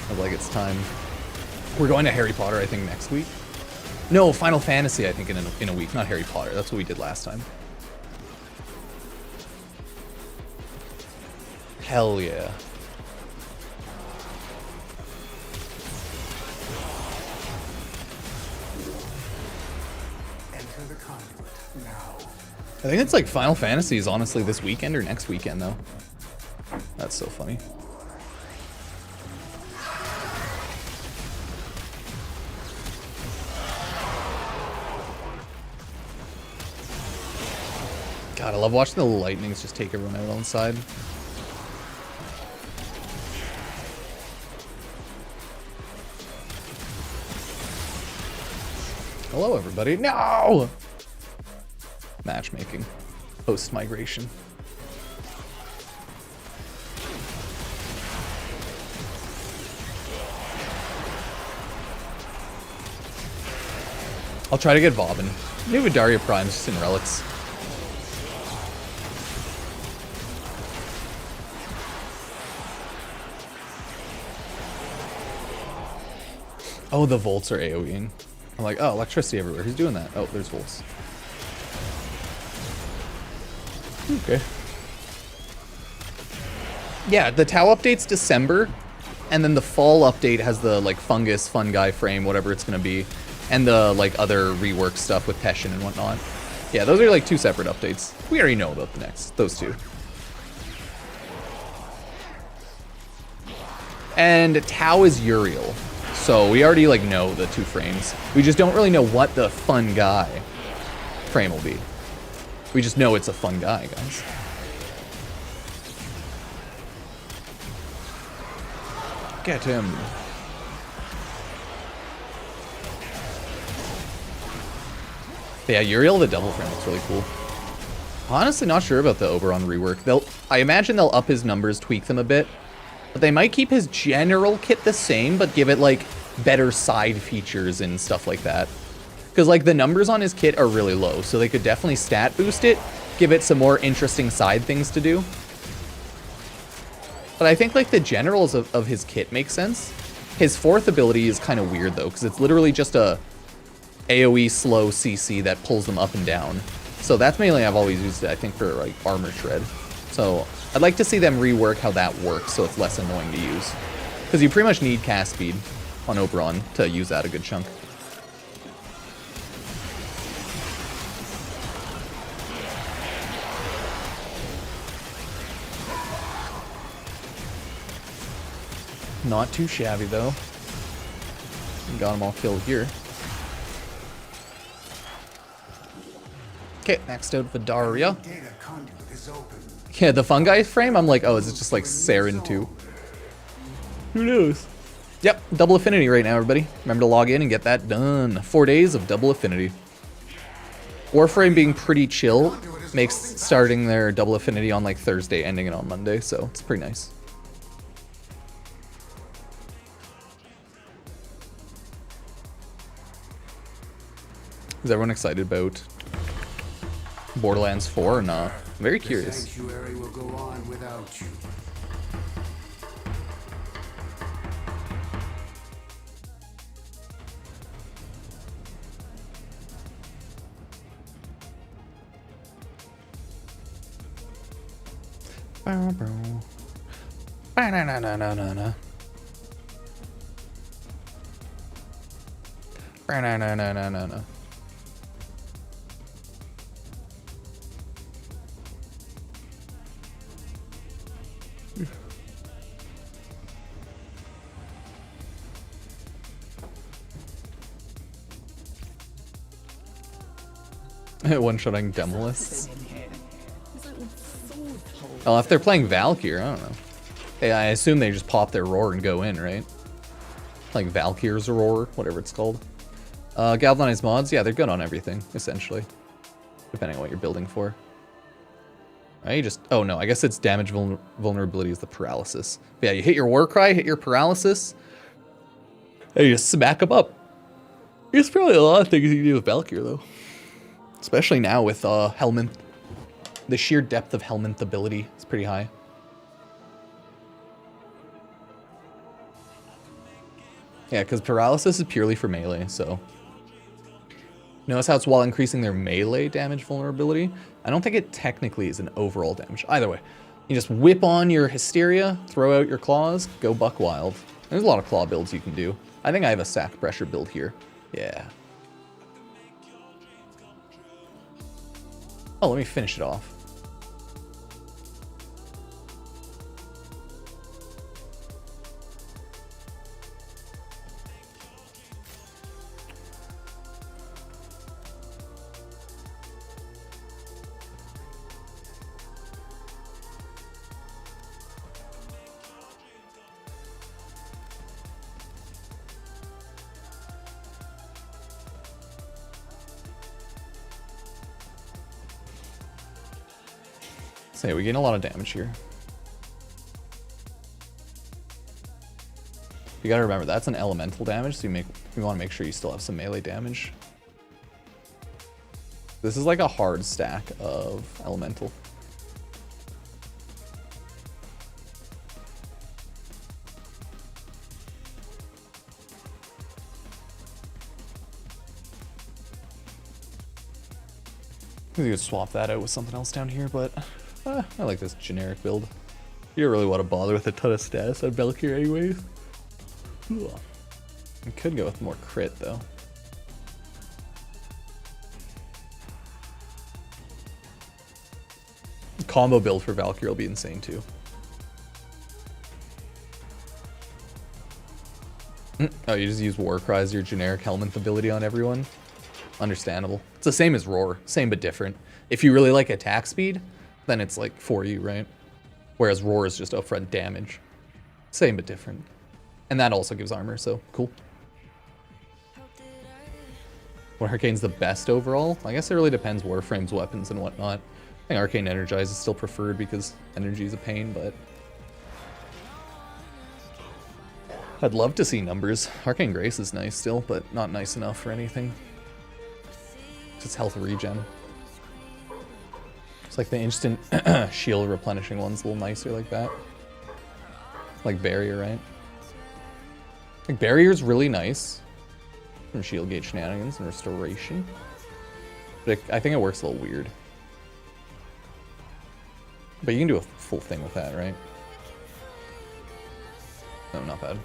of like it's time. We're going to Harry Potter, I think, next week. No, Final Fantasy, I think, in a week. Not Harry Potter. That's what we did last time. Hell yeah. I think it's like Final Fantasy is honestly this weekend or next weekend, though. That's so funny. God, I love watching the lightnings just take everyone out on the side. Hello, everybody. No! Matchmaking. Post-migration. I'll try to get Bobbin. New Vadaria Prime just in relics. Oh, the volts are AoEing. I'm like, oh, electricity everywhere. Who's doing that? Oh, there's volts. Okay. Yeah, the Tau update's December, and then the fall update has the, like, fungus, fungi frame, whatever it's gonna be, and the, like, other rework stuff with Peshin and whatnot. Yeah, those are, like, 2 separate updates. We already know about those 2. And Tau is Uriel. So we already, like, know the 2 frames. We just don't really know what the fun guy frame will be. We just know it's a fun guy, guys. Get him. But yeah, Uriel the double frame looks really cool. Honestly, not sure about the Oberon rework. I imagine they'll up his numbers, tweak them a bit. But they might keep his general kit the same, but give it, like, better side features and stuff like that. Because, like, the numbers on his kit are really low, so they could definitely stat boost it, give it some more interesting side things to do. But I think, like, the generals of his kit make sense. His 4th ability is kind of weird, though, because it's literally just a AoE slow CC that pulls them up and down. So that's mainly I've always used it, I think, for, like, armor shred. So I'd like to see them rework how that works so it's less annoying to use. Because you pretty much need cast speed on Oberon to use that a good chunk. Not too shabby, though. Got them all killed here. Okay, next out Vadaria. Yeah, the fungi frame, I'm like, oh, is it just like Saren 2? Who knows? Yep, double affinity right now, everybody. Remember to log in and get that done. 4 days of double affinity. Warframe being pretty chill makes starting their double affinity on like Thursday, ending it on Monday, so it's pretty nice. Is everyone excited about Borderlands 4 or not? I'm very curious. The sanctuary will go on without you. One-shotting Demolists. Oh, if they're playing Valkyr, I don't know. Hey, I assume they just pop their roar and go in, right? Like Valkyr's roar, whatever it's called. Galvanized mods, yeah, they're good on everything, essentially. Depending on what you're building for. Right, you just... Oh, no, I guess it's damage vulnerability is the paralysis. But yeah, you hit your war cry, hit your paralysis, and you just smack them up. There's probably a lot of things you can do with Valkyr, though. Especially now with Helminth. The sheer depth of Helminth ability is pretty high. Yeah, because paralysis is purely for melee, so. Notice how it's while increasing their melee damage vulnerability. I don't think it technically is an overall damage. Either way, you just whip on your Hysteria, throw out your claws, go buck wild. There's a lot of claw builds you can do. I think I have a sack pressure build here. Yeah. Oh, let me finish it off. So yeah, we gain a lot of damage here. You gotta remember, that's an elemental damage, so you want to make sure you still have some melee damage. This is like a hard stack of elemental. You could swap that out with something else down here, but I like this generic build. You don't really want to bother with a ton of stats on Valkyr anyways. I could go with more crit though. The combo build for Valkyr will be insane too. Oh, you just use War Cry as your generic Helminth ability on everyone? Understandable. It's the same as Roar, same but different. If you really like attack speed, then it's like for you, right? Whereas Roar is just upfront damage. Same but different. And that also gives armor, so cool. What Arcane's the best overall? I guess it really depends Warframe's weapons and whatnot. I think Arcane Energize is still preferred because energy is a pain, but I'd love to see numbers. Arcane Grace is nice still, but not nice enough for anything. It's health regen. It's like the instant shield replenishing one's a little nicer like that. Like Barrier, right? Like Barrier's really nice from shield gauge shenanigans and restoration. But I think it works a little weird. But you can do a full thing with that, right? No, not bad.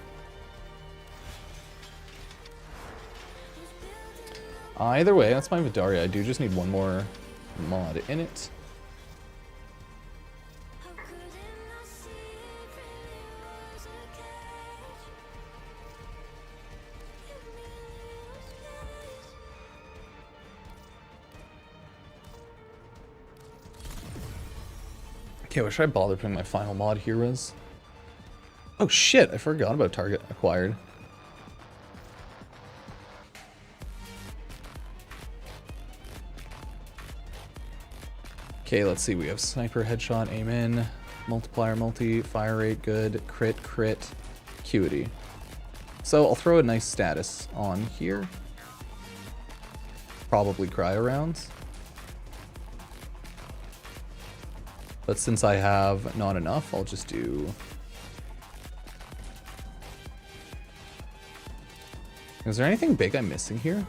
Either way, that's my Vadaria. I do just need one more mod in it. Okay, what should I bother putting my final mod heroes? Oh shit, I forgot about target acquired. Okay, let's see. We have sniper, headshot, aim in, multiplier, multi, fire rate, good, crit, crit, acuity. So I'll throw a nice status on here. Probably cryo rounds. But since I have not enough, I'll just do... Is there anything big I'm missing here?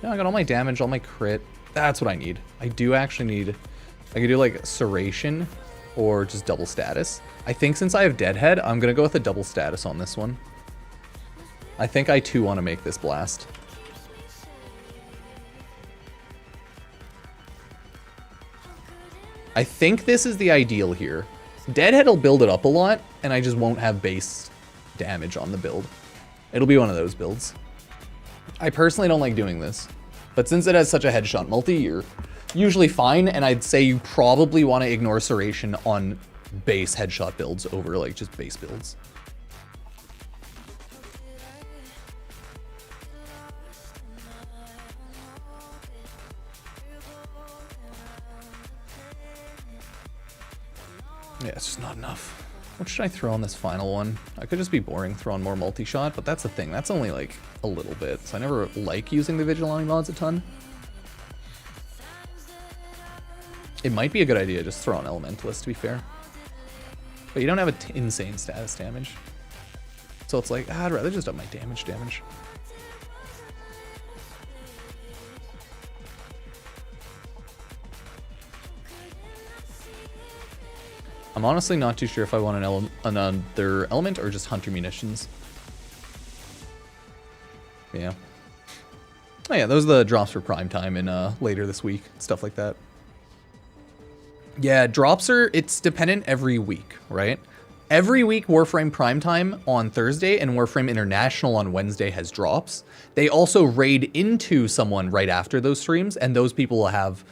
No, I got all my damage, all my crit. That's what I need. I do actually need... I could do like Serration or just double status. I think since I have Deadhead, I'm going to go with a double status on this one. I think I too want to make this blast. I think this is the ideal here. Deadhead will build it up a lot, and I just won't have base damage on the build. It'll be one of those builds. I personally don't like doing this, but since it has such a headshot multi, you're usually fine, and I'd say you probably want to ignore Serration on base headshot builds over like just base builds. Yeah, it's just not enough. What should I throw on this final one? I could just be boring throwing more multi-shot, but that's the thing. That's only like a little bit. So I never like using the Vigilante mods a ton. It might be a good idea just throw on Elementalist, to be fair. But you don't have an insane status damage. So it's like, I'd rather just up my damage. I'm honestly not too sure if I want another element or just hunter munitions. Yeah. Oh yeah, those are the drops for prime time and later this week, stuff like that. Yeah, drops are, it's dependent every week, right? Every week Warframe Prime Time on Thursday and Warframe International on Wednesday has drops. They also raid into someone right after those streams, and those people will have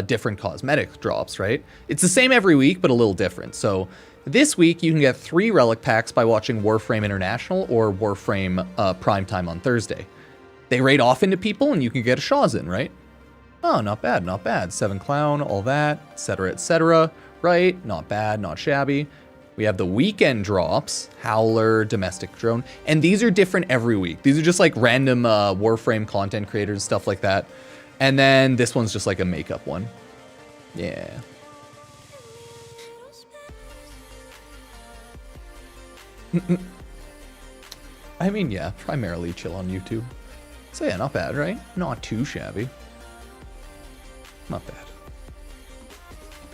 different cosmetic drops, right? It's the same every week, but a little different. So this week you can get 3 relic packs by watching Warframe International or Warframe Prime Time on Thursday. They raid off into people and you can get a Shawzin, right? Oh, not bad, not bad. 7 Clown, all that, etc., right? Not bad, not shabby. We have the weekend drops, Howler, Domestic Drone, and these are different every week. These are just like random Warframe content creators and stuff like that. And then this one's just like a makeup one. Yeah. I mean, yeah, primarily chill on YouTube. So yeah, not bad, right? Not too shabby. Not bad.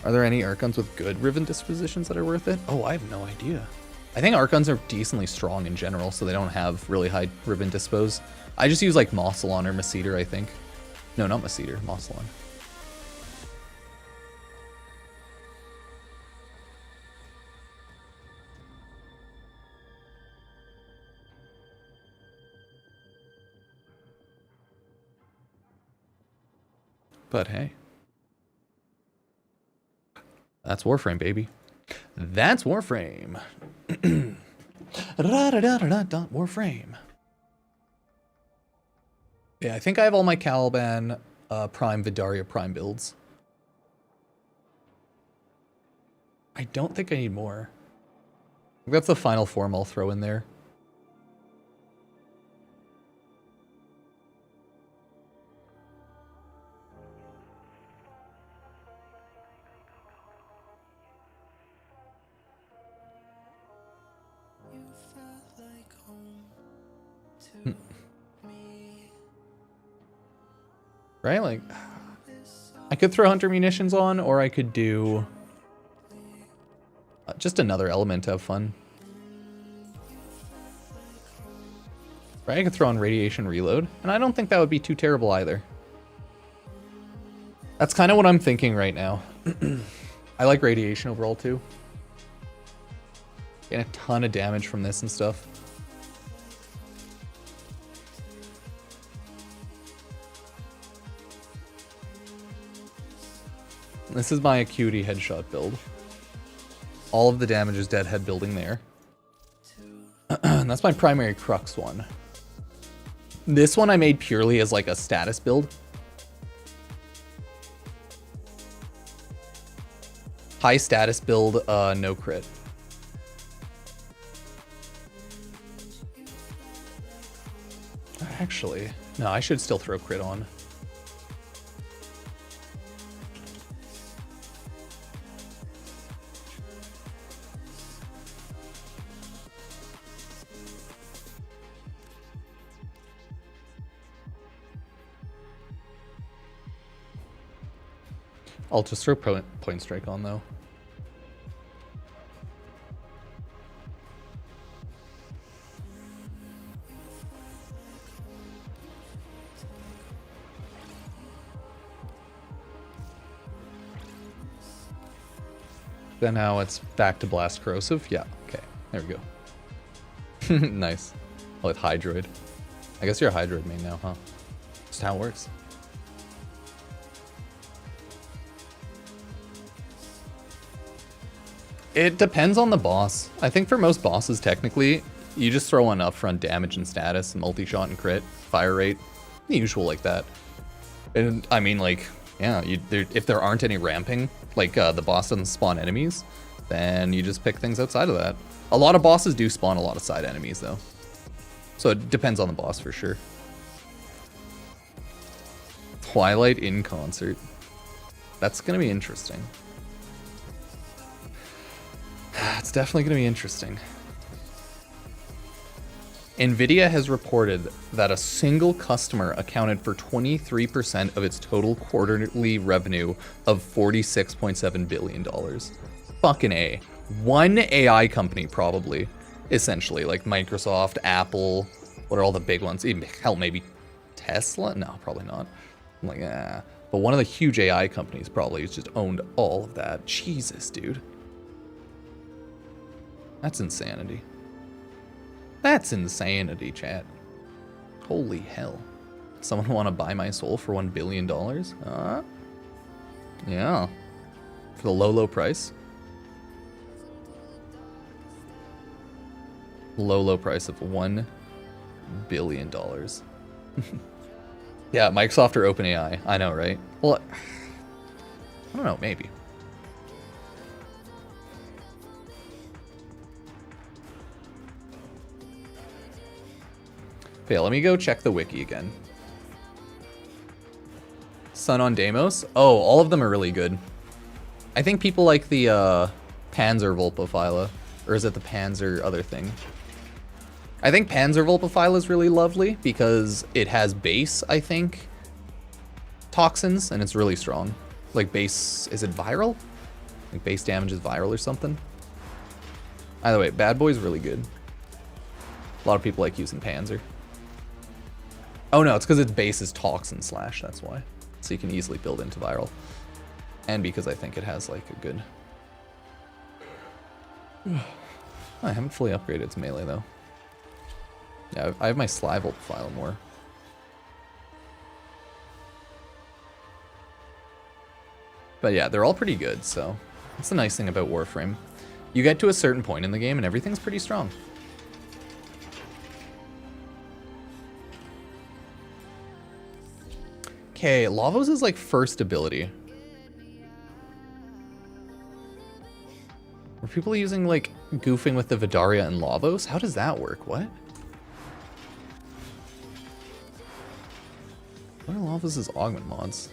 Are there any Archons with good Riven dispositions that are worth it? Oh, I have no idea. I think Archons are decently strong in general, so they don't have really high Riven dispos. I just use like Mossalon or Maceater, I think. No, not Maceater, Mossalon. But hey. That's Warframe, baby. That's Warframe. Warframe. Yeah, I think I have all my Caliban Prime, Vadaria Prime builds. I don't think I need more. I think that's the final form I'll throw in there. Right? Like, I could throw Hunter Munitions on, or I could do just another element to have fun. Right? I could throw on Radiation Reload, and I don't think that would be too terrible either. That's kind of what I'm thinking right now. I like Radiation overall too. Getting a ton of damage from this and stuff. This is my Acuity headshot build. All of the damage is deadhead building there. That's my primary Crux one. This one I made purely as like a status build. High status build, no crit. Actually, no, I should still throw crit on. I'll just throw point strike on though. Then now it's back to Blast Corrosive. Yeah, okay, there we go. Nice. Oh, with Hydroid. I guess you're a Hydroid main now, huh? Just how it works. It depends on the boss. I think for most bosses, technically, you just throw on upfront damage and status, multi-shot and crit, fire rate, the usual like that. And I mean, like, yeah, if there aren't any ramping, like the boss doesn't spawn enemies, then you just pick things outside of that. A lot of bosses do spawn a lot of side enemies, though. So it depends on the boss for sure. Twilight in concert. That's gonna be interesting. It's definitely going to be interesting. Nvidia has reported that a single customer accounted for 23% of its total quarterly revenue of $46.7 billion. Fucking A. One AI company, probably, essentially, like Microsoft, Apple, what are all the big ones? Even, hell, maybe Tesla? No, probably not. I'm like, ah. But one of the huge AI companies probably has just owned all of that. Jesus, dude. That's insanity. That's insanity, chat. Holy hell. Someone want to buy my soul for $1 billion? Yeah. For the low, low price. Low, low price of $1 billion. Yeah, Microsoft or OpenAI. I know, right? Well, I don't know, maybe. But yeah, let me go check the wiki again. Sun on Deimos? Oh, all of them are really good. I think people like the Panzer Volpophyla. Or is it the Panzer other thing? I think Panzer Volpophyla is really lovely because it has base, I think, toxins, and it's really strong. Like base, is it viral? Like base damage is viral or something? Either way, Bad Boy's really good. A lot of people like using Panzer. Oh no, it's because its base is toxin slash, that's why. So you can easily build into viral. And because I think it has like a good... I haven't fully upgraded its melee though. Yeah, I have my Sly Volpophyla more. But yeah, they're all pretty good, so that's the nice thing about Warframe. You get to a certain point in the game and everything's pretty strong. Okay, Lavos is like first ability. Are people using like goofing with the Vadaria and Lavos? How does that work? What? What are Lavos' augment mods?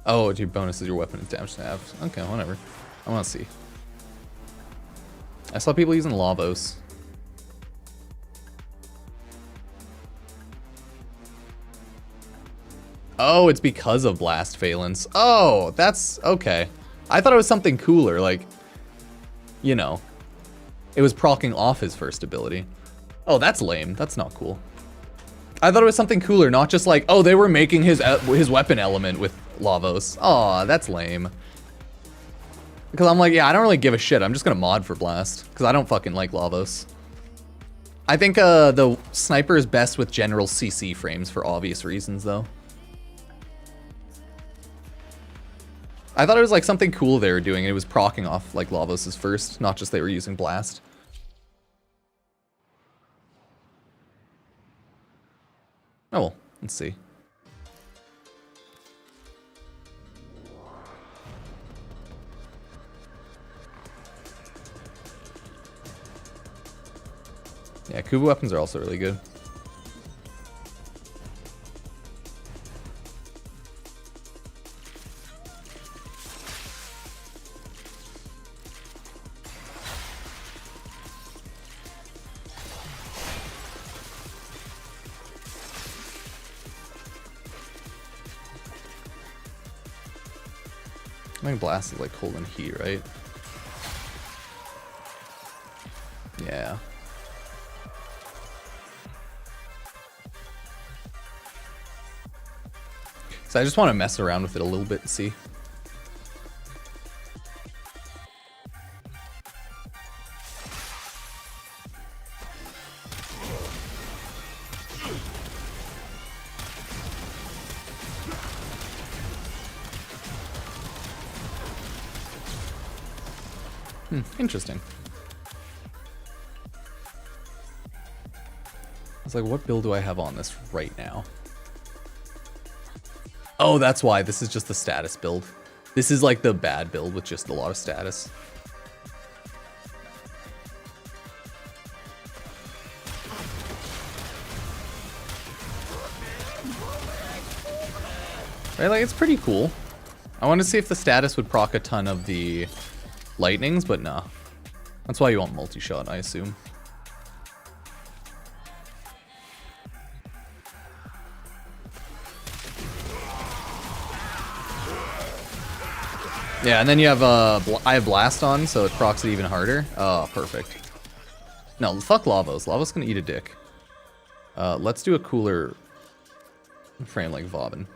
Oh, your bonus is your weapon is damage to have. Okay, whatever. I want to see. I saw people using Lavos. Oh, it's because of Blast Phalanx. Oh, that's okay. I thought it was something cooler, like, you know, it was proccing off his first ability. Oh, that's lame. That's not cool. I thought it was something cooler, not just like, oh, they were making his weapon element with Lavos. Aw, that's lame. Because I'm like, yeah, I don't really give a shit. I'm just gonna mod for Blast. Because I don't fucking like Lavos. I think the sniper is best with general CC frames for obvious reasons, though. I thought it was like something cool they were doing. It was proccing off like Lavos' first, not just they were using Blast. Oh well, let's see. Yeah, Kuba weapons are also really good. I think Blast is like holding heat, right? Yeah. So I just want to mess around with it a little bit and see. Interesting. I was like, what build do I have on this right now? Oh, that's why. This is just the status build. This is like the bad build with just a lot of status. Right, like, it's pretty cool. I want to see if the status would proc a ton of the lightnings, but nah. That's why you want multi-shot, I assume. Yeah, and then you have I have Blast on, so it procs it even harder. Oh, perfect. No, fuck Lavos. Lavos can eat a dick. Let's do a cooler frame like Vauban.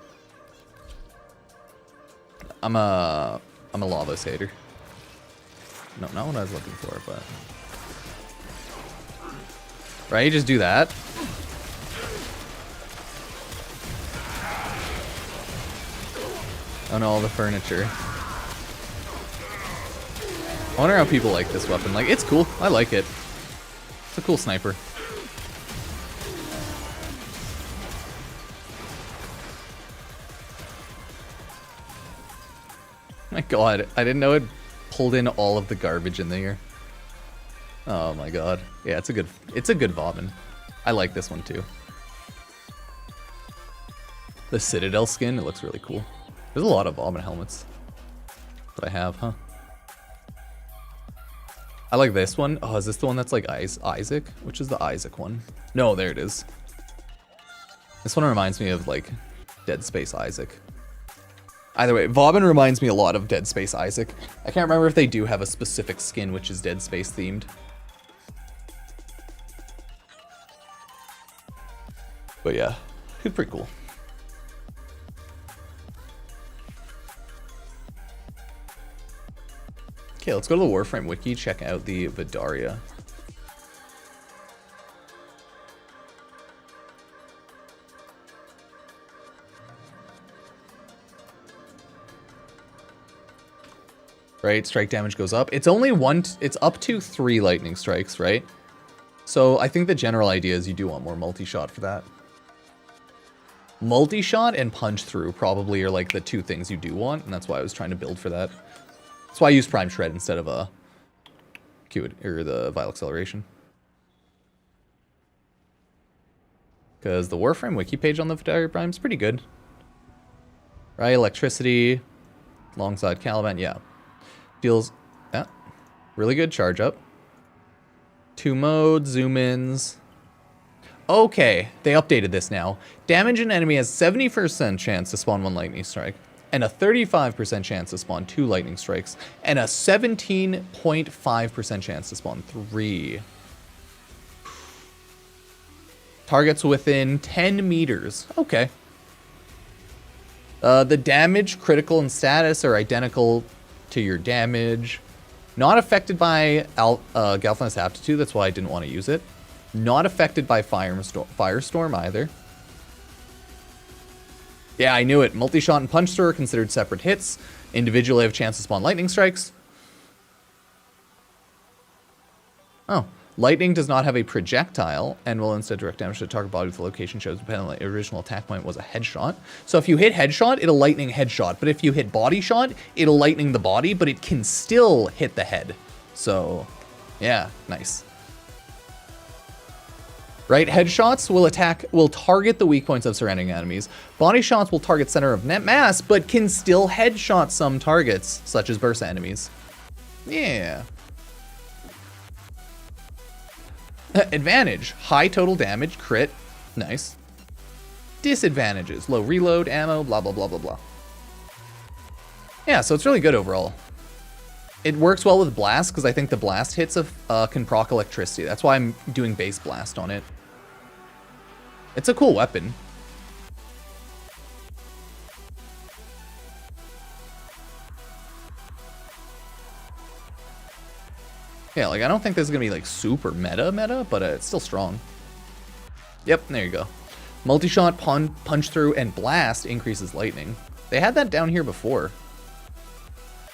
I'm a Lavos hater. No, not what I was looking for, but right, you just do that. Oh no, all the furniture. I wonder how people like this weapon. Like, it's cool. I like it. It's a cool sniper. My god, I didn't know it pulled in all of the garbage in there. Oh my god. Yeah, it's a good Vauban. I like this one too. The Citadel skin, it looks really cool. There's a lot of Vauban helmets that I have, huh? I like this one. Oh, is this the one that's like Isaac? Which is the Isaac one? No, there it is. This one reminds me of like Dead Space Isaac. Either way, Vauban reminds me a lot of Dead Space Isaac. I can't remember if they do have a specific skin which is Dead Space themed. But yeah, it's pretty cool. Okay, let's go to the Warframe wiki, check out the Vadaria. Right, strike damage goes up. It's only it's up to 3 lightning strikes, right? So I think the general idea is you do want more multi-shot for that. Multi-shot and punch through probably are like the 2 things you do want, and that's why I was trying to build for that. That's why I use Prime Shred instead of a or the Vile Acceleration. Because the Warframe wiki page on the Vadaria Prime is pretty good. Right, electricity, alongside Caliban, yeah. Deals, yeah, really good charge up. 2 modes, zoom ins. Okay, they updated this now. Damage an enemy has 70% chance to spawn 1 lightning strike, and a 35% chance to spawn 2 lightning strikes, and a 17.5% chance to spawn 3. Targets within 10 meters. Okay. The damage, critical, and status are identical to your damage. Not affected by Galvanized Aptitude, that's why I didn't want to use it. Not affected by Firestorm either. Yeah, I knew it. Multi-shot and punch through are considered separate hits. Individually have a chance to spawn lightning strikes. Oh. Lightning does not have a projectile and will instead direct damage to the target body with the location shows depending on the original attack point was a headshot. So if you hit headshot, it'll lightning headshot. But if you hit body shot, it'll lightning the body, but it can still hit the head. So, yeah, nice. Right, headshots will target the weak points of surrounding enemies. Body shots will target center of net mass, but can still headshot some targets, such as burst enemies. Yeah. Advantage, high total damage, crit, nice. Disadvantages, low reload, ammo, blah, blah, blah, blah, blah. Yeah, so it's really good overall. It works well with blast, because I think the blast hits can proc electricity. That's why I'm doing base blast on it. It's a cool weapon. Yeah, like, I don't think this is going to be, like, super meta, but it's still strong. Yep, there you go. Multi-shot, punch through, and blast increases lightning. They had that down here before.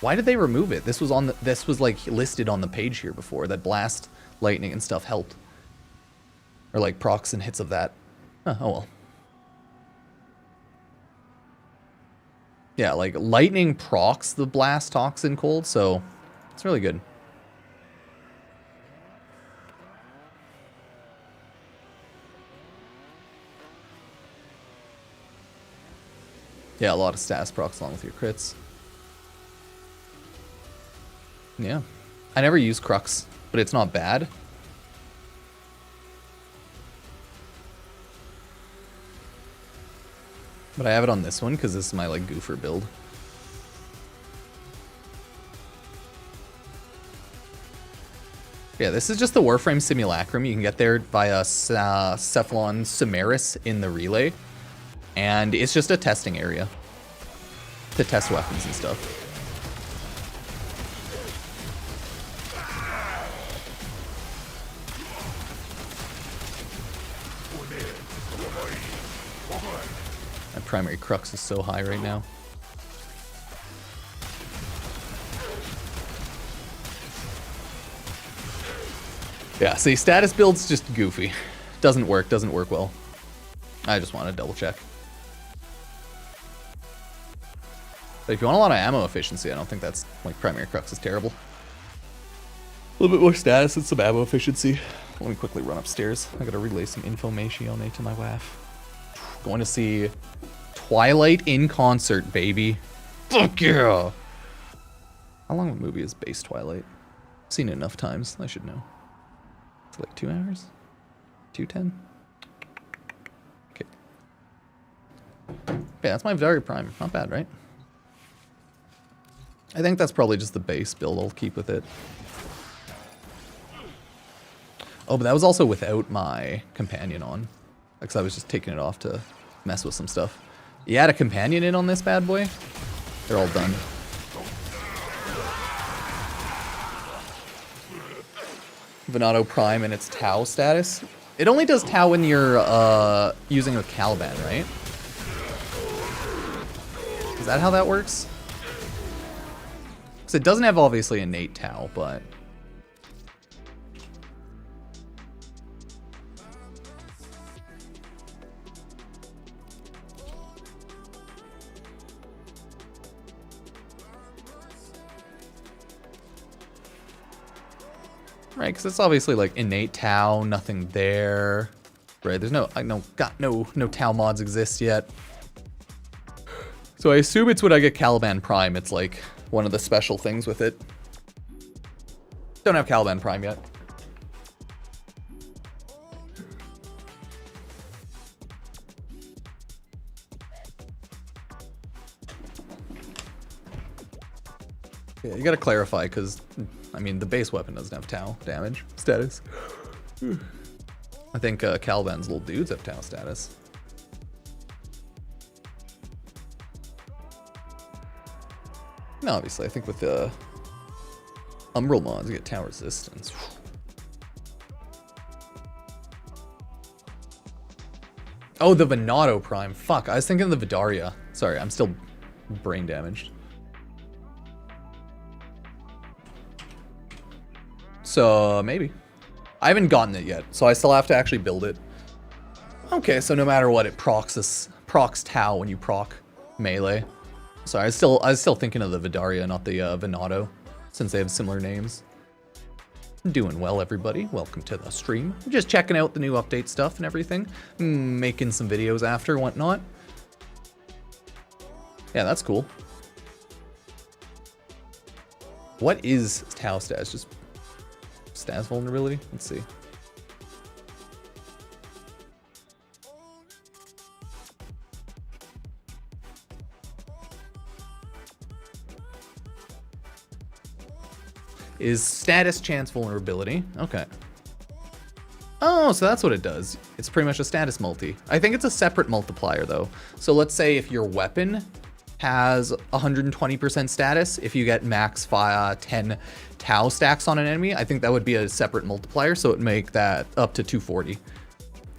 Why did they remove it? This was like, listed on the page here before, that blast, lightning, and stuff helped. Or, like, procs and hits of that. Oh well. Yeah, like, lightning procs the blast toxin cold, so it's really good. Yeah, a lot of status procs along with your crits. Yeah. I never use Crux, but it's not bad. But I have it on this one because this is my like goofer build. Yeah, this is just the Warframe simulacrum. You can get there via Cephalon Samaris in the relay. And it's just a testing area to test weapons and stuff. My primary crux is so high right now. Yeah, see, status build's just goofy. Doesn't work well. I just want to double check. But if you want a lot of ammo efficiency, I don't think that's, like, primary crux is terrible. A little bit more status and some ammo efficiency. Let me quickly run upstairs. I gotta relay some information to my wife. Going to see Twilight in concert, baby. Fuck yeah! How long of a movie is base Twilight? I've seen it enough times, I should know. It's like 2 hours? 2:10? Okay. Yeah, that's my Vadaria Prime. Not bad, right? I think that's probably just the base build I'll keep with it. Oh, but that was also without my companion on. Because I was just taking it off to mess with some stuff. You add a companion in on this bad boy? They're all done. Vadaria Prime and its Tau status. It only does Tau when you're using a Caliban, right? Is that how that works? Because it doesn't have obviously innate Tau, but... Right, because it's obviously like innate Tau, nothing there. Right, there's no Tau mods exist yet. So I assume it's when I get Caliban Prime, it's like one of the special things with it. Don't have Caliban Prime yet. Yeah, you gotta clarify, because, I mean, the base weapon doesn't have Tau damage status. I think Caliban's little dudes have Tau status. No, obviously, I think with the Umbral mods, you get Tau resistance. Oh, the Vadaria Prime. Fuck, I was thinking of the Vadaria. Sorry, I'm still brain damaged. So, maybe. I haven't gotten it yet, so I still have to actually build it. Okay, so no matter what, it procs Tau when you proc melee. Sorry, I was still thinking of the Vadaria, not the Venado, since they have similar names. Doing well, everybody. Welcome to the stream. Just checking out the new update stuff and everything. Making some videos after and whatnot. Yeah, that's cool. What is Tau status? Just status vulnerability? Let's see. Is status chance vulnerability. Okay. Oh, so that's what it does. It's pretty much a status multi. I think it's a separate multiplier though. So let's say if your weapon has 120% status, if you get max 10 Tau stacks on an enemy, I think that would be a separate multiplier, so it would make that up to 240.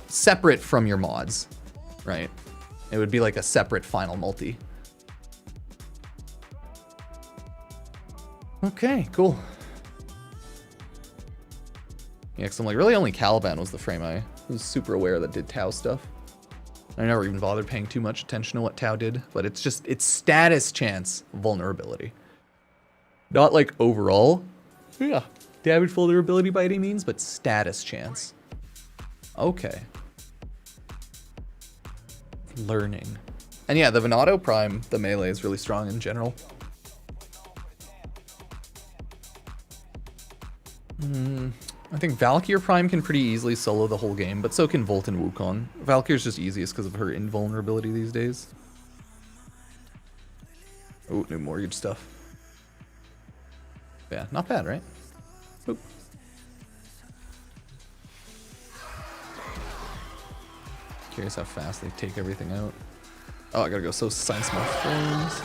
Separate from your mods, right? It would be like a separate final multi. Okay, cool. Yeah, because I'm like, really only Caliban was the frame I was super aware that did Tau stuff. I never even bothered paying too much attention to what Tau did, but it's just, it's status chance vulnerability. Not like overall, yeah, damage vulnerability by any means, but status chance. Okay. Learning. And yeah, the Vadaria Prime, the melee is really strong in general. I think Valkyr Prime can pretty easily solo the whole game, but so can Volt and Wukong. Valkyr's just easiest because of her invulnerability these days. Oh, new mortgage stuff. Yeah, not bad, right? Oop. Curious how fast they take everything out. Oh, I gotta go so science more frames.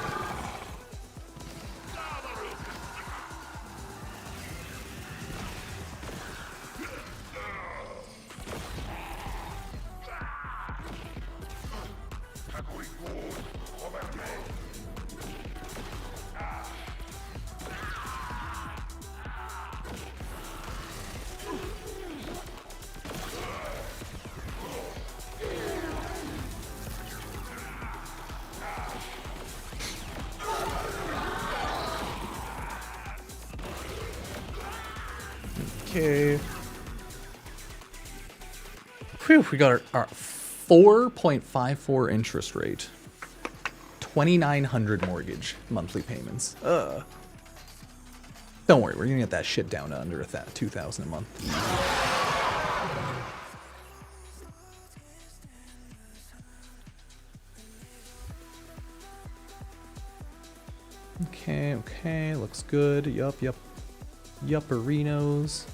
Okay. Whew, we got our 4.54 interest rate. 2,900 mortgage monthly payments. Don't worry, we're gonna get that shit down to under 2,000 a month. Okay, okay, looks good. Yup, yup. Yupperinos.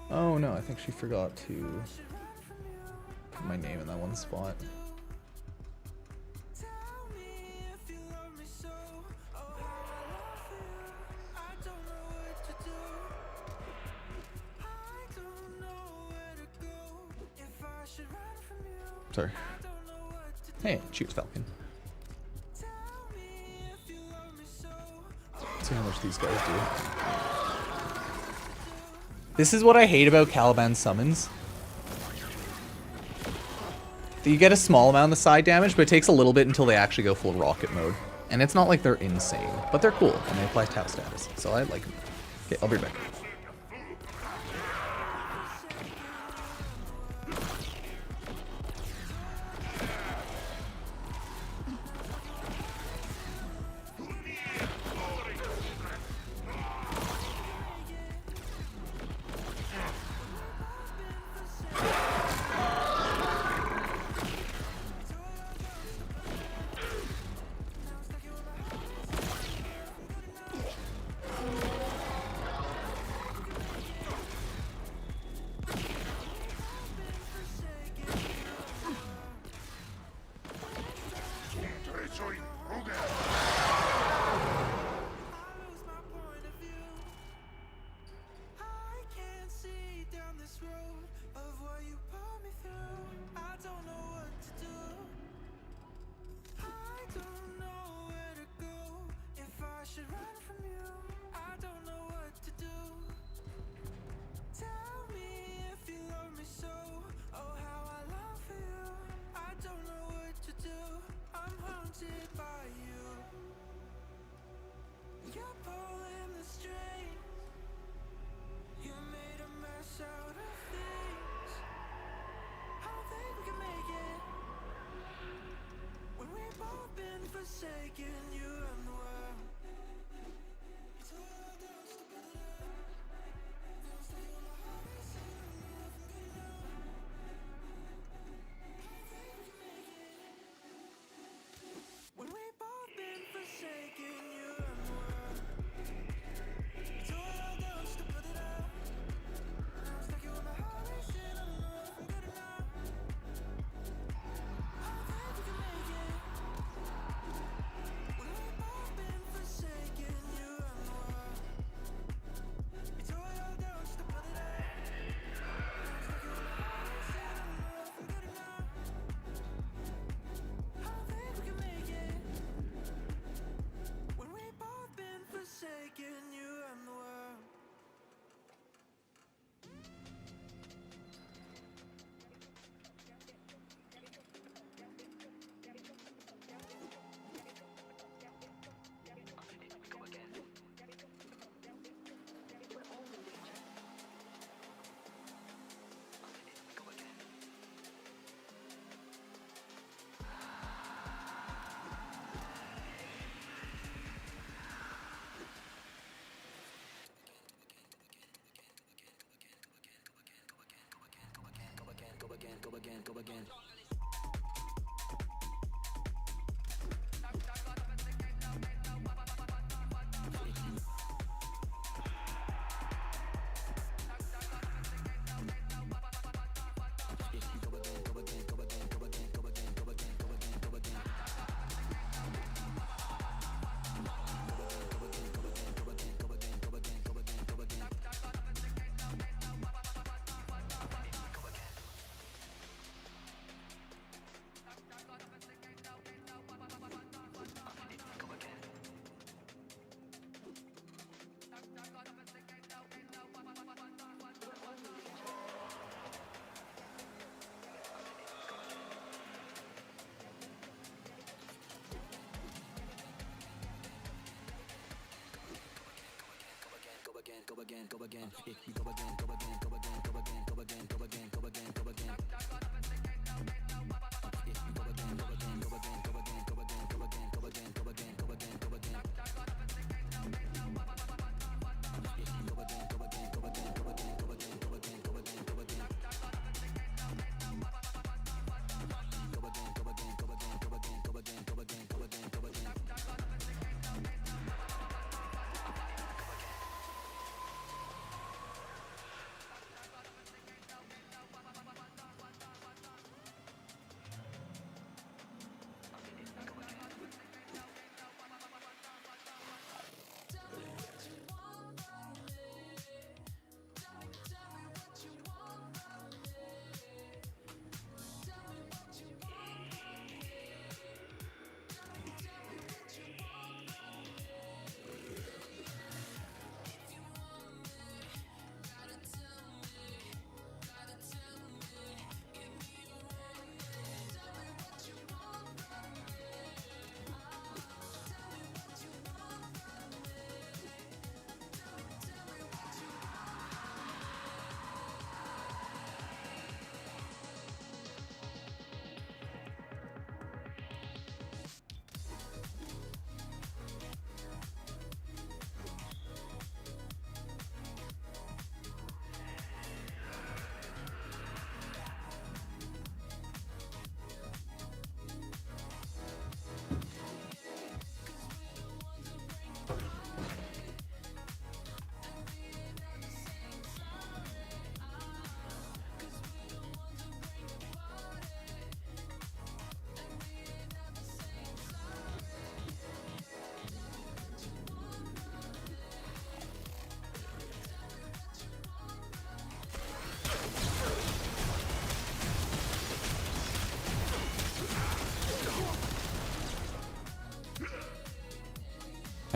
Oh no, I think she forgot to put my name in that one spot. Sorry. Hey, cheers, Falcon. Let's see how much these guys do. This is what I hate about Caliban summons. You get a small amount of the side damage, but it takes a little bit until they actually go full rocket mode. And it's not like they're insane, but they're cool, and they apply tap status, so I like them. Okay, I'll be back.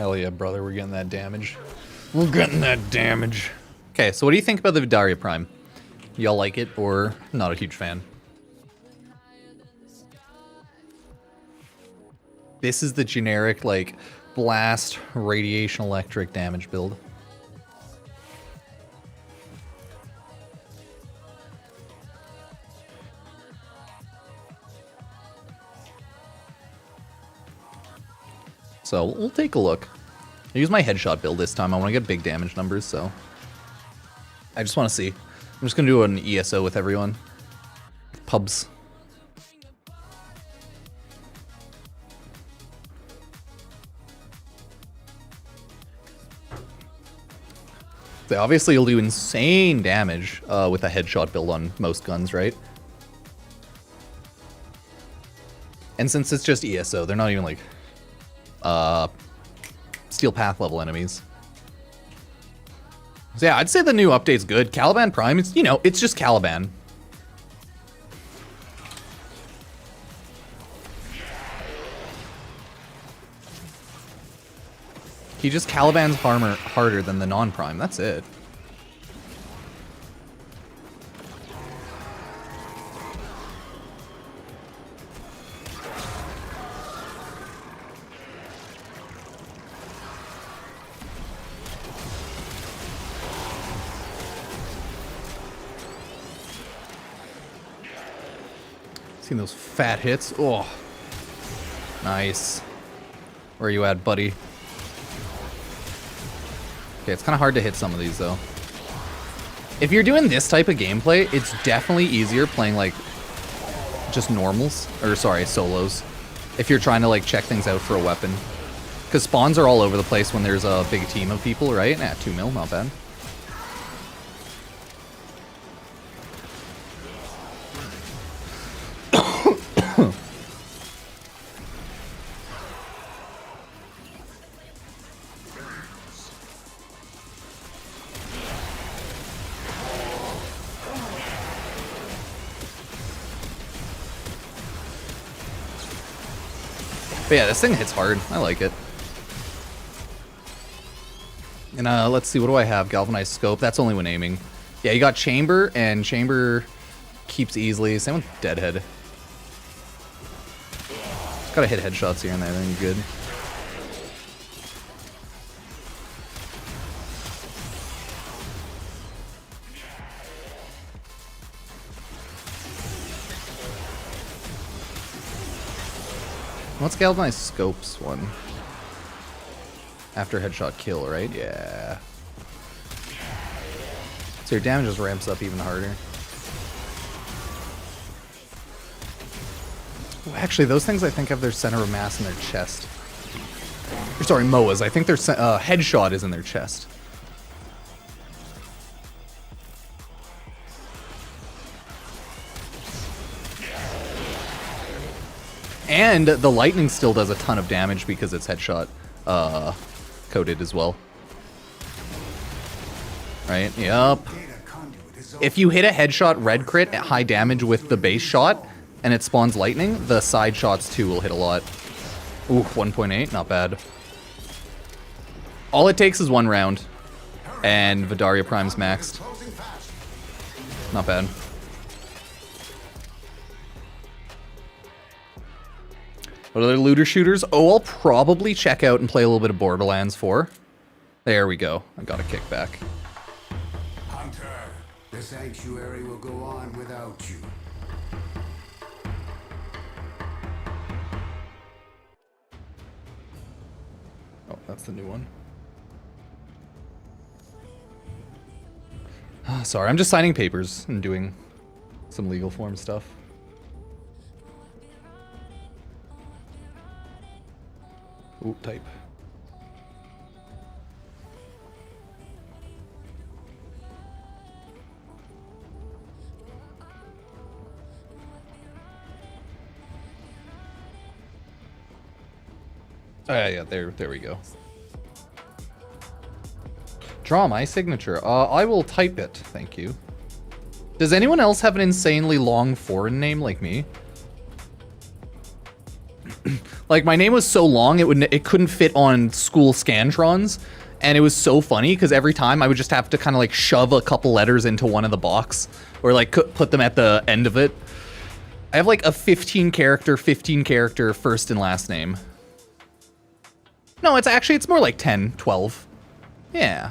Hell yeah, brother, we're getting that damage. We're getting that damage. Okay, so what do you think about the Vadaria Prime? Y'all like it or not a huge fan? This is the generic, like, blast, radiation electric damage build. So we'll take a look. I use my headshot build this time. I want to get big damage numbers, so I just want to see. I'm just going to do an ESO with everyone. Pubs. So obviously you'll do insane damage with a headshot build on most guns, right? And since it's just ESO, they're not even like steel path level enemies. So yeah, I'd say the new update's good. Caliban Prime, it's, you know, it's just Caliban. He just Caliban's harder than the non-prime, that's it. Seen those fat hits? Oh, nice. Where are you at, buddy? Okay, it's kind of hard to hit some of these, though. If you're doing this type of gameplay, it's definitely easier playing, like, just normals, or sorry, solos, if you're trying to like check things out for a weapon. Because spawns are all over the place when there's a big team of people, right? 2 mil, not bad. But yeah, this thing hits hard. I like it. And let's see, what do I have? Galvanized scope. That's only when aiming. Yeah, you got chamber, and chamber keeps easily. Same with deadhead. Just gotta hit headshots here and there, then you're good. What's galvanized scopes one? After headshot kill, right? Yeah. So your damage just ramps up even harder. Ooh, actually, those things I think have their center of mass in their chest. Or, sorry, MOAs. I think their headshot is in their chest. And the lightning still does a ton of damage because it's headshot coded as well. Right? Yup. If you hit a headshot red crit at high damage with the base shot and it spawns lightning, the side shots too will hit a lot. Ooh, 1.8, not bad. All it takes is 1 round and Vadaria Prime's maxed. Not bad. What other looter shooters? Oh, I'll probably check out and play a little bit of Borderlands 4. There we go. I got a kickback. Hunter, the sanctuary will go on without you. Oh, that's the new one. Sorry, I'm just signing papers and doing some legal form stuff. Ooh, type. Oh, yeah, there we go. Draw my signature. I will type it, thank you. Does anyone else have an insanely long foreign name like me? Like, my name was so long, it couldn't fit on school Scantrons, and it was so funny, because every time I would just have to kind of, like, shove a couple letters into one of the box, or, like, put them at the end of it. I have, like, a 15-character first and last name. No, it's more like 10, 12. Yeah.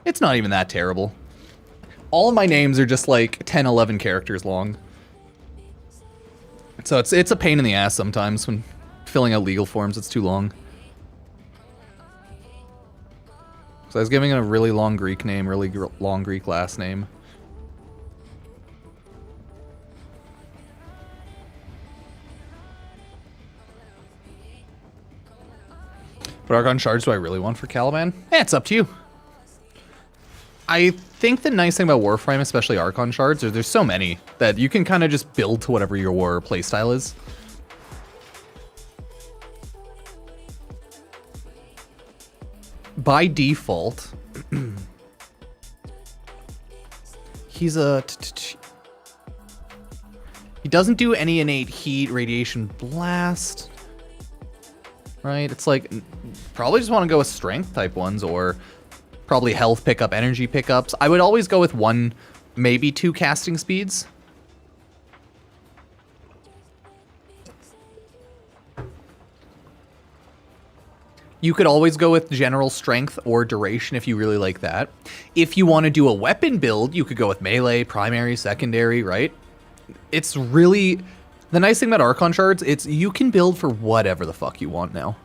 It's not even that terrible. All of my names are just, like, 10, 11 characters long. So it's a pain in the ass sometimes when filling out legal forms. It's too long. So I was giving it a really long Greek name, really long Greek last name. But Archon Shards do I really want for Caliban? Eh, it's up to you. I think the nice thing about Warframe, especially Archon Shards, is there's so many that you can kind of just build to whatever your war playstyle is. By default, he's a... He doesn't do any innate heat, radiation, blast. Right? It's like, probably just want to go with strength type ones, or probably health pickup, energy pickups. I would always go with 1, maybe 2 casting speeds. You could always go with general strength or duration if you really like that. If you want to do a weapon build, you could go with melee, primary, secondary, right? It's really... The nice thing about Archon Shards, it's you can build for whatever the fuck you want now.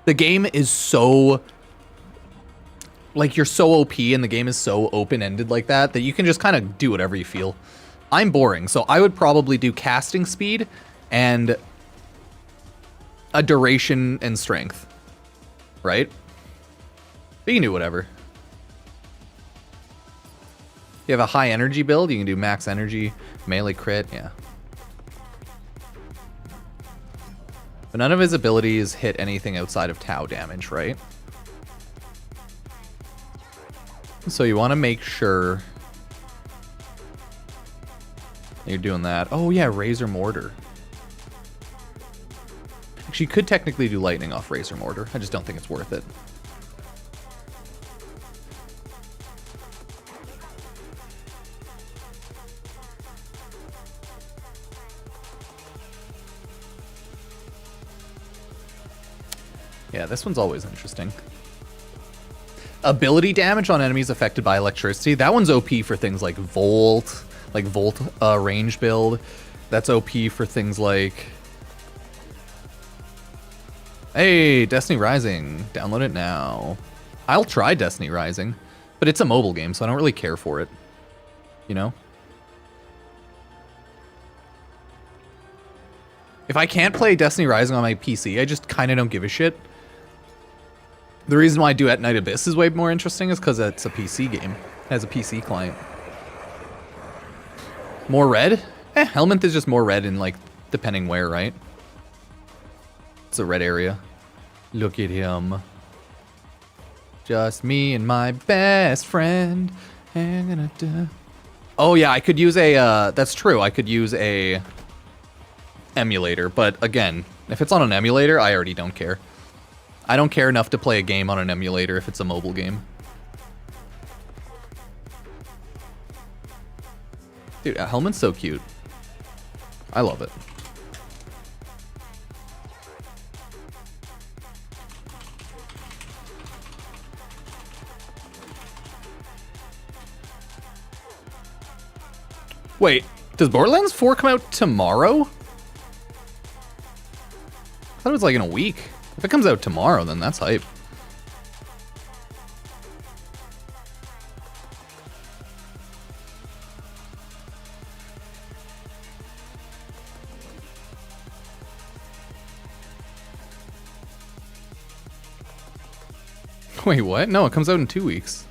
The game is so... Like, you're so OP and the game is so open-ended like that you can just kind of do whatever you feel. I'm boring, so I would probably do casting speed and a duration and strength, right? But you can do whatever. You have a high energy build, you can do max energy, melee crit, yeah. But none of his abilities hit anything outside of Tau damage, right? So you want to make sure you're doing that. Oh yeah, Razor Mortar. Actually, you could technically do lightning off Razor Mortar. I just don't think it's worth it. Yeah, this one's always interesting. Ability damage on enemies affected by electricity. That one's OP for things like Volt range build. That's OP for things like... Hey, Destiny Rising. Download it now. I'll try Destiny Rising, but it's a mobile game, so I don't really care for it. You know? If I can't play Destiny Rising on my PC, I just kind of don't give a shit. The reason why Duet Night Abyss is way more interesting is because it's a PC game. It has a PC client. More red? Helminth is just more red in, like, depending where, right? It's a red area. Look at him. Just me and my best friend. Oh, yeah, I could use a, that's true. I could use a emulator. But, again, if it's on an emulator, I already don't care. I don't care enough to play a game on an emulator if it's a mobile game. Dude, Helminth's so cute. I love it. Wait, does Borderlands 4 come out tomorrow? I thought it was like in a week. If it comes out tomorrow, then that's hype. Wait, what? No, it comes out in 2 weeks.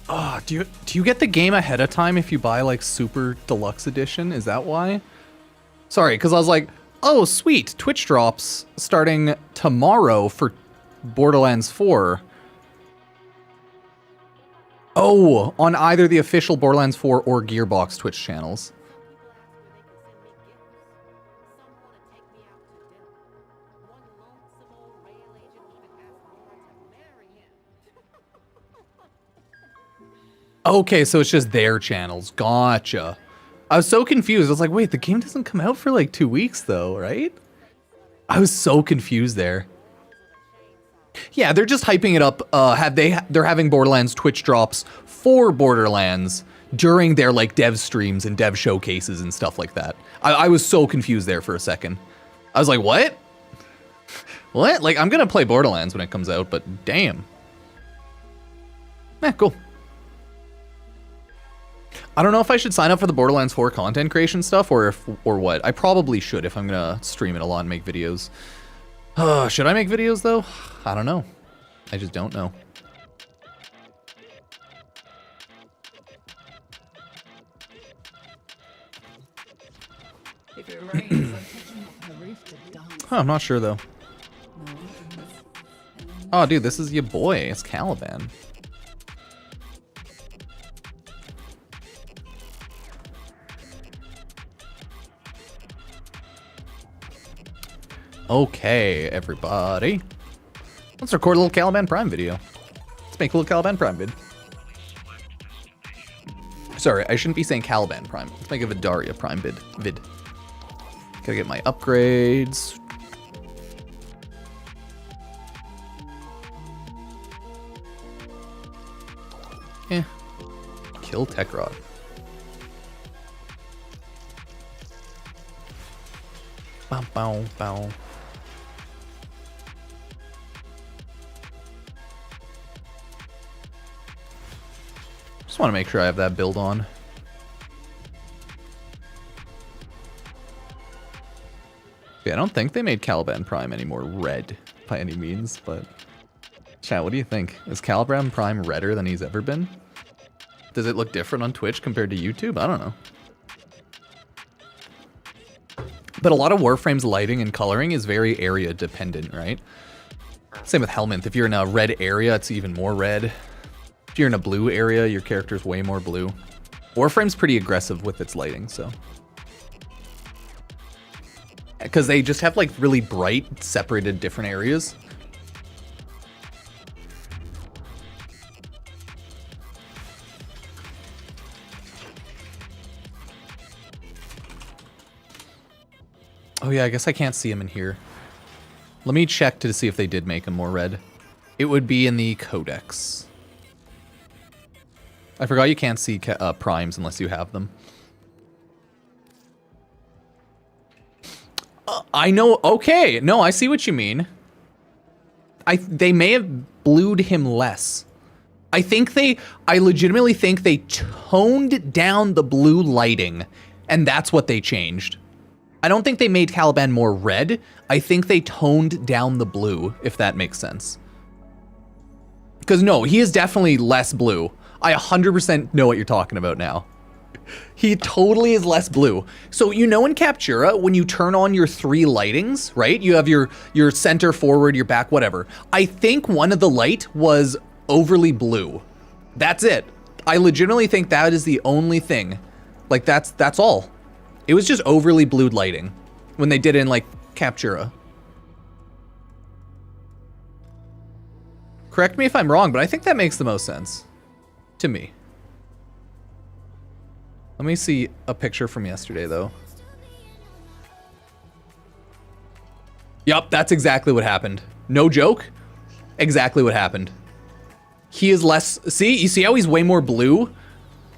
Oh, do you get the game ahead of time if you buy like Super Deluxe Edition? Is that why? Sorry, because I was like, oh, sweet, Twitch drops starting tomorrow for Borderlands 4. Oh, on either the official Borderlands 4 or Gearbox Twitch channels. Okay, so it's just their channels. Gotcha. I was so confused. I was like, wait, the game doesn't come out for like 2 weeks though, right? I was so confused there. Yeah, they're just hyping it up. They're having Borderlands Twitch drops for Borderlands during their like dev streams and dev showcases and stuff like that. I was so confused there for a second. I was like, what? What? Like, I'm gonna play Borderlands when it comes out, but damn. Cool. I don't know if I should sign up for the Borderlands 4 content creation stuff or what. I probably should if I'm gonna stream it a lot and make videos. Should I make videos though? I don't know. I just don't know. I'm not sure though. Oh, dude, this is your boy. It's Caliban. Okay, everybody. Let's record a little Caliban Prime video. Let's make a little Caliban Prime vid. Sorry, I shouldn't be saying Caliban Prime. Let's make a Vadaria Prime vid. Gotta get my upgrades. Kill Techrod. Bow, bow, bow. Just want to make sure I have that build on. Yeah, I don't think they made Caliban Prime any more red by any means, but... Chat, what do you think? Is Caliban Prime redder than he's ever been? Does it look different on Twitch compared to YouTube? I don't know. But a lot of Warframe's lighting and coloring is very area dependent, right? Same with Helminth. If you're in a red area, it's even more red. If you're in a blue area, your character's way more blue. Warframe's pretty aggressive with its lighting, so. Because they just have like really bright, separated different areas. Oh yeah, I guess I can't see him in here. Let me check to see if they did make him more red. It would be in the codex. I forgot you can't see primes unless you have them. I know, okay, no, I see what you mean. They may have blued him less. I legitimately think they toned down the blue lighting, and that's what they changed. I don't think they made Caliban more red. I think they toned down the blue, if that makes sense. Because no, he is definitely less blue. I 100% know what you're talking about now. He totally is less blue. So you know in Captura, when you turn on your 3 lightings, right? You have your center, forward, your back, whatever. I think one of the light was overly blue. That's it. I legitimately think that is the only thing. Like that's all. It was just overly blued lighting when they did it in like Captura. Correct me if I'm wrong, but I think that makes the most sense to me. Let me see a picture from yesterday though. Yup, that's exactly what happened. No joke. Exactly what happened. He is less, see, you see how he's way more blue?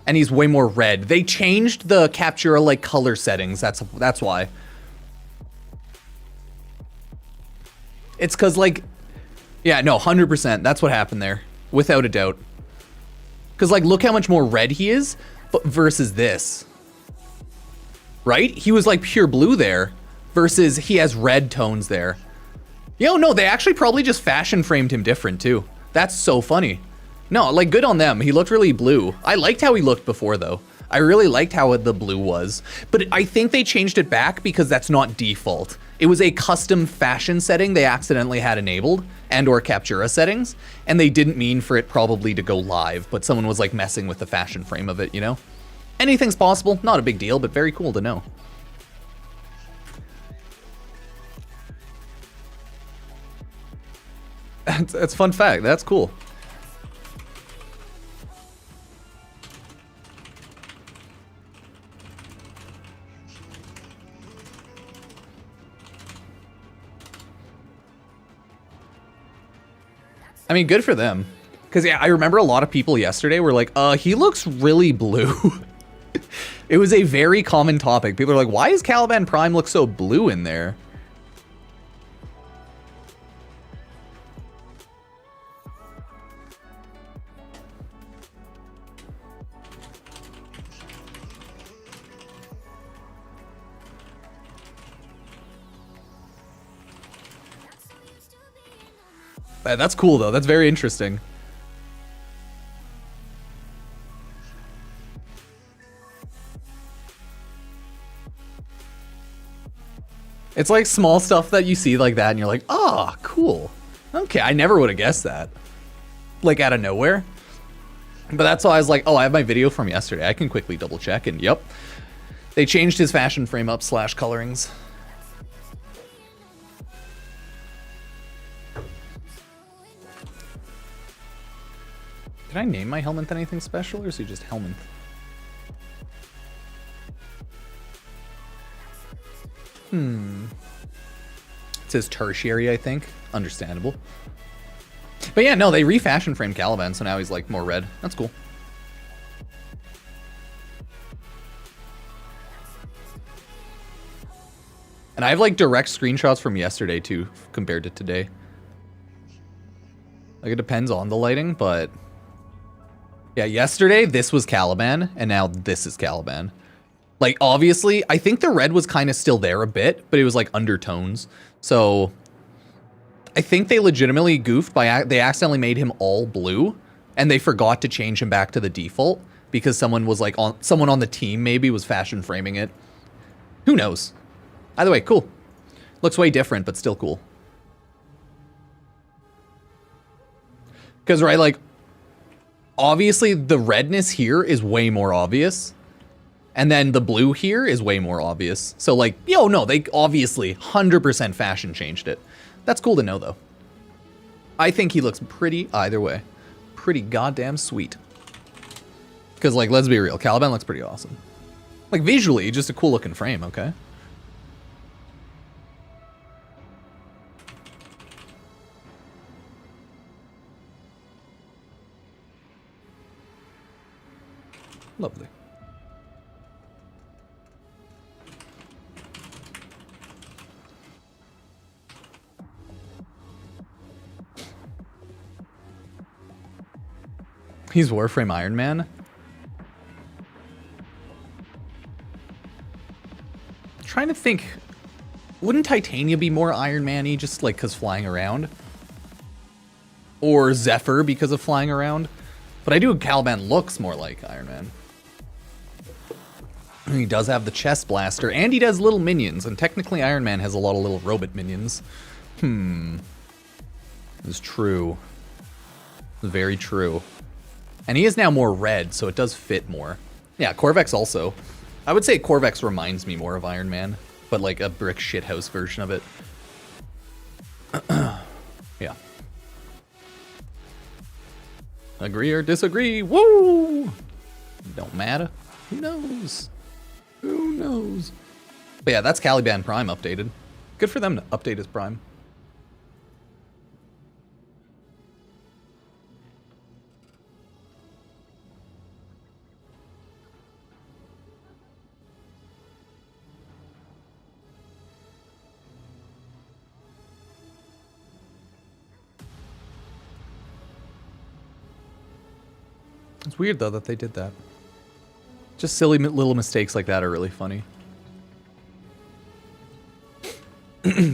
And he's way more red. They changed the Captura like color settings. That's why. It's cause like, yeah, no, 100%. That's what happened there, without a doubt. Cause like, look how much more red he is, but versus this, right? He was like pure blue there, versus he has red tones there. Yo, no, they actually probably just fashion framed him different too. That's so funny. No, like good on them. He looked really blue. I liked how he looked before though. I really liked how the blue was, but I think they changed it back because that's not default. It was a custom fashion setting they accidentally had enabled and or Captura settings, and they didn't mean for it probably to go live, but someone was like messing with the fashion frame of it, you know? Anything's possible, not a big deal, but very cool to know. That's a fun fact, that's cool. I mean, good for them. Because, yeah, I remember a lot of people yesterday were like, he looks really blue. It was a very common topic. People are like, why does Caliban Prime look so blue in there? That's cool, though. That's very interesting. It's like small stuff that you see like that and you're like, oh, cool. Okay, I never would have guessed that. Like out of nowhere. But that's why I was like, oh, I have my video from yesterday. I can quickly double check and yep. They changed his fashion frame up / colorings. Did I name my Helminth anything special, or is he just Helminth? It says tertiary, I think. Understandable. But yeah, no, they refashion framed Caliban, so now he's like more red. That's cool. And I have like direct screenshots from yesterday too, compared to today. Like it depends on the lighting, but Yeah, yesterday this was Caliban, and now this is Caliban. Like, obviously, I think the red was kind of still there a bit, but it was like undertones. So I think they legitimately goofed by, they accidentally made him all blue, and they forgot to change him back to the default because someone was like, someone on the team maybe was fashion framing it. Who knows? Either way, cool. Looks way different, but still cool. Because, right, like, obviously the redness here is way more obvious. And then the blue here is way more obvious. So, like, yo, no, they obviously 100% fashion changed it. That's cool to know, though. I think he looks pretty, either way, pretty goddamn sweet. Because, like, let's be real, Caliban looks pretty awesome. Like, visually, just a cool looking frame, okay? Lovely. He's Warframe Iron Man. Trying to think, wouldn't Titania be more Iron Man-y just like cause flying around? Or Zephyr because of flying around? But I do, Caliban looks more like Iron Man. He does have the chest blaster, and he does little minions, and technically Iron Man has a lot of little robot minions. It's true. Very true. And he is now more red, so it does fit more. Yeah, Corvex also. I would say Corvex reminds me more of Iron Man, but like a brick shithouse version of it. Yeah. Agree or disagree? Woo! Don't matter. Who knows? Who knows? But yeah, that's Caliban Prime updated. Good for them to update his Prime. It's weird, though, that they did that. Just silly little mistakes like that are really funny.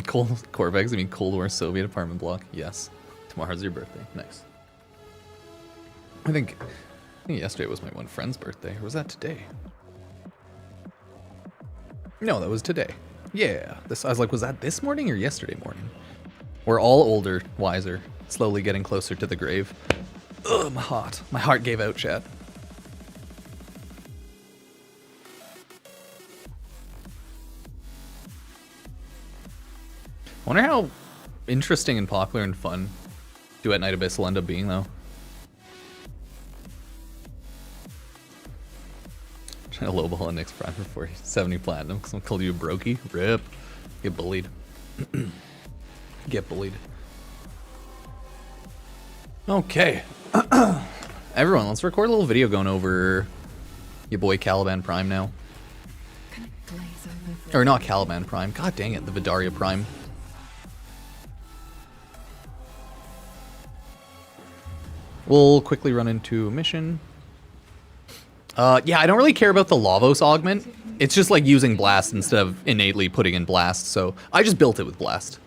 Corvex, I mean Cold War Soviet apartment block. Yes. Tomorrow's your birthday. Nice. I think yesterday was my one friend's birthday. Or was that today? No, that was today. Yeah. I was like, was that this morning or yesterday morning? We're all older, wiser, slowly getting closer to the grave. Ugh, my heart. My heart gave out, chat. Wonder how interesting and popular and fun Duet Night Abyss will end up being, though. Trying to lowball a Nyx Prime for 470 platinum because I'm called you a brokey. Rip. Get bullied. Get bullied. Okay. Everyone, let's record a little video going over your boy Caliban Prime now. Or not Caliban Prime. God dang it, the Vadaria Prime. We'll quickly run into a mission. Yeah, I don't really care about the Lavos augment. It's just like using Blast instead of innately putting in Blast, so I just built it with Blast.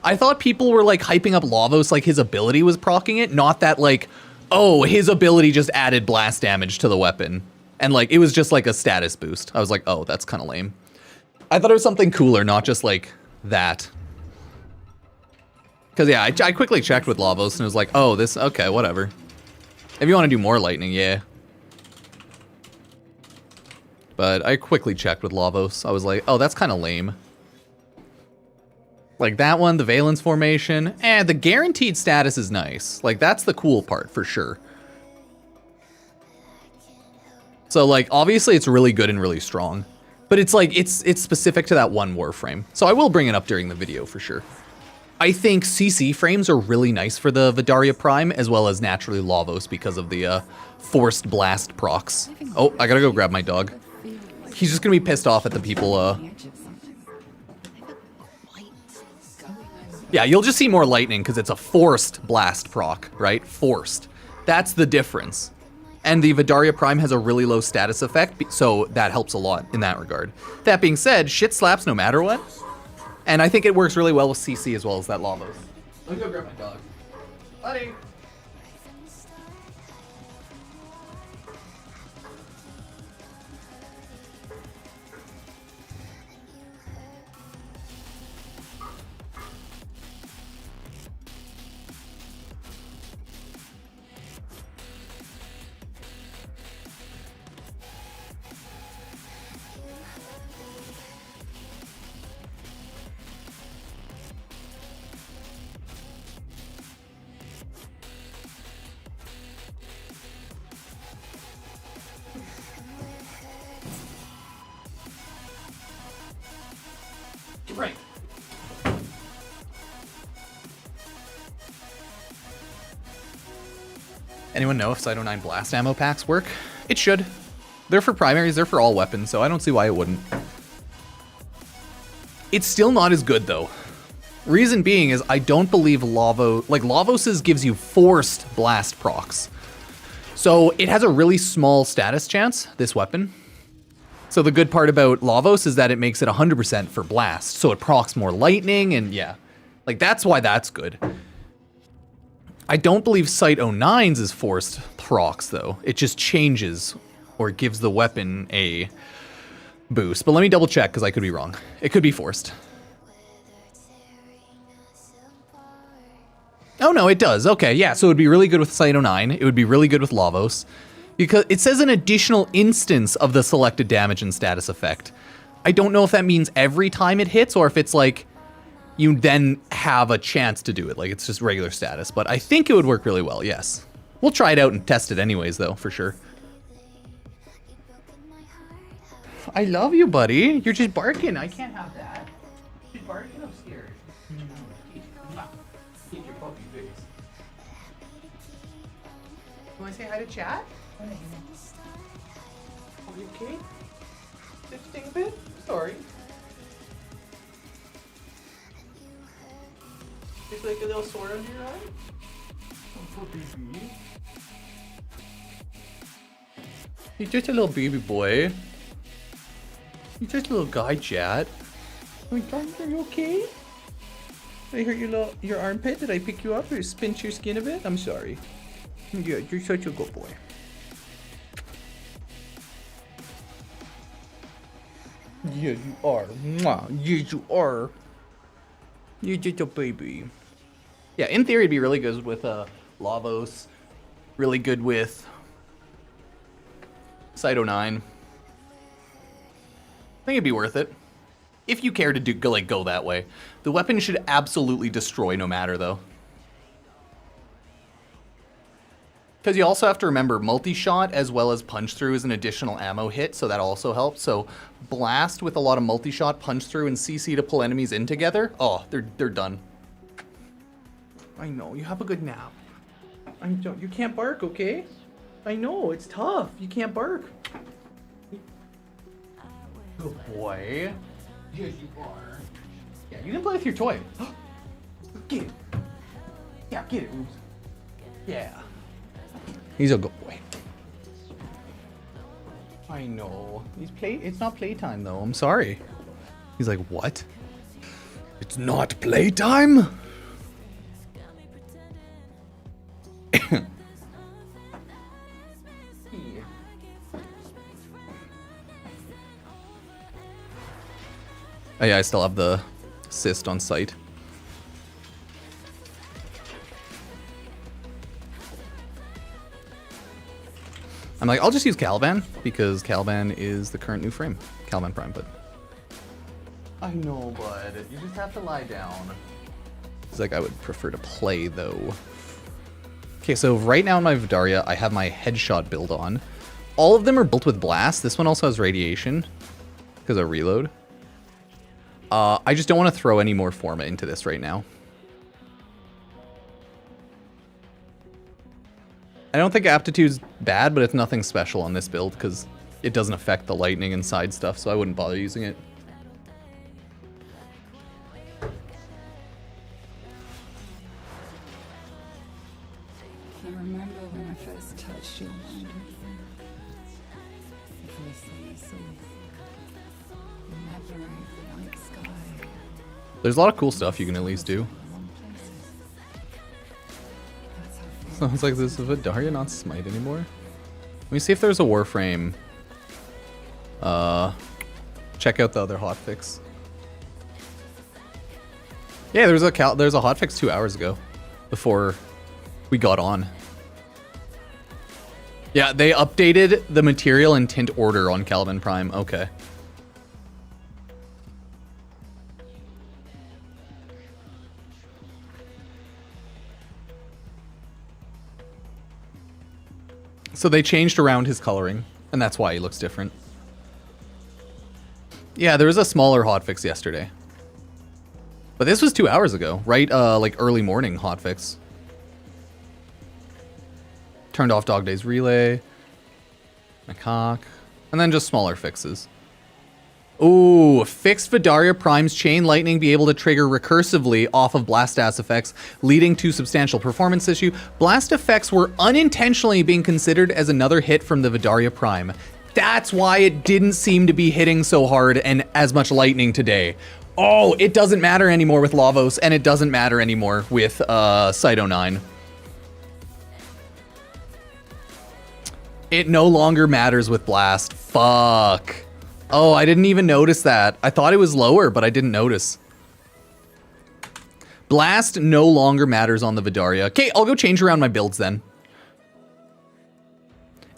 I thought people were like hyping up Lavos like his ability was proccing it, not that like, oh, his ability just added blast damage to the weapon. And like, it was just like a status boost. I was like, oh, that's kind of lame. I thought it was something cooler, not just like that. Because yeah, I quickly checked with Lavos and it was like, oh, this, okay, whatever. If you want to do more lightning, yeah. But I quickly checked with Lavos. I was like, oh, that's kind of lame. Like that one, the Valence formation, the guaranteed status is nice. Like that's the cool part for sure. So like, obviously it's really good and really strong, but it's like, it's specific to that one Warframe. So I will bring it up during the video for sure. I think CC frames are really nice for the Vadaria Prime, as well as naturally Lavos because of the forced blast procs. Oh, I gotta go grab my dog. He's just gonna be pissed off at the people, yeah, you'll just see more lightning because it's a forced blast proc, right? Forced. That's the difference. And the Vadaria Prime has a really low status effect, so that helps a lot in that regard. That being said, shit slaps no matter what. And I think it works really well with CC as well as that Lavos. Let me go grab my dog. Buddy! Right. Anyone know if Cyto 9 blast ammo packs work? It should. They're for primaries, they're for all weapons, so I don't see why it wouldn't. It's still not as good though. Reason being is I don't believe Lavos's gives you forced blast procs. So it has a really small status chance, this weapon. So the good part about Lavos is that it makes it 100% for blast, so it procs more lightning, and yeah. Like, that's why that's good. I don't believe Sight 09's is forced procs, though. It just changes, or gives the weapon a boost. But let me double check, because I could be wrong. It could be forced. Oh no, it does. Okay, yeah, so it would be really good with Sight 09. It would be really good with Lavos. Because it says an additional instance of the selected damage and status effect. I don't know if that means every time it hits, or if it's like, you then have a chance to do it. Like, it's just regular status. But I think it would work really well, yes. We'll try it out and test it anyways, though, for sure. I love you, buddy. You're just barking. I can't have that. She's barking, I'm scared. Keep your puppy face. You want to say hi to chat? Are you okay? Did you think a bit? Sorry. Just like a little sore under your eye? Oh, poor baby. You're just a little baby boy. You're just a little guy, chat. Are you okay? Did I hurt your armpit? Did I pick you up or pinch your skin a bit? I'm sorry. Yeah, you're such a good boy. Yeah, you are. Mwah. Yes, you are. You're just a baby. Yeah, in theory, it'd be really good with Lavos. Really good with Cyto 9. I think it'd be worth it. If you care to go that way. The weapon should absolutely destroy no matter, though. Because you also have to remember, multi-shot as well as punch-through is an additional ammo hit, so that also helps. So blast with a lot of multi-shot, punch-through, and CC to pull enemies in together, oh, they're done. I know, you have a good nap. You can't bark, okay? I know, it's tough. You can't bark. Good boy. Yes, you are. Yeah, you can play with your toy. Get it. Yeah, get it, Rubes. Yeah. He's a good boy. I know. It's not playtime though. I'm sorry. He's like, what? It's not playtime? Oh yeah, I still have the assist on site. I'm like, I'll just use Caliban, because Caliban is the current new frame. Caliban Prime, but... I know, bud. You just have to lie down. He's like, I would prefer to play, though. Okay, so right now in my Vadaria, I have my headshot build on. All of them are built with blast. This one also has radiation, because of reload. I just don't want to throw any more Forma into this right now. I don't think Aptitude's bad, but it's nothing special on this build because it doesn't affect the lightning and side stuff, so I wouldn't bother using it. I remember when I first touched your mind. The first thing I saw. The memory of the night sky. There's a lot of cool stuff you can at least do. Sounds like this is Vadaria, not Smite anymore. Let me see if there's a Warframe. Check out the other hotfix. Yeah, there's a hotfix 2 hours ago, before we got on. Yeah, they updated the material and tint order on Caliban Prime. Okay. So they changed around his coloring, and that's why he looks different. Yeah, there was a smaller hotfix yesterday. But this was 2 hours ago, right? Like early morning hotfix. Turned off Dog Days Relay. Macaque. And then just smaller fixes. Ooh, fixed Vadaria Prime's Chain Lightning be able to trigger recursively off of blast ass effects, leading to substantial performance issue. Blast effects were unintentionally being considered as another hit from the Vadaria Prime. That's why it didn't seem to be hitting so hard and as much lightning today. Oh, it doesn't matter anymore with Lavos, and it doesn't matter anymore with Cyto 9. It no longer matters with Blast. Fuck. Oh, I didn't even notice that. I thought it was lower, but I didn't notice. Blast no longer matters on the Vadaria. Okay, I'll go change around my builds then.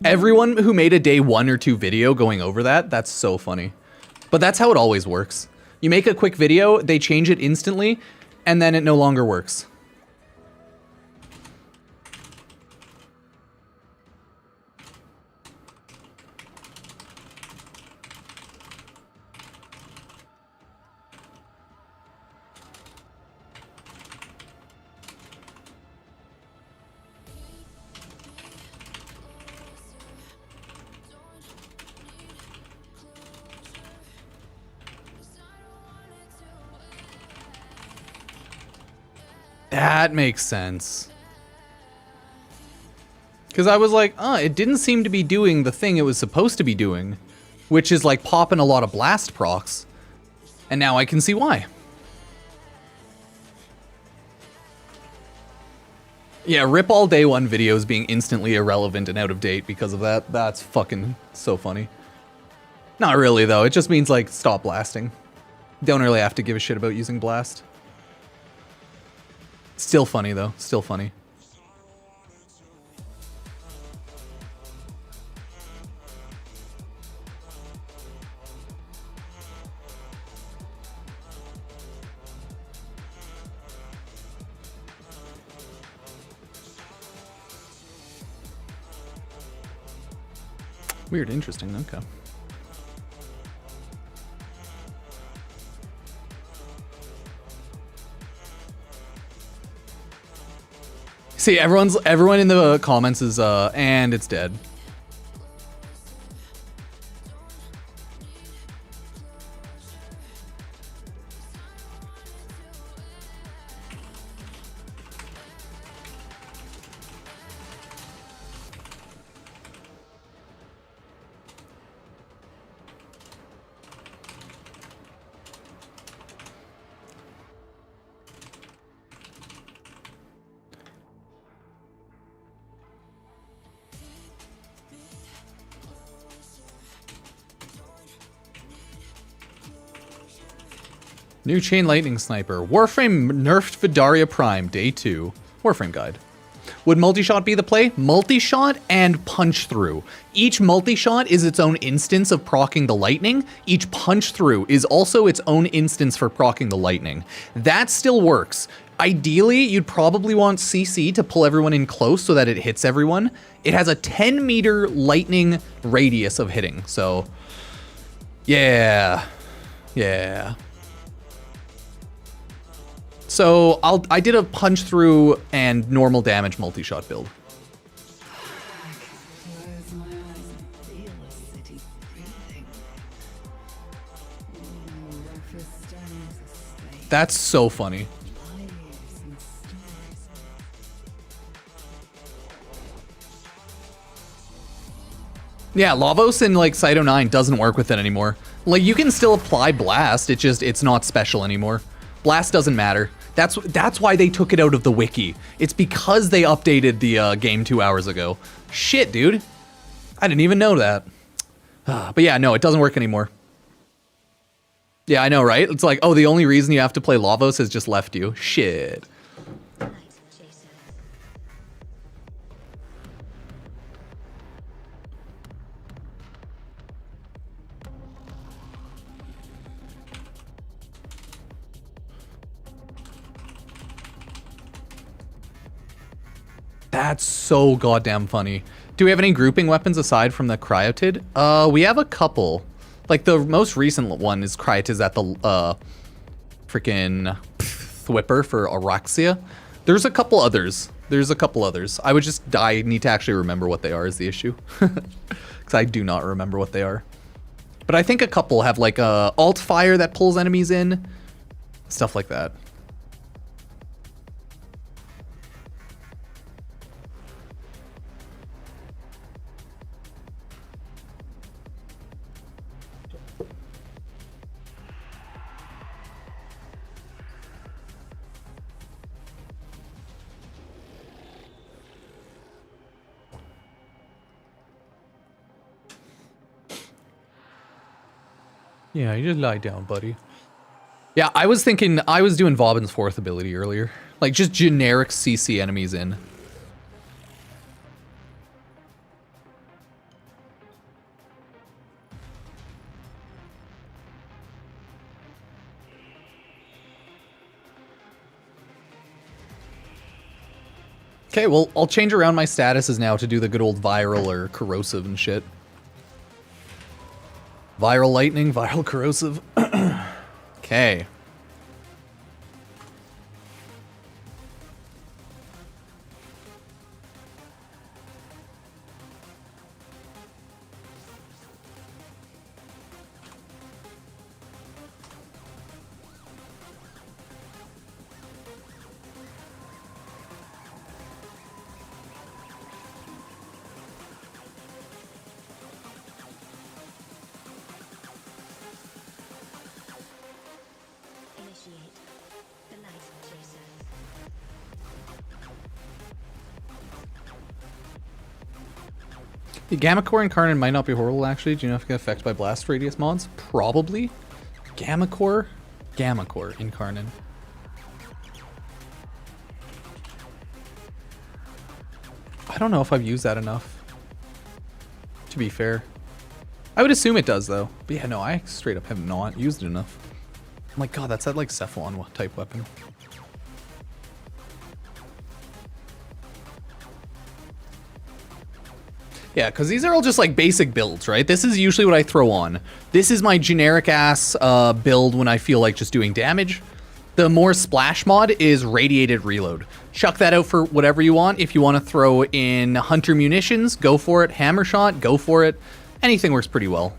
Everyone who made a day 1 or 2 video going over that, that's so funny. But that's how it always works. You make a quick video, they change it instantly, and then it no longer works. That makes sense. Because I was like, it didn't seem to be doing the thing it was supposed to be doing, which is like popping a lot of blast procs. And now I can see why. Yeah, rip all day 1 videos being instantly irrelevant and out of date because of that. That's fucking so funny. Not really though, it just means like stop blasting. Don't really have to give a shit about using blast. Still funny though, still funny. Weird, interesting, okay. See, everyone in the comments is and it's dead. New Chain Lightning Sniper. Warframe nerfed Vadaria Prime, Day 2. Warframe guide. Would multi-shot be the play? Multi-shot and punch-through. Each multi-shot is its own instance of proccing the lightning. Each punch-through is also its own instance for proccing the lightning. That still works. Ideally, you'd probably want CC to pull everyone in close so that it hits everyone. It has a 10-meter lightning radius of hitting, so... Yeah. Yeah. So I did a punch through and normal damage multi-shot build. Close my eyes and feel the city breathing. Breakfast stones are steak. That's so funny. Lives and stories. Yeah, Lavos in like Cyto 9 doesn't work with it anymore. Like you can still apply Blast, it's not special anymore. Blast doesn't matter. That's why they took it out of the wiki. It's because they updated the game 2 hours ago. Shit, dude. I didn't even know that. But yeah, no, it doesn't work anymore. Yeah, I know, right? It's like, oh, the only reason you have to play Lavos has just left you. Shit. That's so goddamn funny. Do we have any grouping weapons aside from the Cryotid? We have a couple. Like the most recent one is Cryotids at the freaking Thwipper for Araxia. There's a couple others. I would just need to actually remember what they are is the issue. Because I do not remember what they are. But I think a couple have like a alt fire that pulls enemies in. Stuff like that. Yeah, you just lie down, buddy. Yeah, I was doing Vauban's fourth ability earlier. Like, just generic CC enemies in. Okay, well, I'll change around my statuses now to do the good old viral or corrosive and shit. Viral lightning, viral corrosive. Okay. The Gamma Core Incarnate might not be horrible, actually. Do you know if it get affected by blast radius mods? Probably. Gamma Core Incarnate. I don't know if I've used that enough, to be fair. I would assume it does, though. But yeah, no, I straight up have not used it enough. Oh my god, that's that, like, Cephalon type weapon. Yeah, because these are all just like basic builds, right? This is usually what I throw on. This is my generic ass build when I feel like just doing damage. The more splash mod is Radiated Reload. Chuck that out for whatever you want. If you want to throw in Hunter Munitions, go for it. Hammer Shot, go for it. Anything works pretty well.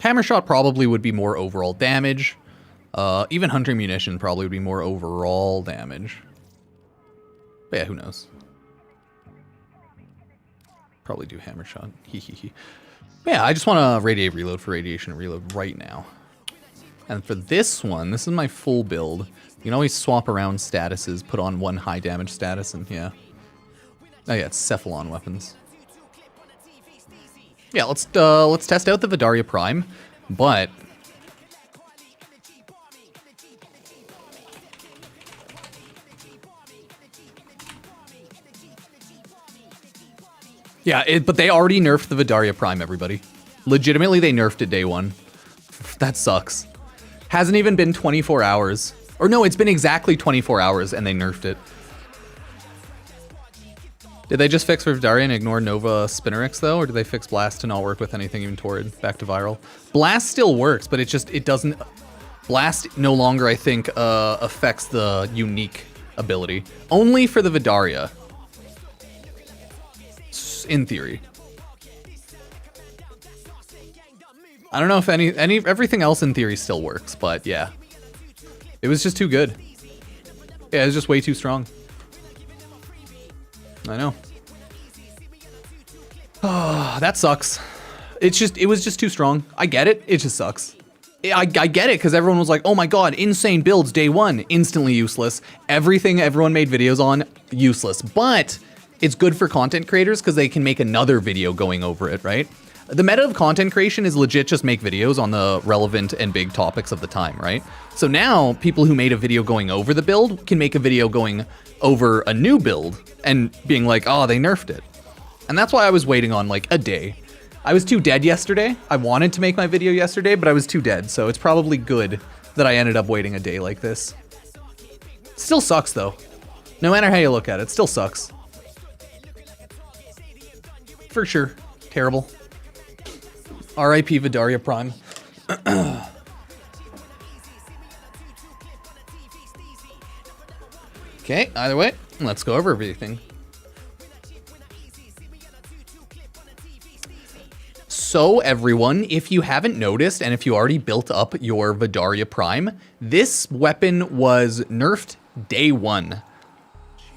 Hammer Shot probably would be more overall damage. Even Hunter Munition probably would be more overall damage. But yeah, who knows? Probably do Hammer Shot. Yeah, I just want to Radiate Reload for Radiation Reload right now. And for this one, this is my full build. You can always swap around statuses, put on one high damage status, and yeah. Oh yeah, it's Cephalon weapons. Yeah, let's test out the Vadaria Prime, but yeah, but they already nerfed the Vadaria Prime, everybody. Legitimately, they nerfed it day one. That sucks. Hasn't even been 24 hours. Or no, it's been exactly 24 hours and they nerfed it. Did they just fix Vadaria and ignore Nova Spinnerix though? Or did they fix Blast to not work with anything even Torrid? Back to viral. Blast still works, but it doesn't... Blast no longer, I think, affects the unique ability. Only for the Vadaria. In theory. I don't know if everything else in theory still works, but yeah. It was just too good. Yeah, it was just way too strong. I know. Oh, that sucks. It was just too strong. I get it. It just sucks. I get it, because everyone was like, oh my god, insane builds day one, instantly useless. Everything everyone made videos on, useless. But it's good for content creators because they can make another video going over it, right? The meta of content creation is legit just make videos on the relevant and big topics of the time, right? So now people who made a video going over the build can make a video going over a new build and being like, oh, they nerfed it. And that's why I was waiting on like a day. I was too dead yesterday. I wanted to make my video yesterday, but I was too dead. So it's probably good that I ended up waiting a day like this. Still sucks though. No matter how you look at it, still sucks. For sure. Terrible. RIP Vadaria Prime. Okay, either way, let's go over everything. So everyone, if you haven't noticed, and if you already built up your Vadaria Prime, this weapon was nerfed day one.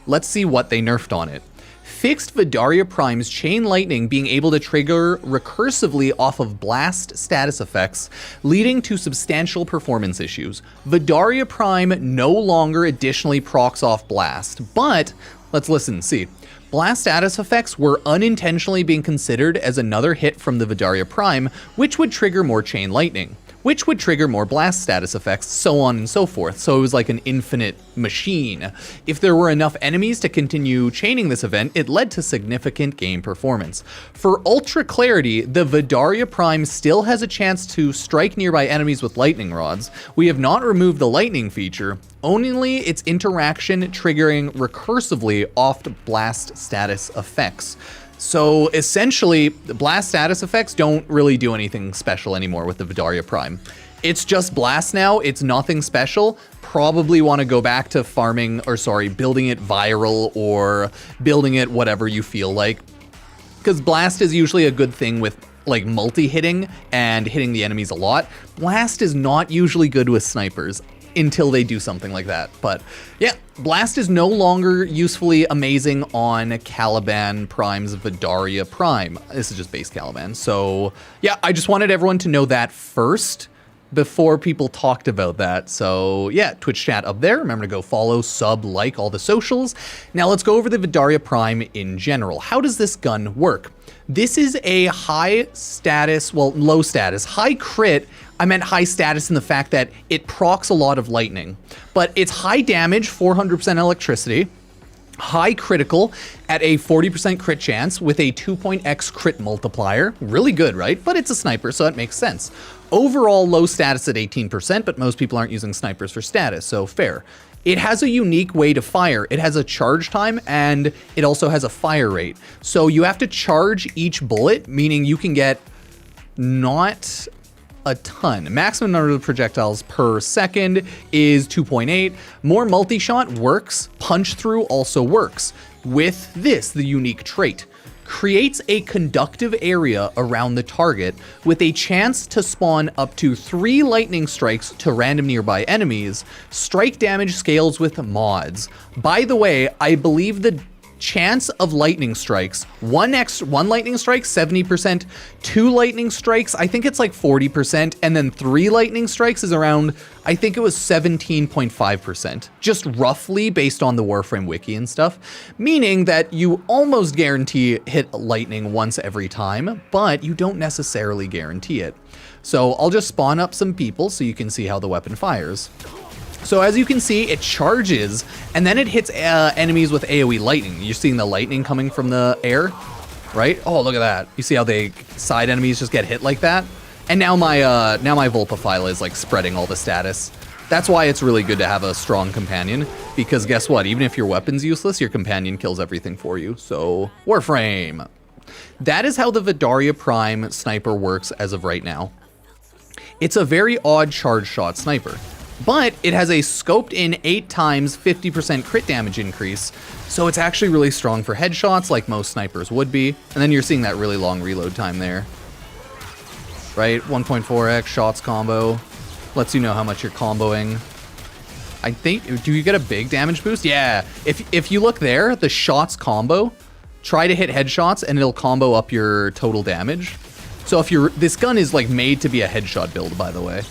Let's see what they nerfed on it. Fixed Vadaria Prime's Chain Lightning being able to trigger recursively off of blast status effects, leading to substantial performance issues. Vadaria Prime no longer additionally procs off blast, but let's listen and see. Blast status effects were unintentionally being considered as another hit from the Vadaria Prime, which would trigger more Chain Lightning, which would trigger more blast status effects, so on and so forth. So it was like an infinite machine. If there were enough enemies to continue chaining this event, it led to significant game performance. For ultra clarity, the Vadaria Prime still has a chance to strike nearby enemies with lightning rods. We have not removed the lightning feature, only its interaction triggering recursively off blast status effects. So essentially, the blast status effects don't really do anything special anymore with the Vadaria Prime. It's just blast now, it's nothing special. Probably want to go back to farming, or sorry, building it viral or building it whatever you feel like. Because blast is usually a good thing with like multi-hitting and hitting the enemies a lot. Blast is not usually good with snipers until they do something like that. But yeah, blast is no longer usefully amazing on Caliban Prime's Vadaria Prime. This is just base Caliban. So yeah, I just wanted everyone to know that first before people talked about that. So yeah, Twitch chat up there. Remember to go follow, sub, like all the socials. Now let's go over the Vadaria Prime in general. How does this gun work? This is a high status, well, low status, high crit. I meant high status in the fact that it procs a lot of lightning, but it's high damage, 400% electricity, high critical at a 40% crit chance with a 2.x crit multiplier. Really good, right? But it's a sniper, so that makes sense. Overall low status at 18%, but most people aren't using snipers for status, so fair. It has a unique way to fire. It has a charge time and it also has a fire rate. So you have to charge each bullet, meaning you can get not a ton. Maximum number of projectiles per second is 2.8. More multi-shot works. Punch through also works. With this, the unique trait. Creates a conductive area around the target with a chance to spawn up to 3 lightning strikes to random nearby enemies. Strike damage scales with mods. By the way, I believe the chance of lightning strikes, one lightning strike, 70%, 2 lightning strikes, I think it's like 40%, and then 3 lightning strikes is around, I think it was 17.5%, just roughly based on the Warframe wiki and stuff, meaning that you almost guarantee hit lightning once every time, but you don't necessarily guarantee it. So I'll just spawn up some people so you can see how the weapon fires. So as you can see, it charges, and then it hits enemies with AoE lightning. You're seeing the lightning coming from the air, right? Oh, look at that. You see how they side enemies just get hit like that? And now my Vulpifile is like spreading all the status. That's why it's really good to have a strong companion, because guess what? Even if your weapon's useless, your companion kills everything for you. So, Warframe. That is how the Vadaria Prime sniper works as of right now. It's a very odd charge shot sniper, but it has a scoped in 8 times 50% crit damage increase, so it's actually really strong for headshots like most snipers would be, and then you're seeing that really long reload time there. right? 1.4x shots combo. Lets you know how much you're comboing. I think, do you get a big damage boost? Yeah, if you look there, the shots combo, try to hit headshots and it'll combo up your total damage. So if you're, this gun is like made to be a headshot build, by the way.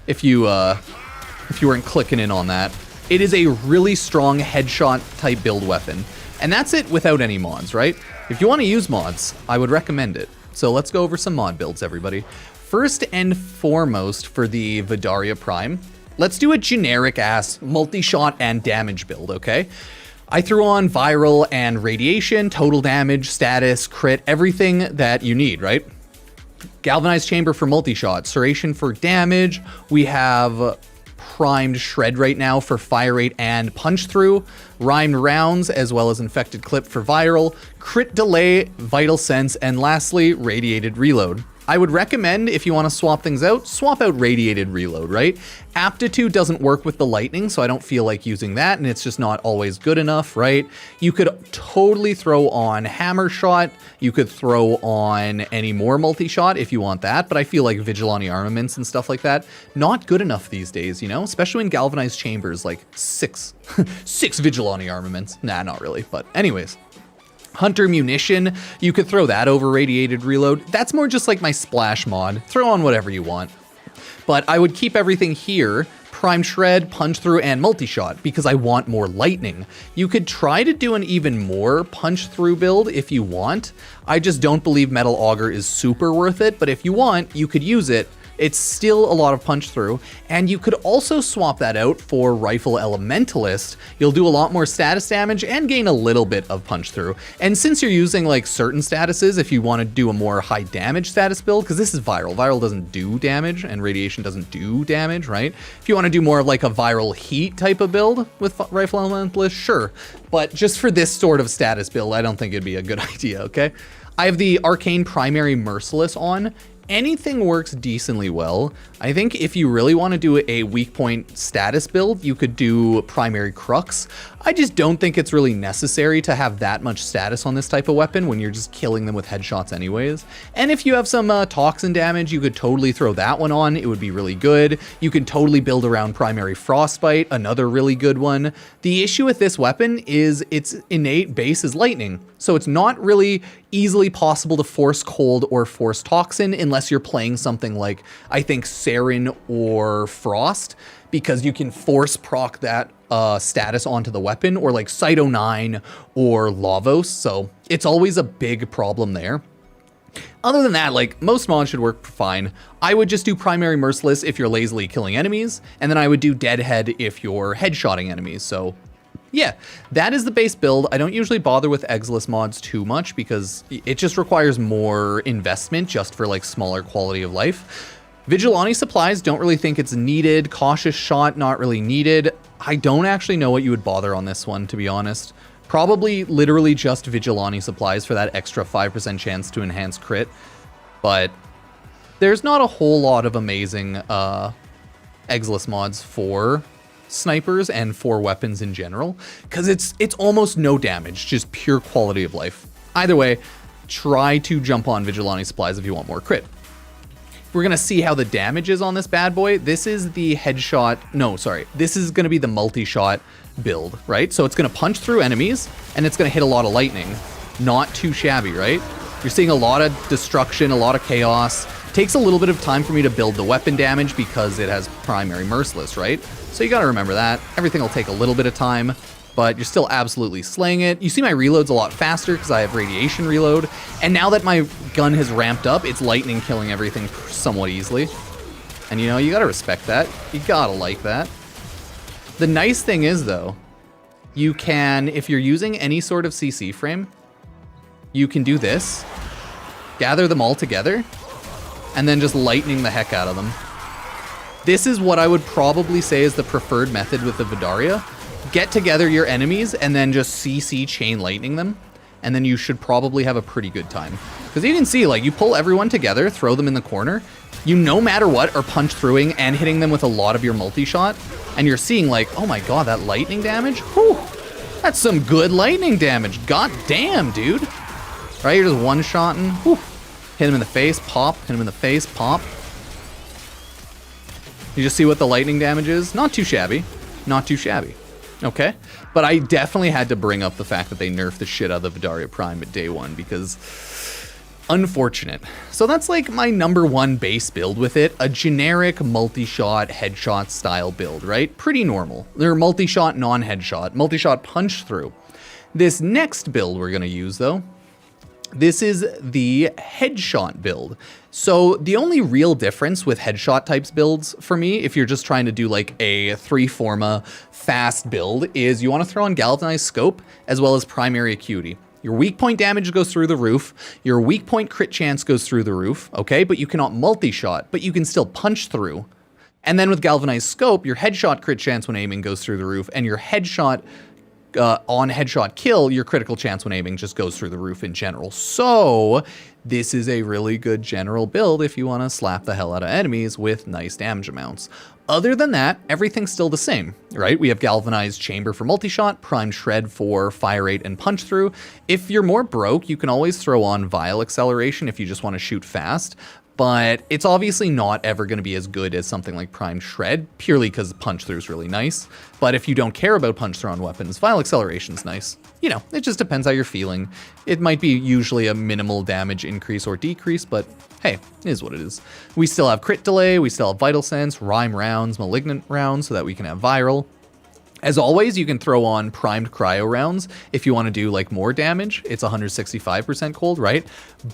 If you weren't clicking in on that. It is a really strong headshot type build weapon. And that's it without any mods, right? If you want to use mods, I would recommend it. So let's go over some mod builds, everybody. First and foremost for the Vadaria Prime, let's do a generic ass multi-shot and damage build, okay? I threw on viral and radiation, total damage, status, crit, everything that you need, right? Galvanized chamber for multi-shot, serration for damage. We have primed shred right now for fire rate and punch through, rhymed rounds as well as infected clip for viral, crit delay, vital sense, and lastly, radiated reload. I would recommend, if you want to swap things out, swap out radiated reload, right? Aptitude doesn't work with the lightning, so I don't feel like using that, and it's just not always good enough, right? You could totally throw on hammer shot. You could throw on any more multi-shot if you want that, but I feel like vigilante armaments and stuff like that, not good enough these days, you know? Especially in galvanized chambers, like six vigilante armaments. Nah, not really, but anyways. Hunter munition, you could throw that over radiated reload. That's more just like my splash mod. Throw on whatever you want. But I would keep everything here, prime shred, punch through, and multi-shot, because I want more lightning. You could try to do an even more punch through build if you want. I just don't believe metal auger is super worth it, but if you want, you could use it. It's still a lot of punch through, and you could also swap that out for Rifle Elementalist. You'll do a lot more status damage and gain a little bit of punch through. And since you're using like certain statuses, if you want to do a more high damage status build, because this is viral. Viral doesn't do damage and radiation doesn't do damage, right? If you want to do more of like a viral heat type of build with Rifle Elementalist, sure. But just for this sort of status build, I don't think it'd be a good idea, okay? I have the Arcane Primary Merciless on. Anything works decently well. I think if you really want to do a weak point status build, you could do Primary Crux. I just don't think it's really necessary to have that much status on this type of weapon when you're just killing them with headshots anyways. And if you have some toxin damage, you could totally throw that one on. It would be really good. You could totally build around Primary Frostbite, another really good one. The issue with this weapon is its innate base is lightning. So it's not really easily possible to force cold or force toxin unless you're playing something like, I think, Sarin or Frost, because you can force proc that status onto the weapon, or like Cyto 9 or Lavos, so it's always a big problem there. Other than that, like, most mods should work fine. I would just do Primary Merciless if you're lazily killing enemies, and then I would do Deadhead if you're headshotting enemies, so yeah, that is the base build. I don't usually bother with Exilus mods too much because it just requires more investment just for like smaller quality of life. Vigilante supplies, don't really think it's needed. Cautious shot, not really needed. I don't actually know what you would bother on this one, to be honest. Probably literally just Vigilante supplies for that extra 5% chance to enhance crit. But there's not a whole lot of amazing Exilus mods for snipers and for weapons in general, because it's almost no damage, just pure quality of life. Either way, try to jump on Vigilante supplies if you want more crit. We're gonna see how the damage is on this bad boy. This is the headshot, no, sorry. This is gonna be the multi-shot build, right? So it's gonna punch through enemies and it's gonna hit a lot of lightning. Not too shabby, right? You're seeing a lot of destruction, a lot of chaos. Takes a little bit of time for me to build the weapon damage because it has Primary Merciless, right? So you gotta remember that. Everything will take a little bit of time, but you're still absolutely slaying it. You see my reload's a lot faster because I have radiation reload. And now that my gun has ramped up, it's lightning killing everything somewhat easily. And you know, you gotta respect that. You gotta like that. The nice thing is though, you can, if you're using any sort of CC frame, you can do this, gather them all together, and then just lightning the heck out of them. This is what I would probably say is the preferred method with the Vadaria. Get together your enemies and then just CC chain lightning them, and then you should probably have a pretty good time. Because you can see, like, you pull everyone together, throw them in the corner, you no matter what are punch throughing and hitting them with a lot of your multi-shot, and you're seeing like, oh my god, that lightning damage? Whew, that's some good lightning damage. God damn, dude. Right, you're just one-shotting. Whew. Hit him in the face, pop. Hit him in the face, pop. You just see what the lightning damage is? Not too shabby. Not too shabby. Okay? But I definitely had to bring up the fact that they nerfed the shit out of the Vadaria Prime at day one because... unfortunate. So that's like my number one base build with it. A generic multi-shot headshot style build, right? Pretty normal. They're multi-shot, non-headshot. Multi-shot punch through. This next build we're going to use though, this is the headshot build. So the only real difference with headshot types builds for me, if you're just trying to do like a 3-forma fast build, is you want to throw on galvanized scope as well as primary acuity. Your weak point damage goes through the roof. Your weak point crit chance goes through the roof, okay? But you cannot multi-shot, but you can still punch through. And then with galvanized scope, your headshot crit chance when aiming goes through the roof, and your headshot on headshot kill, your critical chance when aiming just goes through the roof in general. So this is a really good general build if you want to slap the hell out of enemies with nice damage amounts. Other than that, everything's still the same, right? We have galvanized chamber for multi-shot, primed shred for fire rate and punch through. If you're more broke, you can always throw on vial acceleration if you just want to shoot fast. But it's obviously not ever going to be as good as something like primed shred, purely because punch through is really nice. But if you don't care about punch through on weapons, vial acceleration's nice. You know, it just depends how you're feeling. It might be usually a minimal damage increase or decrease, but hey, it is what it is. We still have crit delay, we still have vital sense, rhyme rounds, malignant rounds, so that we can have viral. As always, you can throw on primed cryo rounds if you want to do like more damage. It's 165% cold, right?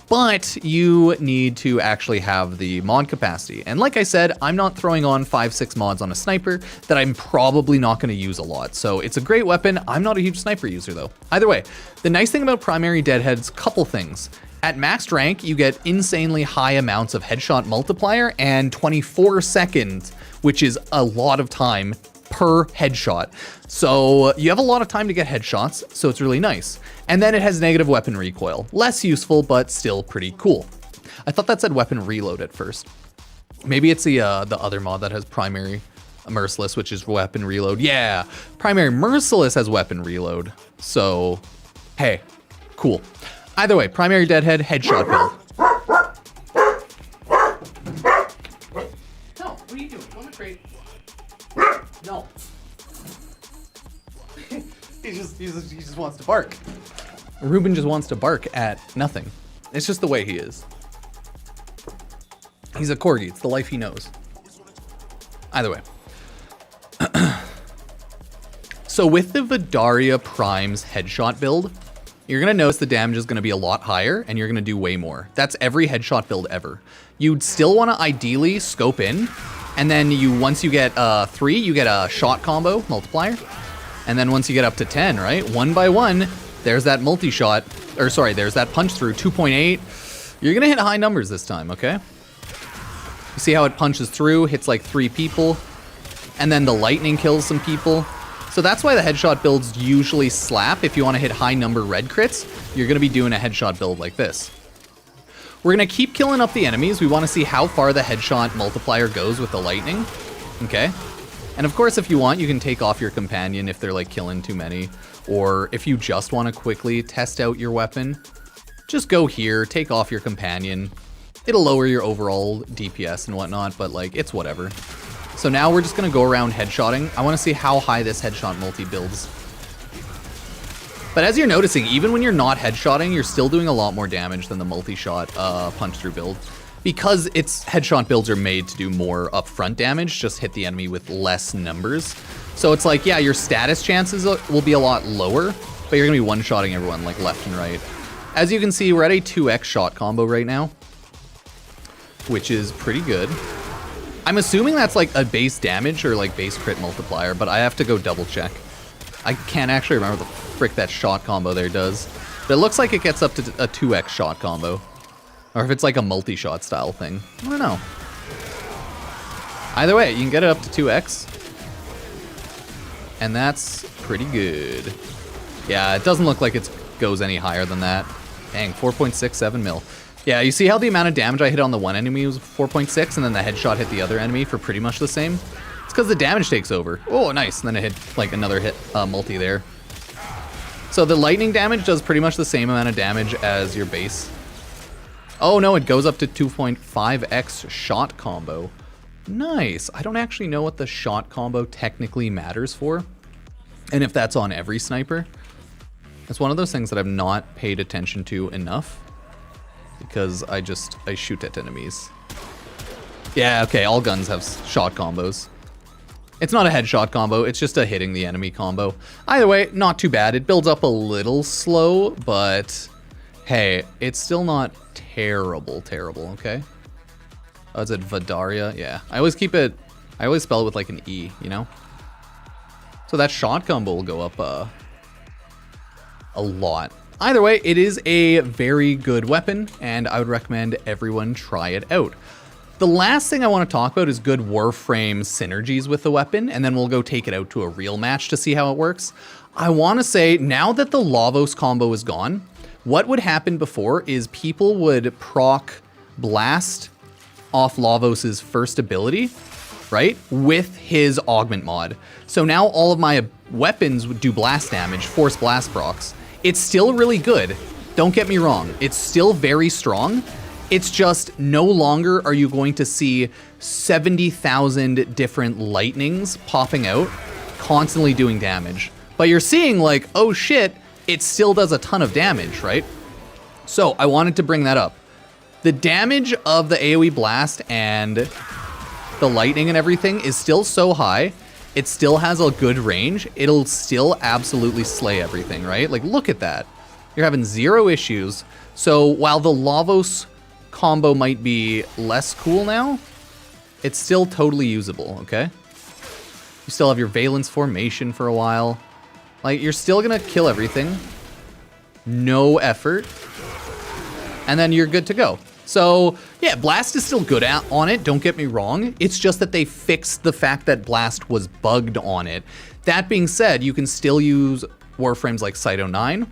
But you need to actually have the mod capacity. And like I said, I'm not throwing on 5-6 mods on a sniper that I'm probably not going to use a lot. So it's a great weapon. I'm not a huge sniper user though. Either way, the nice thing about primary deadheads, couple things. At maxed rank, you get insanely high amounts of headshot multiplier and 24 seconds, which is a lot of time per headshot. So you have a lot of time to get headshots, so it's really nice. And then it has negative weapon recoil. Less useful, but still pretty cool. I thought that said weapon reload at first. Maybe it's the other mod that has primary merciless, which is weapon reload. Yeah, primary merciless has weapon reload. So, hey, cool. Either way, primary deadhead, headshot build. No, what are you doing? Go in the crate. No. he just wants to bark. Ruben just wants to bark at nothing. It's just the way he is. He's a corgi. It's the life he knows. Either way. So with the Vadaria Prime's headshot build, you're going to notice the damage is going to be a lot higher and you're going to do way more. That's every headshot build ever. You'd still want to ideally scope in, and then once you get 3, you get a shot combo multiplier. And then once you get up to 10, right? 1 by 1, there's that multi-shot, or sorry, there's that punch through, 2.8. You're going to hit high numbers this time, okay? You see how it punches through, hits like 3 people, and then the lightning kills some people. So that's why the headshot builds usually slap. If you want to hit high number red crits, you're going to be doing a headshot build like this. We're going to keep killing up the enemies. We want to see how far the headshot multiplier goes with the lightning. Okay. And of course, if you want, you can take off your companion if they're like killing too many. Or if you just want to quickly test out your weapon, just go here, take off your companion. It'll lower your overall DPS and whatnot, but like, it's whatever. So now we're just going to go around headshotting. I want to see how high this headshot multi builds. But as you're noticing, even when you're not headshotting, you're still doing a lot more damage than the multi-shot punch-through build. Because its headshot builds are made to do more upfront damage, just hit the enemy with less numbers. So it's like, yeah, your status chances will be a lot lower, but you're going to be one-shotting everyone like left and right. As you can see, we're at a 2x shot combo right now, which is pretty good. I'm assuming that's like a base damage or like base crit multiplier, but I have to go double check. I can't actually remember the frick that shot combo there does. But it looks like it gets up to a 2x shot combo. Or if it's like a multi-shot style thing. I don't know. Either way, you can get it up to 2x. And that's pretty good. Yeah, it doesn't look like it goes any higher than that. Dang, 4.67 mil. Yeah, you see how the amount of damage I hit on the one enemy was 4.6, and then the headshot hit the other enemy for pretty much the same? It's because the damage takes over. Oh, nice. And then it hit like another hit multi there. So the lightning damage does pretty much the same amount of damage as your base. Oh no, it goes up to 2.5x shot combo. Nice. I don't actually know what the shot combo technically matters for, and if that's on every sniper. It's one of those things that I've not paid attention to enough, because I shoot at enemies. Yeah, okay, all guns have shot combos. It's not a headshot combo, it's just a hitting the enemy combo. Either way, not too bad. It builds up a little slow, but hey, it's still not terrible, okay? Oh, is it Vadaria? Yeah, I always spell it with like an E, you know? So that shot combo will go up a lot. Either way, it is a very good weapon, and I would recommend everyone try it out. The last thing I want to talk about is good Warframe synergies with the weapon, and then we'll go take it out to a real match to see how it works. I want to say, now that the Lavos combo is gone, what would happen before is people would proc Blast off Lavos' first ability, right, with his augment mod. So now all of my weapons would do blast damage, force blast procs. It's still really good, don't get me wrong, it's still very strong. It's just no longer are you going to see 70,000 different lightnings popping out, constantly doing damage. But you're seeing like, oh shit, it still does a ton of damage, right? So I wanted to bring that up. The damage of the AoE blast and the lightning and everything is still so high. It still has a good range. It'll still absolutely slay everything, right? Like, look at that. You're having zero issues. So while the Lavos combo might be less cool now, it's still totally usable, okay? You still have your Valence formation for a while. Like, you're still gonna kill everything. No effort. And then you're good to go. So, yeah, Blast is still good on it, don't get me wrong. It's just that they fixed the fact that Blast was bugged on it. That being said, you can still use Warframes like Cyto 9.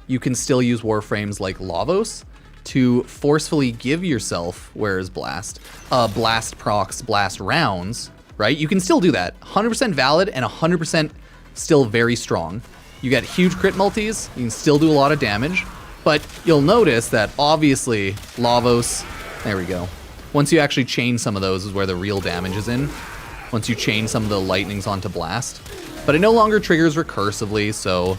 You can still use Warframes like Lavos to forcefully give yourself, where is Blast? Blast procs, Blast rounds, right? You can still do that. 100% valid and 100% still very strong. You get huge crit multis, you can still do a lot of damage, but you'll notice that obviously Lavos, there we go. Once you actually chain some of those is where the real damage is in. Once you chain some of the lightnings onto Blast. But it no longer triggers recursively, so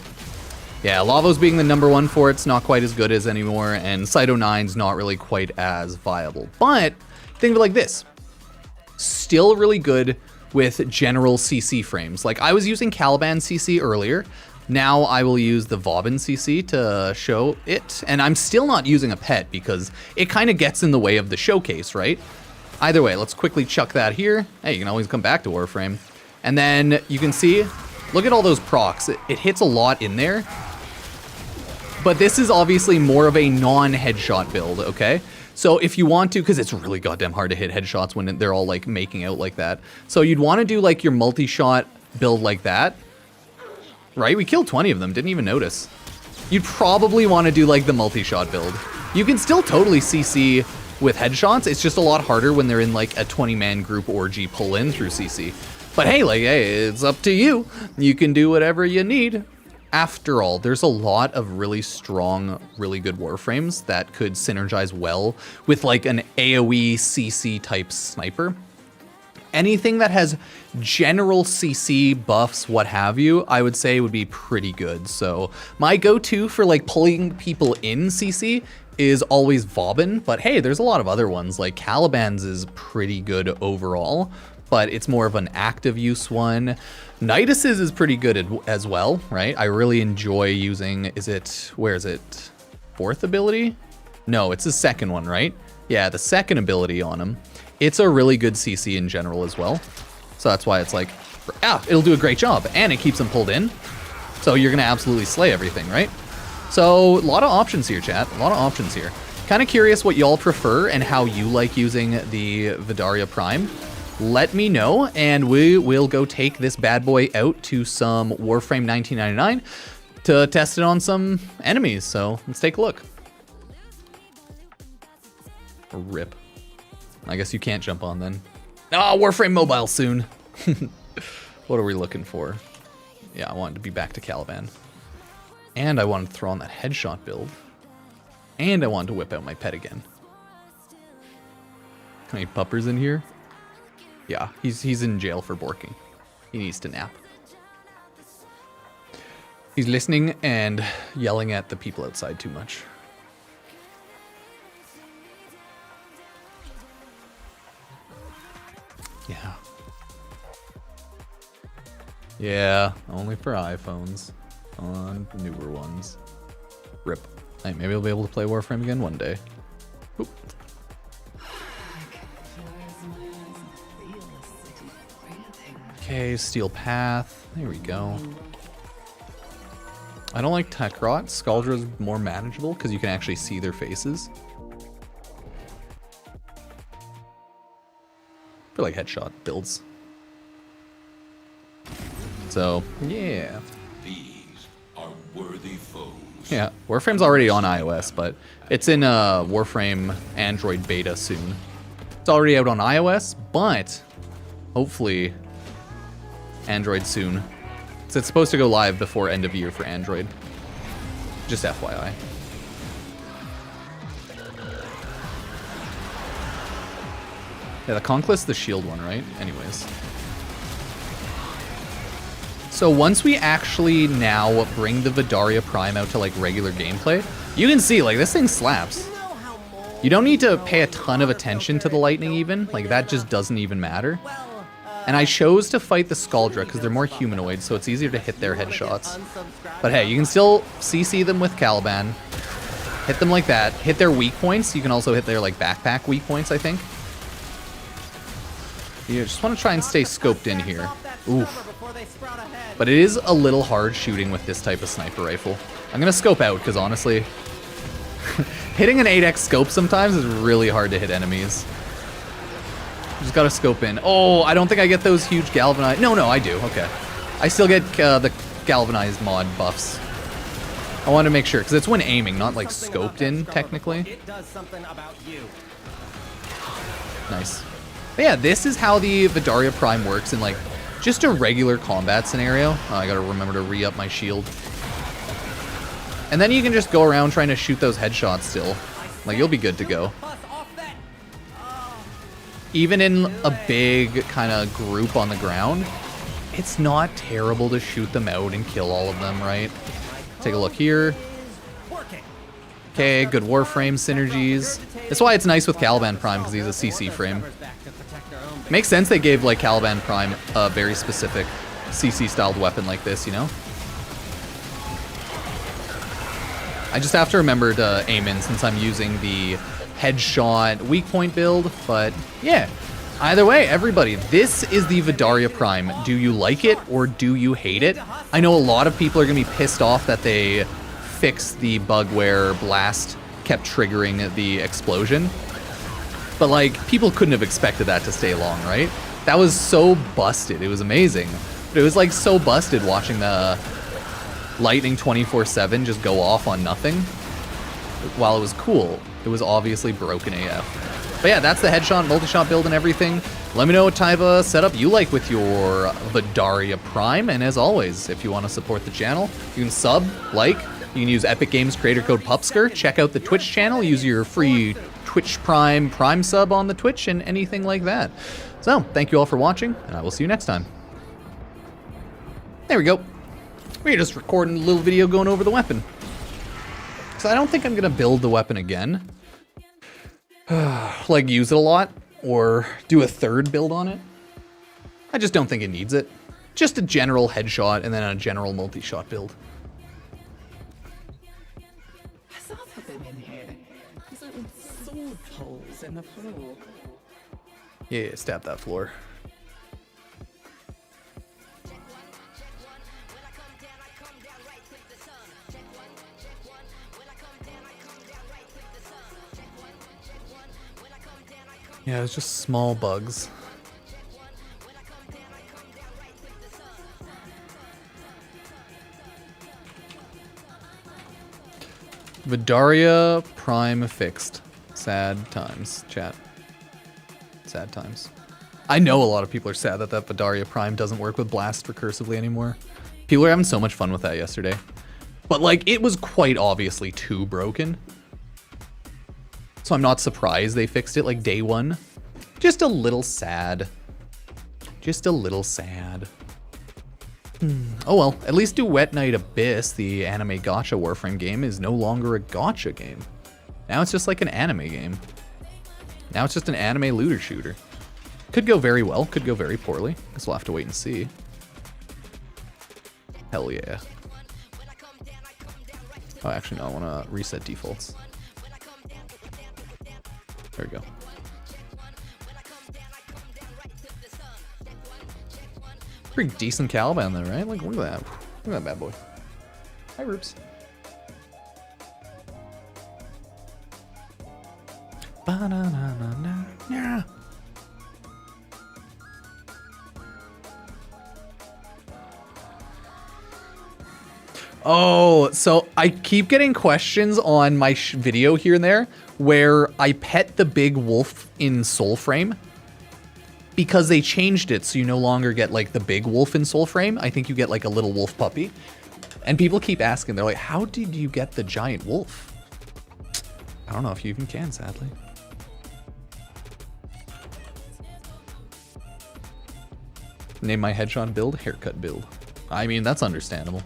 yeah, Lavos being the number one for it's not quite as good as anymore, and Cyto 9's not really quite as viable. But think of it like this. Still really good with general CC frames. Like, I was using Caliban CC earlier. Now I will use the Vauban CC to show it. And I'm still not using a pet because it kind of gets in the way of the showcase, right? Either way, let's quickly chuck that here. Hey, you can always come back to Warframe. And then you can see, look at all those procs. It hits a lot in there. But this is obviously more of a non-headshot build, okay? So if you want to, because it's really goddamn hard to hit headshots when they're all like making out like that. So you'd want to do like your multi-shot build like that. Right? We killed 20 of them, didn't even notice. You'd probably want to do like the multi-shot build. You can still totally CC with headshots. It's just a lot harder when they're in like a 20-man group orgy pull-in through CC. But hey, like, hey, it's up to you. You can do whatever you need. After all, there's a lot of really strong, really good Warframes that could synergize well with like an AoE CC type sniper. Anything that has general CC buffs, what have you, I would say would be pretty good. So my go-to for like pulling people in CC is always Vauban, but hey, there's a lot of other ones. Like Caliban's is pretty good overall, but it's more of an active use one. Nidus's is pretty good as well, right? I really enjoy using, where is it? Fourth ability? No, it's the second one, right? Yeah, the second ability on him. It's a really good CC in general as well. So that's why it's like, it'll do a great job and it keeps them pulled in. So you're gonna absolutely slay everything, right? So a lot of options here, chat, a lot of options here. Kind of curious what y'all prefer and how you like using the Vadaria Prime. Let me know, and we will go take this bad boy out to some Warframe 1999 to test it on some enemies. So let's take a look. Rip. I guess you can't jump on then. Oh, Warframe Mobile soon. What are we looking for? Yeah, I wanted to be back to Caliban. And I wanted to throw on that headshot build. And I wanted to whip out my pet again. Any puppers in here? Yeah, he's in jail for borking. He needs to nap. He's listening and yelling at the people outside too much. Yeah. Yeah, only for iPhones. On newer ones. Rip. Hey, maybe I'll be able to play Warframe again one day. Oop. Okay, Steel Path. There we go. I don't like Tech Rot. Scaldra's more manageable because you can actually see their faces. For like headshot builds. So, yeah. These are worthy foes. Yeah, Warframe's already on iOS, but it's in Warframe Android beta soon. It's already out on iOS, but hopefully Android soon. So it's supposed to go live before end of year for Android. Just FYI. Yeah, the Conquest's the shield one, right? Anyways. So once we actually now bring the Vadaria Prime out to like regular gameplay, you can see like this thing slaps. You don't need to pay a ton of attention to the lightning even, like that just doesn't even matter. And I chose to fight the Scaldra because they're more humanoid, so it's easier to hit their headshots. But hey, you can still CC them with Caliban, hit them like that, hit their weak points. You can also hit their like backpack weak points, I think. You just want to try and stay scoped in here. Oof. But it is a little hard shooting with this type of sniper rifle. I'm going to scope out because honestly, hitting an 8x scope sometimes is really hard to hit enemies. Just got to scope in. Oh, I don't think I get those huge galvanized. No, I do. Okay. I still get the galvanized mod buffs. I want to make sure because it's when aiming, not like scoped in technically. It does something about you. Nice. But yeah, this is how the Vadaria Prime works in like just a regular combat scenario. Oh, I gotta remember to re-up my shield. And then you can just go around trying to shoot those headshots still. Like you'll be good to go. Even in a big kind of group on the ground, it's not terrible to shoot them out and kill all of them, right? Take a look here. Okay, good Warframe synergies. That's why it's nice with Caliban Prime, because he's a CC frame. Makes sense they gave like Caliban Prime a very specific CC styled weapon like this, you know? I just have to remember to aim in since I'm using the headshot weak point build, but yeah. Either way, everybody, this is the Vadaria Prime. Do you like it or do you hate it? I know a lot of people are gonna be pissed off that they fixed the bug where blast kept triggering the explosion. But like, people couldn't have expected that to stay long, right? That was so busted, it was amazing. But it was like so busted watching the lightning 24/7 just go off on nothing. While it was cool, it was obviously broken AF. But yeah, that's the headshot, multi-shot build and everything. Let me know what type of setup you like with your Vadaria Prime. And as always, if you want to support the channel, you can sub, like, you can use Epic Games creator code Pupsker. Check out the Twitch channel, use your free Twitch Prime sub on the Twitch and anything like that. So, thank you all for watching, and I will see you next time. There we go. We're just recording a little video going over the weapon. So I don't think I'm gonna build the weapon again. Like use it a lot or do a third build on it. I just don't think it needs it. Just a general headshot and then a general multi-shot build. Has Arthur been in here? There's little sword holes in the floor. Yeah, stab that floor. Yeah, it's just small bugs. Vadaria Prime fixed. Sad times, chat. Sad times. I know a lot of people are sad that that Vadaria Prime doesn't work with Blast recursively anymore. People are having so much fun with that yesterday. But like, it was quite obviously too broken. So I'm not surprised they fixed it like day one. Just a little sad. Just a little sad. Oh well, at least Duet Night Abyss, the anime gacha Warframe game, is no longer a gacha game. Now it's just like an anime game. Now it's just an anime looter shooter. Could go very well, could go very poorly. Guess we'll have to wait and see. Hell yeah. Oh, actually no, I want to reset defaults. There we go. Pretty decent Caliban though, right? Like, look at that. Look at that bad boy. Hi, Roops. Ba-na-na-na-na. Oh, so I keep getting questions on my video here and there where I pet the big wolf in Soulframe because they changed it so you no longer get like the big wolf in Soulframe. I think you get like a little wolf puppy. And people keep asking, they're like, how did you get the giant wolf? I don't know if you even can, sadly. Name my headshot build, haircut build. I mean, that's understandable.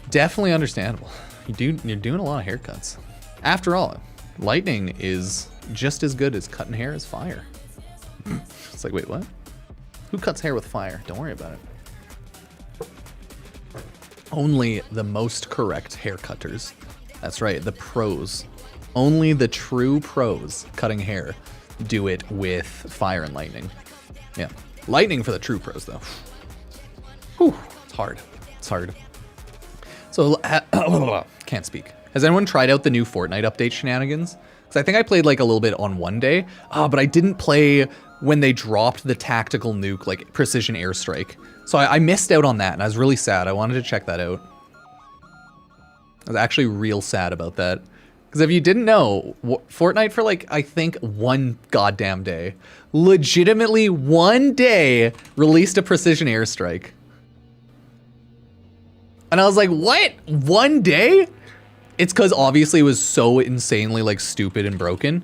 Definitely understandable. You're doing a lot of haircuts. After all, lightning is just as good as cutting hair as fire. It's like, wait, what? Who cuts hair with fire? Don't worry about it. Only the most correct hair cutters. That's right, the pros. Only the true pros cutting hair do it with fire and lightning. Yeah. Lightning for the true pros, though. Whew, it's hard. It's hard. So, can't speak. Has anyone tried out the new Fortnite update shenanigans? Because I think I played like a little bit on one day, but I didn't play when they dropped the tactical nuke, like precision airstrike. So I missed out on that, and I was really sad. I wanted to check that out. I was actually real sad about that. Because if you didn't know, Fortnite for like, I think one goddamn day, legitimately one day, released a precision airstrike. And I was like, what? One day? It's because obviously it was so insanely like stupid and broken.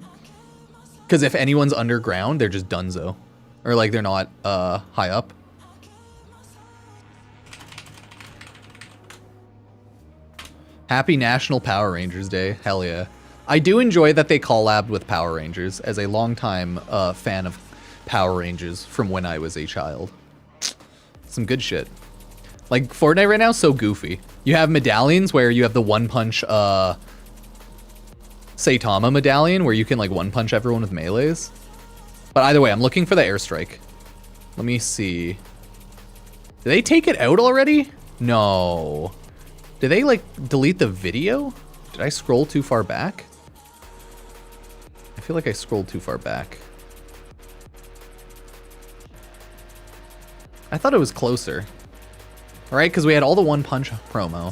Because if anyone's underground, they're just donezo. Or like they're not high up. Happy National Power Rangers Day. Hell yeah. I do enjoy that they collabed with Power Rangers as a longtime fan of Power Rangers from when I was a child. Some good shit. Like, Fortnite right now is so goofy. You have medallions where you have the one-punch, Saitama medallion where you can, like, one-punch everyone with melees. But either way, I'm looking for the airstrike. Let me see. Did they take it out already? No. Did they, like, delete the video? Did I scroll too far back? I feel like I scrolled too far back. I thought it was closer. Right, because we had all the one punch promo.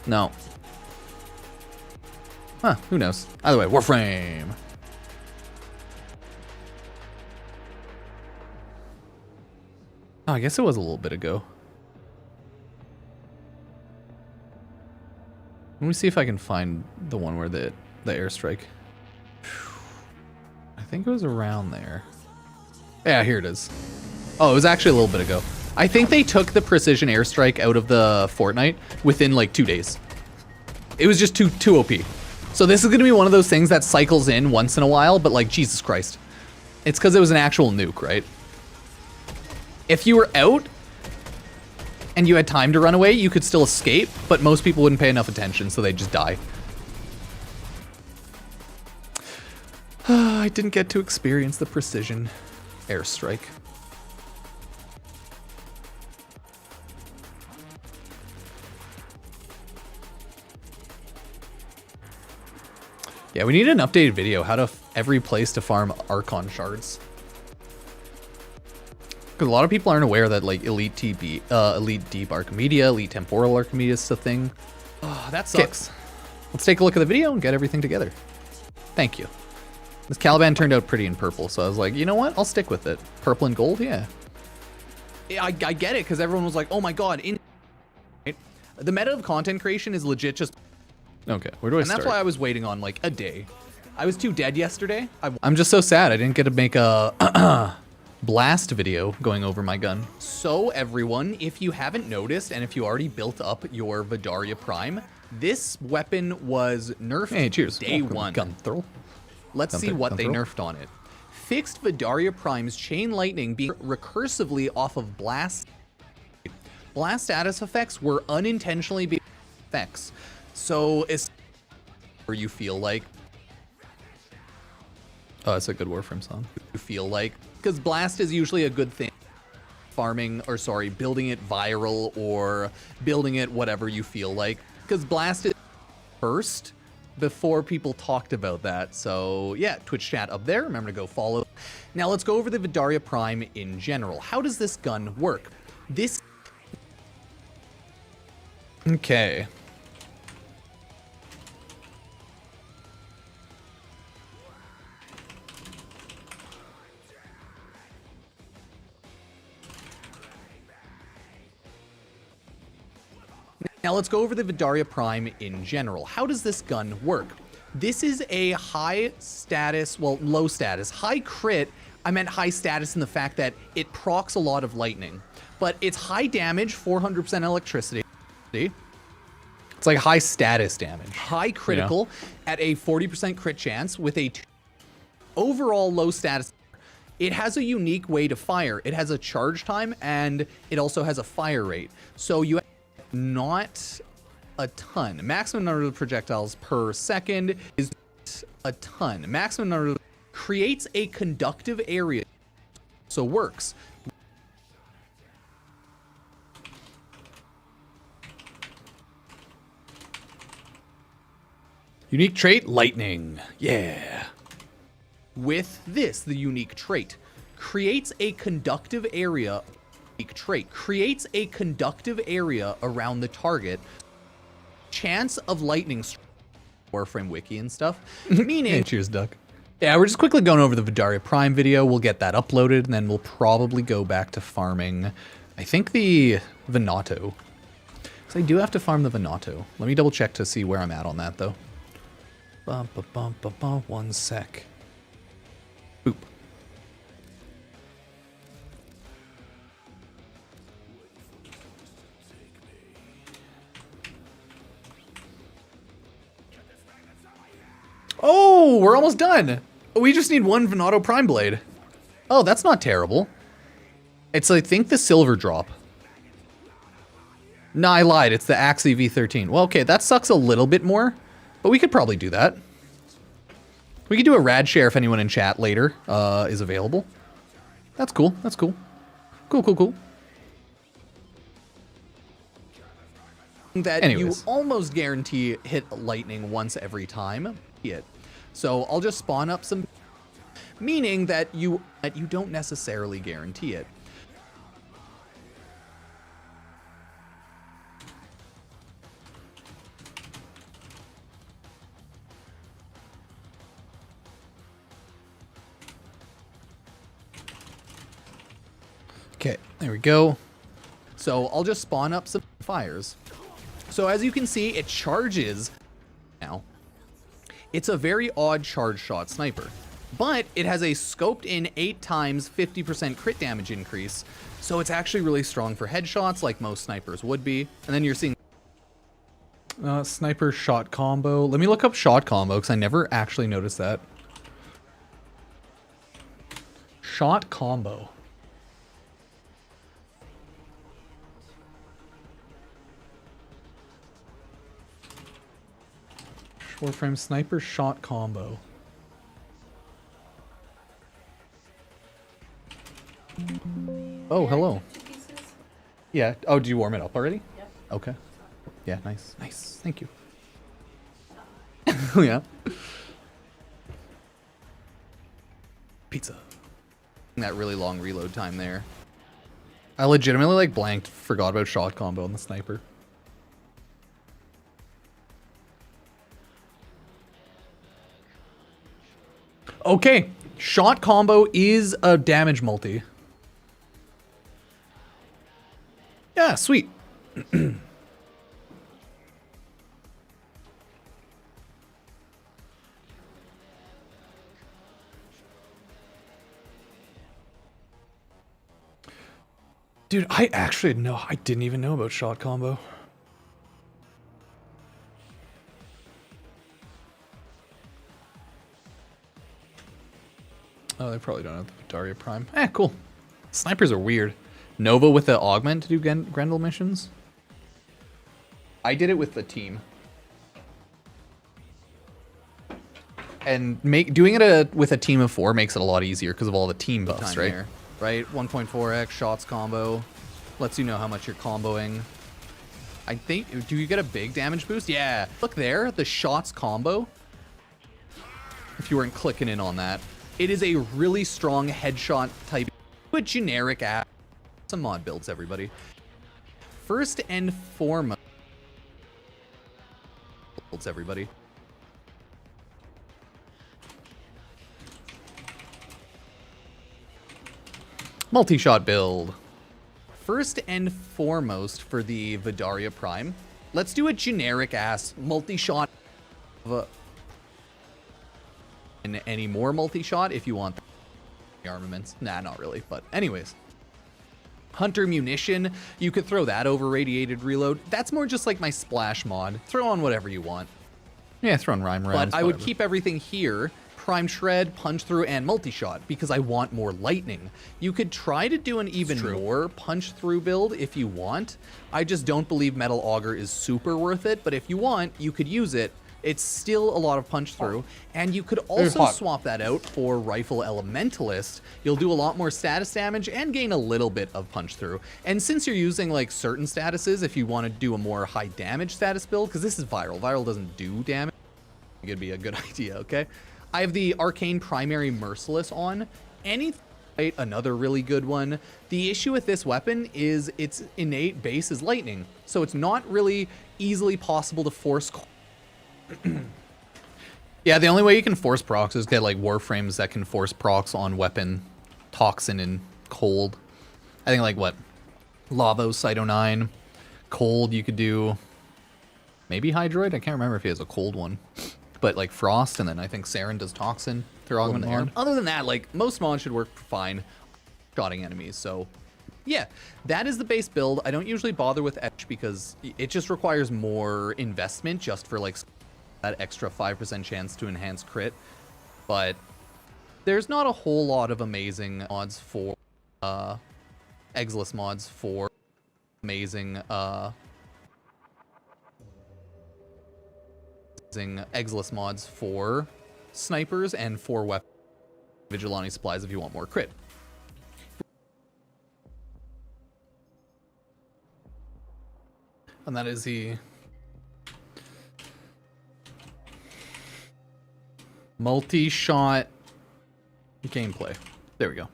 No. Huh, who knows? Either way, Warframe. Oh, I guess it was a little bit ago. Let me see if I can find the one where the airstrike. I think it was around there. Yeah, here it is. Oh, it was actually a little bit ago. I think they took the precision airstrike out of the Fortnite within like 2 days. It was just too OP. So this is gonna be one of those things that cycles in once in a while, but like, Jesus Christ. It's because it was an actual nuke, right? If you were out and you had time to run away, you could still escape, but most people wouldn't pay enough attention, so they'd just die. I didn't get to experience the precision airstrike. Yeah, we need an updated video, how to every place to farm Archon shards. Because a lot of people aren't aware that like Elite Deep Archimedia, Elite Temporal Archimedia is a thing. Oh, that sucks. Let's take a look at the video and get everything together. Thank you. This Caliban turned out pretty in purple, so I was like, you know what? I'll stick with it. Purple and gold, yeah. I get it, because everyone was like, oh my god, the meta of content creation is legit just Okay, where do I And start? that's why I was waiting on like a day. I was too dead yesterday. I'm just so sad I didn't get to make a blast video going over my gun. So everyone, if you haven't noticed, and if you already built up your Vadaria Prime, this weapon was nerfed Hey, cheers. day Welcome, one. Gunther. Let's see what they Gunther. nerfed on it. Fixed Vadaria Prime's chain lightning being recursively off of blast. Blast status effects were unintentionally being effects. So it's where you feel like Oh, that's a good Warframe song. because blast is usually a good thing. Farming, or sorry, building it viral or building it whatever you feel like. Because blast is first before people talked about that. So yeah, Twitch chat up there. Remember to go follow. Now let's go over the Vadaria Prime in general. How does this gun work? This Okay. Now let's go over the Vadaria Prime in general. How does this gun work? This is a high status, well, low status, high crit. I meant high status in the fact that it procs a lot of lightning, but it's high damage, 400% electricity. It's like high status damage. High critical at a 40% crit chance with a overall low status. It has a unique way to fire. It has a charge time and it also has a fire rate. So you not a ton. Maximum number of projectiles per second is a ton. Maximum number creates a conductive area. So works. Unique trait, lightning. Yeah. With this, the unique trait creates a conductive area. Creates a conductive area around the target. Chance of lightning. Warframe wiki and stuff. Meaning. Hey, cheers, Duck. Yeah, we're just quickly going over the Vadaria Prime video. We'll get that uploaded, and then we'll probably go back to farming, I think, the Venato. So I do have to farm the Venato. Let me double check to see where I'm at on that, though. Bum, bum, bum, bum, bum. 1 sec. Boop. Oh, we're almost done. We just need one Venato Prime Blade. Oh, that's not terrible. It's, I think, the silver drop. No, I lied. It's the Axie V13. Well, okay, that sucks a little bit more, but we could probably do that. We could do a rad share if anyone in chat later is available. That's cool. That's cool. Cool, cool, cool. That Anyways. you almost guarantee hit lightning once every time. So I'll just spawn up some, meaning that you don't necessarily guarantee it. Okay, there we go. So I'll just spawn up some fires. So as you can see, it charges now. It's a very odd charge shot sniper, but it has a scoped in 8 times 50% crit damage increase. So it's actually really strong for headshots like most snipers would be. And then you're seeing Sniper shot combo. Let me look up shot combo because I never actually noticed that. Shot combo. Warframe sniper shot combo. Oh, hello. Yeah. Oh, do you warm it up already? Yep. Okay. Yeah, nice. Nice. Thank you. Yeah. Pizza. that really long reload time there. I legitimately like blanked, forgot about shot combo on the sniper. Okay, shot combo is a damage multi. Yeah, sweet. Dude, I actually I didn't even know about shot combo. Oh, they probably don't have the Vadaria Prime. Cool. Snipers are weird. Nova with the augment to do Grendel missions? I did it with the team. And doing it with a team of 4 makes it a lot easier because of all the team buffs, right? There, right? 1.4x shots combo. Lets you know how much you're comboing. I think, do you get a big damage boost? Yeah. Look there, the shots combo. If you weren't clicking in on that. It is a really strong headshot type, but generic ass. Some mod builds, everybody. First and foremost, builds, everybody. Multi-shot build. First and foremost for the Vadaria Prime, let's do a generic ass multi-shot of and any more multi-shot if you want the armaments. Nah, not really, but anyways. Hunter munition, you could throw that over radiated reload. That's more just like my splash mod. Throw on whatever you want. Yeah, throw on rhyme rounds. But I would keep everything here, prime shred, punch through, and multi-shot because I want more lightning. You could try to do an even more punch through build if you want. I just don't believe Metal Auger is super worth it, but if you want, you could use it. It's still a lot of punch through, and you could also swap that out for Rifle Elementalist. You'll do a lot more status damage and gain a little bit of punch through. And since you're using like certain statuses, if you want to do a more high damage status build, because this is viral. Viral doesn't do damage. It could be a good idea, okay? I have the Arcane Primary Merciless on. Another really good one. The issue with this weapon is its innate base is lightning, so it's not really easily possible to force. Yeah, the only way you can force procs is get like Warframes that can force procs on weapon, Toxin, and Cold. I think like what? Lavos, Cyto 9. Cold you could do. Maybe Hydroid? I can't remember if he has a cold one. But like Frost, and then I think Saren does Toxin through Augment mod. Other than that, like most mods should work fine shotting enemies, so yeah, that is the base build. I don't usually bother with Etch because it just requires more investment just for like that extra 5% chance to enhance crit. But there's not a whole lot of amazing mods for Exilus mods for amazing Exilus mods for snipers and for weapon vigilante supplies if you want more crit. And that is the multi-shot gameplay. There we go.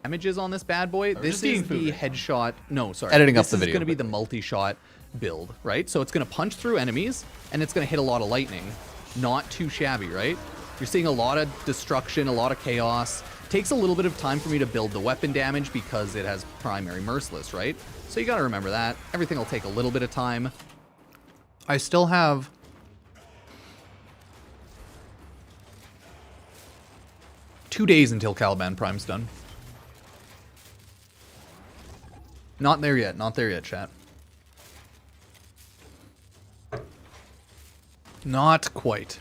Damages on this bad boy. This is the headshot. No, sorry. Editing up the video. This is going to be the multi-shot build, right? So it's going to punch through enemies, and it's going to hit a lot of lightning. Not too shabby, right? You're seeing a lot of destruction, a lot of chaos. Takes a little bit of time for me to build the weapon damage because it has primary merciless, right? So you got to remember that. Everything will take a little bit of time. I still have 2 days until Caliban Prime's done. Not there yet. Not there yet, chat. Not quite.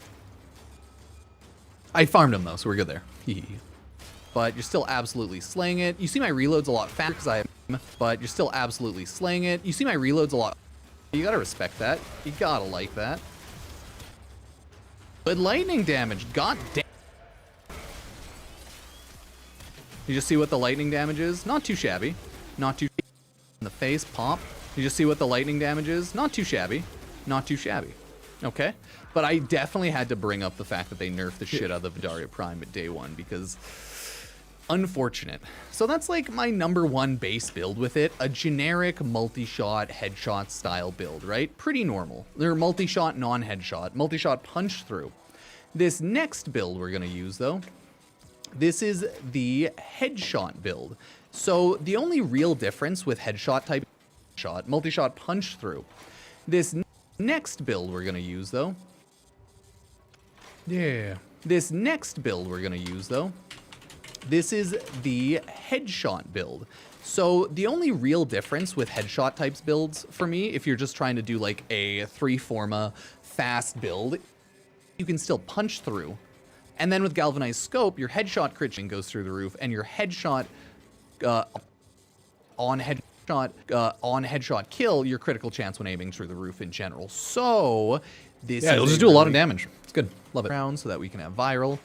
I farmed him, though, so we're good there. But you're still absolutely slaying it. You see my reloads a lot faster because I have, but you're still absolutely slaying it. You see my reloads a lot. You gotta respect that. You gotta like that. But lightning damage, god damn. You just see what the lightning damage is? Not too shabby. Not too in the face, pop. You just see what the lightning damage is? Not too shabby. Not too shabby. Okay? But I definitely had to bring up the fact that they nerfed the shit out of the Vadaria Prime at day one because unfortunate. So that's like my #1 base build with it. A generic multi-shot headshot style build, right? Pretty normal. They're multi-shot, non-headshot. Multi-shot punch through. This next build we're going to use though, this is the headshot build. So the only real difference with headshot type shot, multi-shot punch through. This next build we're going to use though. Yeah. This next build we're going to use though This is the headshot build. So the only real difference with headshot types builds for me, if you're just trying to do like a 3-forma fast build, you can still punch through. And then with galvanized scope, your headshot crit chance goes through the roof, and your headshot on headshot kill, your critical chance when aiming through the roof in general. So this Yeah, it'll just do a lot of damage. It's good. Love it. Round so that we can have viral.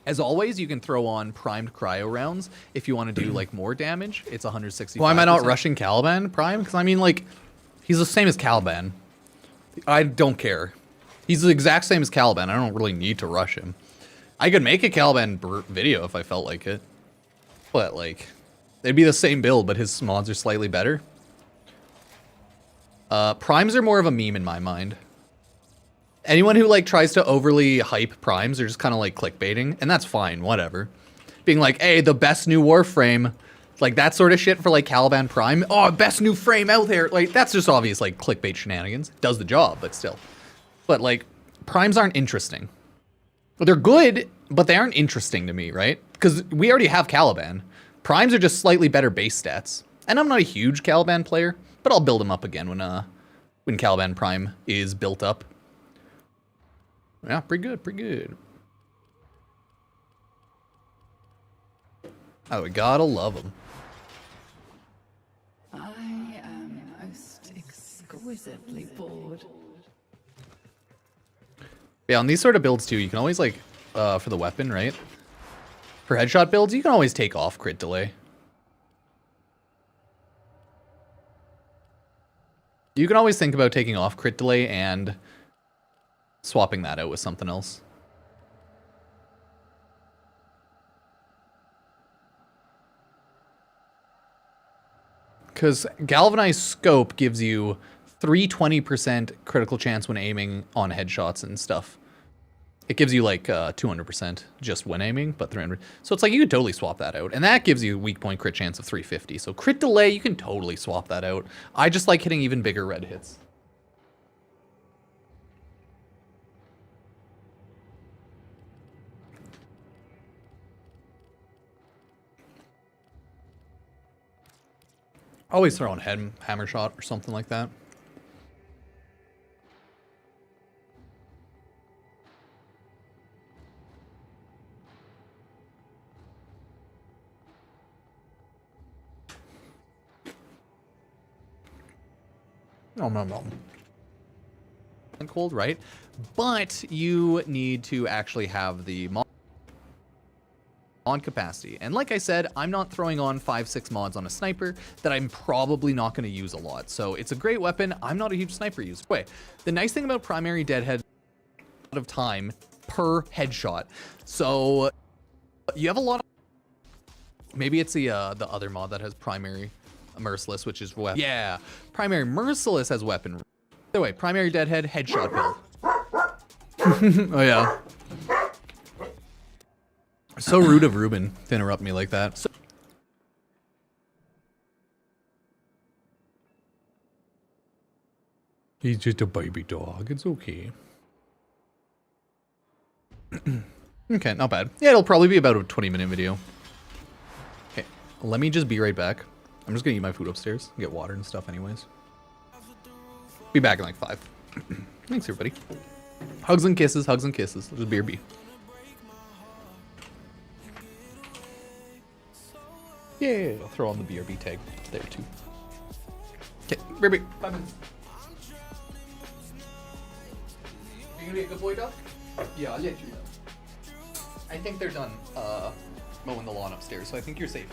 As always, you can throw on primed cryo rounds if you want to do like more damage. It's 165. Why am I not rushing Caliban Prime? Because I mean, like, he's the same as Caliban. I don't care. He's the exact same as Caliban. I don't really need to rush him. I could make a Caliban video if I felt like it. But, like, they'd be the same build, but his mods are slightly better. Primes are more of a meme in my mind. Anyone who, like, tries to overly hype primes are just kind of, like, clickbaiting. And that's fine, whatever. Being like, hey, the best new Warframe. Like, that sort of shit for, like, Caliban Prime. Oh, best new frame out there. Like, that's just obvious, like, clickbait shenanigans. Does the job, but still. But, like, primes aren't interesting. Well, they're good, but they aren't interesting to me, right? Because we already have Caliban. Primes are just slightly better base stats. And I'm not a huge Caliban player, but I'll build him up again when Caliban Prime is built up. Yeah, pretty good, pretty good. Oh, we gotta love him. I am most exquisitely bored. Yeah, on these sort of builds too, you can always, like, for the weapon, right? For headshot builds, you can always take off crit delay. You can always think about taking off crit delay and swapping that out with something else. Because Galvanized Scope gives you 320% critical chance when aiming on headshots and stuff. It gives you like 200% just when aiming, but 300. So it's like you could totally swap that out. And that gives you weak point crit chance of 350. So crit delay, you can totally swap that out. I just like hitting even bigger red hits. Always throw on hammer shot or something like that. No. Cold, right? But you need to actually have the mod capacity. And like I said, I'm not throwing on 5-6 mods on a sniper that I'm probably not going to use a lot. So it's a great weapon. I'm not a huge sniper user. Wait, the nice thing about primary deadhead of time per headshot. So you have a lot of, maybe it's the other mod that has primary merciless, which is weapon. Yeah, primary merciless has weapon. By the way, primary deadhead headshot build. Oh yeah. So rude of Ruben to interrupt me like that. So he's just a baby dog. It's okay. Okay, not bad. Yeah, it'll probably be about a 20-minute video. Okay, let me just be right back. I'm just gonna eat my food upstairs and get water and stuff anyways. Be back in like 5. Thanks, everybody. Hugs and kisses, hugs and kisses. Just BRB. Yeah, I'll throw on the BRB tag there too. Okay, BRB. 5 minutes. You gonna be a good boy, Doc? Yeah, I'll let you know. I think they're done mowing the lawn upstairs, so I think you're safe.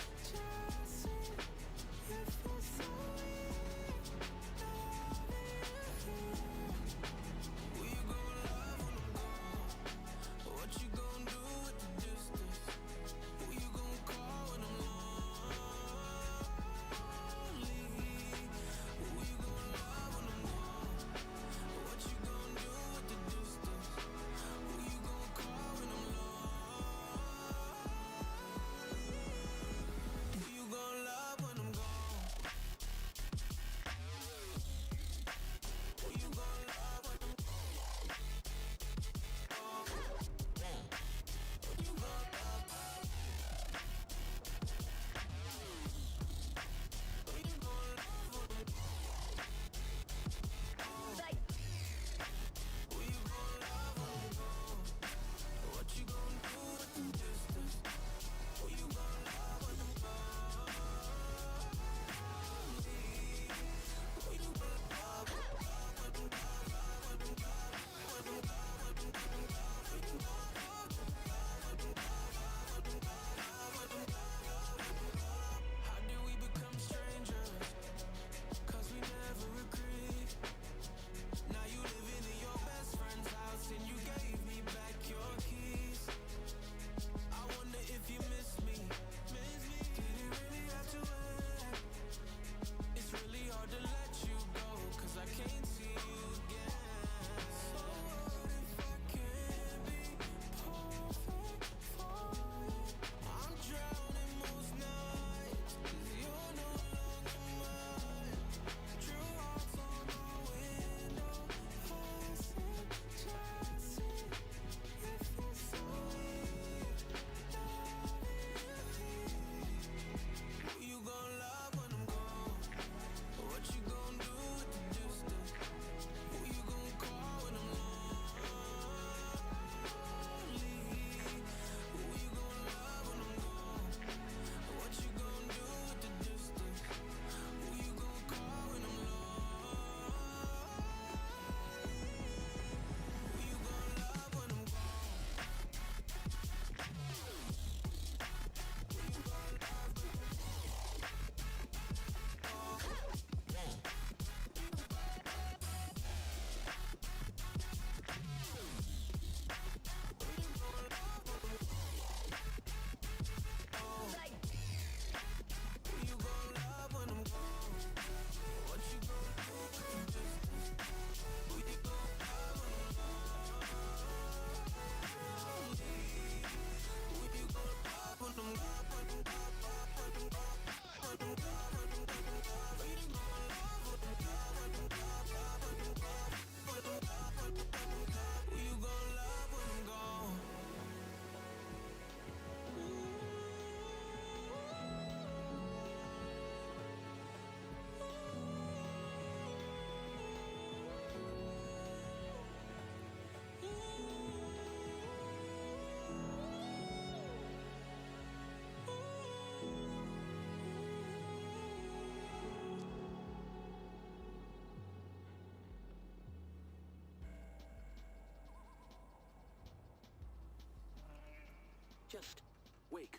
Just wake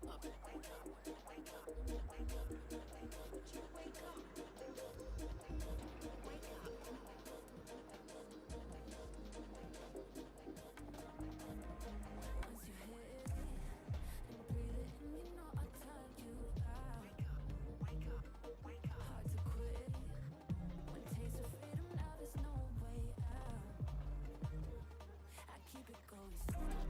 up. Once you hit it and breathe it in, you know I'll tell you out. Wake up, wake up. Hard to quit. One taste of freedom, now there's no way out. I keep it going slow.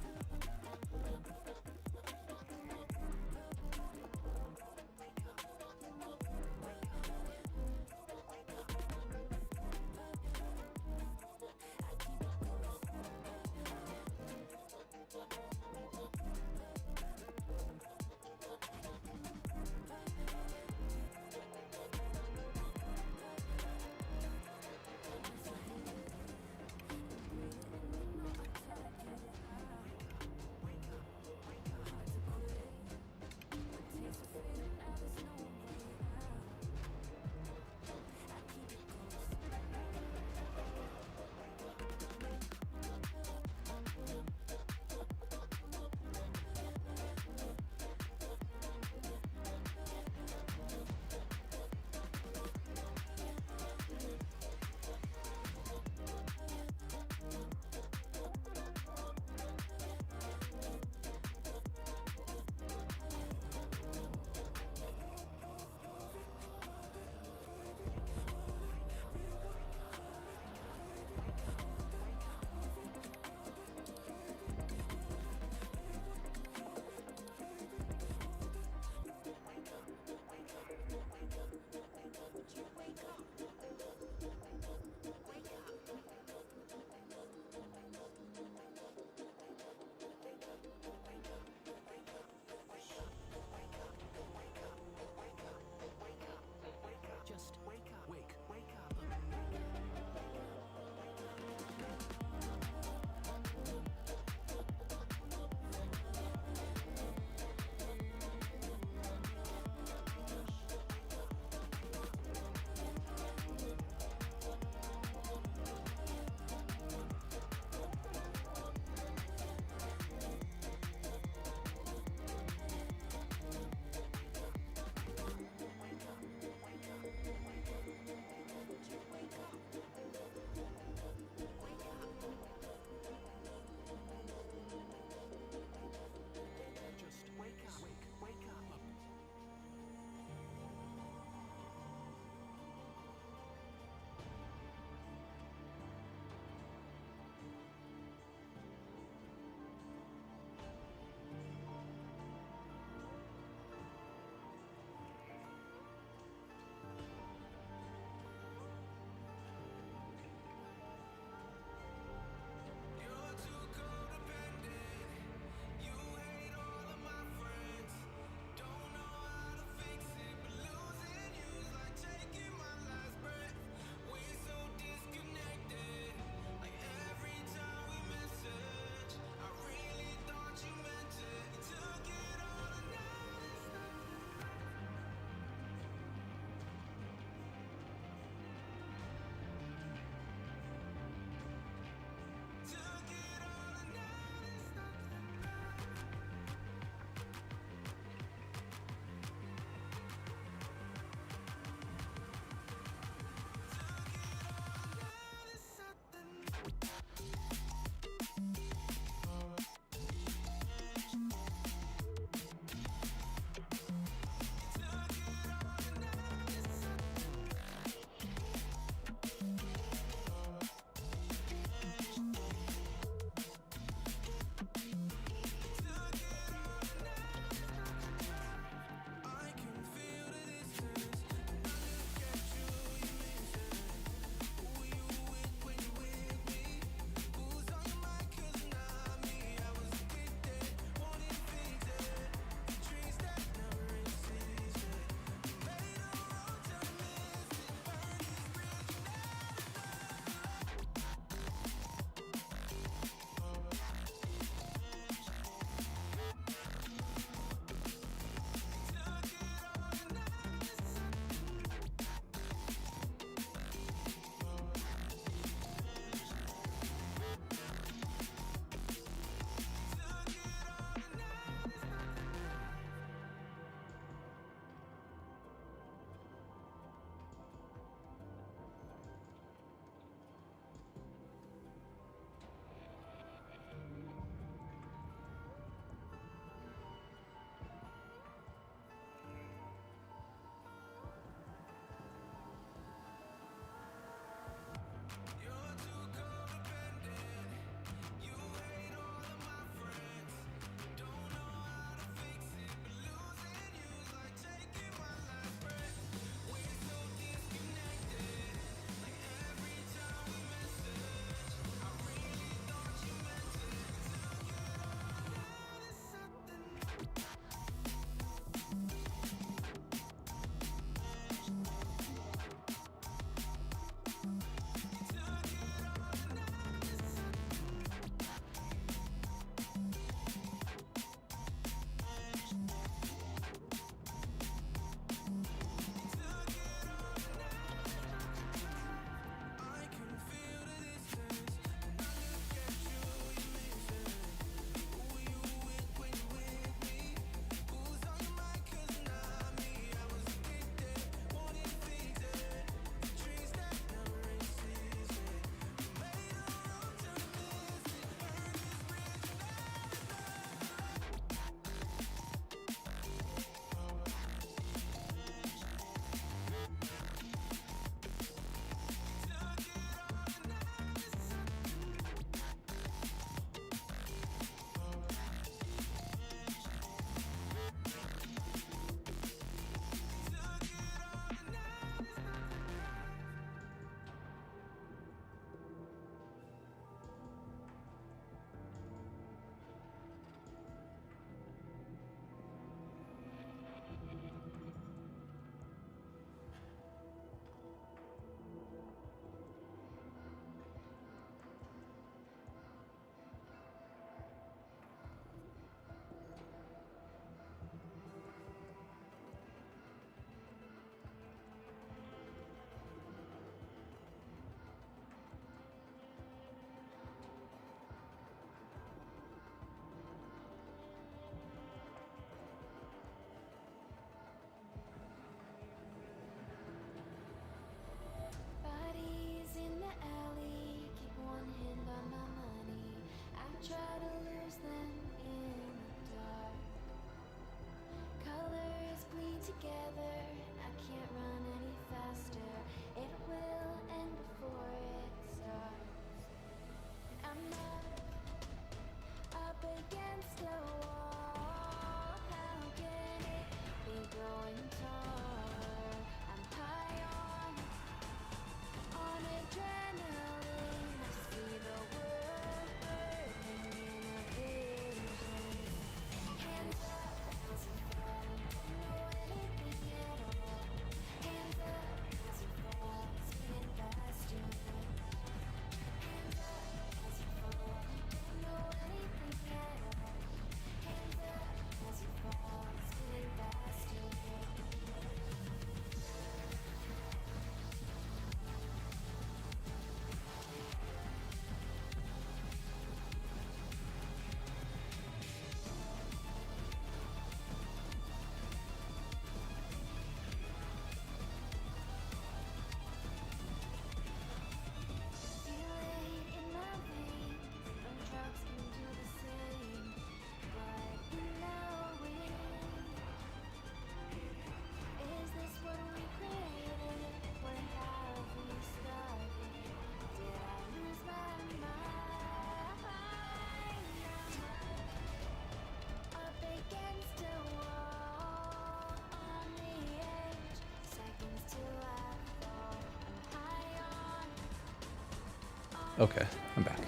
Okay, I'm back.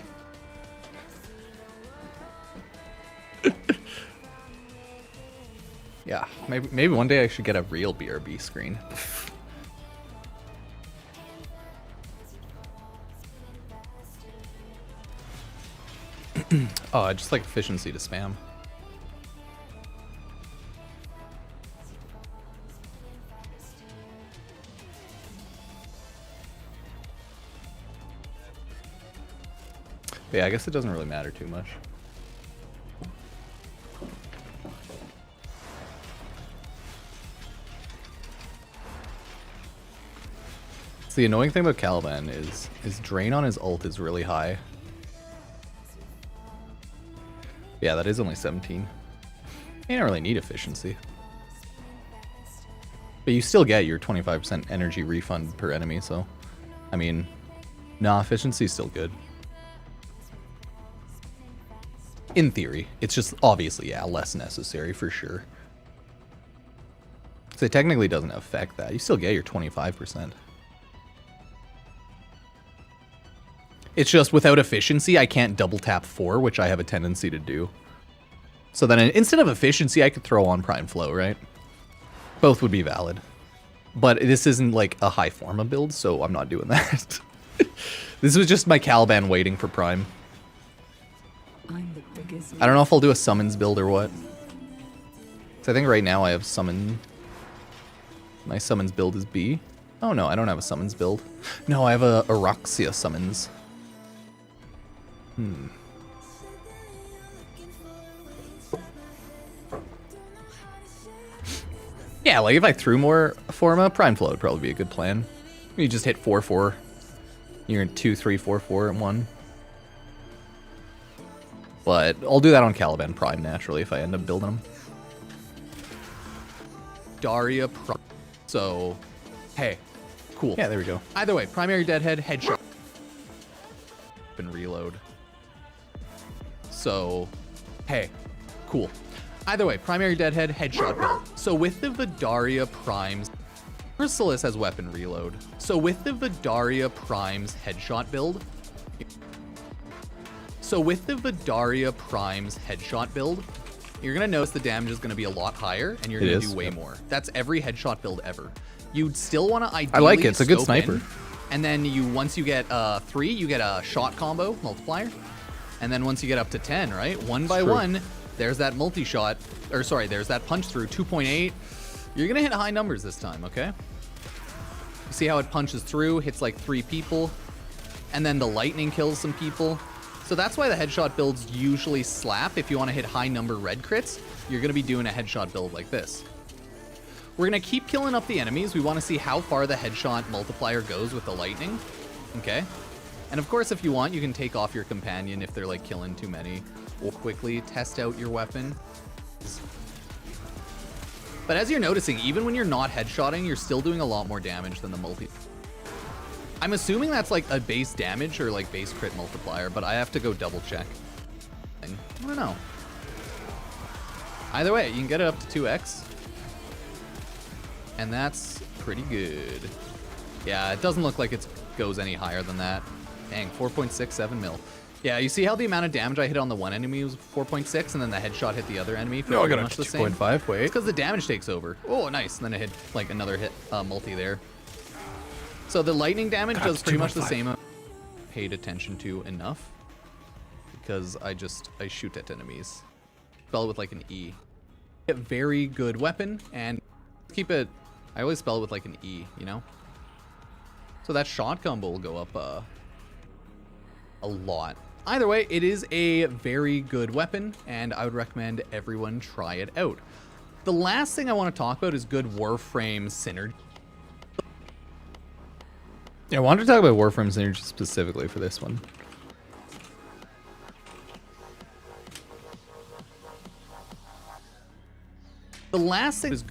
Yeah, maybe one day I should get a real BRB screen. Oh, I just like efficiency to spam. Yeah, I guess it doesn't really matter too much. So the annoying thing about Caliban is his drain on his ult is really high. Yeah, that is only 17. You don't really need efficiency. But you still get your 25% energy refund per enemy, so... I mean, nah, efficiency is still good. In theory. It's just, obviously, yeah, less necessary for sure. So it technically doesn't affect that. You still get your 25%. It's just without efficiency, I can't double tap 4, which I have a tendency to do. So then instead of efficiency, I could throw on Prime Flow, right? Both would be valid. But this isn't like a high forma build, so I'm not doing that. This was just my Caliban waiting for Prime. I'm the biggest. I don't know if I'll do a summons build or what. So I think right now I have summon. My summons build is B. Oh no, I don't have a summons build. No, I have a Aroxia summons. Yeah, like if I threw more Forma, Prime Flow would probably be a good plan. You just hit 4-4. You're in 2-3-4-4 and 1. But I'll do that on Caliban Prime naturally if I end up building them. Vadaria Prime. So, hey, cool. Yeah, there we go. Either way, primary deadhead, headshot, and reload. So, hey, cool. Either way, primary deadhead, headshot build. So with the Vadaria Primes, Merciless has weapon reload. So with the Vadaria Primes headshot build, you're gonna notice the damage is gonna be a lot higher, and you're gonna do way more. That's every headshot build ever. You'd still want to ideally. I like it. It's a good scope in, sniper. and then once you get 3, you get a shot combo multiplier, and then once you get up to 10, right, one by one, there's that multi-shot, or sorry, there's that punch through 2.8. You're gonna hit high numbers this time, okay? You see how it punches through, hits like 3 people, and then the lightning kills some people. So that's why the headshot builds usually slap. If you want to hit high number red crits, you're going to be doing a headshot build like this. We're going to keep killing up the enemies. We want to see how far the headshot multiplier goes with the lightning. Okay? And of course, if you want, you can take off your companion if they're like killing too many. Or quickly test out your weapon. But as you're noticing, even when you're not headshotting, you're still doing a lot more damage than the multi. I'm assuming that's like a base damage or like base crit multiplier, but I have to go double check. I don't know. Either way, you can get it up to 2x. And that's pretty good. Yeah, it doesn't look like it goes any higher than that. Dang, 4.67 mil. Yeah, you see how the amount of damage I hit on the one enemy was 4.6, and then the headshot hit the other enemy for pretty much the same? 2.5, wait. It's because the damage takes over. Oh, nice. And then it hit like another hit multi there. So the lightning damage does pretty much the same. Paid attention to enough because I shoot at enemies. Spell it with like an E. A very good weapon, and keep it. I always spell it with like an E, you know. So that shot combo will go up a lot. Either way, it is a very good weapon, and I would recommend everyone try it out. The last thing I want to talk about is good Warframe synergy. Yeah, I wanted to talk about Warframe synergy specifically for this one. The last thing is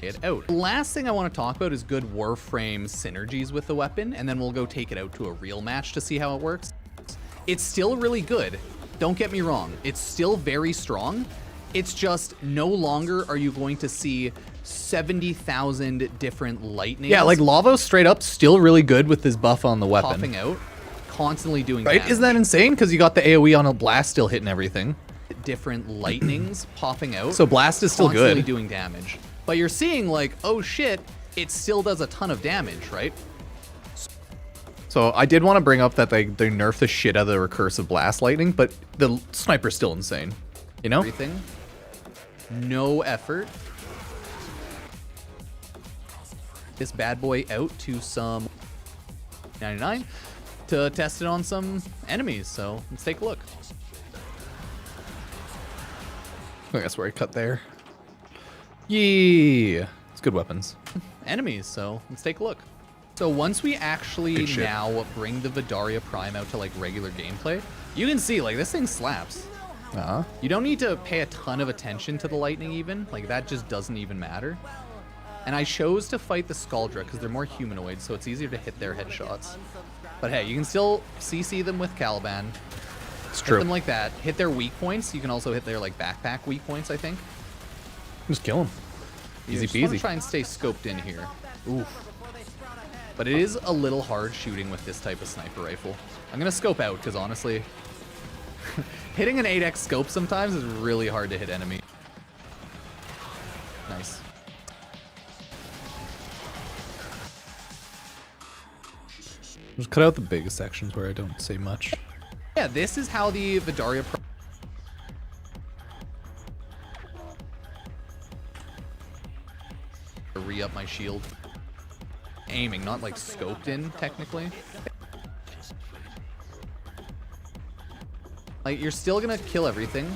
it out. The last thing I want to talk about is good Warframe synergies with the weapon, and then we'll go take it out to a real match to see how it works. It's still really good. Don't get me wrong. It's still very strong. It's just no longer are you going to see 70,000 different lightnings. Yeah, like Lavos straight up still really good with this buff on the weapon. Popping out constantly doing Right? damage. Isn't that insane? Because you got the AoE on a blast still hitting everything. Different lightnings popping out. So blast is still constantly good. doing damage. But you're seeing like, oh shit, it still does a ton of damage, right? So I did want to bring up that they nerfed the shit out of the recursive blast lightning, but the sniper's still insane. You know? Everything. No effort. This bad boy out to some 99 to test it on some enemies. So let's take a look. I guess where I cut there. Yeah. It's good weapons. Enemies, so let's take a look. So once we actually Good shit. now bring the Vadaria Prime out to like regular gameplay, you can see like this thing slaps. You don't need to pay a ton of attention to the lightning even, like that just doesn't even matter. And I chose to fight the Scaldra because they're more humanoid, so it's easier to hit their headshots. But hey, you can still CC them with Caliban. It's Hit true. them like that. Hit their weak points. You can also hit their like backpack weak points, I think. Just kill him. You Easy just wanna peasy. try and stay scoped in here. Oof. But it is a little hard shooting with this type of sniper rifle. I'm gonna scope out because honestly, hitting an 8x scope sometimes is really hard to hit enemy. Nice. Just cut out the biggest sections where I don't say much. Yeah, this is how the Vadaria re-up my shield. Aiming, not like scoped in, technically. Like, you're still gonna kill everything.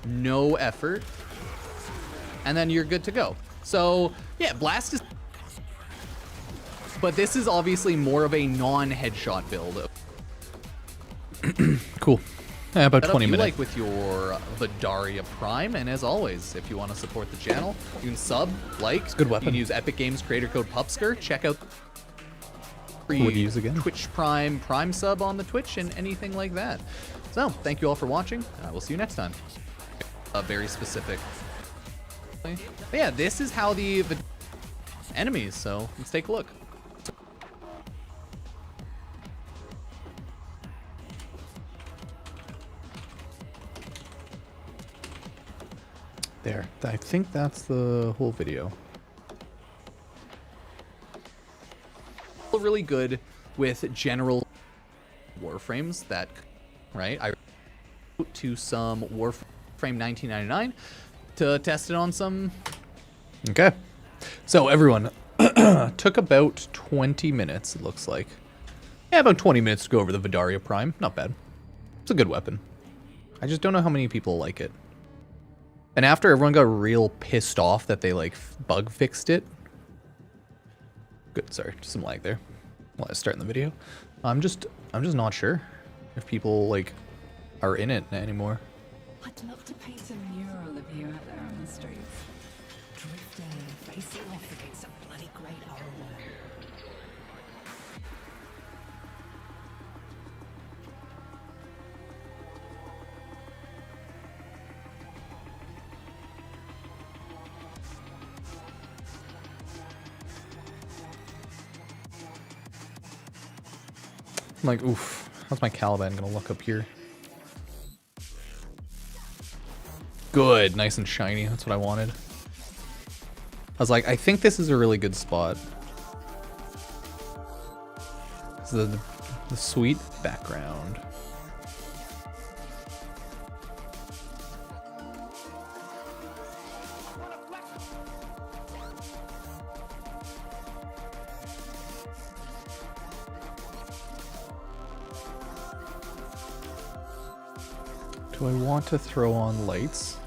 No effort. And then you're good to go. So, yeah, blast is... But this is obviously more of a non-headshot build. Cool. Yeah, about Setup 20 you minutes. like with your Vadaria Prime, and as always, if you want to support the channel, you can sub, like, a good weapon. You can use Epic Games creator code Pupsker. Check out free What do you use again? Twitch Prime sub on the Twitch and anything like that. So, thank you all for watching. We'll see you next time. Very specific. But yeah, this is how the enemies. So let's take a look. There. I think that's the whole video. Really good with general Warframes that, right? I wrote to some Warframe 1999 to test it on some. Okay. So everyone, took about 20 minutes, it looks like. Yeah, about 20 minutes to go over the Vadaria Prime. Not bad. It's a good weapon. I just don't know how many people like it. And after everyone got real pissed off that they like bug fixed it. Good, sorry, just some lag there. While I was starting the video. I'm just not sure if people like are in it anymore. I'd love to paint a mural of you out there on the streets. Drifting, facing off against a bloody great old world. I'm like, oof, how's my Caliban gonna look up here? Good, nice and shiny, that's what I wanted. I was like, I think this is a really good spot. This is the sweet background. Do I want to throw on lights?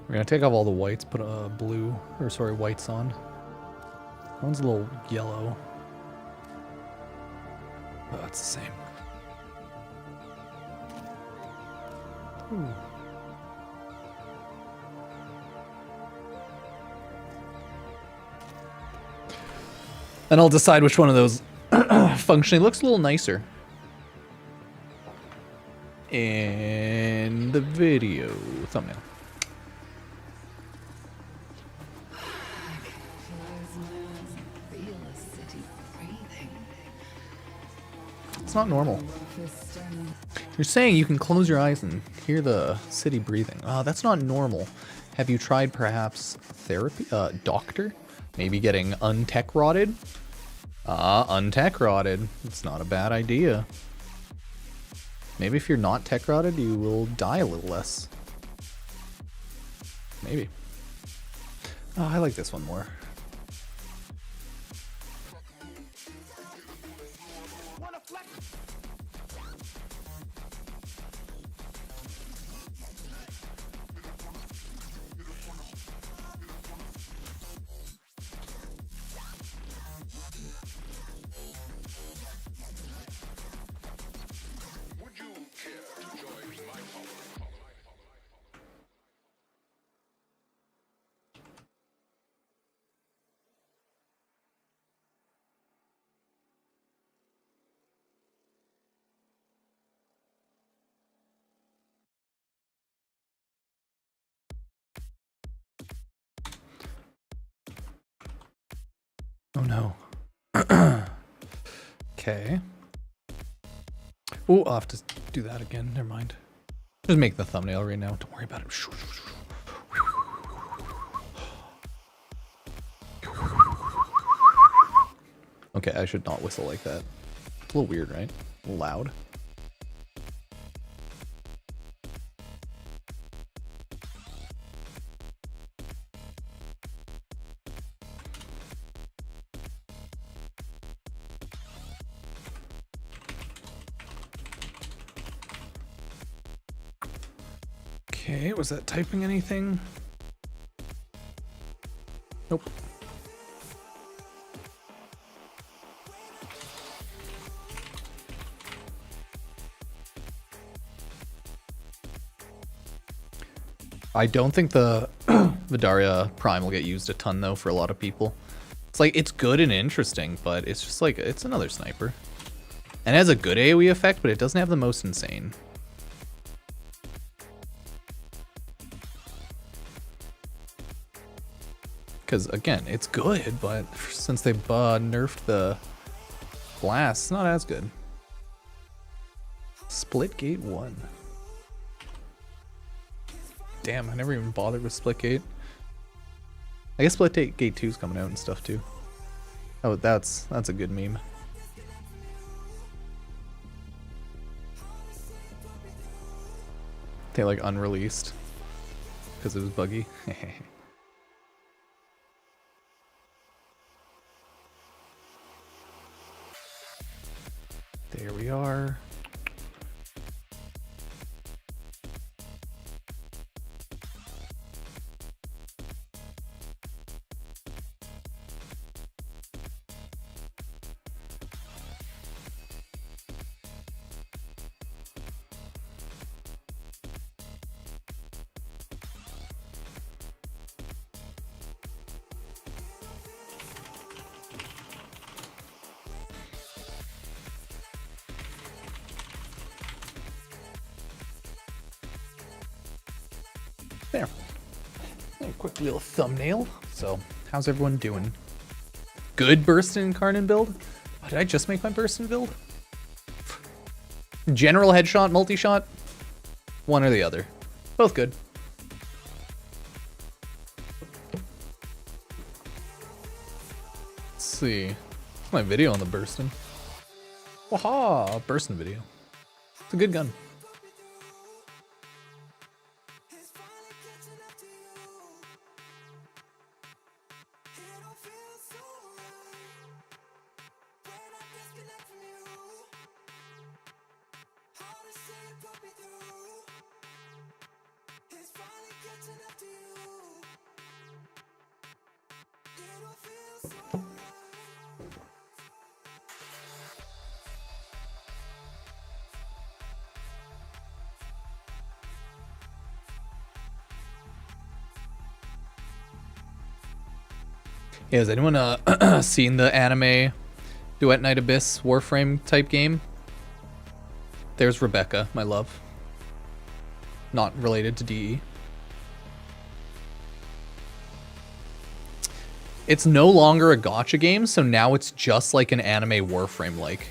We're gonna take off all the whites, put blue, or sorry, whites on. That one's a little yellow. Oh, it's the same. Ooh. And I'll decide which one of those functionally looks a little nicer in the video thumbnail. It's not normal. You're saying you can close your eyes and hear the city breathing. Oh, that's not normal. Have you tried perhaps therapy? Doctor? Maybe getting untech rotted? Untech rotted. It's not a bad idea. Maybe if you're not tech rotted, you will die a little less. Maybe. Oh, I like this one more. Oh no. Okay. Oh, I'll have to do that again. Never mind. Just make the thumbnail right now. Don't worry about it. Okay, I should not whistle like that. It's a little weird, right? A little loud. Okay, was that typing anything? Nope. I don't think the Vadaria Prime will get used a ton though for a lot of people. It's like, it's good and interesting, but it's just like, it's another sniper. And it has a good AoE effect, but it doesn't have the most insane. Because again, it's good, but since they nerfed the blast, it's not as good. Split Gate 1. Damn, I never even bothered with Split Gate. I guess Split Gate 2 is coming out and stuff too. Oh, that's a good meme. They like unreleased because it was buggy. There we are. There. A quick little thumbnail. So, how's everyone doing? Good Burstin and Karnan build? Oh, did I just make my Burstin build? General headshot, multi-shot? One or the other. Both good. Let's see. What's my video on the Burstin? Waha! Burstin video. It's a good gun. Yeah, has anyone seen the anime Duet Night Abyss Warframe type game. There's Rebecca, my love. Not related to DE. It's no longer a gacha game, so now it's just like an anime Warframe like,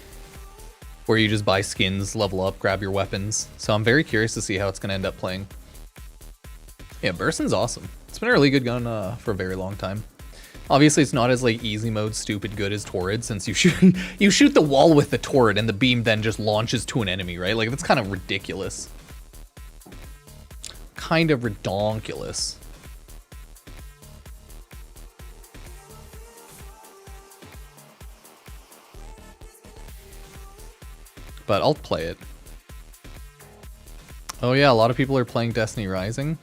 where you just buy skins, level up, grab your weapons. So I'm very curious to see how it's going to end up playing. Yeah, Burson's awesome. It's been a really good gun for a very long time. Obviously, it's not as like easy mode stupid good as Torrid, since you shoot the wall with the turret and the beam then just launches to an enemy, right? Like, that's kind of ridiculous. Kind of redonkulous. But I'll play it. Oh yeah, a lot of people are playing Destiny Rising.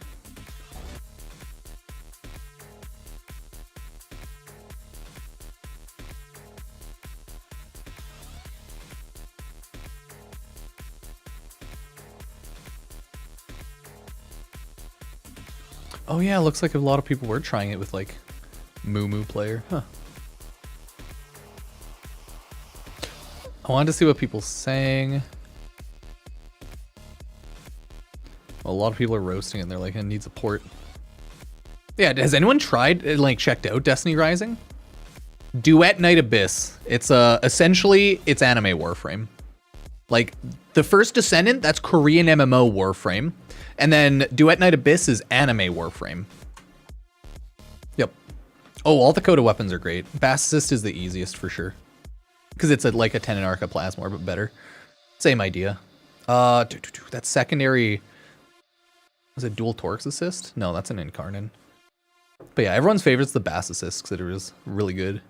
Oh yeah, looks like a lot of people were trying it with like Moo player. Huh. I wanted to see what people saying. Well, a lot of people are roasting it. They're like, it needs a port. Yeah, has anyone tried, like, checked out Destiny Rising? Duet Night Abyss. It's essentially, it's anime Warframe. Like, the first Descendant, that's Korean MMO Warframe. And then Duet Night Abyss is anime Warframe. Yep. Oh, all the Coda weapons are great. Bass Assist is the easiest for sure. Because it's like a Tenon Arca Plasmor, but better. Same idea. That secondary... Was it Dual Torx Assist? No, that's an Incarnon. But yeah, everyone's favorite's the Bass Assist because it is really good.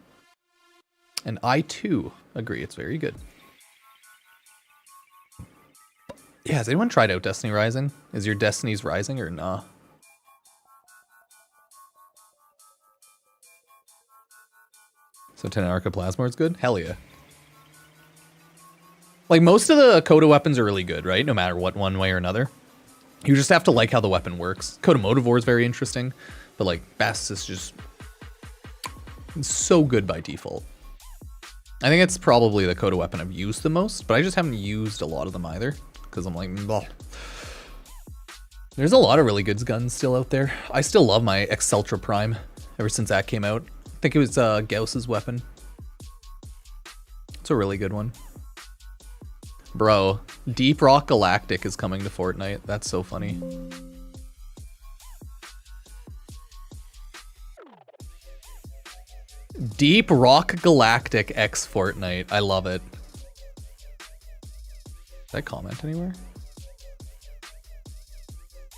And I too agree, it's very good. Yeah, has anyone tried out Destiny Rising? Is your Destiny's Rising or nah? So Tenon Arca Plasmor is good? Hell yeah. Like, most of the Coda weapons are really good, right? No matter what, one way or another. You just have to like how the weapon works. Coda Motivore is very interesting, but like, Bass is just so good by default. I think it's probably the Coda weapon I've used the most, but I just haven't used a lot of them either, because I'm like, bleh. There's a lot of really good guns still out there. I still love my Exceltra Prime, ever since that came out. I think it was Gauss's weapon. It's a really good one. Bro, Deep Rock Galactic is coming to Fortnite. That's so funny. Deep Rock Galactic X Fortnite. I love it. Did I comment anywhere?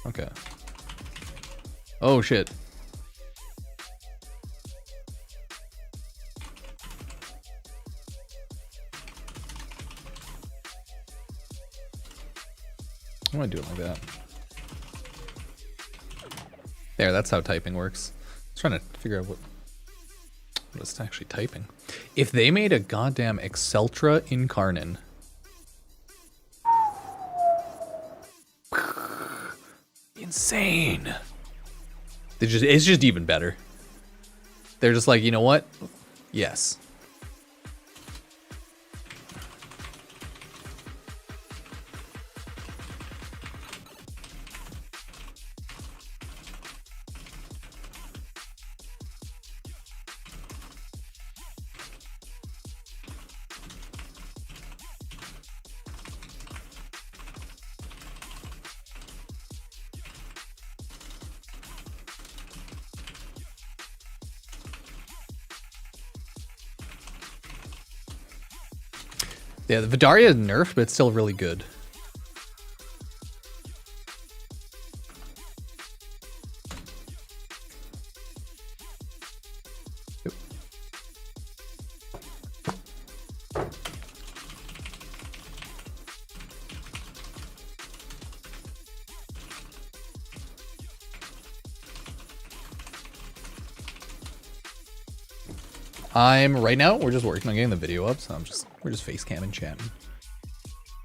Okay. Oh shit. I want to do it like that. There, that's how typing works. I was trying to figure out what it's actually typing. If they made a goddamn Exceltra Incarnon. Insane. It's just even better. They're just like, you know what? Yes. Yeah, the Vadaria nerfed, but it's still really good. Yep. Right now, we're just working on getting the video up, so we're just face camming chatting.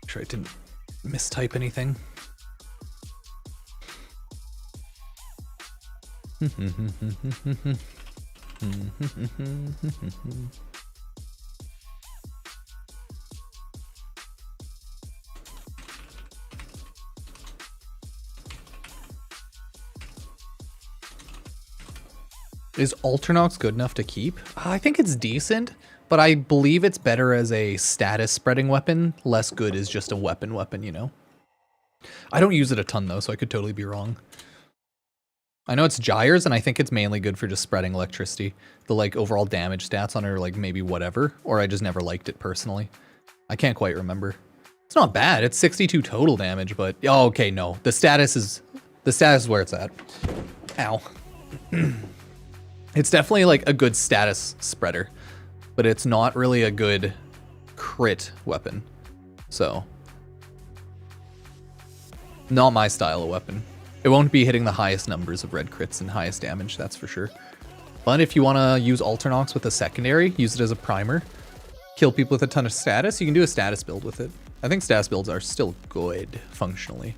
Make sure I didn't mistype anything. Is Alternox good enough to keep? I think it's decent, but I believe it's better as a status spreading weapon, less good as just a weapon, you know? I don't use it a ton though, so I could totally be wrong. I know it's gyres, and I think it's mainly good for just spreading electricity. The like overall damage stats on it are like maybe whatever, or I just never liked it personally. I can't quite remember. It's not bad. It's 62 total damage, but oh, okay, no. The status is where it's at. Ow. It's definitely like a good status spreader, but it's not really a good crit weapon. So, not my style of weapon. It won't be hitting the highest numbers of red crits and highest damage, that's for sure. But if you want to use Alternox with a secondary, use it as a primer, kill people with a ton of status, you can do a status build with it. I think status builds are still good, functionally.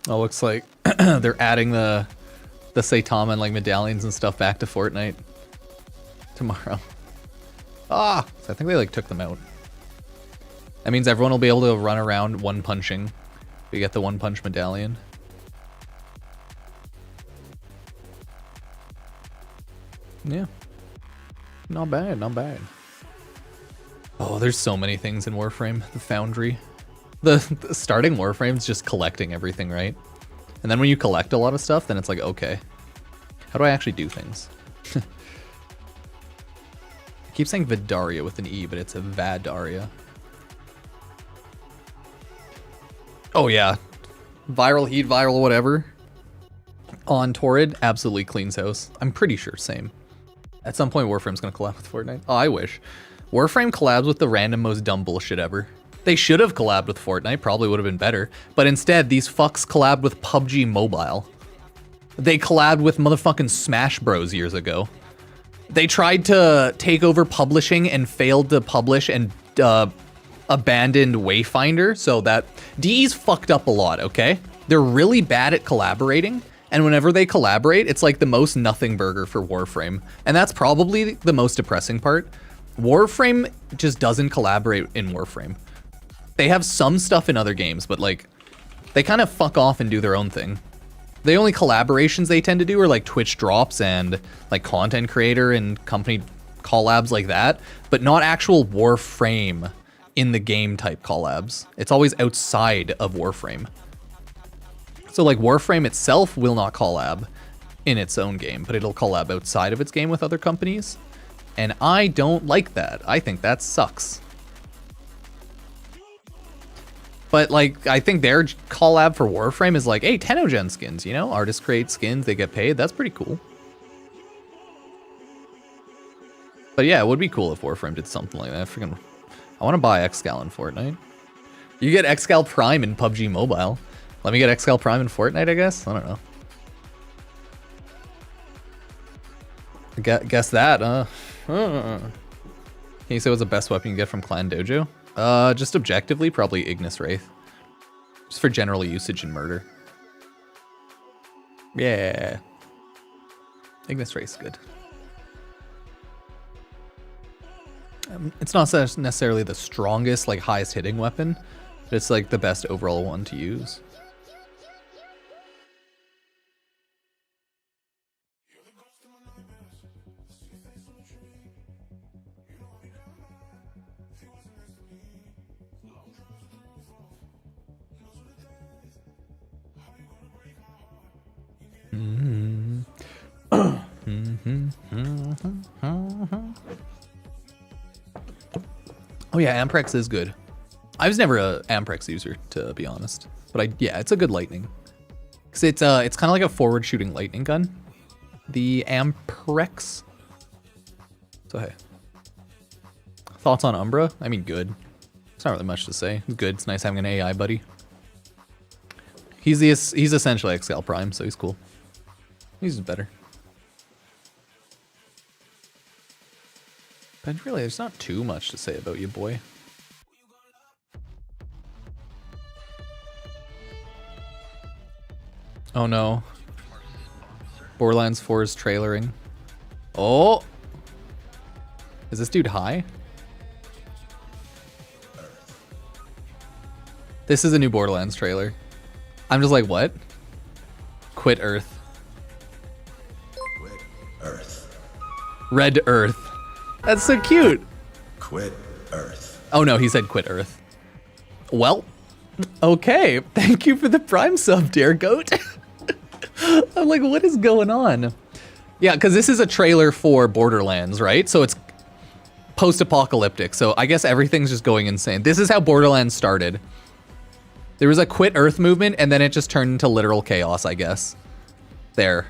Oh, looks like they're adding the Saitama and like medallions and stuff back to Fortnite tomorrow. Ah, so I think they like took them out. That means everyone will be able to run around one punching. We get the one punch medallion. Yeah. Not bad, not bad. Oh, there's so many things in Warframe. The Foundry. The starting Warframe's just collecting everything, right? And then when you collect a lot of stuff, then it's like, okay, how do I actually do things? I keep saying Vadaria with an E, but it's a Vadaria. Oh yeah. Viral heat, viral whatever. On Torrid, absolutely cleans house. I'm pretty sure, same. At some point, Warframe's gonna collab with Fortnite. Oh, I wish. Warframe collabs with the random most dumb bullshit ever. They should have collabed with Fortnite, probably would have been better. But instead, these fucks collabed with PUBG Mobile. They collabed with motherfucking Smash Bros years ago. They tried to take over publishing and failed to publish and abandoned Wayfinder, so that DE's fucked up a lot, okay? They're really bad at collaborating, and whenever they collaborate, it's like the most nothing burger for Warframe. And that's probably the most depressing part. Warframe just doesn't collaborate in Warframe. They have some stuff in other games, but like, they kind of fuck off and do their own thing. The only collaborations they tend to do are like Twitch drops and like content creator and company collabs like that, but not actual Warframe in the game type collabs. It's always outside of Warframe. So like Warframe itself will not collab in its own game, but it'll collab outside of its game with other companies. And I don't like that. I think that sucks. But like, I think their collab for Warframe is like, hey, Tenogen skins, you know? Artists create skins, they get paid. That's pretty cool. But yeah, it would be cool if Warframe did something like that. I want to buy Xcal in Fortnite. You get Xcal Prime in PUBG Mobile. Let me get Xcal Prime in Fortnite, I guess? I don't know. Guess that, Can you say what's the best weapon you get from Clan Dojo? Just objectively, probably Ignis Wraith. Just for general usage and murder. Yeah. Ignis Wraith's good. It's not necessarily the strongest, like, highest hitting weapon, but it's like the best overall one to use. Oh yeah, Amprex is good. I was never a Amprex user, to be honest, but yeah, it's a good lightning. Cause it's kind of like a forward shooting lightning gun. The Amprex. So hey, thoughts on Umbra? I mean, good. It's not really much to say. It's good. It's nice having an AI buddy. He's essentially Xcal Prime, so he's cool. He's better. But really, there's not too much to say about you, boy. Oh no. Borderlands 4 is trailering. Oh! Is this dude high? This is a new Borderlands trailer. I'm just like, what? Quit Earth. Quit Earth. Red Earth. That's so cute. Quit Earth. Oh no, he said quit Earth. Well, okay. Thank you for the Prime sub, dear goat. I'm like, what is going on? Yeah, because this is a trailer for Borderlands, right? So it's post-apocalyptic. So I guess everything's just going insane. This is how Borderlands started. There was a quit Earth movement, and then it just turned into literal chaos, I guess. There.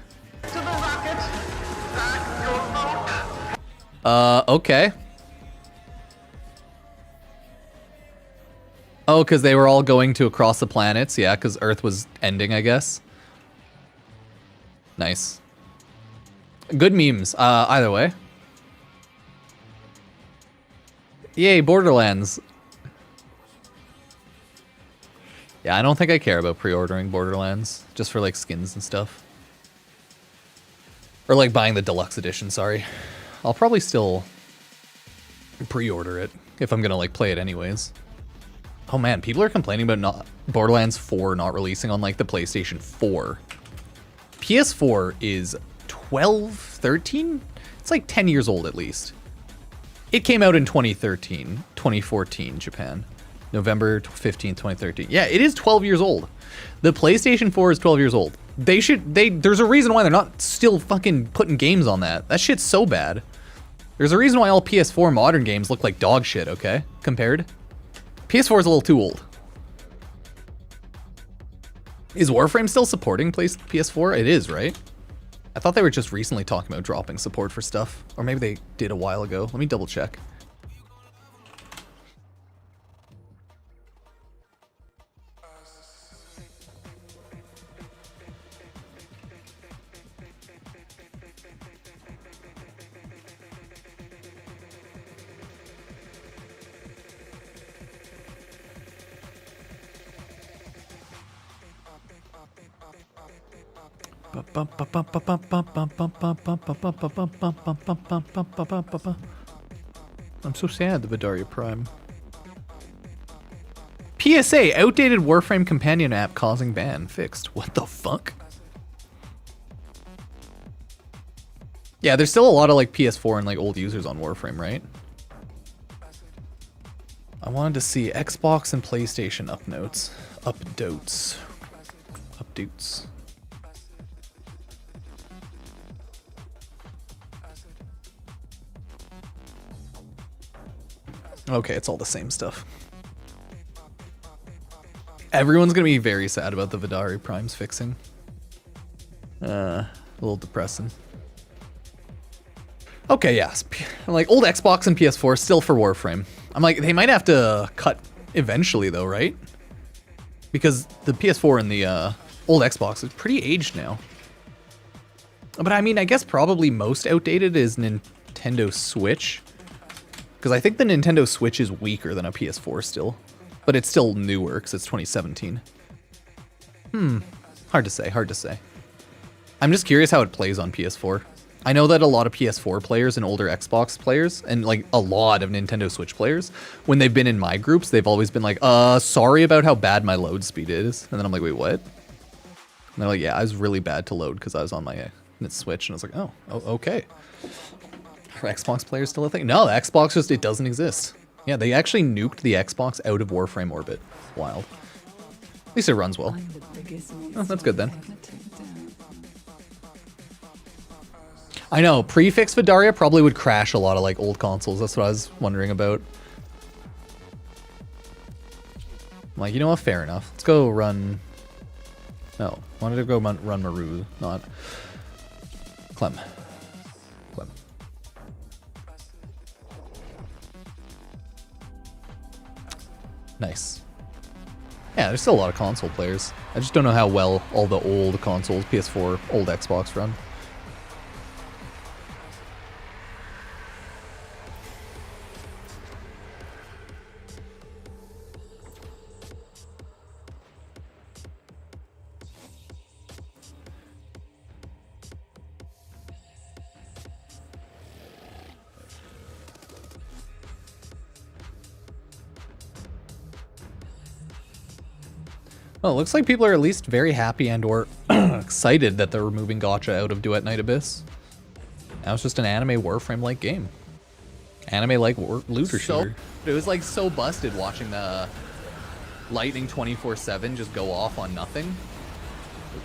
Okay. Oh, because they were all going to across the planets. Yeah, because Earth was ending, I guess. Nice. Good memes, either way. Yay, Borderlands. Yeah, I don't think I care about pre-ordering Borderlands, just for like skins and stuff. Or like buying the deluxe edition, sorry. I'll probably still pre-order it if I'm gonna like play it anyways. Oh man, people are complaining about Borderlands 4 not releasing on like the PlayStation 4. PS4 is 12, 13? It's like 10 years old at least. It came out in 2013, 2014, Japan. November 15th, 2013. Yeah, it is 12 years old. The PlayStation 4 is 12 years old. There's a reason why they're not still fucking putting games on that. That shit's so bad. There's a reason why all PS4 modern games look like dog shit, okay? Compared. PS4 is a little too old. Is Warframe still supporting PS4? It is, right? I thought they were just recently talking about dropping support for stuff. Or maybe they did a while ago. Let me double check. I'm so sad, the Vadaria Prime. PSA, outdated Warframe companion app causing ban. Fixed. What the fuck? Yeah, there's still a lot of like PS4 and like old users on Warframe, right? I wanted to see Xbox and PlayStation updates. Okay, it's all the same stuff. Everyone's gonna be very sad about the Vadaria Prime's fixing. A little depressing. Okay, yes. Like old Xbox and PS4 still for Warframe. I'm like, they might have to cut eventually though, right? Because the PS4 and the old Xbox is pretty aged now. But I mean, I guess probably most outdated is Nintendo Switch. Because I think the Nintendo Switch is weaker than a PS4 still. But it's still newer because it's 2017. Hard to say. I'm just curious how it plays on PS4. I know that a lot of PS4 players and older Xbox players, and like a lot of Nintendo Switch players, when they've been in my groups, they've always been like, sorry about how bad my load speed is. And then I'm like, wait, what? And they're like, yeah, I was really bad to load because I was on my Switch. And I was like, oh, okay. Are Xbox players still a thing? No, the Xbox just, it doesn't exist. Yeah, they actually nuked the Xbox out of Warframe orbit. Wild. At least it runs well. Oh, that's good then. I know, prefix Vadaria probably would crash a lot of like old consoles. That's what I was wondering about. I'm like, you know what? Fair enough. Let's go run. No, wanted to go run Maru, not Clem. Nice. Yeah, there's still a lot of console players. I just don't know how well all the old consoles, PS4, old Xbox run. Well, it looks like people are at least very happy and or excited that they're removing gacha out of Duet Night Abyss. Now it's just an anime Warframe-like game. Anime-like looter shooter. It was like so busted watching the lightning 24/7 just go off on nothing.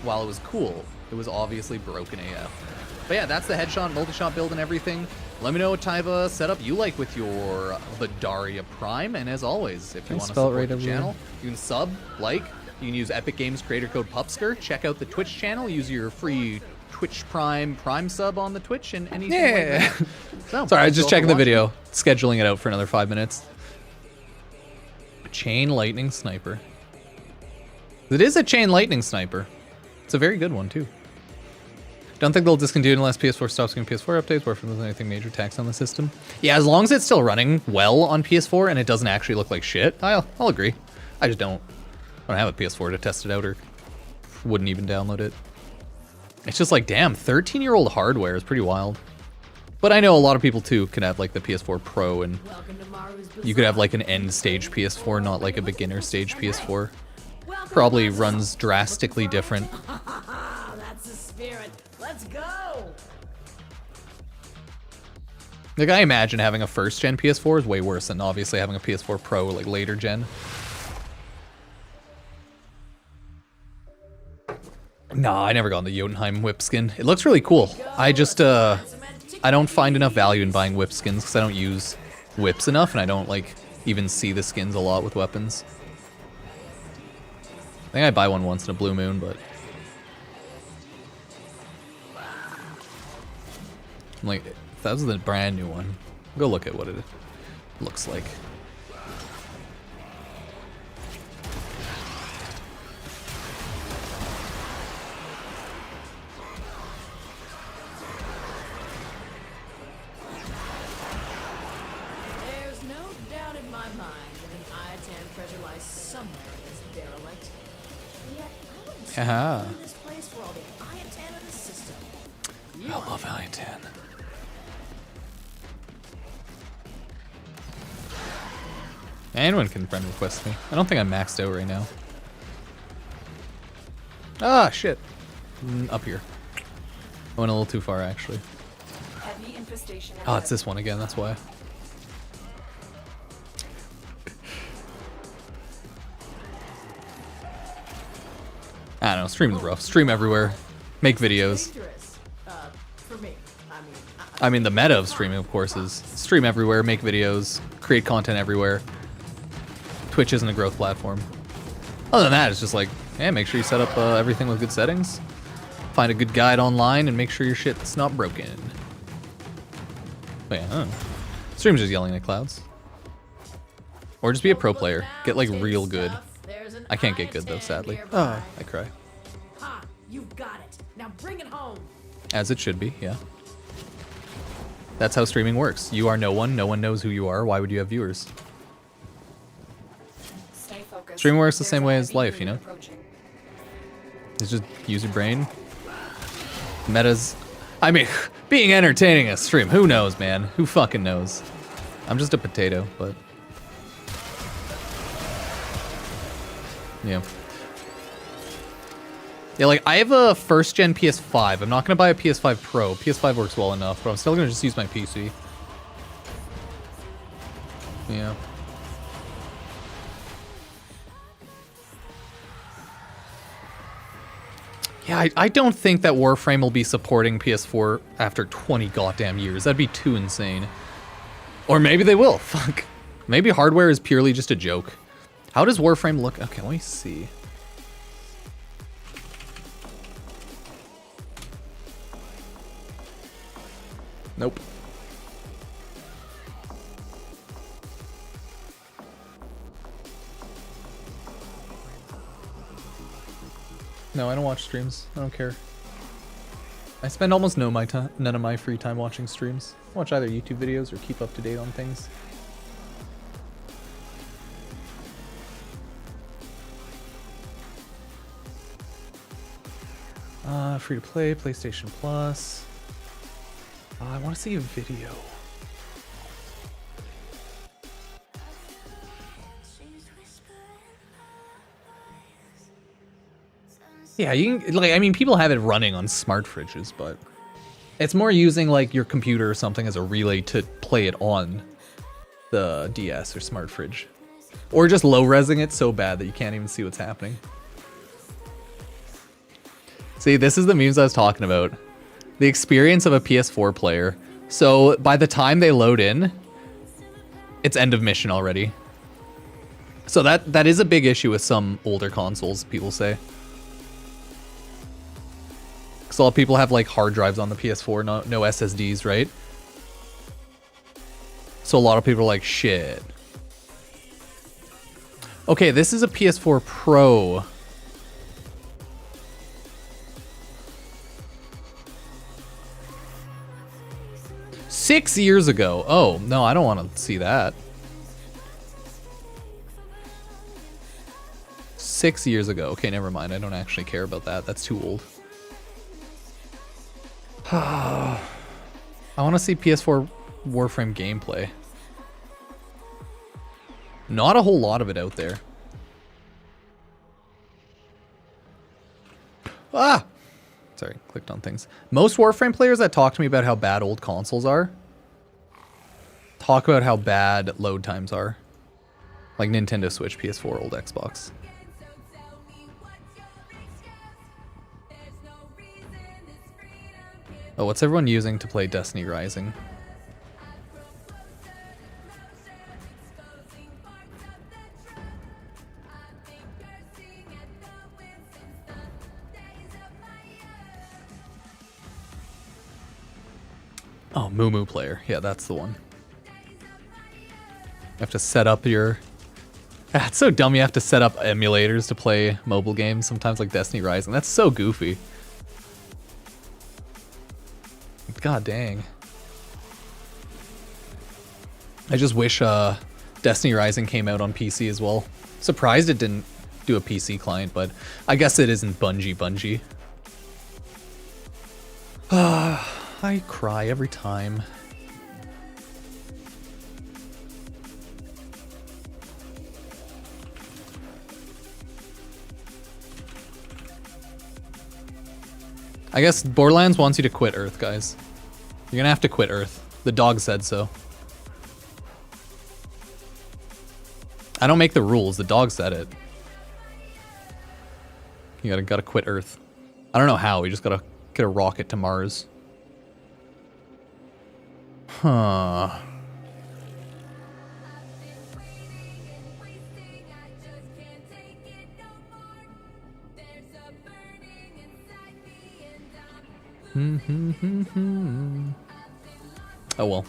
While it was cool, it was obviously broken AF. But yeah, that's the headshot, multi-shot build and everything. Let me know what type of setup you like with your Vadaria Prime. And as always, if you want to support the channel, you can sub, like, you can use Epic Games creator code Pupsker. Check out the Twitch channel. Use your free Twitch Prime sub on the Twitch and anything like that. So, sorry, I was just checking the video, scheduling it out for another 5 minutes. Chain lightning sniper. It is a chain lightning sniper. It's a very good one too. Don't think they'll discontinue unless PS4 stops giving PS4 updates or if there's anything major tax on the system. Yeah, as long as it's still running well on PS4 and it doesn't actually look like shit, I'll agree. I just don't have a PS4 to test it out or wouldn't even download it. It's just like, damn, 13-year-old hardware is pretty wild. But I know a lot of people too could have like the PS4 Pro and you could have like an end stage PS4, not like a beginner stage PS4. Probably runs drastically different. That's the spirit. Let's go. Like, I imagine having a first gen PS4 is way worse than obviously having a PS4 Pro, like later gen. Nah, I never got the Jotunheim whip skin. It looks really cool. I just, I don't find enough value in buying whip skins because I don't use whips enough and I don't, like, even see the skins a lot with weapons. I think I buy one once in a blue moon, but... I'm like, if that was the brand new one, go look at what it looks like. There's no doubt in my mind that an I-10 treasure lies somewhere in this derelict. Yet I wouldn't Haha. leave this place for all the I-10 in the system. I love I-10. Anyone can friend request me. I don't think I'm maxed out right now. Ah, shit. Up here. I went a little too far, actually. Heavy infestation. Oh, it's this one again, that's why. I don't know, streaming's rough. Stream everywhere. Make videos. Dangerous. For me. I mean, the meta of streaming, of course, is stream everywhere, make videos, create content everywhere. Twitch isn't a growth platform. Other than that, it's just like, yeah, make sure you set up everything with good settings. Find a good guide online and make sure your shit's not broken. But yeah, I don't know. Stream's just yelling at clouds. Or just be a pro player. Get like real good. I can't get good though, sadly. Oh, I cry. Ha! You've got it. Now bring it home. As it should be, yeah. That's how streaming works. You are no one knows who you are. Why would you have viewers? Stay focused. Streaming works the There's same a way as heavy life, you moon know? approaching. It's just use your brain. Metas. I mean, being entertaining a stream. Who knows, man? Who fucking knows? I'm just a potato, but... Yeah. Yeah, like, I have a first-gen PS5. I'm not gonna buy a PS5 Pro. PS5 works well enough, but I'm still gonna just use my PC. Yeah. Yeah, I don't think that Warframe will be supporting PS4 after 20 goddamn years. That'd be too insane. Or maybe they will. Fuck. Maybe hardware is purely just a joke. How does Warframe look? Okay, let me see. Nope. No, I don't watch streams. I don't care. I spend almost none of my free time watching streams. I watch either YouTube videos or keep up to date on things. Free to play, PlayStation Plus. I want to see a video. Yeah, you can, like, I mean, people have it running on smart fridges, but it's more using like your computer or something as a relay to play it on the DS or smart fridge. Or just low-resing it so bad that you can't even see what's happening. See, this is the memes I was talking about. The experience of a PS4 player. So by the time they load in, it's end of mission already. So that is a big issue with some older consoles, people say. Because a lot of people have like hard drives on the PS4, no SSDs, right? So a lot of people are like, shit. Okay, this is a PS4 Pro. Six years ago. Oh, no, I don't want to see that. 6 years ago. Okay, never mind. I don't actually care about that. That's too old. I want to see PS4 Warframe gameplay. Not a whole lot of it out there. Ah! Sorry, clicked on things. Most Warframe players that talk to me about how bad old consoles are talk about how bad load times are. Like Nintendo Switch, PS4, old Xbox. Oh, what's everyone using to play Destiny Rising? Oh, Moo Player. Yeah, that's the one. You have to set up your... That's so dumb, you have to set up emulators to play mobile games, sometimes like Destiny Rising. That's so goofy. God dang. I just wish Destiny Rising came out on PC as well. Surprised it didn't do a PC client, but I guess it isn't Bungie. I cry every time. I guess Borderlands wants you to quit Earth, guys. You're gonna have to quit Earth. The dog said so. I don't make the rules, the dog said it. You gotta quit Earth. I don't know how, we just gotta get a rocket to Mars. Huh. Oh well.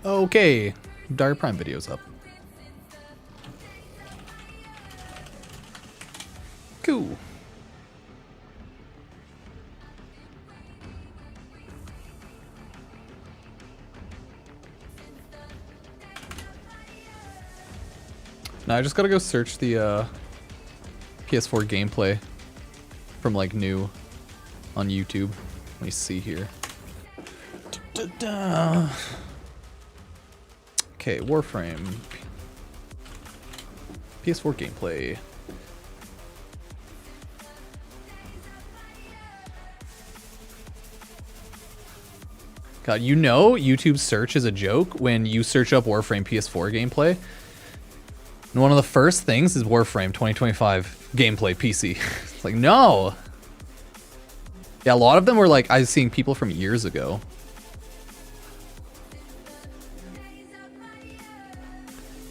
Okay, Vadaria Prime video's up. Cool. Now I just gotta go search the PS4 gameplay from like new on YouTube. Let me see here. Okay, Warframe. PS4 gameplay. God, you know YouTube's search is a joke when you search up Warframe PS4 gameplay. And one of the first things is Warframe 2025 gameplay PC. It's like, no. Yeah, a lot of them were like, I was seeing people from years ago.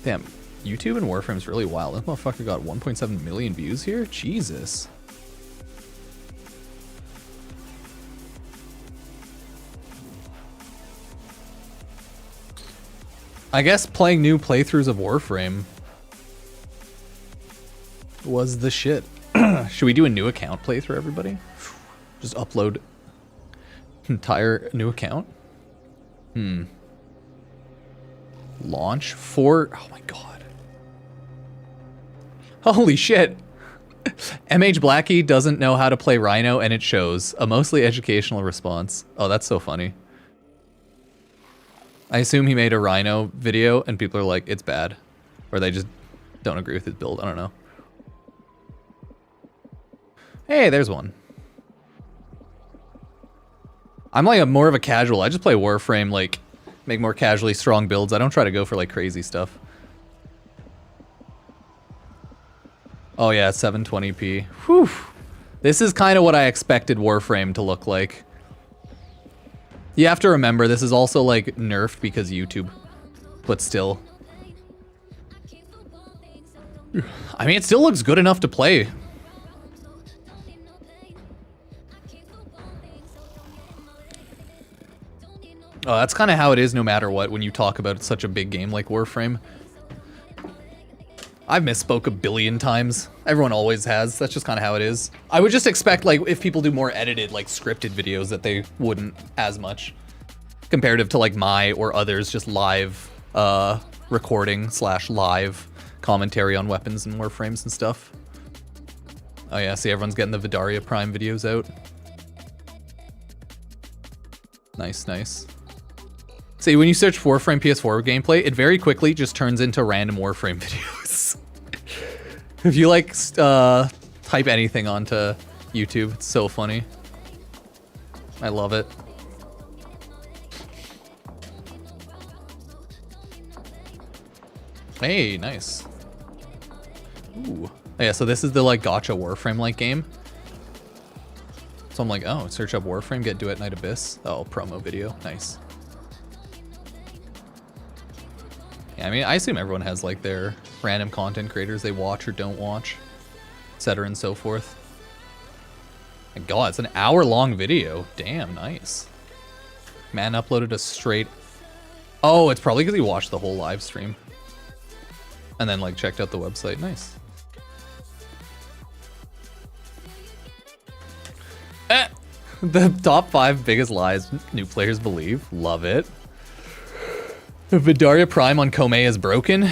Damn, YouTube and Warframe's really wild. This motherfucker got 1.7 million views here? Jesus. I guess playing new playthroughs of Warframe was the shit. Should we do a new account playthrough, everybody? Just upload entire new account? Launch for... Oh my god. Holy shit. MH Blackie doesn't know how to play Rhino and it shows. A mostly educational response. Oh, that's so funny. I assume he made a Rhino video and people are like, it's bad. Or they just don't agree with his build. I don't know. Hey, there's one. I'm like more of a casual. I just play Warframe, like, make more casually strong builds. I don't try to go for like crazy stuff. Oh yeah, 720p. Whew. This is kind of what I expected Warframe to look like. You have to remember, this is also like nerfed because YouTube, but still. I mean, it still looks good enough to play. Oh, that's kind of how it is no matter what when you talk about such a big game like Warframe. I've misspoke a billion times. Everyone always has. That's just kind of how it is. I would just expect, like, if people do more edited, like, scripted videos, that they wouldn't as much. Comparative to, like, my or others just live recording / live commentary on weapons and Warframes and stuff. Oh yeah, see, everyone's getting the Vadaria Prime videos out. Nice, nice. See, when you search Warframe PS4 gameplay, it very quickly just turns into random Warframe videos. If you like type anything onto YouTube, it's so funny. I love it. Hey, nice. Ooh. Yeah, so this is the like gacha Warframe like game. So I'm like, oh, search up Warframe, get Duet Night Abyss. Oh, promo video, nice. Yeah, I mean, I assume everyone has like their random content creators they watch or don't watch, etc. and so forth. My God, it's an hour-long video. Damn, nice. Man uploaded a straight... Oh, it's probably because he watched the whole live stream. And then like checked out the website. Nice. The top 5 biggest lies new players believe. Love it. Vadaria Prime on Kome is broken.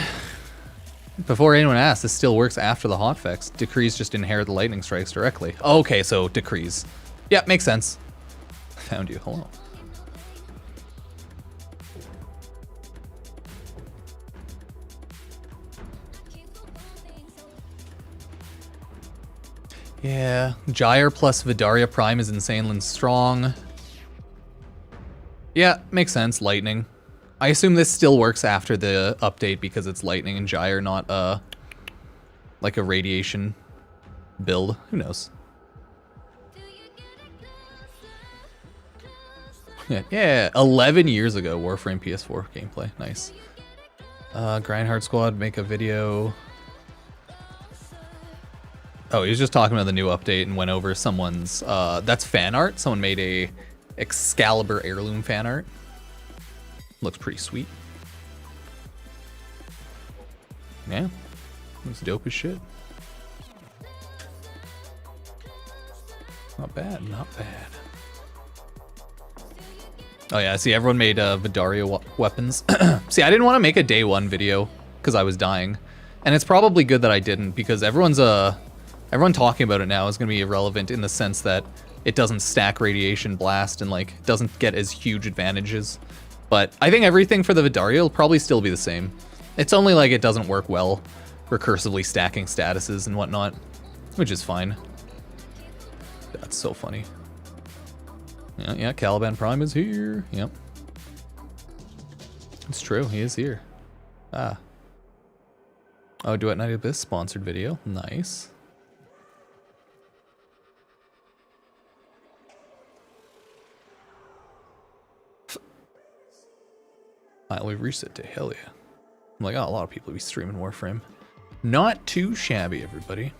Before anyone asks, this still works after the hotfix. Decrees just inherit the lightning strikes directly. Okay, so decrees. Yeah, makes sense. Found you. Hello. Yeah, Gyre plus Vadaria Prime is insanely strong. Yeah, makes sense. Lightning. I assume this still works after the update because it's lightning and Gyre, not like a radiation build. Who knows? Yeah, 11 years ago, Warframe PS4 gameplay. Nice. Grindhard Squad make a video. Oh, he was just talking about the new update and went over someone's, that's fan art. Someone made a Excalibur heirloom fan art. Looks pretty sweet. Yeah, looks dope as shit. Not bad, not bad. Oh yeah, see, everyone made Vadaria weapons. See, I didn't want to make a day 1 video because I was dying. And it's probably good that I didn't because everyone talking about it now is going to be irrelevant in the sense that it doesn't stack radiation blast and like doesn't get as huge advantages. But I think everything for the Vadaria will probably still be the same. It's only like it doesn't work well recursively stacking statuses and whatnot, which is fine. That's so funny. Yeah, Caliban Prime is here. Yep. It's true, he is here. Ah. Oh, Duet Night Abyss sponsored video. Nice. We reset to hell yeah. I'm like, oh, a lot of people be streaming Warframe. Not too shabby, everybody.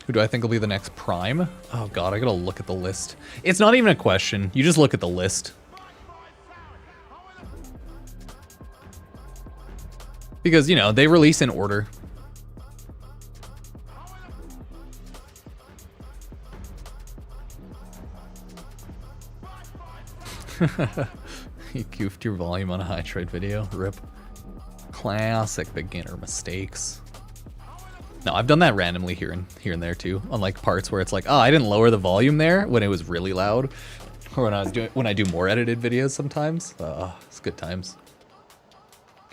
Who do I think will be the next Prime? Oh God, I gotta look at the list. It's not even a question. You just look at the list. Because, you know, they release in order. You goofed your volume on a high trade video. Rip. Classic beginner mistakes. No, I've done that randomly here and there too, on like parts where it's like, oh, I didn't lower the volume there when it was really loud, or when I do more edited videos sometimes. It's good times.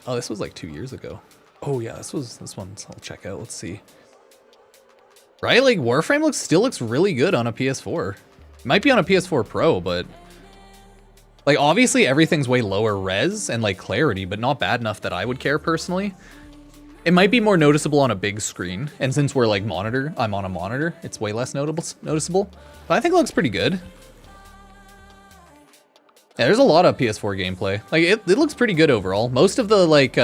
Oh, this was like 2 years ago. Oh yeah, this one I'll check out. Let's see. Right, like Warframe still looks really good on a PS4. It might be on a PS4 Pro, but like obviously everything's way lower res and like clarity, but not bad enough that I would care personally. It might be more noticeable on a big screen, and since we're like I'm on a monitor, it's way less noticeable. But I think it looks pretty good. Yeah, there's a lot of PS4 gameplay. Like it looks pretty good overall. Most of the like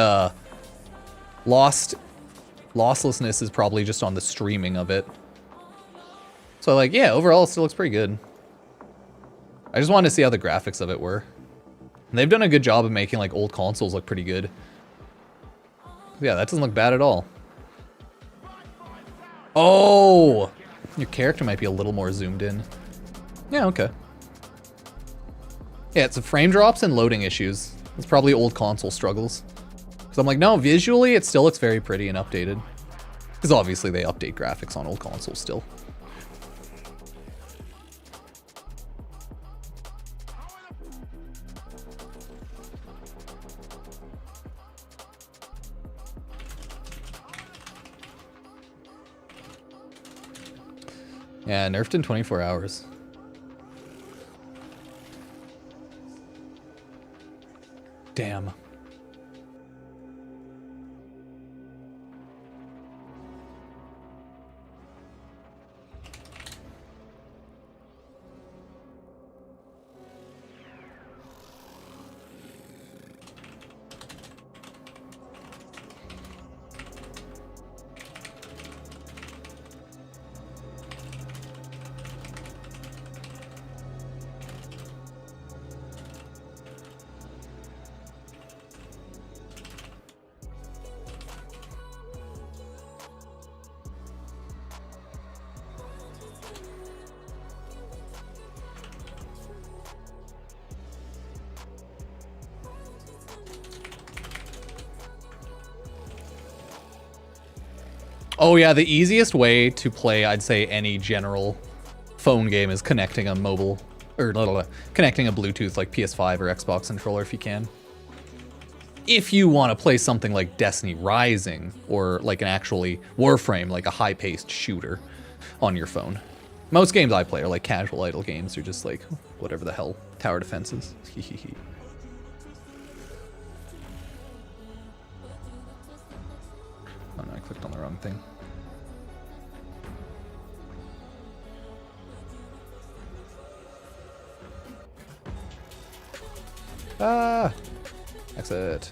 losslessness is probably just on the streaming of it. So like, yeah, overall it still looks pretty good. I just wanted to see how the graphics of it were. And they've done a good job of making like old consoles look pretty good. Yeah, that doesn't look bad at all. Oh! Your character might be a little more zoomed in. Yeah, okay. Yeah, it's the frame drops and loading issues. It's probably old console struggles. Because I'm like, no, visually it still looks very pretty and updated. Because obviously they update graphics on old consoles still. Yeah, nerfed in 24 hours. Damn. Oh yeah, the easiest way to play, I'd say, any general phone game is connecting a mobile, or connecting a Bluetooth like PS5 or Xbox controller if you can. If you want to play something like Destiny Rising, or like an actually Warframe, like a high-paced shooter on your phone. Most games I play are like casual idle games, or just like, whatever the hell, tower defenses. Oh no, I clicked on the wrong thing. Ah! Exit.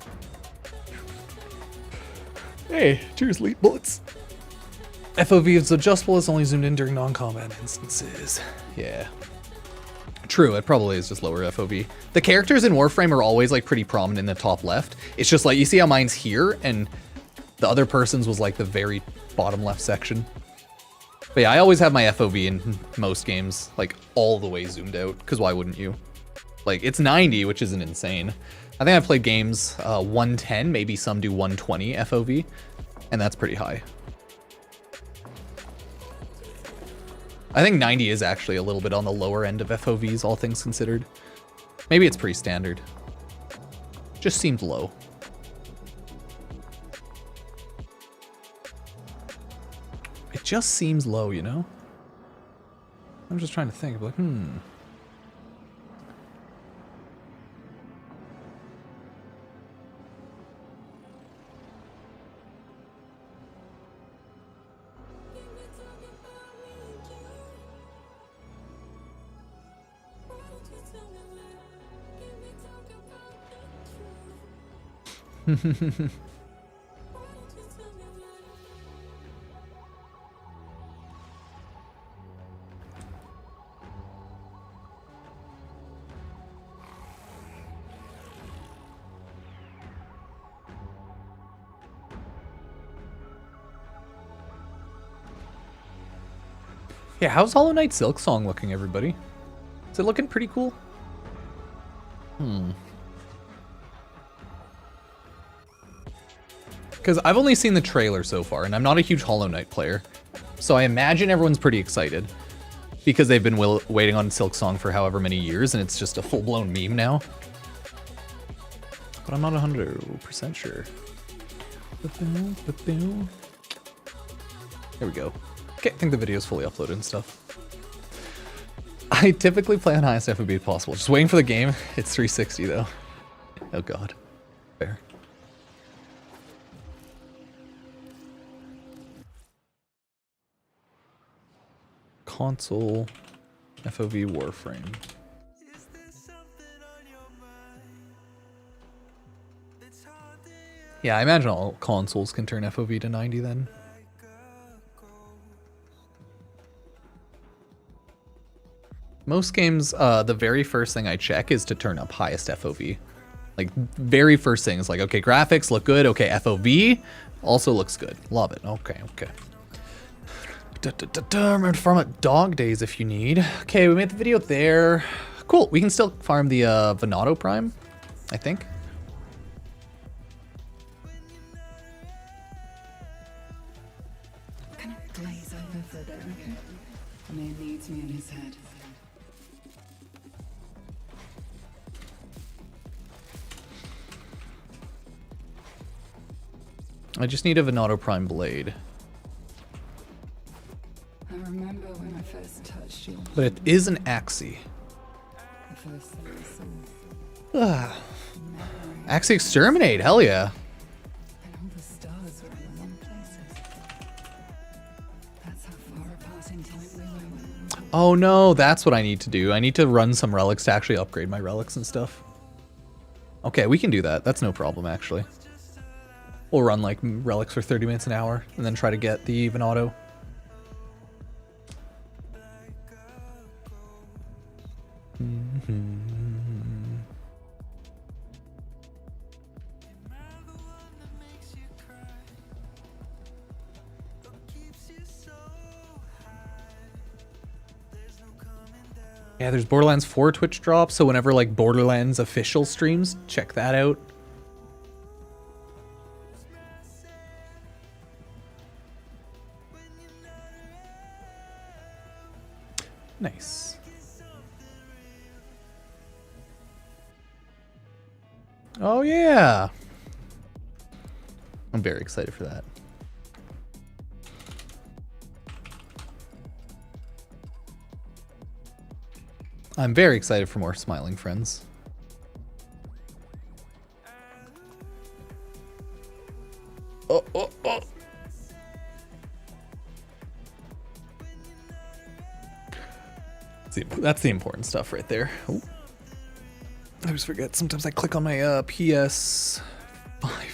Hey, cheers, lead bullets. FOV is adjustable, it's only zoomed in during non-combat instances. Yeah. True, it probably is just lower FOV. The characters in Warframe are always like pretty prominent in the top left. It's just like, you see how mine's here, and the other person's was like the very bottom left section. But yeah, I always have my FOV in most games, like all the way zoomed out, because why wouldn't you? Like, it's 90, which isn't insane. I think I've played games 110, maybe some do 120 FOV, and that's pretty high. I think 90 is actually a little bit on the lower end of FOVs, all things considered. Maybe it's pretty standard. Just seemed low. It just seems low, you know? I'm just trying to think, like, yeah, how's Hollow Knight Silksong looking, everybody? Is it looking pretty cool? Because I've only seen the trailer so far, and I'm not a huge Hollow Knight player. So I imagine everyone's pretty excited. Because they've been waiting on Silk Song for however many years, and it's just a full-blown meme now. But I'm not 100% sure. There we go. Okay, I think the video's fully uploaded and stuff. I typically play on highest FOV possible. Just waiting for the game. It's 360 though. Oh god. Fair. Console FOV Warframe. Yeah, I imagine all consoles can turn FOV to 90 then. Most games, the very first thing I check is to turn up highest FOV. Like, very first thing is like, okay, graphics look good. Okay, FOV also looks good. Love it. Okay, okay. Remember to farm at Dog Days if you need. Okay, we made the video there. Cool, we can still farm the Vadaria Prime, I think. Kind of glaze over for a bit, okay? A man needs me in his head. I just need a Vadaria Prime blade. I remember when I first touched you. But it is an Axie. The first thing I saw. Axie Exterminate, hell yeah. And all the stars were in the wrong places. That's how far apart in time we were. Oh no, that's what I need to do. I need to run some relics to actually upgrade my relics and stuff. Okay, we can do that. That's no problem, actually. We'll run like relics for 30 minutes an hour and then try to get the even auto. Yeah, there's Borderlands 4 Twitch drops, so whenever like Borderlands official streams, check that out. Nice. Oh yeah. I'm very excited for that. I'm very excited for more smiling friends. Oh, oh, oh. That's the important stuff right there. Ooh. I always forget. Sometimes I click on my PS5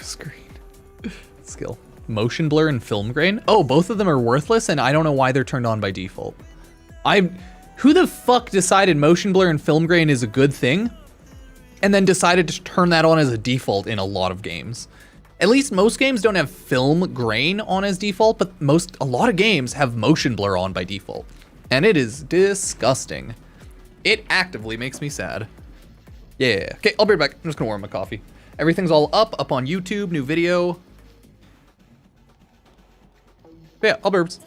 screen. Skill. Motion blur and film grain. Oh, both of them are worthless, and I don't know why they're turned on by default. Who the fuck decided motion blur and film grain is a good thing, and then decided to turn that on as a default in a lot of games? At least most games don't have film grain on as default, but a lot of games have motion blur on by default. And it is disgusting. It actively makes me sad. Yeah. Okay, I'll be right back. I'm just gonna warm my coffee. Everything's all up on YouTube, new video. Yeah, I'll burps.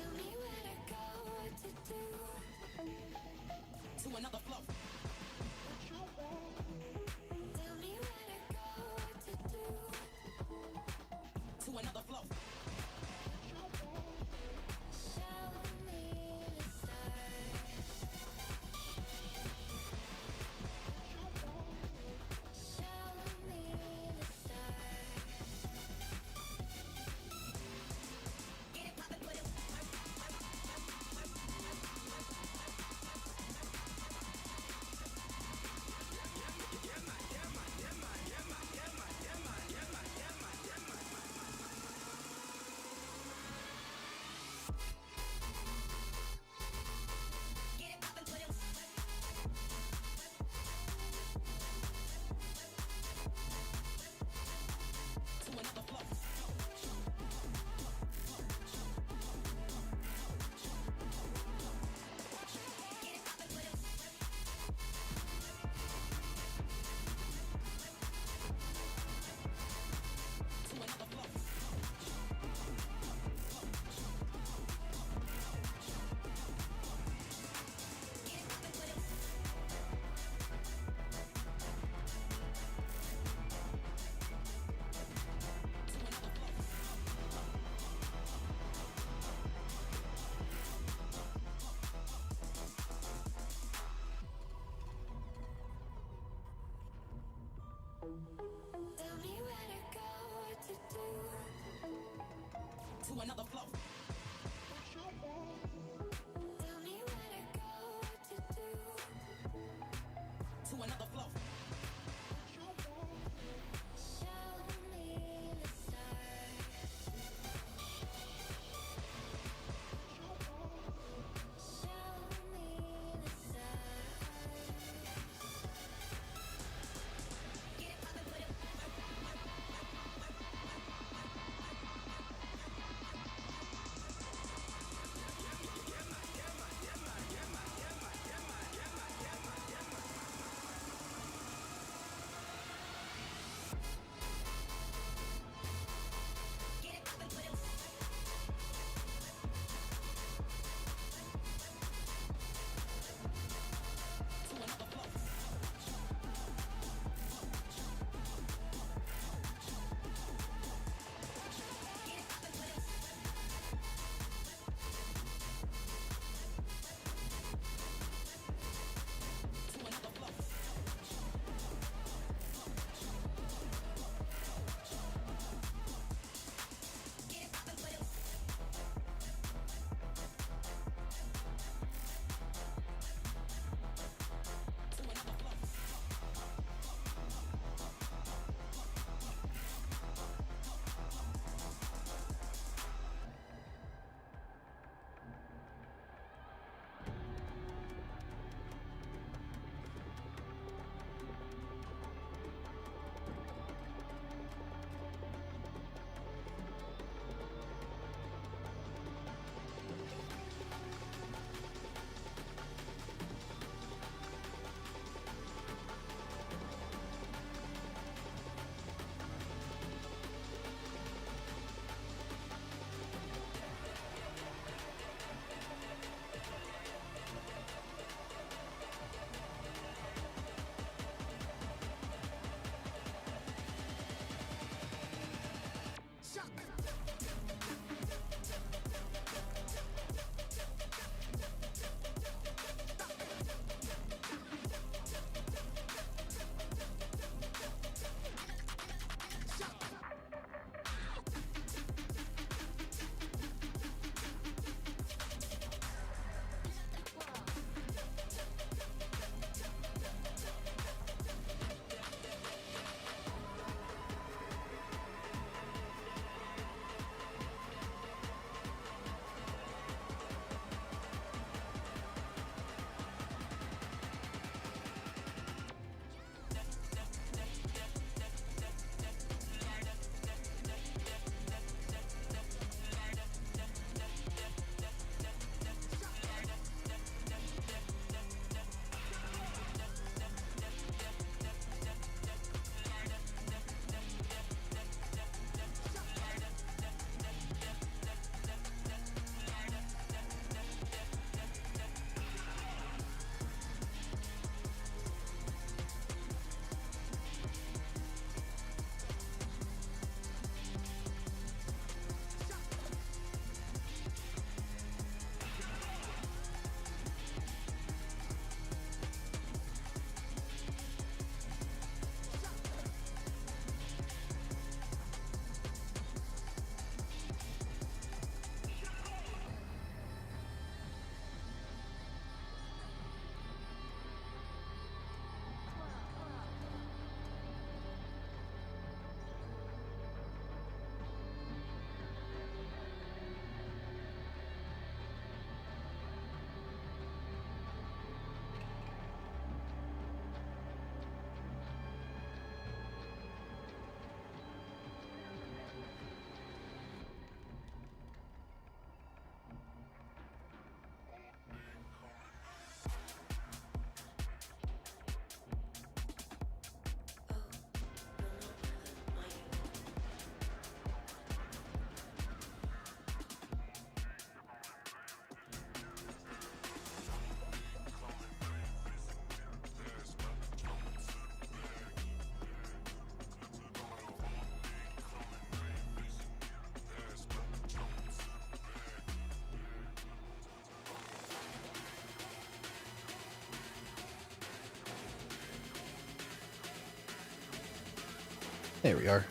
There we are.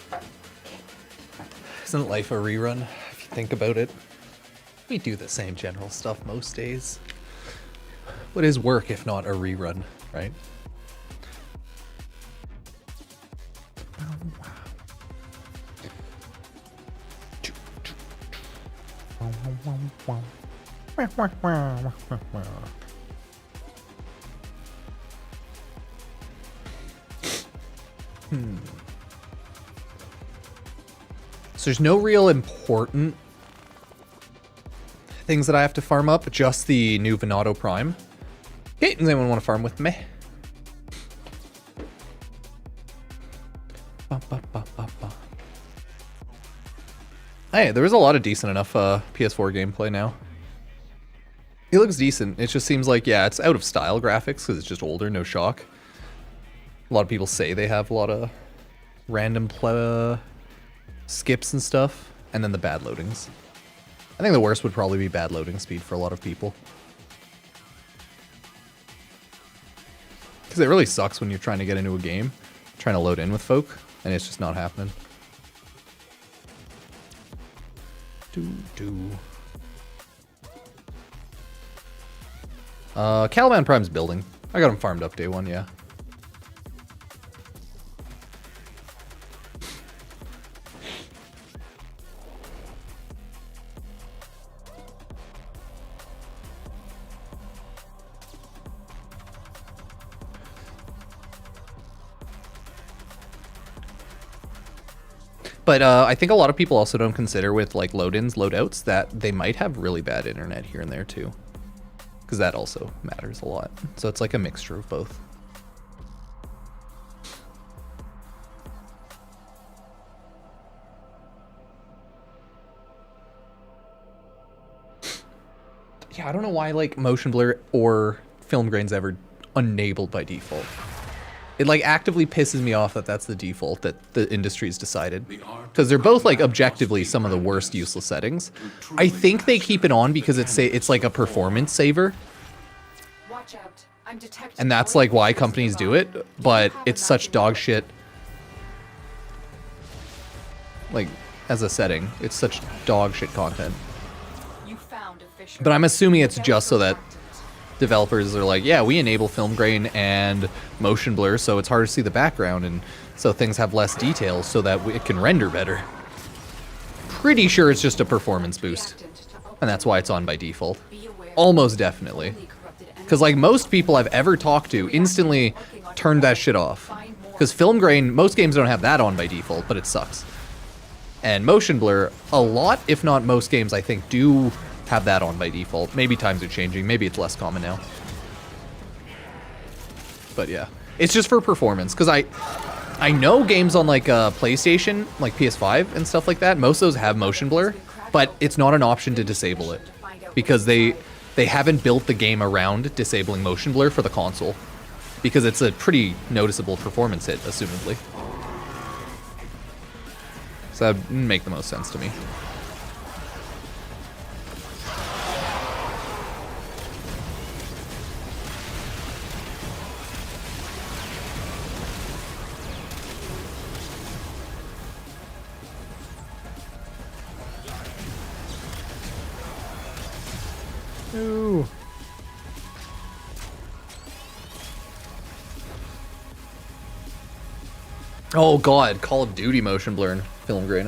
Isn't life a rerun? If you think about it. We do the same general stuff most days. What is work if not a rerun, right? So there's no real important things that I have to farm up, just the new Vadaria Prime. Okay, does anyone want to farm with me? Hey, there was a lot of decent enough PS4 gameplay now. It looks decent. It just seems like, yeah, it's out of style graphics because it's just older, no shock. A lot of people say they have a lot of random skips and stuff, and then the bad loadings. I think the worst would probably be bad loading speed for a lot of people. Because it really sucks when you're trying to get into a game, trying to load in with folk, and it's just not happening. Caliban Prime's building. I got him farmed up day one, yeah. But I think a lot of people also don't consider with like load-ins, load-outs, that they might have really bad internet here and there too. Because that also matters a lot. So it's like a mixture of both. Yeah, I don't know why like motion blur or film grain's ever enabled by default. It like actively pisses me off that that's the default that the industry's decided. Because they're both like objectively some of the worst useless settings. I think they keep it on because it's like a performance saver. Watch out. I'm detecting And that's like why companies do it, but it's such dog shit. Like, as a setting, it's such dog shit content. You found a fisher. But I'm assuming it's just so that developers are like, yeah, we enable film grain and motion blur, so it's hard to see the background, and so things have less details so that it can render better. Pretty sure it's just a performance boost, and that's why it's on by default. Almost definitely. Because like most people I've ever talked to instantly turned that shit off. Because film grain, most games don't have that on by default, but it sucks. And motion blur, a lot, if not most games, I think do have that on by default. Maybe times are changing. Maybe it's less common now. But yeah, it's just for performance. Because I know games on like PlayStation, like PS5 and stuff like that, most of those have motion blur, but it's not an option to disable it. Because they haven't built the game around disabling motion blur for the console. Because it's a pretty noticeable performance hit, assumedly. So that would make the most sense to me. Ooh. Oh god, Call of Duty motion blur and film grain.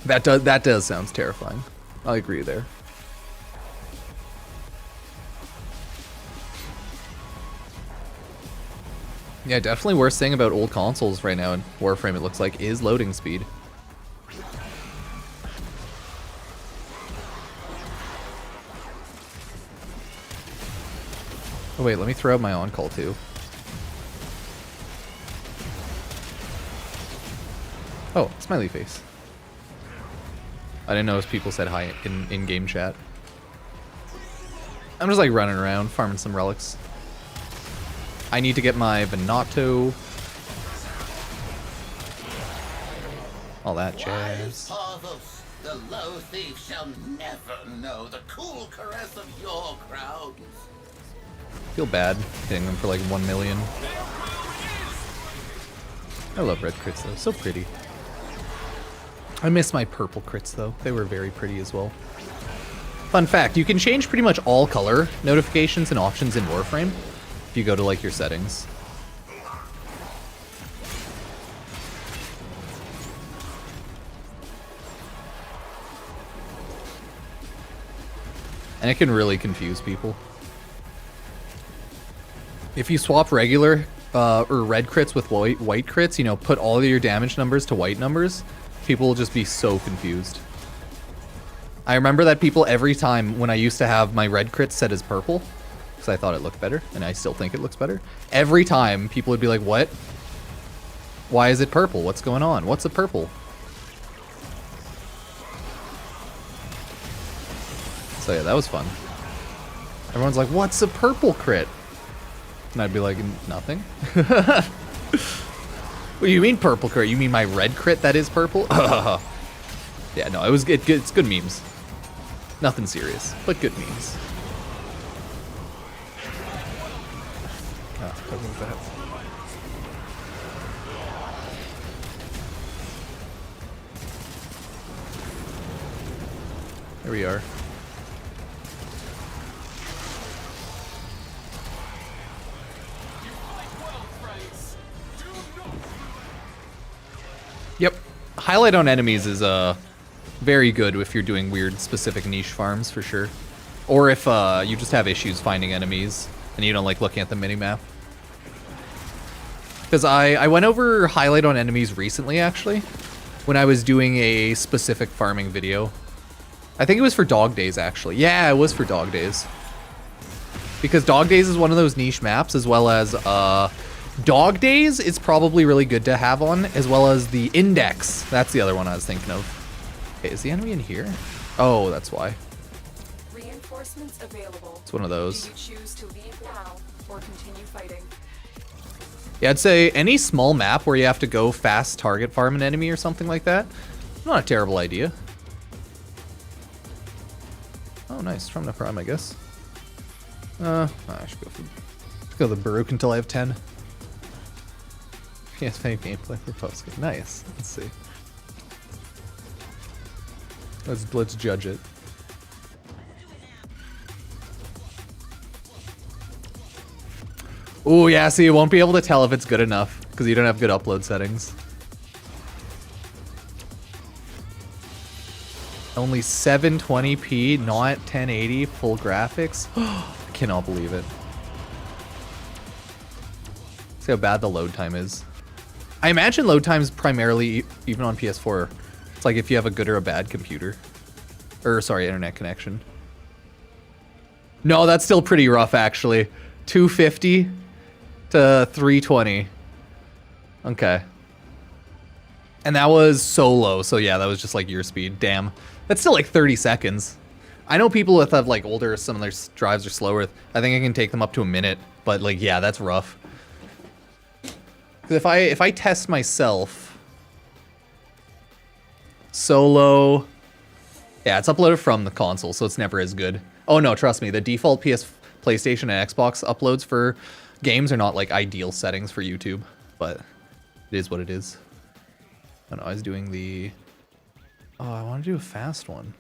That does sounds terrifying. I agree there. Yeah, definitely worst thing about old consoles right now in Warframe, it looks like, is loading speed. Oh wait, let me throw out my on-call too. Oh, smiley face. I didn't notice people said hi in game chat. I'm just like running around, farming some relics. I need to get my Venato. All that jazz. The low thief shall never know the cool caress of your crowds. Feel bad hitting them for like 1 million. I love red crits though, so pretty. I miss my purple crits though. They were very pretty as well. Fun fact, you can change pretty much all color notifications and options in Warframe if you go to like your settings. And it can really confuse people. If you swap regular or red crits with white crits, you know, put all of your damage numbers to white numbers, people will just be so confused. I remember that people every time when I used to have my red crits set as purple, because I thought it looked better, and I still think it looks better, every time people would be like, what? Why is it purple? What's going on? What's a purple? So yeah, that was fun. Everyone's like, what's a purple crit? And I'd be like, nothing. What do you mean purple crit? You mean my red crit that is purple? Yeah, no, it's good memes. Nothing serious, but good memes. Oh, what was that? There we are. Yep. Highlight on enemies is very good if you're doing weird specific niche farms for sure. Or if you just have issues finding enemies and you don't like looking at the minimap. Because I went over highlight on enemies recently actually when I was doing a specific farming video. I think it was for Dog Days actually. Yeah, it was for Dog Days. Because Dog Days is one of those niche maps, as well as Dog Days is probably really good to have on, as well as the Index. That's the other one I was thinking of. Hey, is the enemy in here? Oh, that's why. Reinforcements available. It's one of those. Do you choose to leave now or continue fighting? Yeah, I'd say any small map where you have to go fast target farm an enemy or something like that, not a terrible idea. Oh, nice. From the Prime, I guess. I should go the Baruch until I have 10. Yes, fake gameplay for Pupsker. Nice. Let's see. Let's judge it. Ooh, yeah, see, you won't be able to tell if it's good enough because you don't have good upload settings. Only 720p, not 1080, full graphics. I cannot believe it. See how bad the load time is. I imagine load times primarily, even on PS4, it's like if you have a good or a bad computer. Or, sorry, internet connection. No, that's still pretty rough, actually. 250 to 320. Okay. And that was so low, so yeah, that was just like your speed. Damn. That's still like 30 seconds. I know people that have like older, some of their drives are slower. I think I can take them up to a minute, but like, yeah, that's rough. Because if I test myself, solo, yeah, it's uploaded from the console, so it's never as good. Oh no, trust me, the default PlayStation and Xbox uploads for games are not like ideal settings for YouTube, but it is what it is. Oh no, I was doing the... Oh, I want to do a fast one.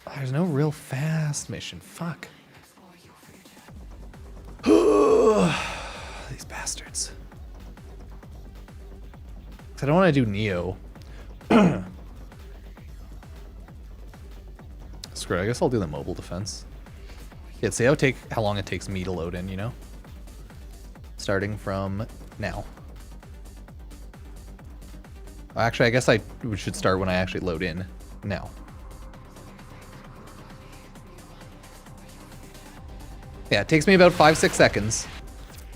Oh, there's no real fast mission. Fuck. These bastards. I don't want to do Neo. Screw it, I guess I'll do the mobile defense. Yeah, see how long it takes me to load in, you know? Starting from now. Actually, I guess I should start when I actually load in now. Yeah, it takes me about 5-6 seconds.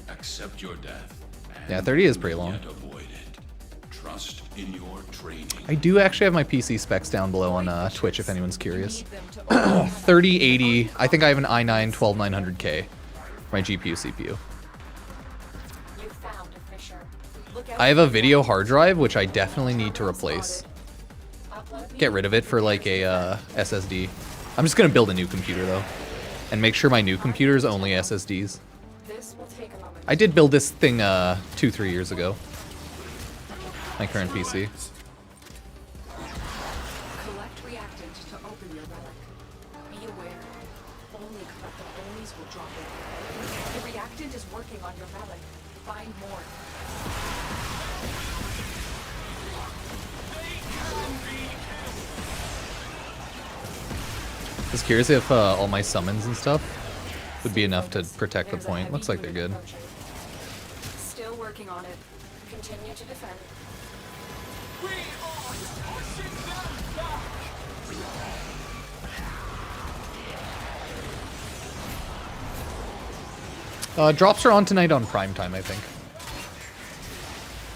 Accept your death. Yeah, 30 is pretty long. Yet avoid it. Trust in your training. I do actually have my PC specs down below on Twitch if anyone's curious. 3080. I think I have an i9 12900K. My GPU, CPU. I have a video hard drive, which I definitely need to replace. Get rid of it for like a SSD. I'm just gonna build a new computer though, and make sure my new computer is only SSDs. This will take a moment. I did build this thing 2-3 years ago. My current PC. Collect reactant to open your relic. Be aware, only collected enemies will drop it. The reactant is working on your relic. Find more. I was curious if all my summons and stuff would be enough to protect the point. Looks like they're good. Still working on it. Continue to defend. Drops are on tonight on prime time, I think.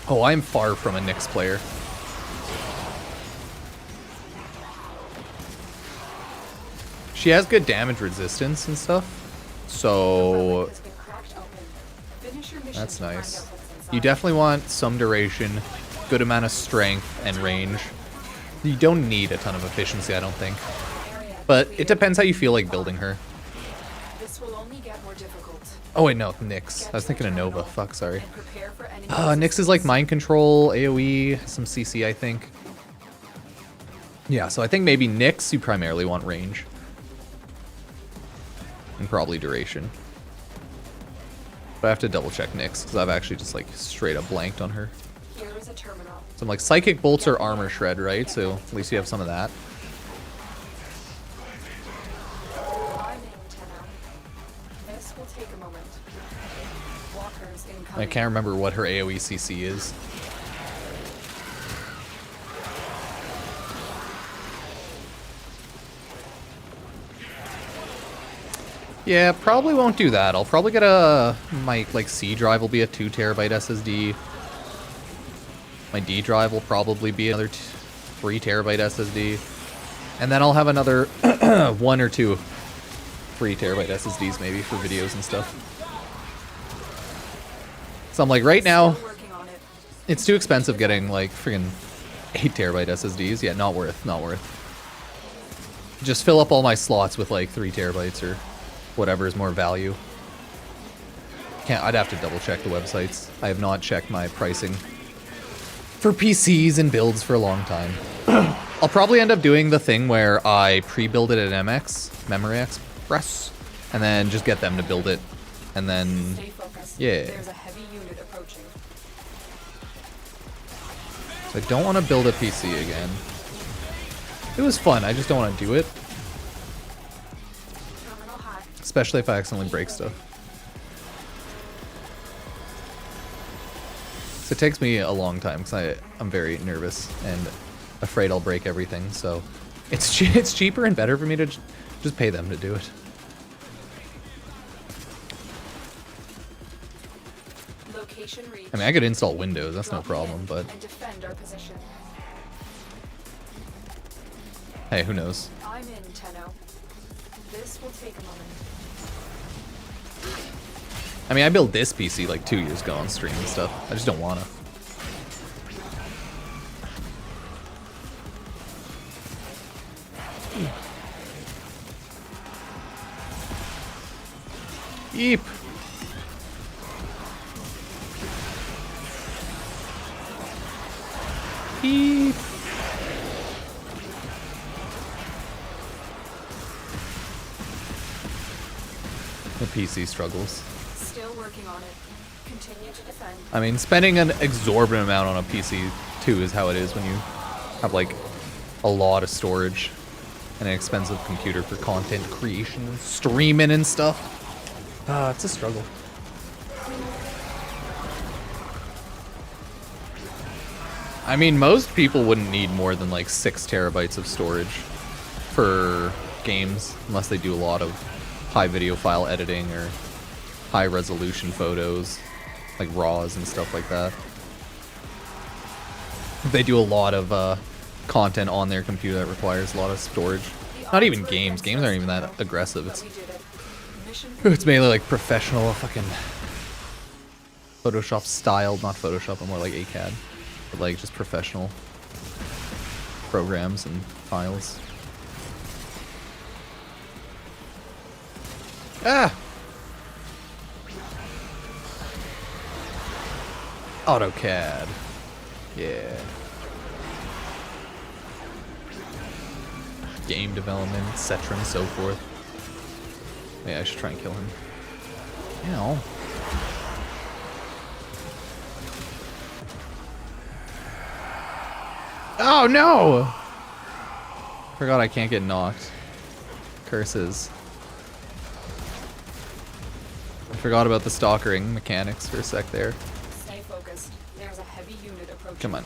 Oh, I'm far from a Nyx player. She has good damage resistance and stuff, so that's nice. You definitely want some duration, good amount of strength and range. You don't need a ton of efficiency, I don't think. But it depends how you feel like building her. This will only get more difficult. Oh wait, no, Nyx. I was thinking of Nova. Fuck, sorry. Nyx is like mind control, AoE, some CC, I think. Yeah, so I think maybe Nyx, you primarily want range. And probably duration. But I have to double check Nyx, because I've actually just like straight up blanked on her. Here is a terminal. So I'm like, Psychic Bolts or Armor Shred, right? So at least you have some of that. I'm in 10 This will take a moment. Walkers incoming. I can't remember what her AoE CC is. Yeah, probably won't do that. I'll probably get my like C drive will be a 2 terabyte SSD. My D drive will probably be another 3 terabyte SSD. And then I'll have another 1 or 2 3 terabyte SSDs maybe for videos and stuff. So I'm like, right now, it's too expensive getting like friggin' 8 terabyte SSDs. Yeah, not worth, not worth. Just fill up all my slots with like 3 terabytes or whatever is more value. I'd have to double check the websites. I have not checked my pricing for PCs and builds for a long time. I'll probably end up doing the thing where I pre-build it at MX, Memory Express, and then just get them to build it. And then, yeah. There's a heavy unit approaching. So I don't want to build a PC again. It was fun, I just don't want to do it. Especially if I accidentally break stuff. So it takes me a long time because I'm very nervous and afraid I'll break everything. So it's cheaper and better for me to just pay them to do it. I mean, I could install Windows, that's no problem, but hey, who knows? I'm in 10-0. This will take a moment. I mean, I built this PC like 2 years ago on stream and stuff. I just don't wanna. Yeep. Yeep. The PC struggles. Still working on it. Continue to defend. I mean, spending an exorbitant amount on a PC too is how it is when you have like a lot of storage and an expensive computer for content creation and streaming and stuff. It's a struggle. I mean, most people wouldn't need more than like 6 terabytes of storage for games unless they do a lot of high video file editing or high resolution photos, like RAWs and stuff like that. They do a lot of content on their computer that requires a lot of storage. Not even games. Games aren't even that aggressive. It's mainly like professional fucking Photoshop styled, not Photoshop, but more like ACAD. But like just professional programs and files. Ah! AutoCAD. Yeah. Game development, etc. and so forth. Yeah, I should try and kill him. Ow. Oh no! Forgot I can't get knocked. Curses. I forgot about the stalkering mechanics for a sec there. Stay focused. There's a heavy unit approaching. Come on.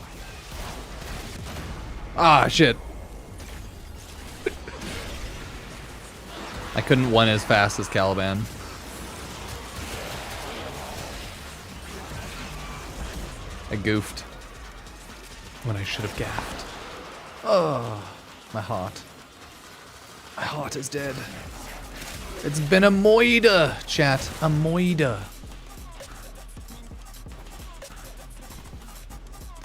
Ah, shit. I couldn't run as fast as Caliban. I goofed when I should have gaffed. Oh, my heart. My heart is dead. It's been a moida, chat. A moida.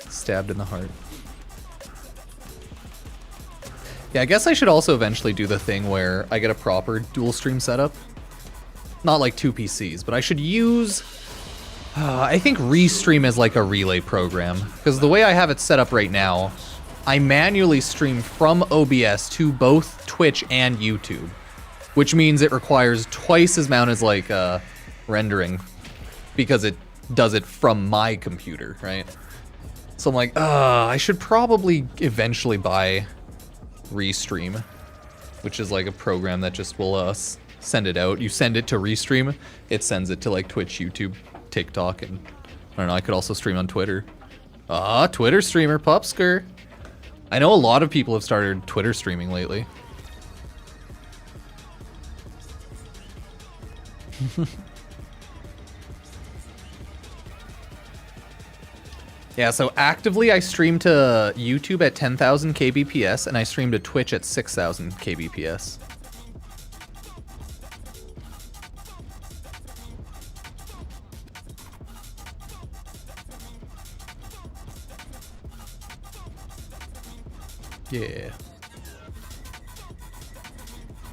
Stabbed in the heart. Yeah, I guess I should also eventually do the thing where I get a proper dual stream setup. Not like 2 PCs, but I should use... I think Restream is like a relay program. Because the way I have it set up right now, I manually stream from OBS to both Twitch and YouTube. Which means it requires twice as amount as like rendering. Because it does it from my computer, right? So I'm like, I should probably eventually buy Restream, which is like a program that just will send it out. You send it to Restream, it sends it to like Twitch, YouTube, TikTok, and I don't know, I could also stream on Twitter. Twitter streamer, Pupsker. I know a lot of people have started Twitter streaming lately. Yeah, so actively I stream to YouTube at 10,000 kbps and I stream to Twitch at 6,000 kbps. Yeah.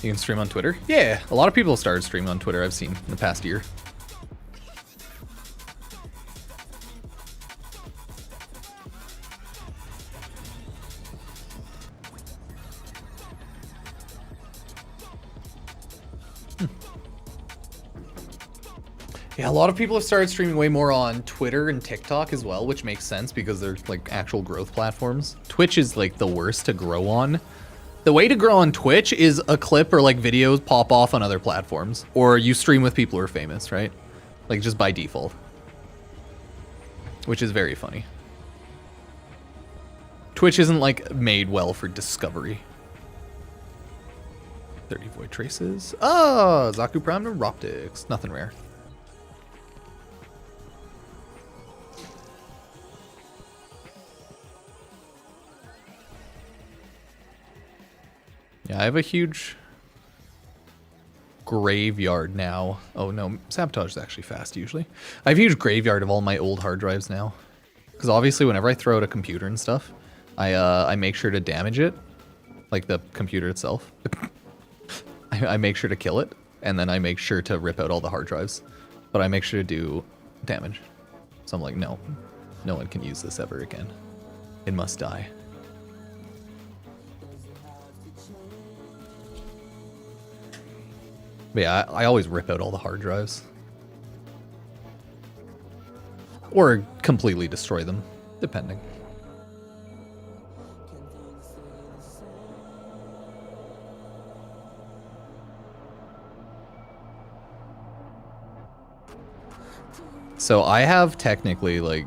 You can stream on Twitter? Yeah, a lot of people started streaming on Twitter I've seen in the past year. Yeah, a lot of people have started streaming way more on Twitter and TikTok as well, which makes sense because they're like actual growth platforms. Twitch is like the worst to grow on. The way to grow on Twitch is a clip or like videos pop off on other platforms, or you stream with people who are famous, right? Like just by default, which is very funny. Twitch isn't like made well for discovery. 30 void traces. Oh, Zaku Prime Neuroptics. Nothing rare. Yeah, I have a huge graveyard now. Oh no, sabotage is actually fast usually. I have a huge graveyard of all my old hard drives now. Because obviously whenever I throw out a computer and stuff, I make sure to damage it. Like the computer itself. I make sure to kill it, and then I make sure to rip out all the hard drives. But I make sure to do damage. So I'm like, no one can use this ever again. It must die. But yeah, I always rip out all the hard drives. Or completely destroy them, depending. So I have technically like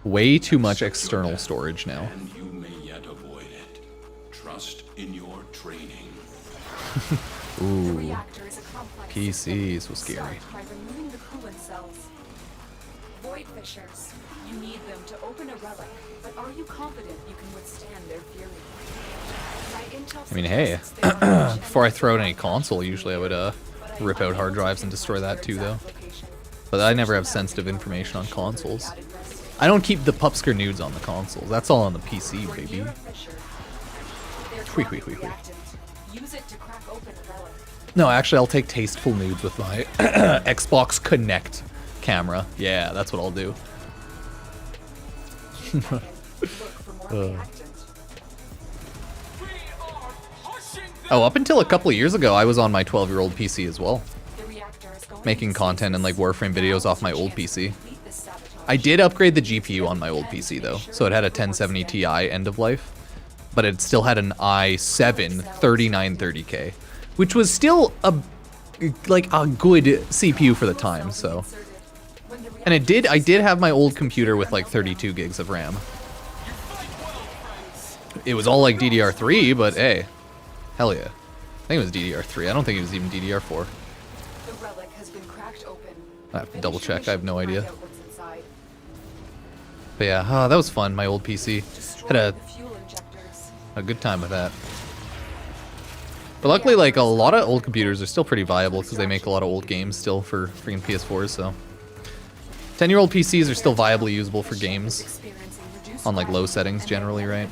way too much external storage now. And you may yet avoid it. Trust in your training. Ooh, PCs was scary. By removing the coolant cells. Void fissures. You need them to open a relic, but are you confident you can withstand their fury? I mean, hey, before I throw out any console, usually I would rip out hard drives and destroy that too, though. But I never have sensitive information on consoles. I don't keep the Pupsker nudes on the consoles. That's all on the PC, baby. Use it to crack open a relic. No, actually, I'll take tasteful nudes with my Xbox Connect camera. Yeah, that's what I'll do. Look for more reactant. Oh, up until a couple of years ago, I was on my 12-year-old PC as well, The reactor is going making to content and like Warframe videos off my old PC. complete this sabotage. I did upgrade the GPU on my old PC though, so it had a 1070 Ti end of life, but it still had an i7 3930K, which was still a good CPU for the time. So, and I did have my old computer with like 32 gigs of RAM. It was all like DDR3, but hey, hell yeah. I think it was DDR3. I don't think it was even DDR4. The relic has been cracked open. I have to double check. I have no idea. Find out what's inside. But yeah, that was fun. My old PC had The fuel injectors. a good time with that. But luckily, like, a lot of old computers are still pretty viable because they make a lot of old games still for freaking PS4s, so. 10-year-old PCs are still viably usable for games Experiencing reduced on, like, low value settings and generally, right?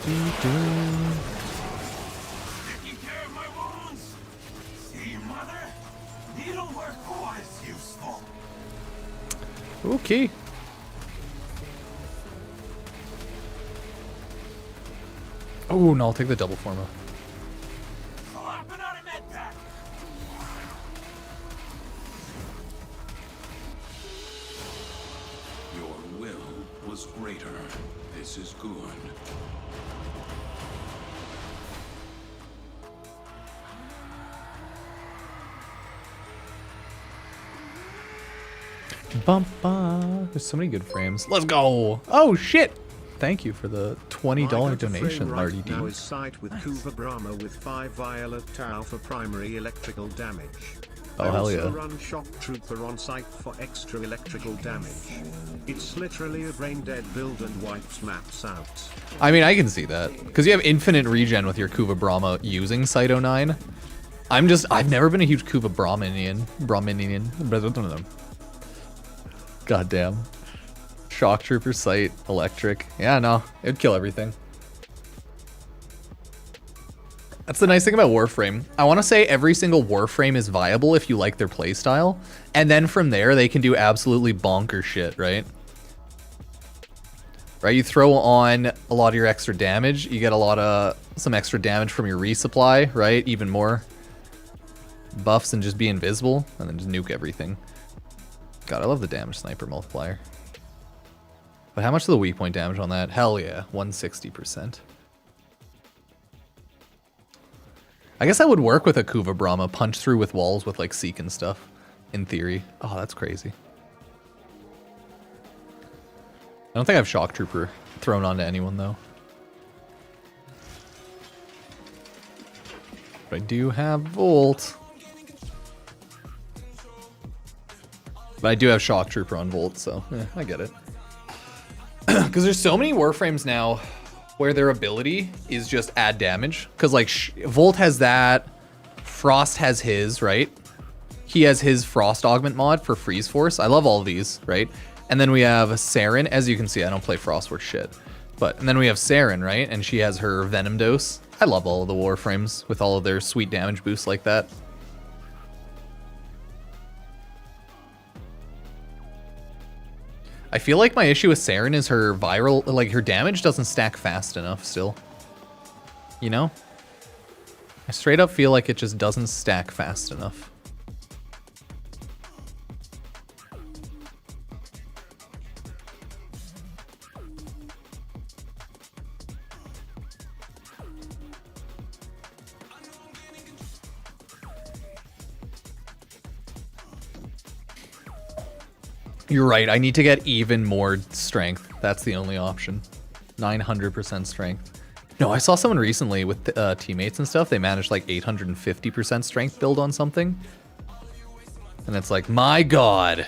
Taking care of my wounds. See, mother? Needlework was useful. Okay. Oh, no, I'll take the double forma. Clapping on a med pack. Your will was greater. This is good. Bum, bum. There's so many good frames. Let's go. Oh, shit. Thank you for the $20 donation, RDD. Now is sight with Kuva Brahma with 5 violet tau for primary electrical damage. Oh, hell also yeah. run Shock Trooper on site for extra electrical damage. It's literally a brain dead build and wipes maps out. I mean, I can see that. Because you have infinite regen with your Kuva Brahma using Cyto 9. I've never been a huge Kuva Brahminian. God damn. Shock Trooper, Sight, Electric. Yeah, no, it'd kill everything. That's the nice thing about Warframe. I want to say every single Warframe is viable if you like their playstyle. And then from there, they can do absolutely bonker shit, right? Right, you throw on a lot of your extra damage. You get some extra damage from your resupply, right? Even more buffs and just be invisible. And then just nuke everything. God, I love the damage sniper multiplier. But how much is the weak point damage on that? Hell yeah, 160%. I guess that would work with a Kuva Brahma, punch through with walls with like Seek and stuff, in theory. Oh, that's crazy. I don't think I have Shock Trooper thrown onto anyone though. But I do have Volt. But I do have Shock Trooper on Volt, so I get it. Because there's so many Warframes now where their ability is just add damage. Because like Volt has that, Frost has his, right? He has his Frost Augment mod for Freeze Force. I love all of these, right? And then we have Saren. As you can see, I don't play Frost worth shit. And then we have Saren, right? And she has her Venom Dose. I love all of the Warframes with all of their sweet damage boosts like that. I feel like my issue with Saren is her viral, like her damage doesn't stack fast enough still. You know? I straight up feel like it just doesn't stack fast enough. You're right, I need to get even more strength. That's the only option. 900% strength. No, I saw someone recently with teammates and stuff. They managed like 850% strength build on something. And it's like, my god.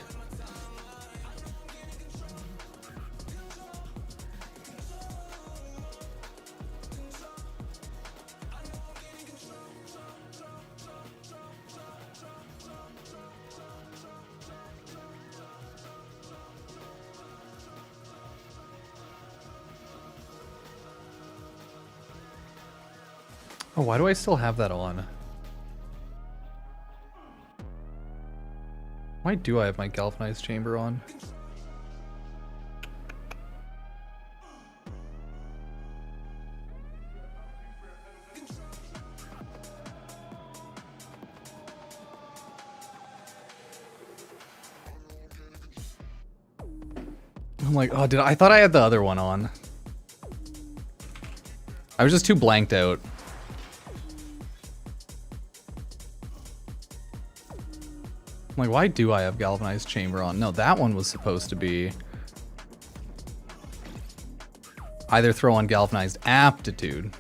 Oh, why do I still have that on? Why do I have my galvanized chamber on? I'm like, oh, I thought I had the other one on. I was just too blanked out. I'm like, why do I have galvanized chamber on? No, that one was supposed to be either throw on galvanized aptitude.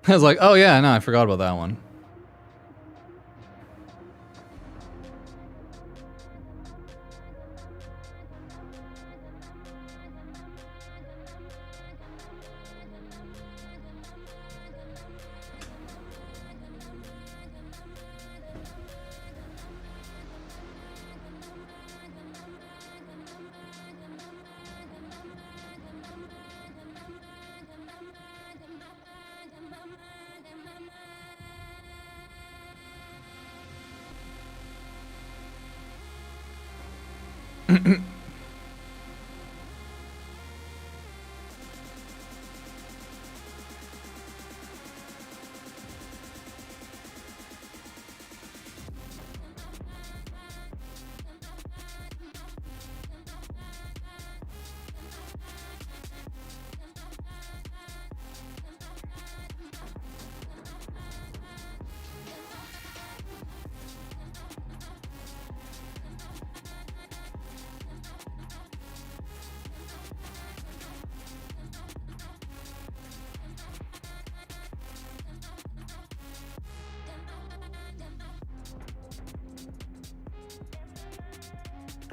I was like, oh yeah, no, I forgot about that one.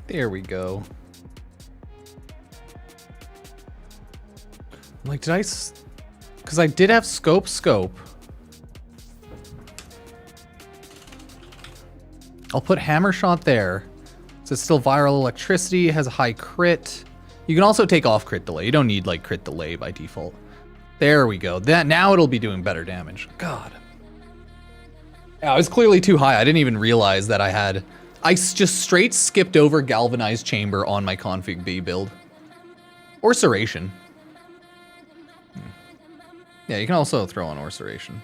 There we go. I'm like, did I? Because I did have scope. I'll put hammer shot there. So it's still viral electricity, has a high crit. You can also take off crit delay. You don't need like crit delay by default. There we go. That now it'll be doing better damage. God. Yeah, I was clearly too high. I didn't even realize that I just straight skipped over galvanized chamber on my config B build. Or serration. Yeah, you can also throw on Orceration.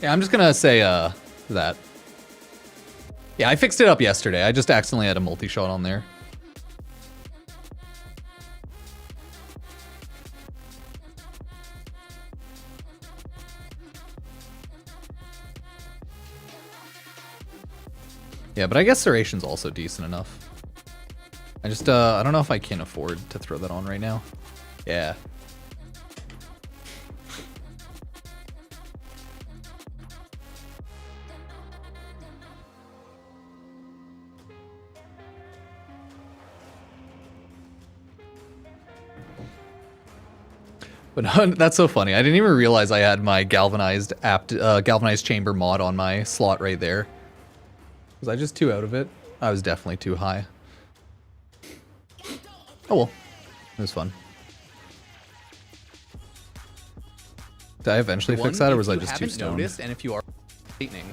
Yeah, I'm just gonna say that. Yeah, I fixed it up yesterday. I just accidentally had a multi-shot on there. Yeah, but I guess Serration's also decent enough. I just, I don't know if I can afford to throw that on right now. Yeah. But no, that's so funny. I didn't even realize I had my galvanized chamber mod on my slot right there. Was I just too out of it? I was definitely too high. Oh well, it was fun. Did I eventually fix that, or was I just too stoned? Noticed, and if you are lightning,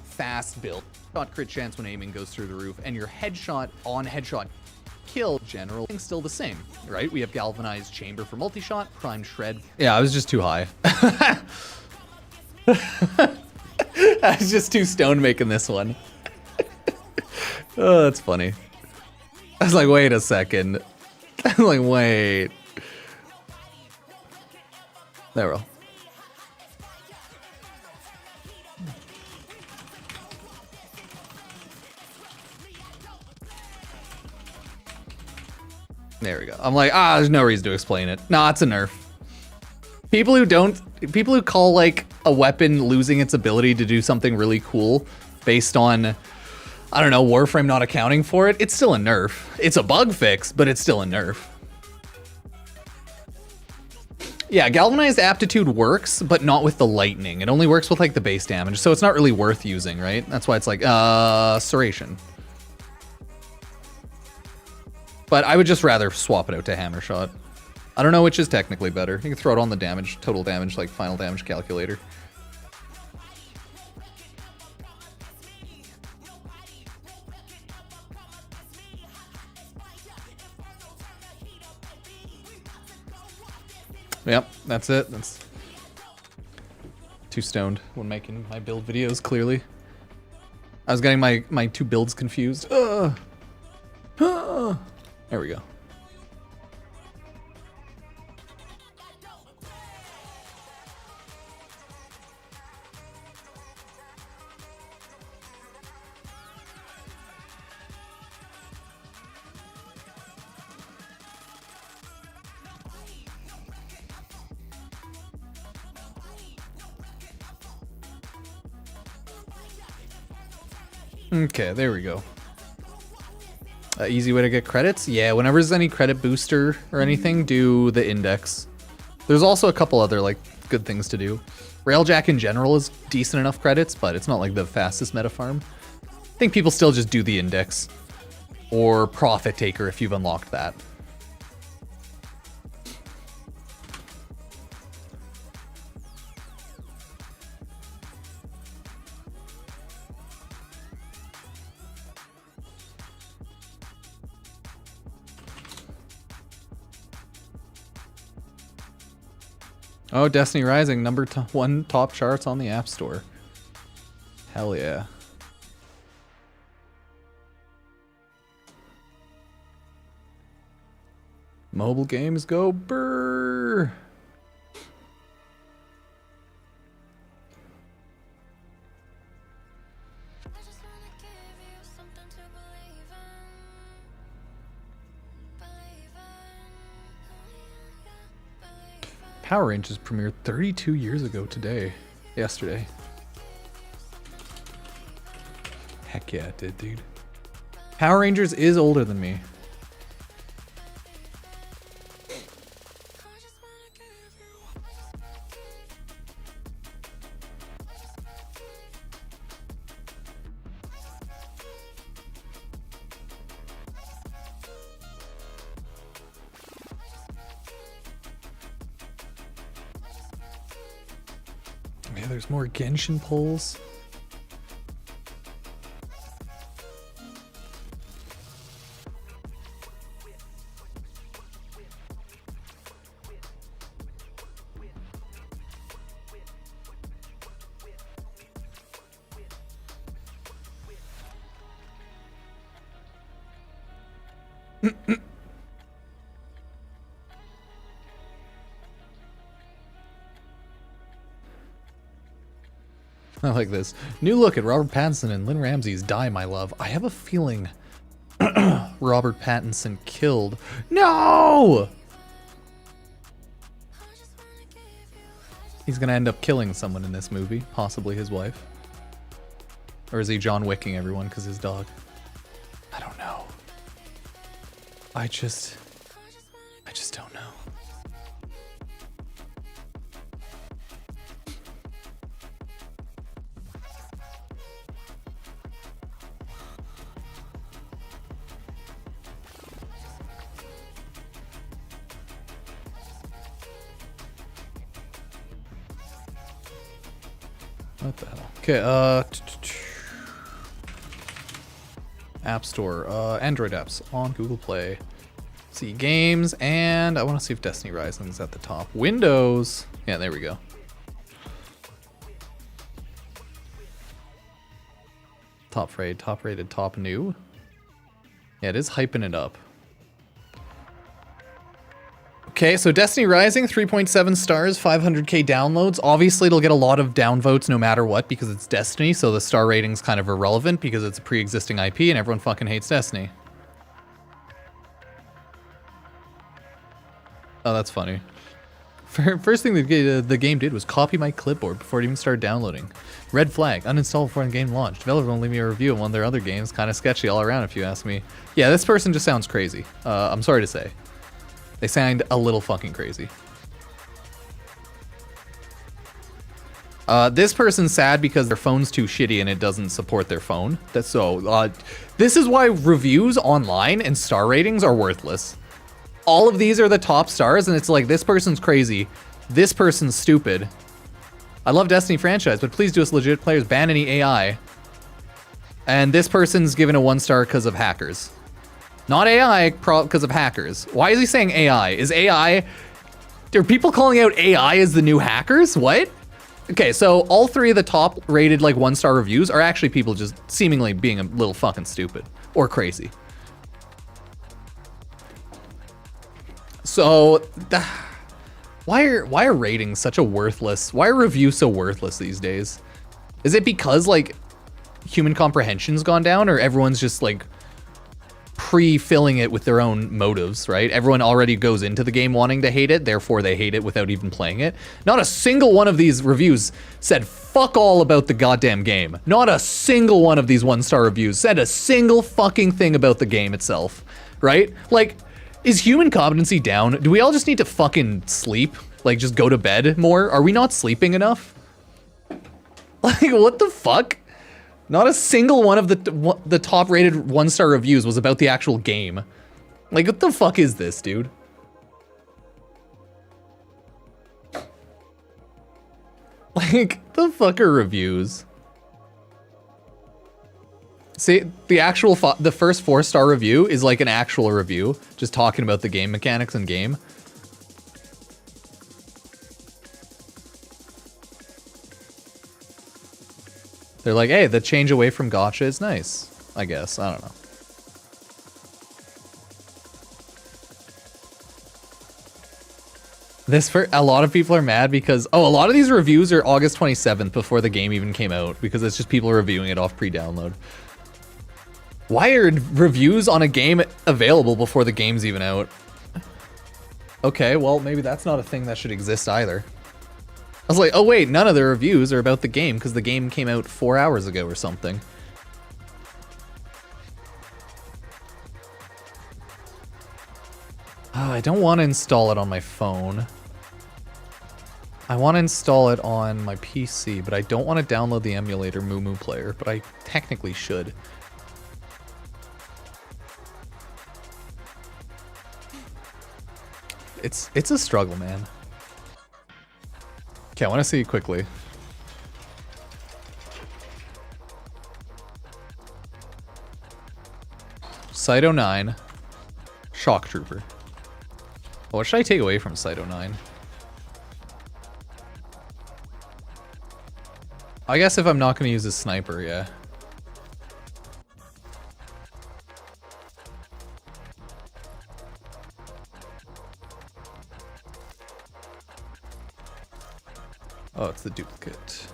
fast build, shot crit chance when aiming goes through the roof, and your headshot on headshot kill general thing's still the same, right? We have galvanized chamber for multi-shot, prime shred. Yeah, I was just too high. I was just too stoned making this one. Oh, that's funny. I was like, wait a second. I'm like, wait. There we go. There we go. I'm like, there's no reason to explain it. Nah, it's a nerf. People who call like a weapon losing its ability to do something really cool based on, I don't know, Warframe not accounting for it, it's still a nerf. It's a bug fix, but it's still a nerf. Yeah, Galvanized Aptitude works, but not with the lightning. It only works with like the base damage, so it's not really worth using, right? That's why it's like, Serration. But I would just rather swap it out to Hammer Shot. I don't know which is technically better. You can throw it on the damage, total damage, like final damage calculator. Yep, that's it. That's too stoned when making my build videos, clearly. I was getting my two builds confused. There we go. Okay, there we go. Easy way to get credits? Yeah, whenever there's any credit booster or anything, do the index. There's also a couple other like good things to do. Railjack in general is decent enough credits, but it's not like the fastest meta farm. I think people still just do the index. Or Profit Taker if you've unlocked that. Oh, Destiny Rising, number 1 top charts on the App Store. Hell yeah. Mobile games go brrr. Power Rangers premiered 32 years ago today. Yesterday. Heck yeah, it did, dude. Power Rangers is older than me. Yeah, there's more Genshin polls. I like this. New look at Robert Pattinson and Lynn Ramsey's Die, My Love. I have a feeling Robert Pattinson killed. No! He's gonna end up killing someone in this movie, possibly his wife. Or is he John Wicking everyone because his dog? I don't know. I just don't know. What the hell? Okay, App Store, Android apps on Google Play. See games, and I want to see if Destiny Rising's at the top. Windows, yeah, there we go. Top rated, top new. Yeah, it is hyping it up. Okay, so Destiny Rising, 3.7 stars, 500k downloads. Obviously, it'll get a lot of downvotes no matter what because it's Destiny, so the star rating's kind of irrelevant because it's a pre-existing IP and everyone fucking hates Destiny. Oh, that's funny. First thing the game did was copy my clipboard before it even started downloading. Red flag, uninstall before the game launched. Developer won't leave me a review on one of their other games. Kind of sketchy all around if you ask me. Yeah, this person just sounds crazy. I'm sorry to say. They sound a little fucking crazy. This person's sad because their phone's too shitty and it doesn't support their phone. That's so. This is why reviews online and star ratings are worthless. All of these are the top stars, and it's like, this person's crazy, this person's stupid. I love Destiny franchise, but please do us legit players, ban any AI. And this person's given a 1 star because of hackers. Not AI because of hackers. Why is he saying AI? Is AI... Are people calling out AI as the new hackers? What? Okay, so all 3 of the top rated like 1 star reviews are actually people just seemingly being a little fucking stupid or crazy. So, why are ratings such a worthless? Why are reviews so worthless these days? Is it because like human comprehension's gone down, or everyone's just like pre-filling it with their own motives, right? Everyone already goes into the game wanting to hate it, therefore they hate it without even playing it. Not a single one of these reviews said fuck all about the goddamn game. Not a single one of these 1 star reviews said a single fucking thing about the game itself, right? Like, is human competency down? Do we all just need to fucking sleep? Like, just go to bed more? Are we not sleeping enough? Like, what the fuck? Not a single one of the top rated 1 star reviews was about the actual game. Like, what the fuck is this, dude? Like, the fuck are reviews? See, the first 4 star review is like an actual review, just talking about the game mechanics and game. They're like, hey, the change away from gacha is nice, I guess. I don't know. A lot of people are mad because, a lot of these reviews are August 27th before the game even came out, because it's just people reviewing it off pre-download. Why are reviews on a game available before the game's even out? Okay, well, maybe that's not a thing that should exist either. I was like, oh wait, none of the reviews are about the game because the game came out 4 hours ago or something. Oh, I don't want to install it on my phone. I want to install it on my PC, but I don't want to download the emulator Moo Player, but I technically should. It's a struggle, man. Okay, I want to see quickly. Cyto 9, Shock Trooper. What should I take away from Cyto 9? I guess if I'm not going to use a sniper, yeah. Oh, it's the duplicate.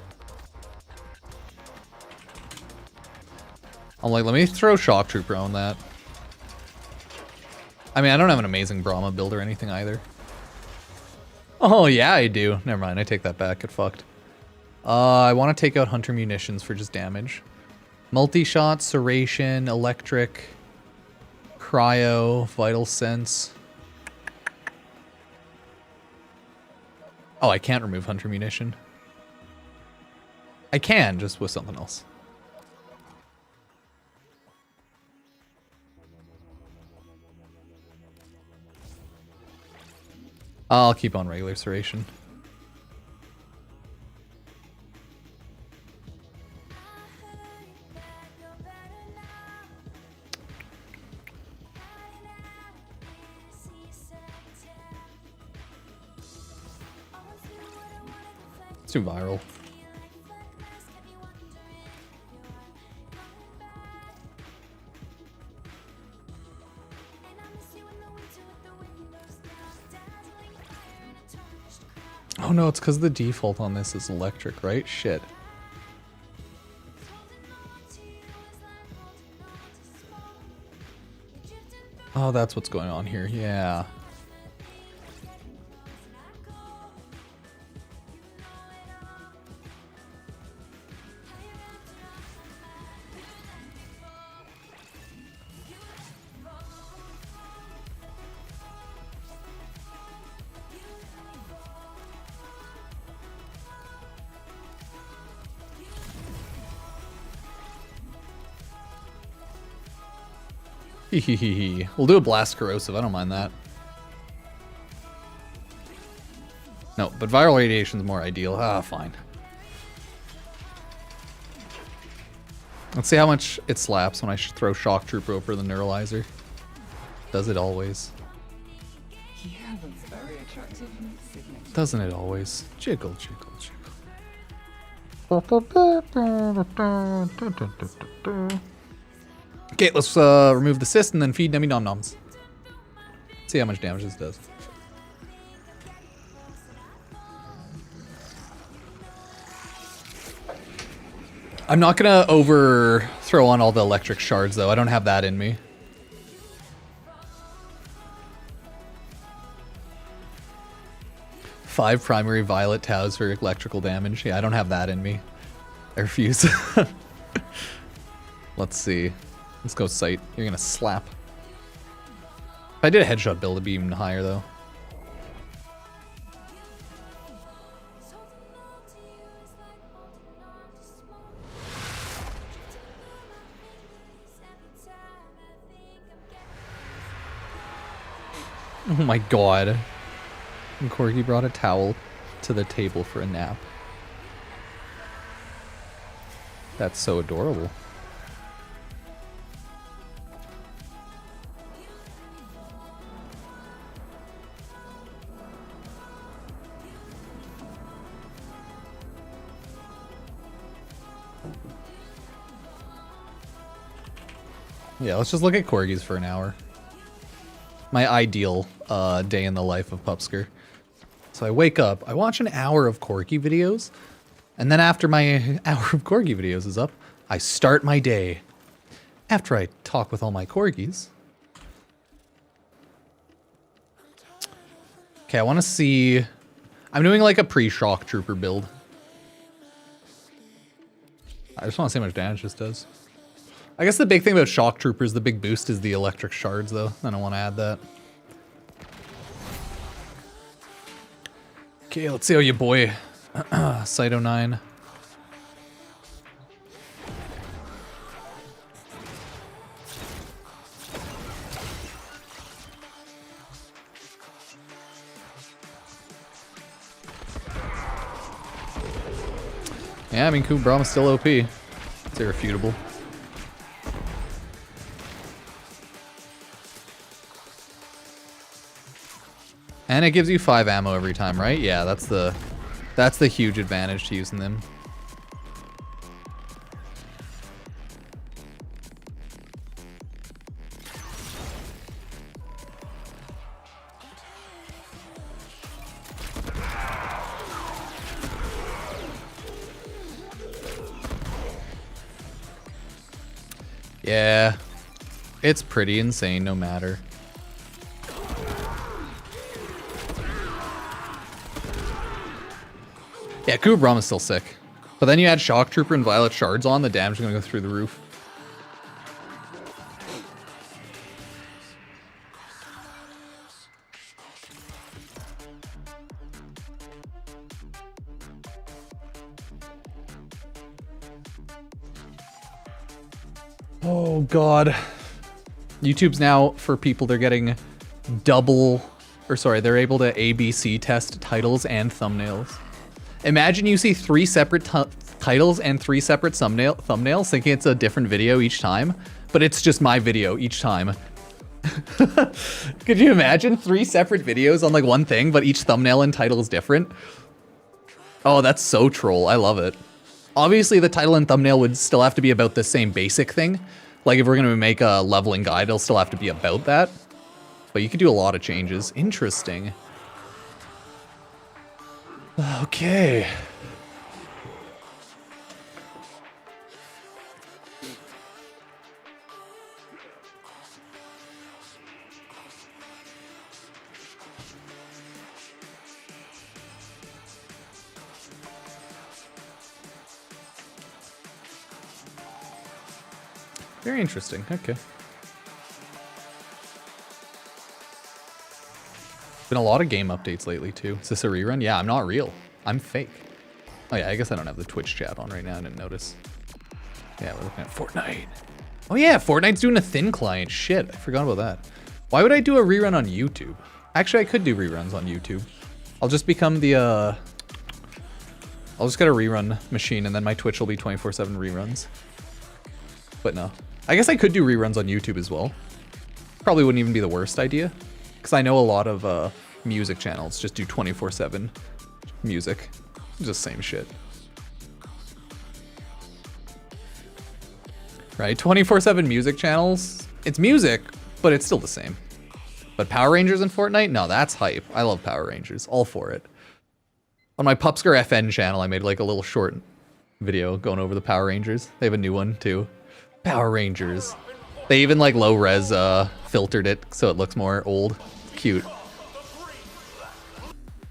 I'm like, let me throw Shock Trooper on that. I mean, I don't have an amazing Brahma build or anything either. Oh, yeah, I do. Never mind, I take that back. Get fucked. I want to take out Hunter Munitions for just damage. Multi-shot, Serration, Electric, Cryo, Vital Sense. Oh, I can't remove Hunter Munition. I can, just with something else. I'll keep on regular Serration. It's too viral. Oh no, it's because the default on this is electric, right? Shit. Oh, that's what's going on here. Yeah. Hehehe. We'll do a blast corrosive. I don't mind that. No, but viral radiation is more ideal. Ah, fine. Let's see how much it slaps when I throw Shock Trooper over the Neuralizer. Does it always? Yeah, that's very attractive signature. Doesn't it always? Jiggle, jiggle, jiggle. Okay, let's remove the cyst and then feed Nemi Nom Noms. See how much damage this does. I'm not gonna overthrow on all the electric shards though. I don't have that in me. Five primary violet Taus for electrical damage. Yeah, I don't have that in me. I refuse. Let's see. Let's go sight. You're gonna slap. If I did a headshot build, it'd be even higher though. Oh my god. And Corgi brought a towel to the table for a nap. That's so adorable. Yeah, let's just look at Corgis for an hour. My ideal day in the life of Pupsker. So I wake up, I watch an hour of Corgi videos, and then after my hour of Corgi videos is up, I start my day. After I talk with all my Corgis. Okay, I want to see... I'm doing like a pre-Shock Trooper build. I just want to see how much damage this does. I guess the big thing about Shock Troopers, the big boost is the electric shards though. I don't want to add that. Okay, let's see how you boy Cyto 9. Yeah, I mean, Kubrama's still OP. It's irrefutable. And it gives you 5 ammo every time, right? Yeah, that's the huge advantage to using them. Yeah, it's pretty insane no matter. Yeah, Kubrama's still sick. But then you add Shock Trooper and Violet Shards on, the damage is going to go through the roof. Oh god. YouTube's now, for people, they're getting double, or sorry, they're able to ABC test titles and thumbnails. Imagine you see 3 separate titles and 3 separate thumbnails thinking it's a different video each time, but it's just my video each time. Could you imagine 3 separate videos on like one thing, but each thumbnail and title is different? Oh, that's so troll. I love it. Obviously, the title and thumbnail would still have to be about the same basic thing. Like if we're going to make a leveling guide, it'll still have to be about that. But you could do a lot of changes. Interesting. Okay. Very interesting. Okay. Been a lot of game updates lately too. Is this a rerun? Yeah, I'm not real. I'm fake. Oh yeah, I guess I don't have the Twitch chat on right now. I didn't notice. Yeah, we're looking at Fortnite. Oh yeah, Fortnite's doing a thin client. Shit, I forgot about that. Why would I do a rerun on YouTube? Actually, I could do reruns on YouTube. I'll just become the, I'll just get a rerun machine and then my Twitch will be 24/7 reruns. But no. I guess I could do reruns on YouTube as well. Probably wouldn't even be the worst idea. Because I know a lot of music channels just do 24/7 music. Just same shit. Right? 24/7 music channels, it's music, but it's still the same. But Power Rangers in Fortnite? No, that's hype. I love Power Rangers. All for it. On my Pupsker FN channel, I made like a little short video going over the Power Rangers. They have a new one too. Power Rangers. They even like low res filtered it so it looks more old. Cute.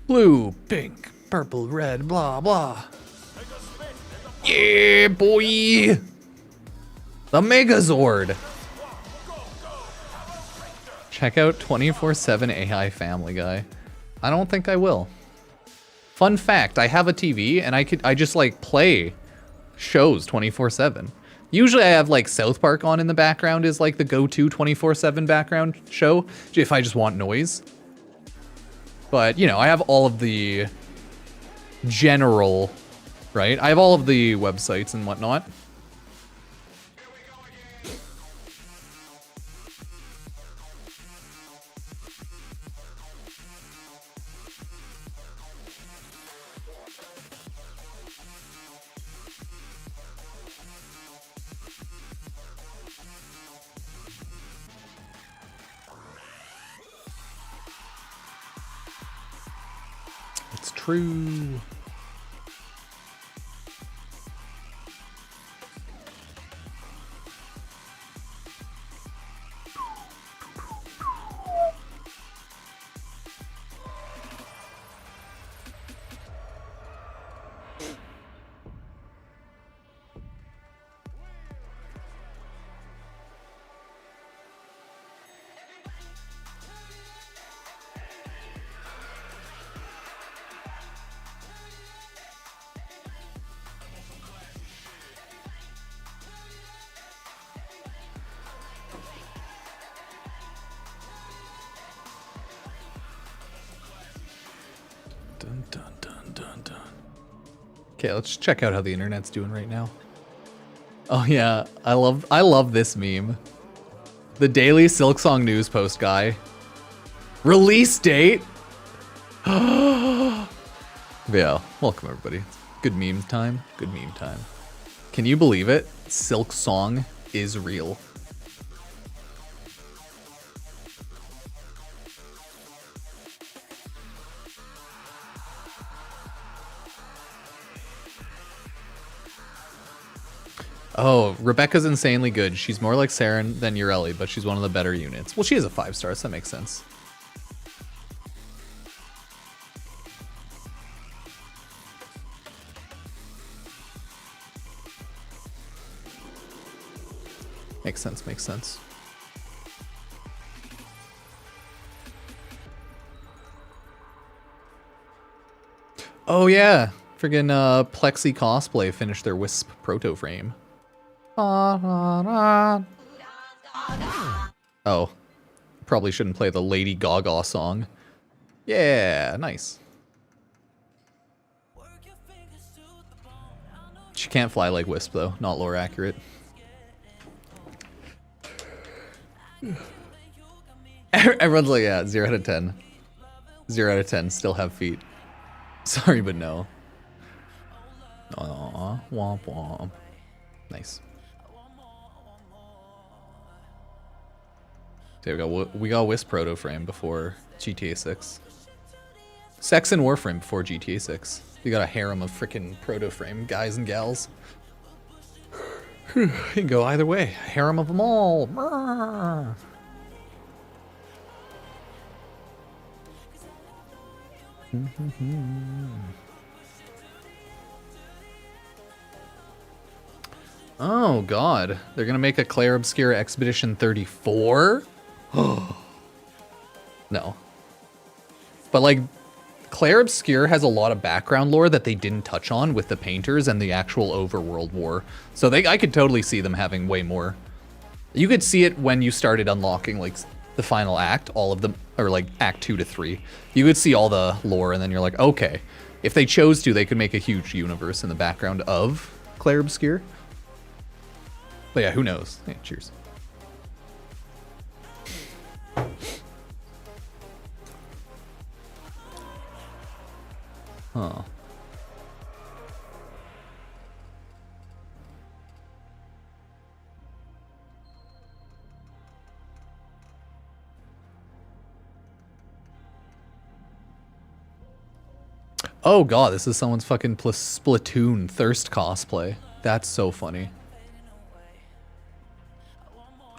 Blue, pink, purple, red, blah, blah. Yeah, boy. The Megazord. Check out 24/7 AI Family Guy. I don't think I will. Fun fact, I have a TV and I just like play shows 24/7. Usually I have like South Park on in the background is like the go-to 24/7 background show if I just want noise. But, you know, I have all of the general, right? I have all of the websites and whatnot. It's true. Okay, let's check out how the internet's doing right now. Oh yeah, I love this meme. The Daily Silksong News Post guy. Release date? Yeah, welcome everybody. Good meme time. Good meme time. Can you believe it? Silksong is real. Oh, Rebecca's insanely good. She's more like Saren than Ureli, but she's one of the better units. Well, she is a 5-star, so that makes sense. Makes sense, makes sense. Oh yeah, friggin' Plexi Cosplay finished their Wisp proto frame. Oh, probably shouldn't play the Lady Gaga song. Yeah, nice. She can't fly like Wisp though, not lore accurate. Everyone's like, yeah, 0 out of 10. 0 out of 10, still have feet. Sorry, but no. Aww, womp womp. Nice. So we got Wisp proto frame before GTA 6. Sex and Warframe before GTA 6. We got a harem of frickin' proto frame guys and gals. You can go either way. A harem of them all. Oh god, they're gonna make a Claire Obscura Expedition 34? No. But like, Claire Obscure has a lot of background lore that they didn't touch on with the painters and the actual overworld war. So I could totally see them having way more You could see it when you started unlocking like the final act, all of them, or like act 2 to 3. You could see all the lore, and then you're like, okay, if they chose to, they could make a huge universe in the background of Clair Obscur. But yeah, who knows? Hey, cheers. Huh. Oh god, this is someone's fucking Splatoon thirst cosplay. That's so funny.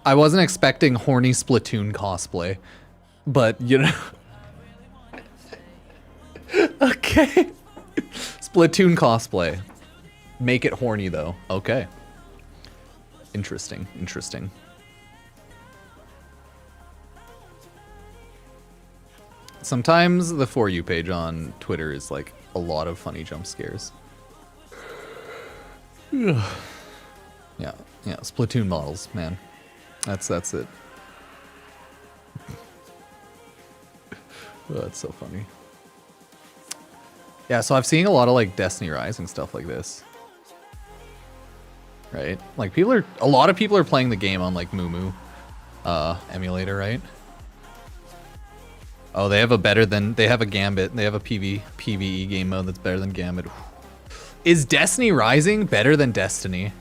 I wasn't expecting horny Splatoon cosplay, but you know. Okay. Splatoon cosplay. Make it horny though. Okay. Interesting, interesting. Sometimes the For You page on Twitter is like a lot of funny jump scares. Yeah, Splatoon models, man. That's it. Oh, that's so funny. Yeah, so I've seen a lot of like Destiny Rising stuff like this. Right? Like a lot of people are playing the game on like Mumu emulator, right? Oh, they have a Gambit. They have a PvE game mode that's better than Gambit. Is Destiny Rising better than Destiny?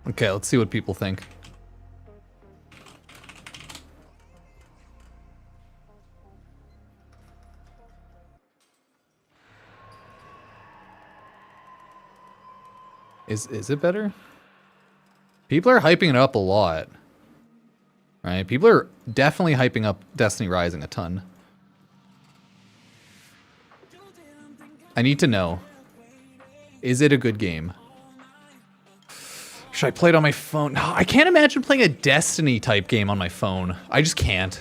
Okay, let's see what people think. Is it better? People are hyping it up a lot. Right? People are definitely hyping up Destiny Rising a ton. I need to know. Is it a good game? Should I play it on my phone? No, I can't imagine playing a Destiny type game on my phone. I just can't.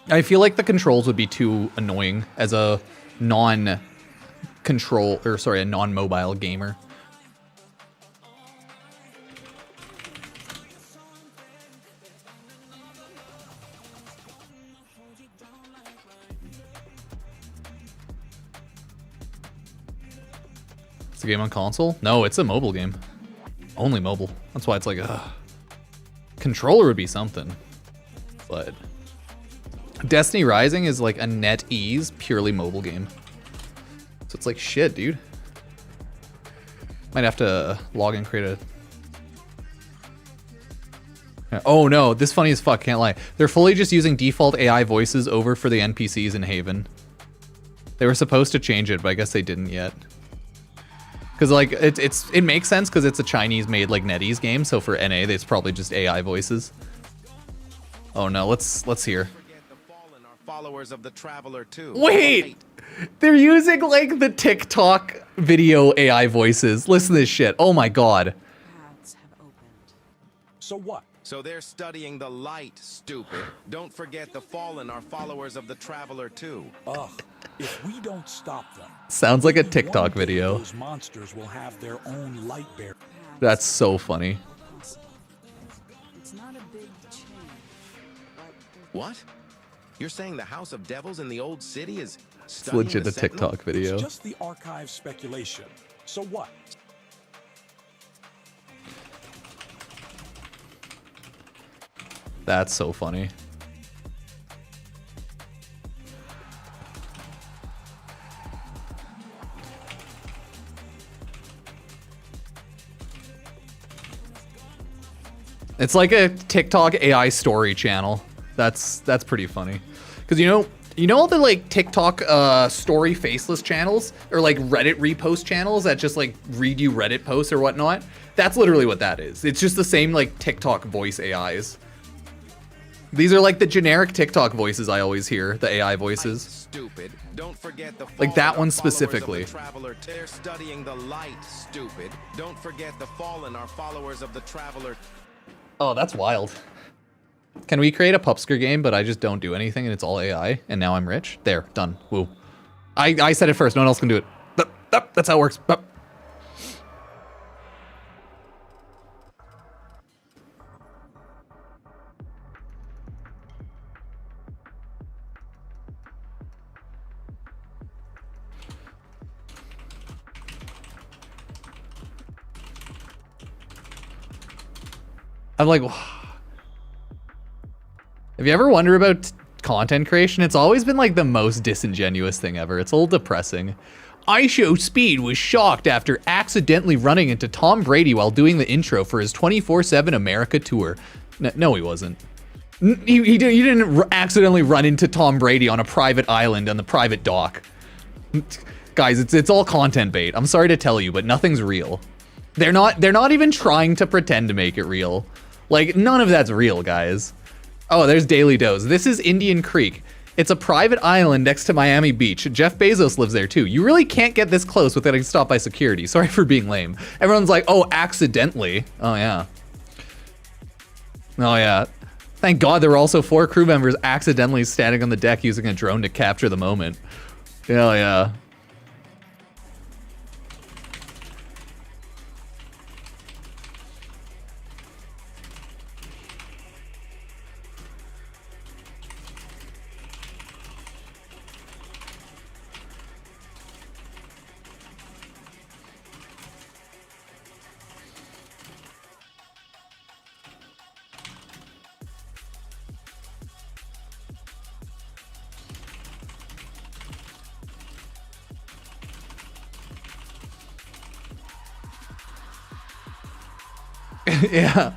I feel like the controls would be too annoying as a non-mobile gamer. It's a game on console? No, it's a mobile game. Only mobile. That's why it's like, controller would be something. But Destiny Rising is like a NetEase, purely mobile game. So it's like, shit, dude. Might have to log in, create a... Oh no, this funny as fuck, can't lie. They're fully just using default AI voices over for the NPCs in Haven. They were supposed to change it, but I guess they didn't yet. Because like it makes sense because it's a Chinese-made like NetEase game, so for NA, it's probably just AI voices. Oh no, let's hear. Followers of the Traveler too. Wait, they're using like the TikTok video AI voices. Listen to this shit. Oh my god. So what? So they're studying the light, stupid. Don't forget the Fallen are followers of the Traveler too. Ugh, if we don't stop them. Sounds like a TikTok video. Those monsters will have their own light bearer. That's so funny. It's not a big change. What? You're saying the House of Devils in the old city is It's legit a TikTok video. It's just the archive speculation. So what? That's so funny. It's like a TikTok AI story channel. That's pretty funny. Because you know all the like TikTok story faceless channels or like Reddit repost channels that just like read you Reddit posts or whatnot? That's literally what that is. It's just the same like TikTok voice AIs. These are like the generic TikTok voices I always hear, the AI voices. Stupid. Don't forget the like that one fallen are followers of the specifically. Traveler. They're studying the light, stupid. Don't forget the fallen are followers of the Traveler. Oh, that's wild. Can we create a Pupsker game, but I just don't do anything and it's all AI, and now I'm rich? There, done. Woo. I said it first, no one else can do it. That's how it works. I'm like, have you ever wondered about content creation? It's always been like the most disingenuous thing ever. It's a little depressing. iShowSpeed was shocked after accidentally running into Tom Brady while doing the intro for his 24/7 America tour. No, he wasn't. He didn't accidentally run into Tom Brady on a private island on the private dock. Guys, it's all content bait. I'm sorry to tell you, but nothing's real. They're not even trying to pretend to make it real. Like, none of that's real, guys. Oh, there's Daily Dose. This is Indian Creek. It's a private island next to Miami Beach. Jeff Bezos lives there too. You really can't get this close without getting stopped by security. Sorry for being lame. Everyone's like, oh, accidentally. Oh, yeah. Oh, yeah. Thank God there were also 4 crew members accidentally standing on the deck using a drone to capture the moment. Hell yeah. Yeah.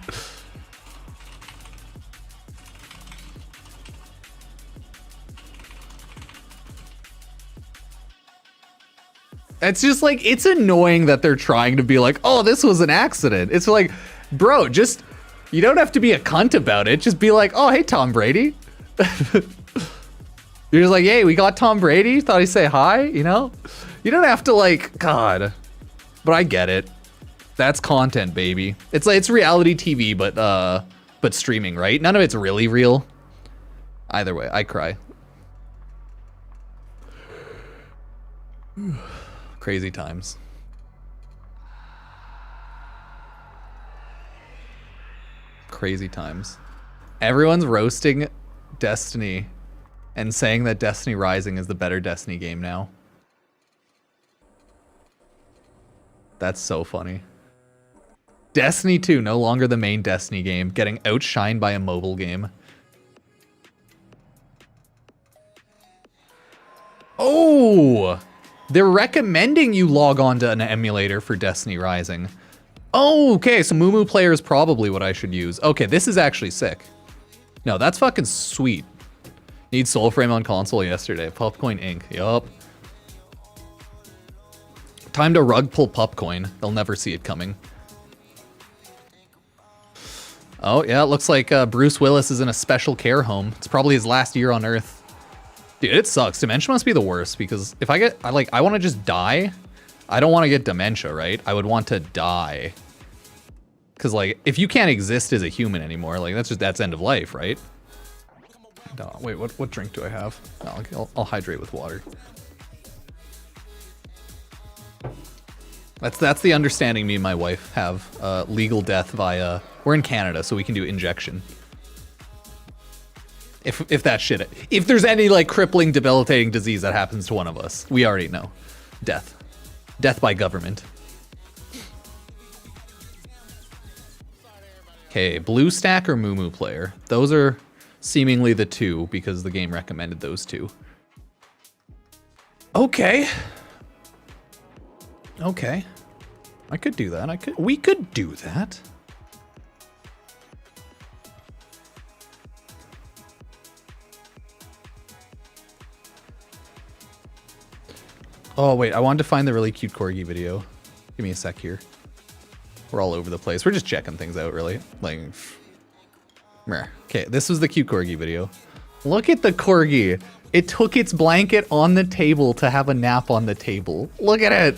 It's just like, it's annoying that they're trying to be like, oh, this was an accident. It's like, bro, just, you don't have to be a cunt about it. Just be like, oh, hey, Tom Brady. You're just like, hey, we got Tom Brady. Thought he'd say hi, you know? You don't have to like, God. But I get it. That's content, baby. It's like, it's reality TV, but streaming, right? None of it's really real. Either way, I cry. Crazy times. Crazy times. Everyone's roasting Destiny and saying that Destiny Rising is the better Destiny game now. That's so funny. Destiny 2, no longer the main Destiny game, getting outshined by a mobile game. Oh! They're recommending you log on to an emulator for Destiny Rising. Oh, okay, so Mumu Player is probably what I should use. Okay, this is actually sick. No, that's fucking sweet. Need Soulframe on console yesterday. Pupcoin Inc. Yup. Time to rug pull Pupcoin. They'll never see it coming. Oh, yeah, it looks like Bruce Willis is in a special care home. It's probably his last year on Earth. Dude, it sucks. Dementia must be the worst because if I want to just die. I don't want to get dementia, right? I would want to die. Because, like, if you can't exist as a human anymore, like, that's end of life, right? No, wait, what drink do I have? No, I'll hydrate with water. That's the understanding me and my wife have. Legal death via... We're in Canada, so we can do injection. If that shit... If there's any, like, crippling, debilitating disease that happens to one of us, we already know. Death. Death by government. Okay, BlueStack or Mumu Player? Those are seemingly the two, because the game recommended those two. Okay. Okay. I could do that. We could do that. Oh, wait, I wanted to find the really cute corgi video. Give me a sec here. We're all over the place. We're just checking things out, really. Like, Okay, this was the cute corgi video. Look at the corgi. It took its blanket on the table to have a nap on the table. Look at it.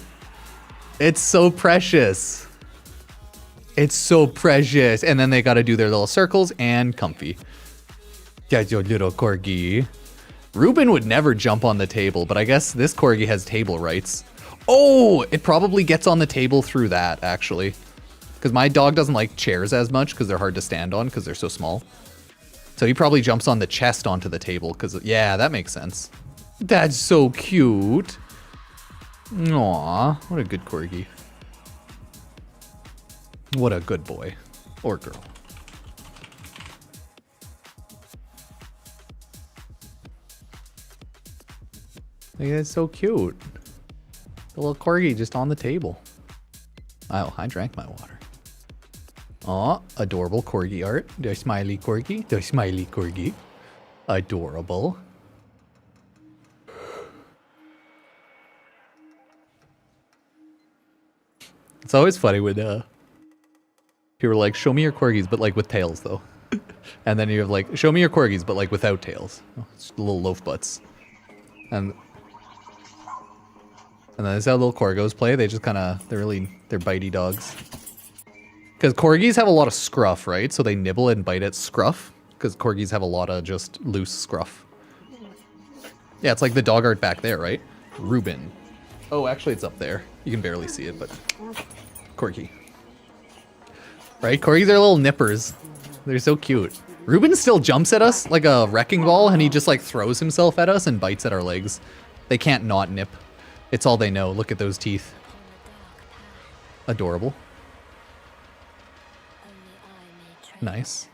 It's so precious. It's so precious. And then they got to do their little circles and comfy. That's your little corgi. Ruben would never jump on the table, but I guess this corgi has table rights. Oh, it probably gets on the table through that, actually. Because my dog doesn't like chairs as much because they're hard to stand on because they're so small. So he probably jumps on the chest onto the table because, yeah, that makes sense. That's so cute. Aw, what a good corgi. What a good boy. Or girl. Look, it's so cute. The little corgi just on the table. Oh, I drank my water. Aw, adorable corgi art. The smiley corgi. The smiley corgi. Adorable. It's always funny when people are like, show me your corgis, but like with tails though. And then you have like, show me your corgis, but like without tails. Oh, it's little loaf butts. And then this is how little corgos play. They just kind of, they're bitey dogs. Because corgis have a lot of scruff, right? So they nibble and bite at scruff. Because corgis have a lot of just loose scruff. Yeah, it's like the dog art back there, right? Ruben. Oh, actually it's up there. You can barely see it, but corgi. Right? Corgis are little nippers. They're so cute. Ruben still jumps at us like a wrecking ball, and he just like throws himself at us and bites at our legs. They can't not nip. It's all they know. Look at those teeth. Adorable. Nice.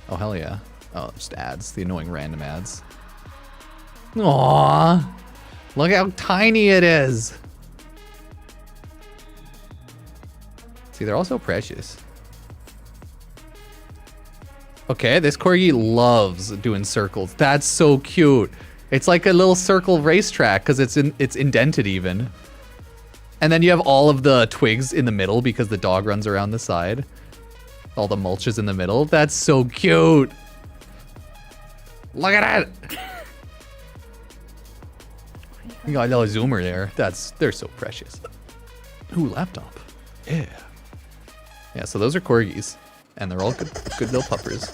Oh, hell yeah. Oh, just ads. The annoying random ads. Aww. Look how tiny it is. See, they're all so precious. Okay, this corgi loves doing circles. That's so cute. It's like a little circle racetrack because it's indented even. And then you have all of the twigs in the middle because the dog runs around the side. All the mulch is in the middle. That's so cute. Look at it. You got a little zoomer there. They're so precious. Ooh, laptop. Yeah. Yeah, so those are corgis. And they're all good little puppers.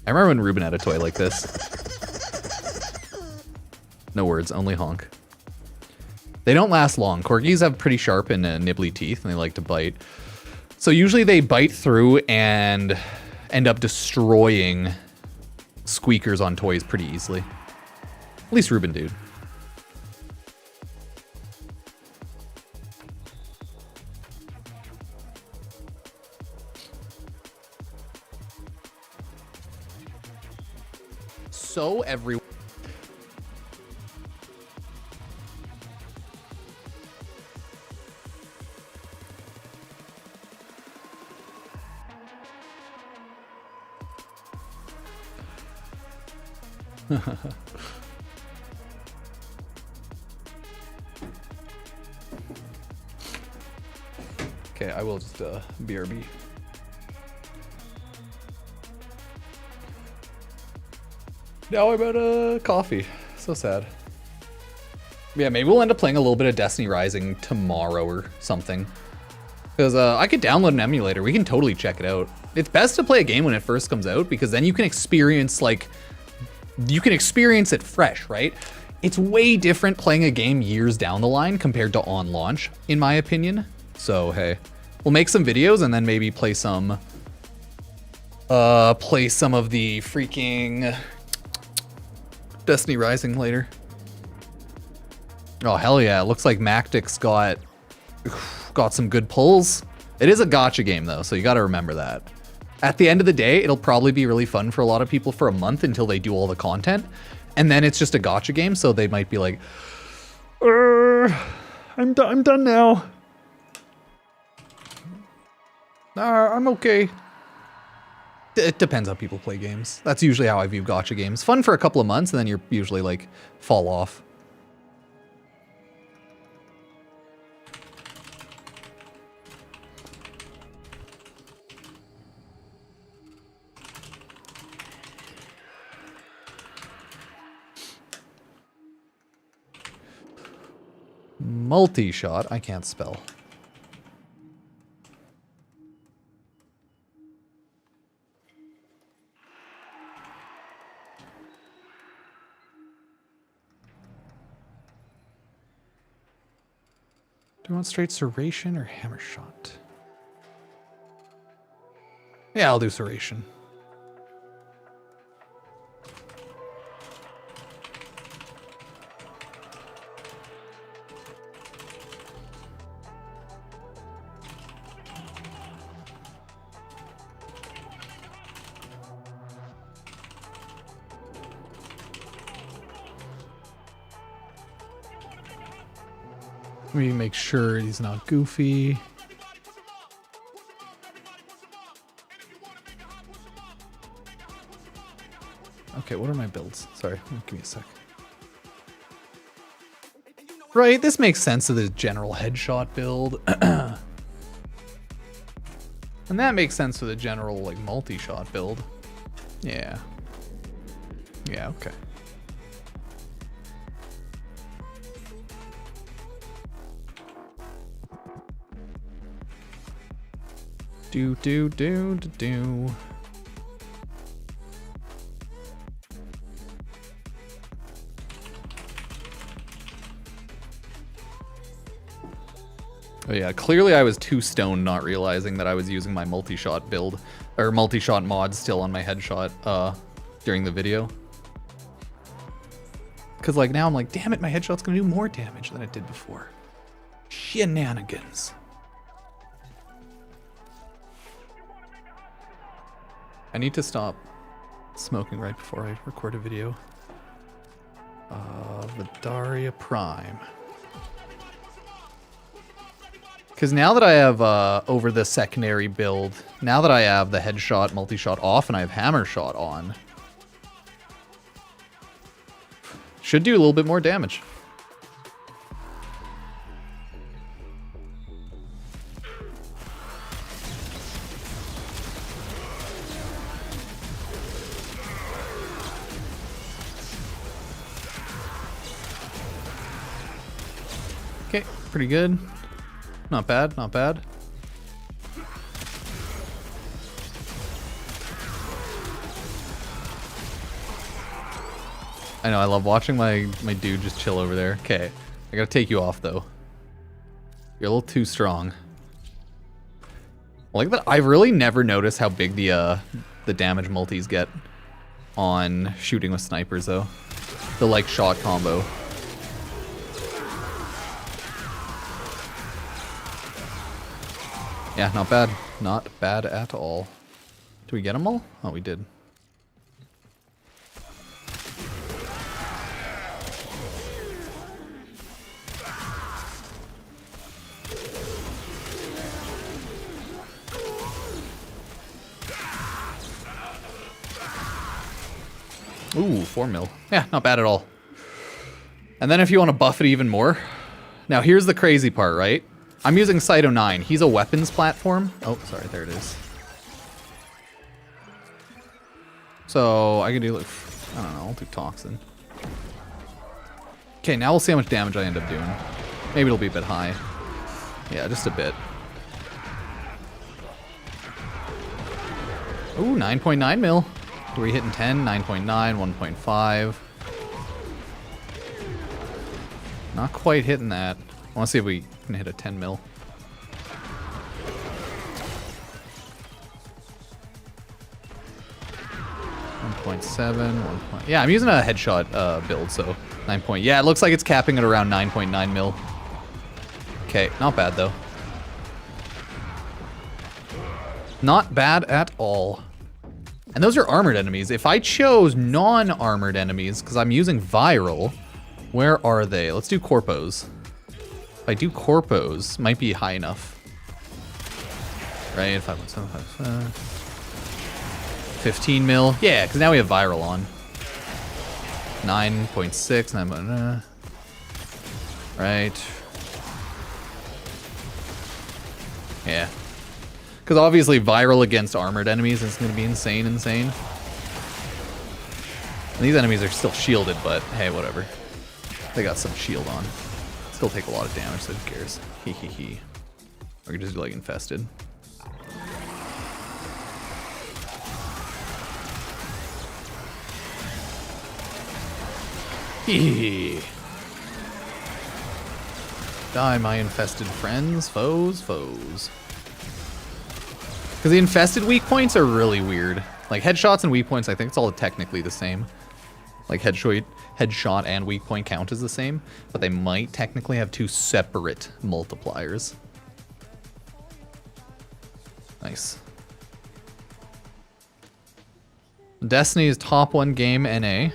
I remember when Ruben had a toy like this. No words, only honk. They don't last long. Corgis have pretty sharp and nibbly teeth, and they like to bite. So usually they bite through and end up destroying squeakers on toys pretty easily. At least Ruben, dude. So everyone. Okay, I will just BRB. Now I'm out of coffee. So sad. Yeah, maybe we'll end up playing a little bit of Destiny Rising tomorrow or something. Because I could download an emulator. We can totally check it out. It's best to play a game when it first comes out because then you can experience it fresh, right? It's way different playing a game years down the line compared to on launch, in my opinion. So, hey, we'll make some videos and then maybe play some of the freaking Destiny Rising later. Oh, hell yeah. It looks like Mactic's got some good pulls. It is a gacha game though, so you got to remember that. At the end of the day, it'll probably be really fun for a lot of people for a month until they do all the content. And then it's just a gacha game, so they might be like, I'm done now. I'm okay. It depends how people play games. That's usually how I view gacha games. Fun for a couple of months, and then you're usually like, fall off. Multi-shot. I can't spell. Do you want straight serration or hammer shot? Yeah, I'll do serration. Let me make sure he's not goofy. Okay, what are my builds? Sorry, give me a sec. Right, this makes sense of the general headshot build. And that makes sense of the general, like, multi-shot build. Yeah. Yeah, okay. Do. Oh yeah, clearly I was too stoned not realizing that I was using my multi-shot build, or multi-shot mod still on my headshot during the video. Cause like now I'm like, damn it, my headshot's gonna do more damage than it did before. Shenanigans. I need to stop smoking right before I record a video. Vadaria Prime. Because now that I have, over the secondary build, now that I have the headshot, multi-shot off, and I have hammer shot on, should do a little bit more damage. Okay, pretty good. Not bad, not bad. I know, I love watching my dude just chill over there. Okay, I gotta take you off though. You're a little too strong. Like that, I've really never noticed how big the damage multis get on shooting with snipers though. The like shot combo. Yeah, not bad. Not bad at all. Did we get them all? Oh, we did. Ooh, 4 mil. Yeah, not bad at all. And then if you want to buff it even more. Now here's the crazy part, right? I'm using Cyto 9. He's a weapons platform. Oh, sorry, there it is. So I can do like, I don't know, I'll do Toxin. Okay, now we'll see how much damage I end up doing. Maybe it'll be a bit high. Yeah, just a bit. Ooh, 9.9 mil. Are we hitting 10? 9.9, 1.5. Not quite hitting that. I want to see if we can hit a 10 mil. Yeah, I'm using a headshot build, so 9 point. Yeah, it looks like it's capping at around 9.9 mil. Okay, not bad though. Not bad at all. And those are armored enemies. If I chose non-armored enemies, because I'm using viral, where are they? Let's do corpos. If I do corpos, might be high enough. Right, 5.7, 15 mil. Yeah, because now we have viral on. 9.6, 9. Right. Yeah. Because obviously viral against armored enemies is going to be insane. And these enemies are still shielded, but hey, whatever. They got some shield on. Still take a lot of damage, so who cares? Hee hee hee. Or you just do like infested. Hee. Die, my infested friends, foes, foes. Because the infested weak points are really weird. Like headshots and weak points, I think it's all technically the same. Like headshot and weak point count as the same, but they might technically have two separate multipliers. Nice. Destiny's top 1 game NA.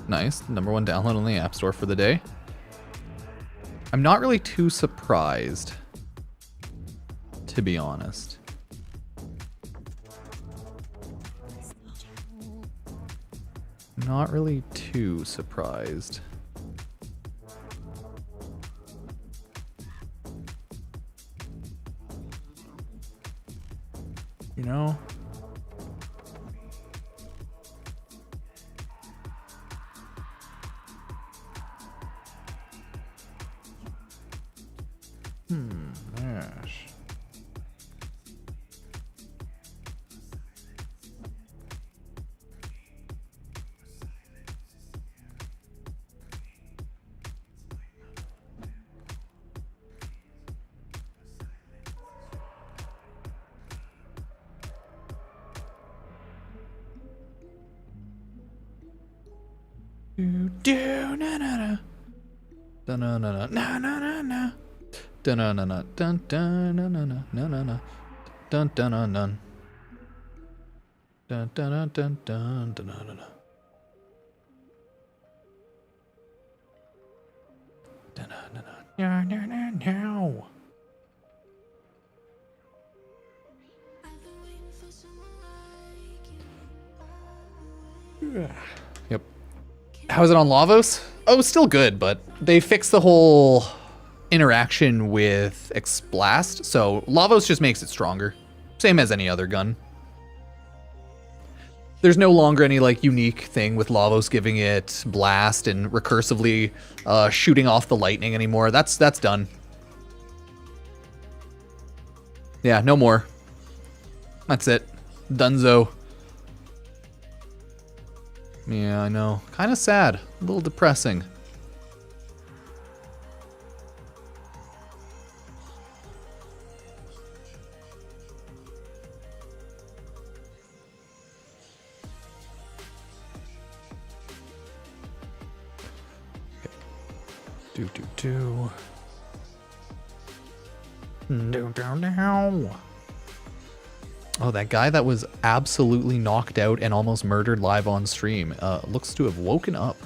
Nice. #1 download on the App Store for the day. I'm not really too surprised, to be honest. Not really too surprised. You know? Gosh. Do na na na. Da na na na na na na. Dun dun dun dun dun dun dun dun dun dun dun dun dun dun dun dun dun dun dun. No, no, no, no. Yep. How is it on Lavos? Oh, still good, but they fixed the whole interaction with Blast, so Lavos just makes it stronger. Same as any other gun. There's no longer any like unique thing with Lavos giving it blast and recursively shooting off the lightning anymore. That's done. Yeah, no more. That's it. Dunzo. Yeah, I know. Kind of sad. A little depressing. Do. Oh, that guy that was absolutely knocked out and almost murdered live on stream looks to have woken up.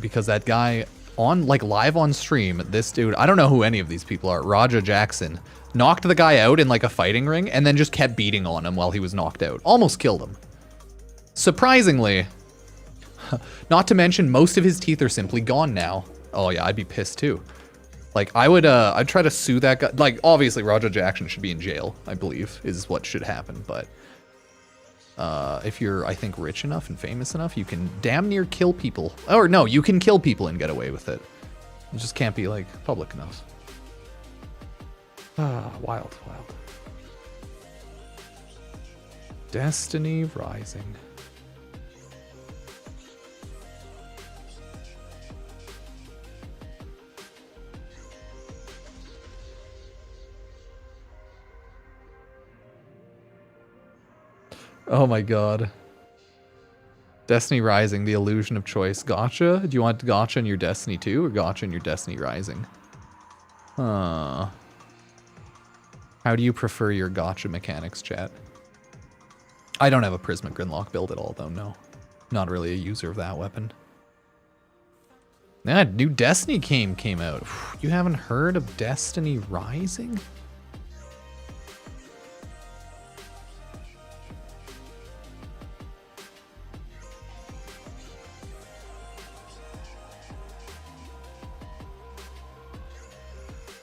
Because that guy on live on stream, this dude, I don't know who any of these people are, Raja Jackson, knocked the guy out in like a fighting ring and then just kept beating on him while he was knocked out. Almost killed him. Surprisingly, not to mention most of his teeth are simply gone now. Oh yeah, I'd be pissed too. Like I'd try to sue that guy. Like obviously Raja Jackson should be in jail, I believe, is what should happen. But if you're, I think, rich enough and famous enough, you can damn near kill people. Or no, you can kill people and get away with it. It just can't be like public enough. Wild. Destiny Rising. Oh my god. Destiny Rising, the illusion of choice. Gotcha? Do you want gotcha in your Destiny 2 or gotcha in your Destiny Rising? How do you prefer your gotcha mechanics, chat? I don't have a Prismatic Gridlock build at all, though, no. Not really a user of that weapon. Yeah, new Destiny game came out. You haven't heard of Destiny Rising?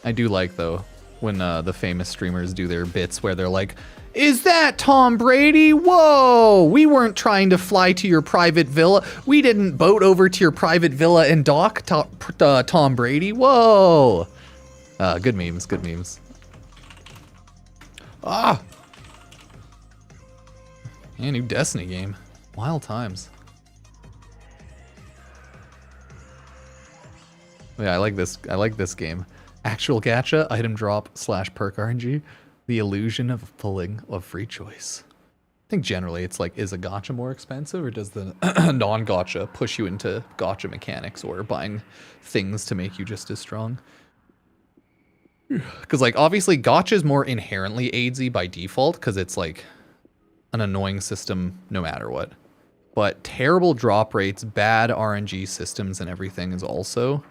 I do like, though, when the famous streamers do their bits where they're like, "Is that Tom Brady? Whoa, we weren't trying to fly to your private villa. We didn't boat over to your private villa and dock Tom Brady. Whoa." Good memes, good memes. Ah! Yeah, new Destiny game. Wild times. Yeah, I like this game. Actual gacha, item drop / perk RNG. The illusion of pulling of free choice. I think generally it's like, is a gacha more expensive, or does the non-gacha push you into gacha mechanics or buying things to make you just as strong? Because like obviously gacha is more inherently AIDSy by default because it's like an annoying system no matter what. But terrible drop rates, bad RNG systems and everything is also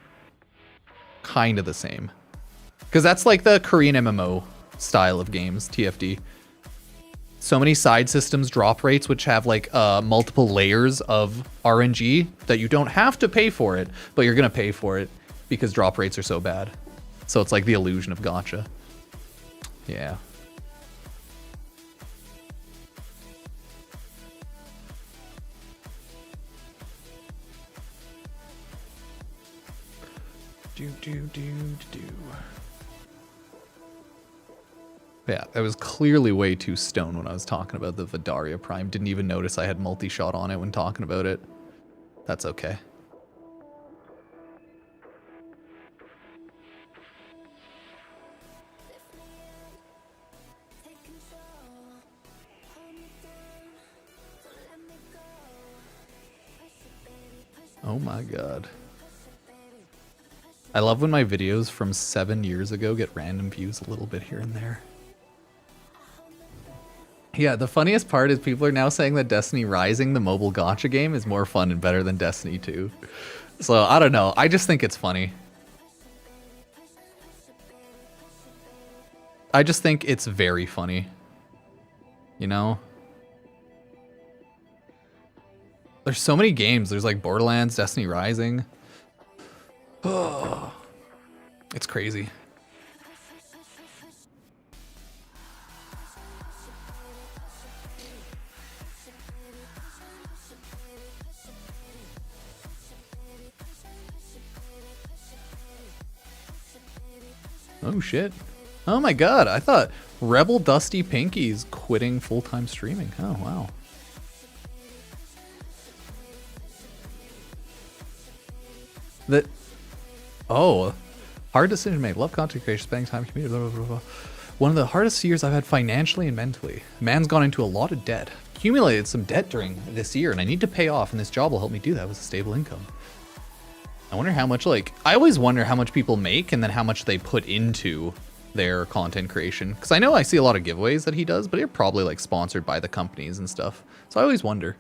kind of the same. Because that's like the Korean MMO style of games, TFD. So many side systems, drop rates, which have like multiple layers of RNG that you don't have to pay for it, but you're going to pay for it because drop rates are so bad. So it's like the illusion of gacha. Yeah. Yeah, I was clearly way too stoned when I was talking about the Vadaria Prime. Didn't even notice I had multi-shot on it when talking about it. That's okay. Oh my god. I love when my videos from 7 years ago get random views a little bit here and there. Yeah, the funniest part is people are now saying that Destiny Rising, the mobile gacha game, is more fun and better than Destiny 2. So, I don't know. I just think it's funny. I just think it's very funny. You know? There's so many games. There's like Borderlands, Destiny Rising. Oh, it's crazy. Oh shit. Oh my god, I thought Rebel Dusty Pinky's quitting full-time streaming. Oh wow. That... Oh, hard decision to make. Love content creation, spending time, community, blah, blah, blah, blah. One of the hardest years I've had financially and mentally. Man's gone into a lot of debt. Accumulated some debt during this year, and I need to pay off, and this job will help me do that with a stable income. I wonder how much, like, I always wonder how much people make and then how much they put into their content creation. Because I know I see a lot of giveaways that he does, but they're probably, like, sponsored by the companies and stuff. So I always wonder.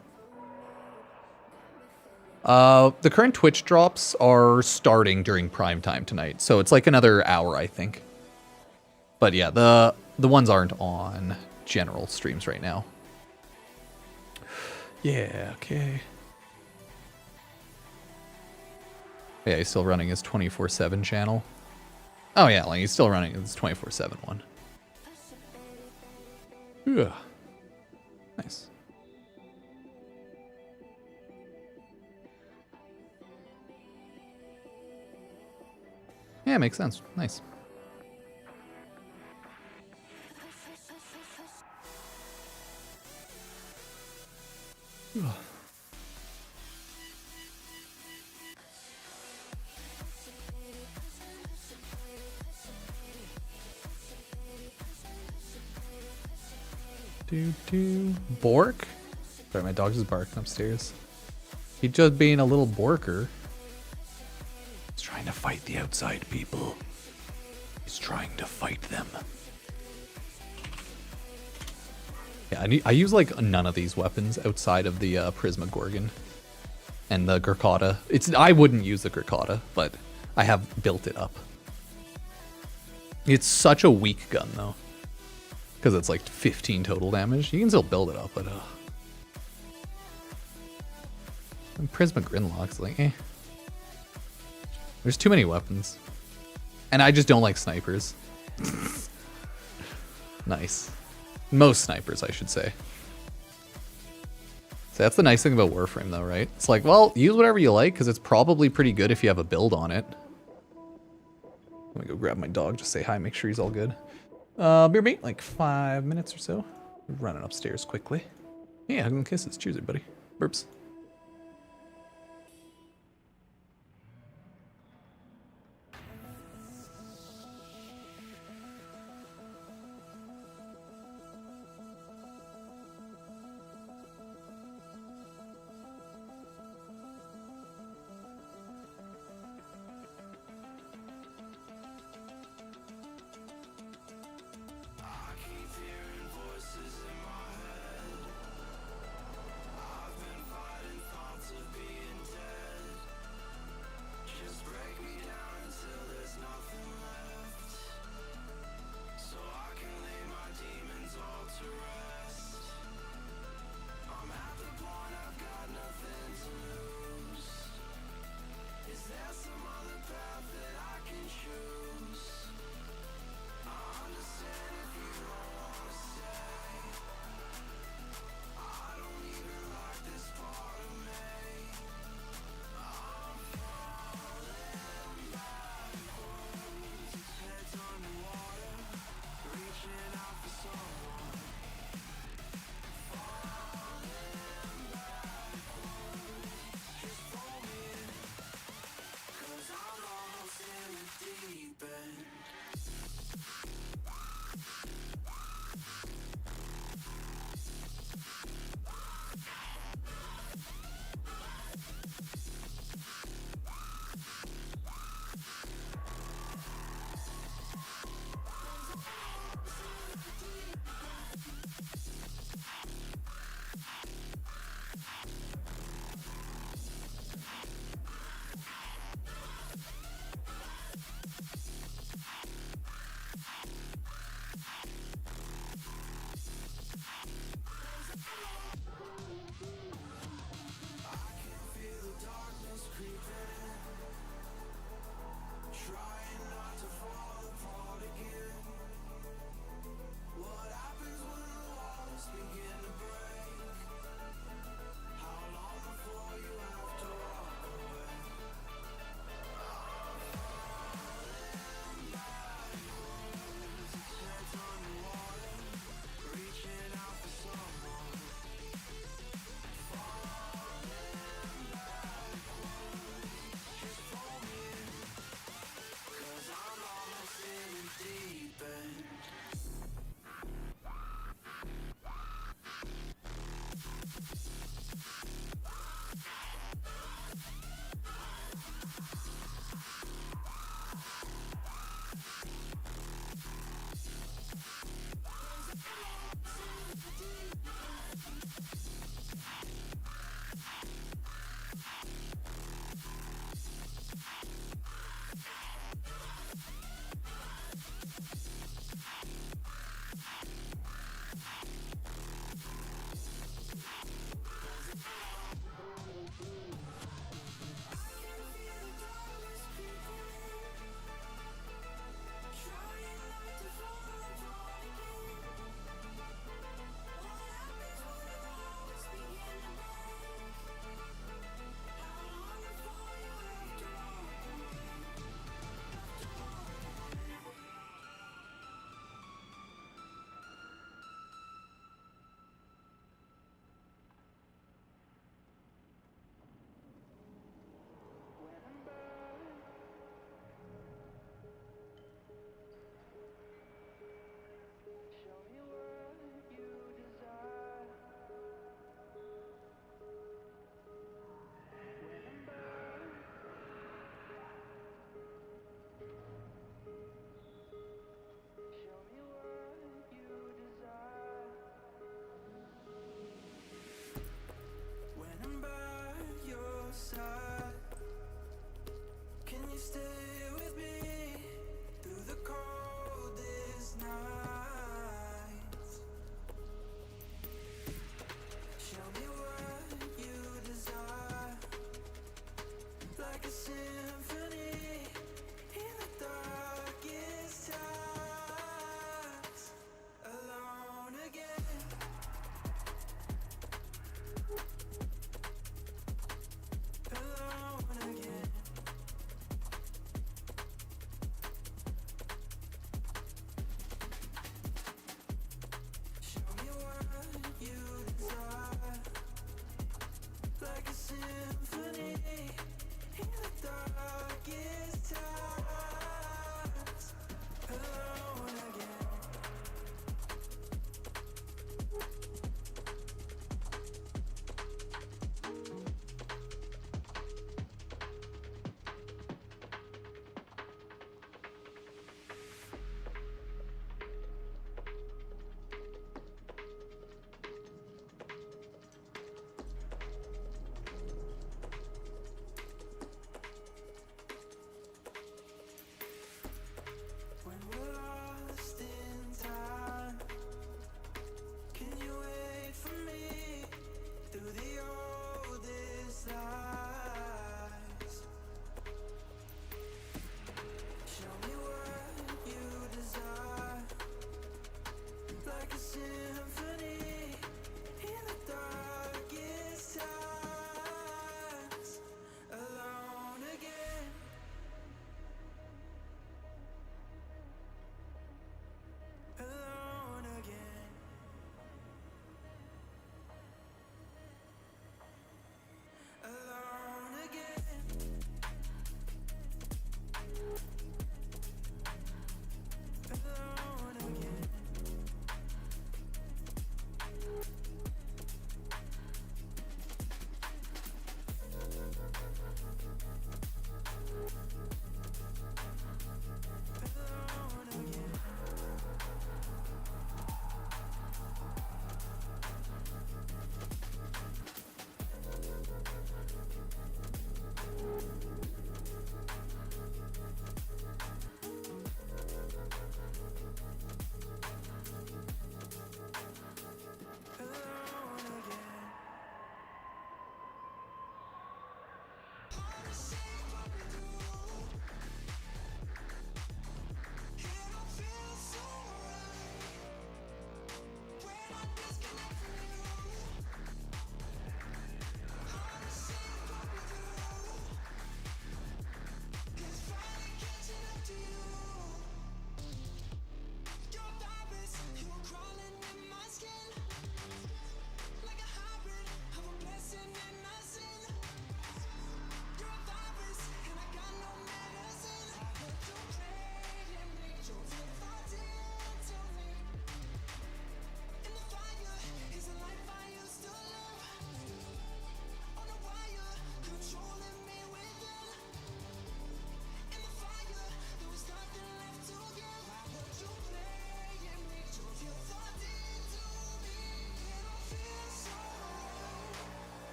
The current Twitch drops are starting during prime time tonight, so it's like another hour, I think. But yeah, the ones aren't on general streams right now. Yeah, okay. Yeah, he's still running his 24/7 channel. Oh yeah, like he's still running his 24/7 one. Yeah. Nice. Yeah, makes sense. Nice. Bork? Sorry, my dog just barking upstairs. He's just being a little borker. He's trying to fight the outside people. He's trying to fight them. Yeah, I use like none of these weapons outside of the Prisma Gorgon and the Gurkhata. I wouldn't use the Gurkhata, but I have built it up. It's such a weak gun though, because it's like 15 total damage. You can still build it up, but and Prisma Grinlock's like, eh. There's too many weapons. And I just don't like snipers. Nice. Most snipers, I should say. So that's the nice thing about Warframe, though, right? It's like, well, use whatever you like, because it's probably pretty good if you have a build on it. Let me go grab my dog, just say hi, make sure he's all good. Beer mate, like 5 minutes or so. Running upstairs quickly. Yeah, hug and kisses. Cheers, everybody. Burps.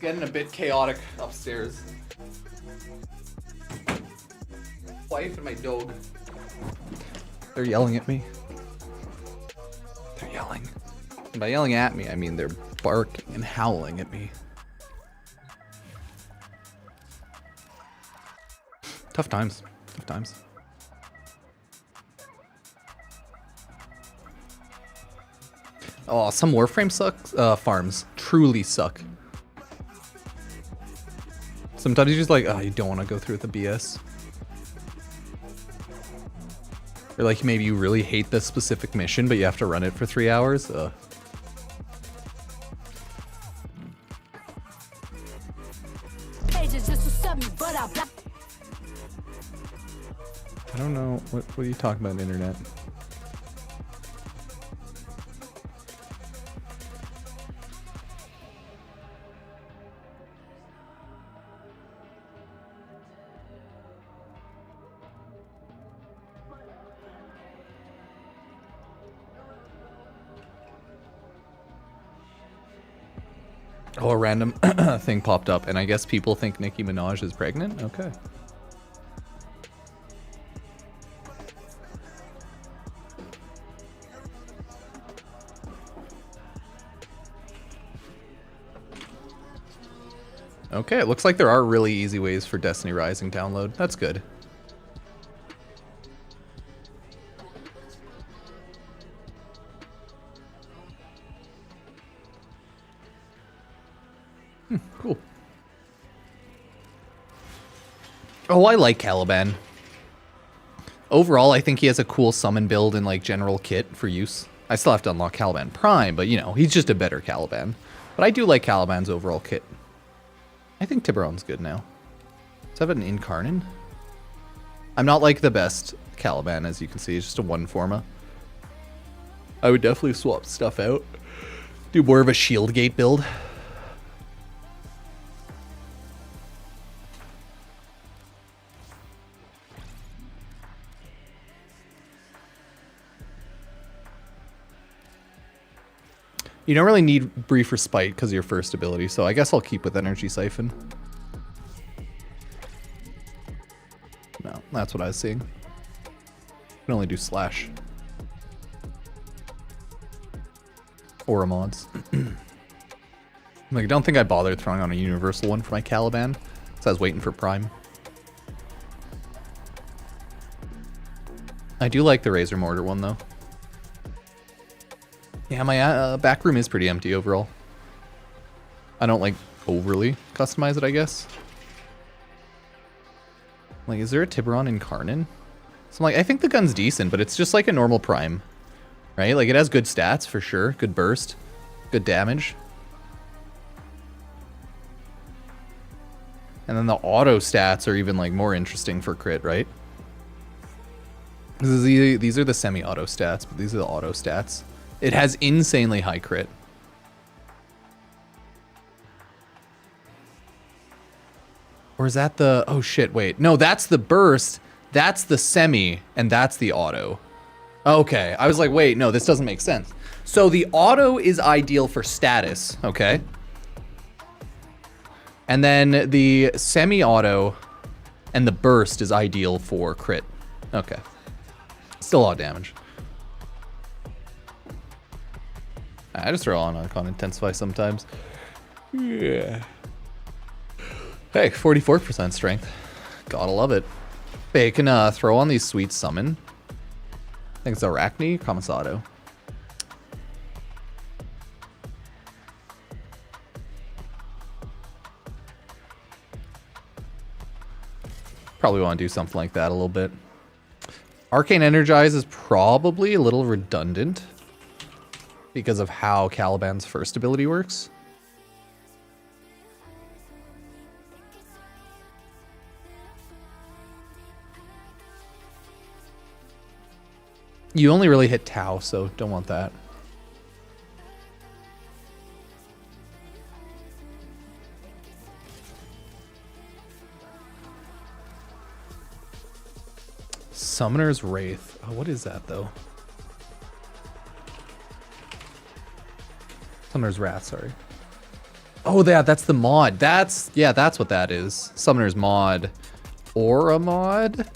getting a bit chaotic upstairs. Wife and my dog. They're yelling at me. They're yelling. And by yelling at me, I mean they're barking and howling at me. Tough times. Tough times. Oh, some Warframe sucks. Farms truly suck. Sometimes you're just like, oh, you don't want to go through with the BS. Or like maybe you really hate this specific mission, but you have to run it for 3 hours. I don't know. What are you talking about, internet? Oh, a random thing popped up, and I guess people think Nicki Minaj is pregnant? Okay. Okay, it looks like there are really easy ways for Destiny Rising download. That's good. Cool. Oh, I like Caliban. Overall, I think he has a cool summon build and like general kit for use. I still have to unlock Caliban Prime, but you know, he's just a better Caliban. But I do like Caliban's overall kit. I think Tiburon's good now. Let's have an Incarnin. I'm not like the best Caliban, as you can see. It's just a 1 forma. I would definitely swap stuff out. Do more of a shield gate build. You don't really need Brief Respite because of your first ability, so I guess I'll keep with Energy Siphon. No, that's what I was seeing. You can only do Slash. Aura mods. Like, I don't think I bothered throwing on a universal one for my Caliban, so I was waiting for Prime. I do like the Razor Mortar one, though. Yeah, my back room is pretty empty overall. I don't, like, overly customize it, I guess. Like, is there a Tiburon Incarnin? So, like, I think the gun's decent, but it's just like a normal Prime. Right? Like, it has good stats, for sure. Good burst. Good damage. And then the auto stats are even, like, more interesting for crit, right? These are the semi-auto stats, but these are the auto stats. It has insanely high crit. Or is that the... Oh, shit, wait. No, that's the burst. That's the semi, and that's the auto. Okay, I was like, wait, no, this doesn't make sense. So the auto is ideal for status, okay? And then the semi-auto and the burst is ideal for crit. Okay. Still a lot of damage. I just throw on Intensify sometimes. Yeah. Hey, 44% strength. Gotta love it. Hey, you can throw on these sweet summon. I think it's Arachne, Kamisado. Probably want to do something like that a little bit. Arcane Energize is probably a little redundant because of how Caliban's first ability works. You only really hit Tau, so don't want that. Summoner's Wraith. Oh, what is that, though? Summoner's Wrath, sorry. Oh, that's the mod. That's what that is. Summoner's mod. Aura mod?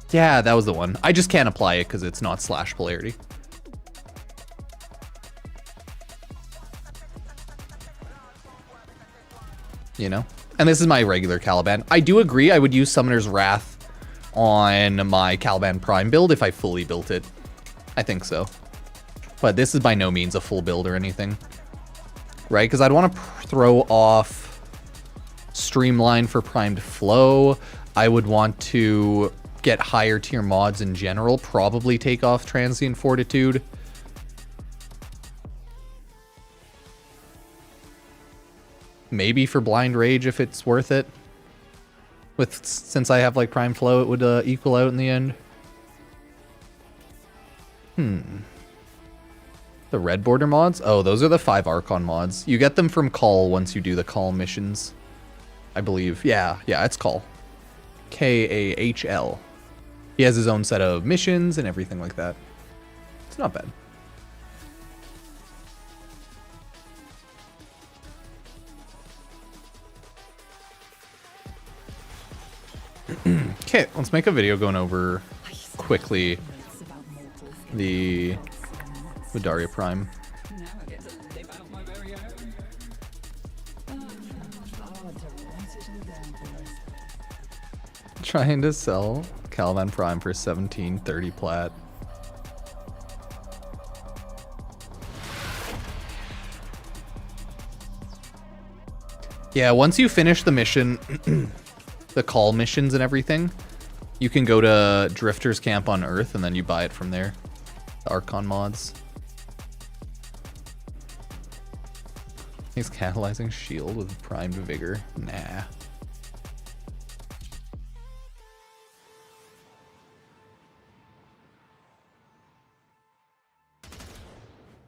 Yeah, that was the one. I just can't apply it because it's not slash polarity. You know? And this is my regular Caliban. I do agree I would use Summoner's Wrath on my Caliban Prime build if I fully built it. I think so. But this is by no means a full build or anything. Right? Because I'd want to throw off Streamline for Primed Flow. I would want to get higher tier mods in general. Probably take off Transient Fortitude. Maybe for Blind Rage if it's worth it. Since I have like Prime Flow, it would equal out in the end. The red border mods? Oh, those are the 5 Archon mods. You get them from Call once you do the Call missions. I believe. Yeah, it's Call. K-A-H-L. He has his own set of missions and everything like that. It's not bad. Okay, let's make a video going over quickly the Vadaria Prime. Trying to sell Caliban Prime for 1730 plat. Yeah, once you finish the mission, the call missions and everything, you can go to Drifter's Camp on Earth and then you buy it from there. The Archon mods. He's catalyzing shield with primed vigor. Nah.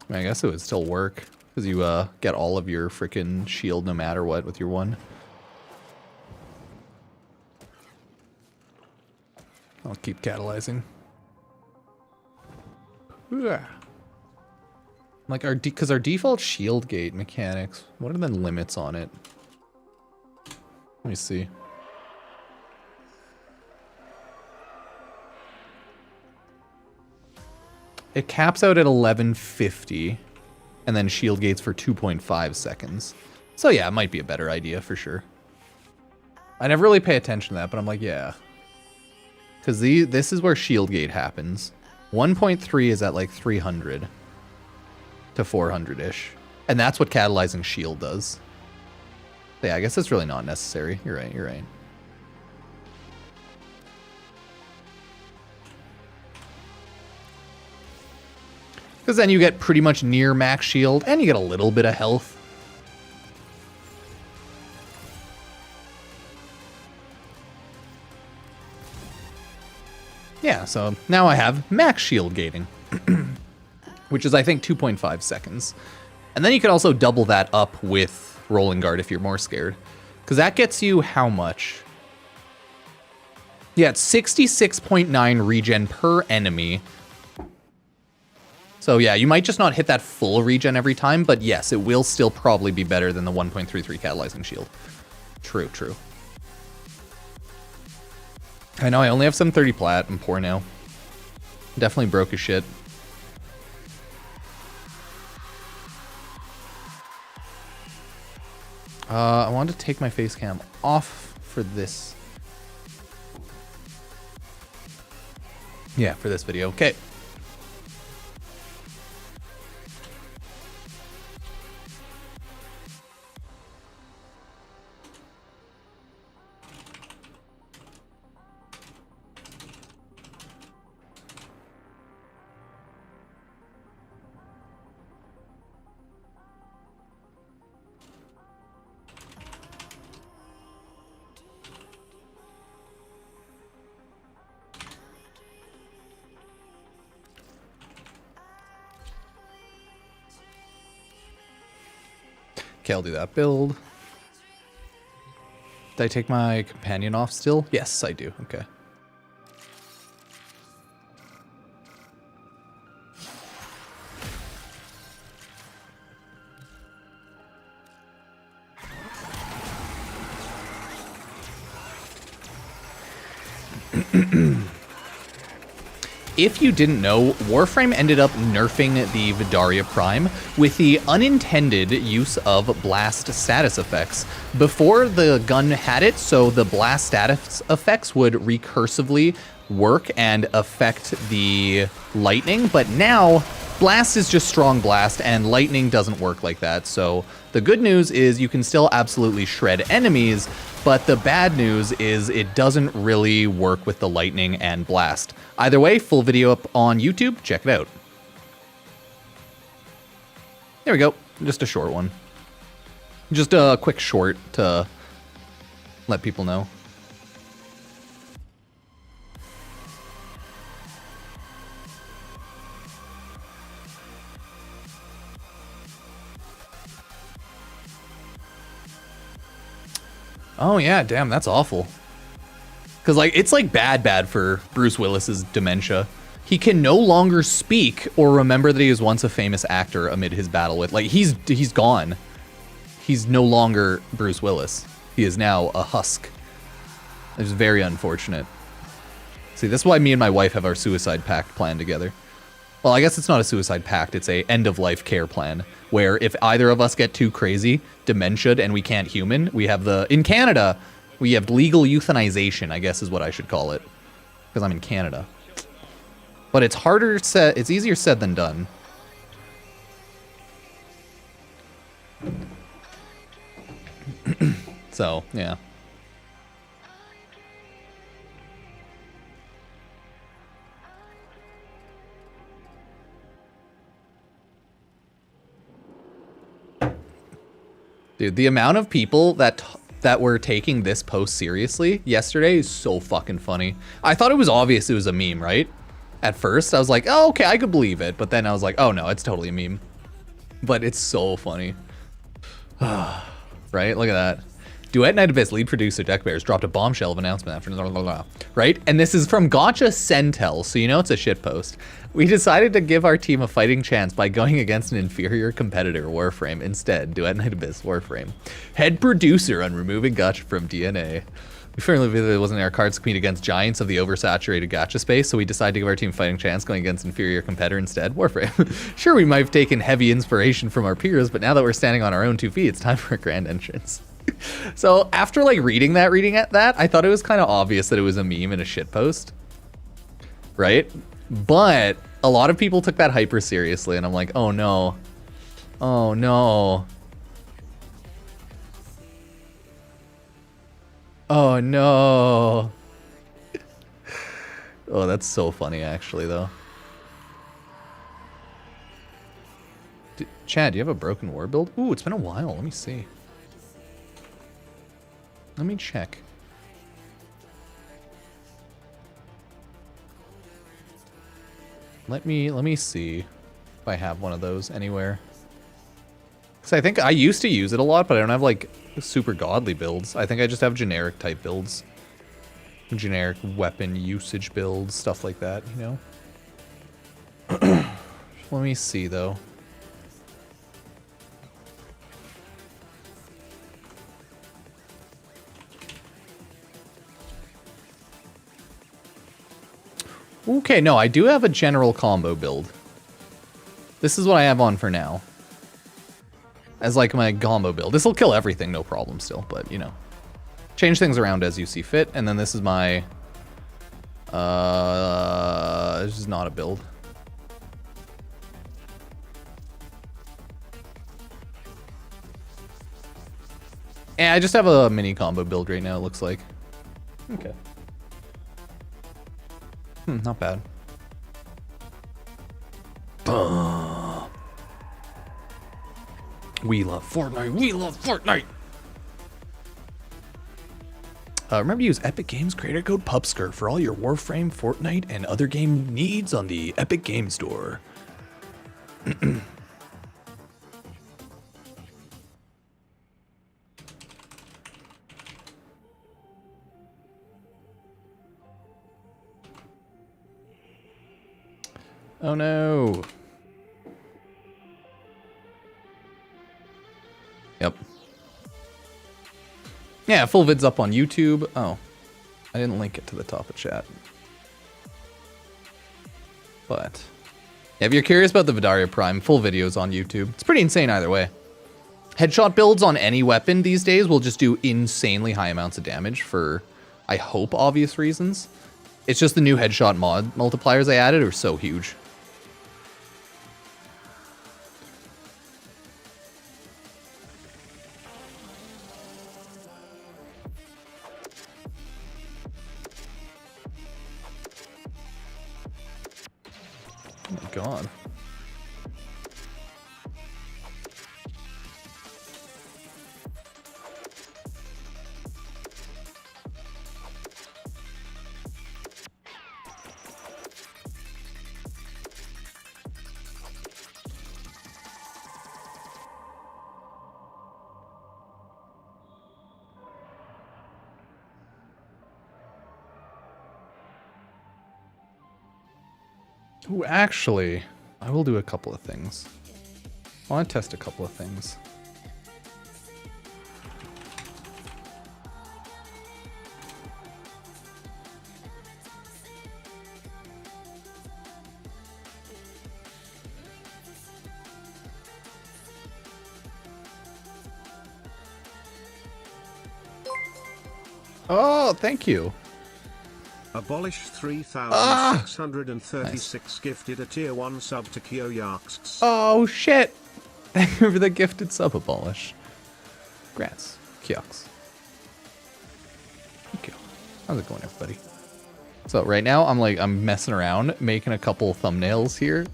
I mean, I guess it would still work because you get all of your freaking shield no matter what with your one. I'll keep catalyzing. Yeah. Like because our default shield gate mechanics, what are the limits on it? Let me see. It caps out at 1150 and then shield gates for 2.5 seconds. So yeah, it might be a better idea for sure. I never really pay attention to that, but I'm like, yeah. Because this is where shield gate happens. 1.3 is at like 300 to 400-ish. And that's what catalyzing shield does. Yeah, I guess it's really not necessary. You're right, you're right. Because then you get pretty much near max shield, and you get a little bit of health. Yeah, so now I have max shield gating, which is, I think, 2.5 seconds. And then you can also double that up with Rolling Guard if you're more scared. Because that gets you how much? Yeah, it's 66.9 regen per enemy. So yeah, you might just not hit that full regen every time, but yes, it will still probably be better than the 1.33 catalyzing shield. True, true. I know I only have some 30 plat. I'm poor now. Definitely broke as shit. I wanted to take my face cam off for this. Yeah, for this video. Okay. Okay, I'll do that build. Did I take my companion off still? Yes, I do. Okay. If you didn't know, Warframe ended up nerfing the Vadaria Prime with the unintended use of blast status effects. Before, the gun had it, so the blast status effects would recursively work and affect the lightning, but now blast is just strong blast and lightning doesn't work like that. So the good news is you can still absolutely shred enemies, but the bad news is it doesn't really work with the lightning and blast. Either way, full video up on YouTube, check it out. There we go, just a short one. Just a quick short to let people know. Oh yeah, damn, that's awful. Cause like it's like bad for Bruce Willis's dementia. He can no longer speak or remember that he was once a famous actor amid his battle with, like he's gone. He's no longer Bruce Willis. He is now a husk. It's very unfortunate. See, this is why me and my wife have our suicide pact plan together. Well, I guess it's not a suicide pact, it's a end-of-life care plan, where if either of us get too crazy, dementiaed, and we can't human, we have in Canada, we have legal euthanization, I guess is what I should call it, because I'm in Canada. But it's it's easier said than done. So, yeah. Dude, the amount of people that were taking this post seriously yesterday is so fucking funny. I thought it was obvious it was a meme, right? At first, I was like, oh, okay, I could believe it. But then I was like, oh no, it's totally a meme. But it's so funny. Right? Look at that. Duet Night Abyss lead producer Deck Bears dropped a bombshell of announcement after blah, blah, blah, right? And this is from Gotcha Sentel, so you know it's a shitpost. We decided to give our team a fighting chance by going against an inferior competitor, Warframe. Instead, Duet Night Abyss, Warframe. Head producer on removing Gotcha from DNA. We firmly believe it wasn't in our cards to compete against giants of the oversaturated gacha space, so we decided to give our team a fighting chance going against inferior competitor instead, Warframe. Sure, we might have taken heavy inspiration from our peers, but now that we're standing on our own 2 feet, it's time for a grand entrance. So after like reading that, I thought it was kind of obvious that it was a meme and a shitpost, right? But a lot of people took that hyper seriously, and I'm like, oh no, oh no, oh no. Oh, that's so funny actually, though. Chad, do you have a broken war build? Ooh, it's been a while. Let me see. Let me check. Let me see if I have one of those anywhere. Cause I think I used to use it a lot, but I don't have like super godly builds. I think I just have generic type builds. Generic weapon usage builds, stuff like that, you know? Let me see though. Okay, no, I do have a general combo build. This is what I have on for now. As like my combo build. This will kill everything, no problem still, but you know. Change things around as you see fit, and then this is my... this is not a build. Yeah, I just have a mini combo build right now, it looks like. Okay. Not bad. We love Fortnite. We love Fortnite. Remember to use Epic Games creator code Pupsker for all your Warframe, Fortnite, and other game needs on the Epic Game Store. Oh no. Yep. Yeah, full vid's up on YouTube. Oh. I didn't link it to the top of chat. But if you're curious about the Vadaria Prime, full videos on YouTube. It's pretty insane either way. Headshot builds on any weapon these days will just do insanely high amounts of damage for, I hope, obvious reasons. It's just the new headshot mod multipliers I added are so huge. Oh my god. Ooh, actually, I will do a couple of things. I want to test a couple of things. Oh, thank you. Abolish 3,636 gifted a tier 1 sub to Kyoyarks. Oh shit! Thank you for the gifted sub, Abolish. Congrats, Kyox. Thank you. How's it going, everybody? So right now I'm messing around, making a couple thumbnails here.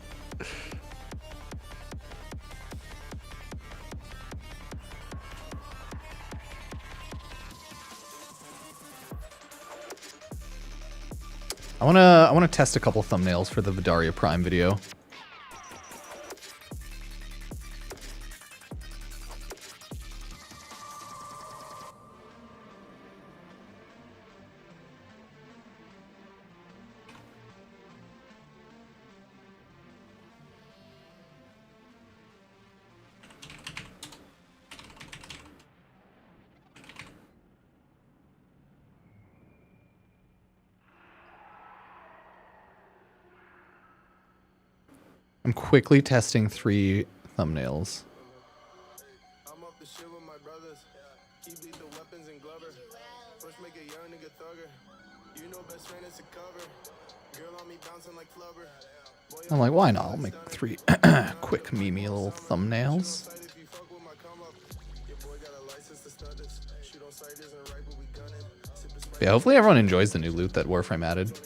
I wanna test a couple thumbnails for the Vadaria Prime video. I'm quickly testing 3 thumbnails. I'm up the shit with my brothers. Keep lethal weapons and glover. First make a young nigga thugger. You know best friend is a cover. Girl on me bouncing like flubber. I'm like, why not? I'll make 3 quick memey little thumbnails. Yeah, hopefully everyone enjoys the new loot that Warframe added.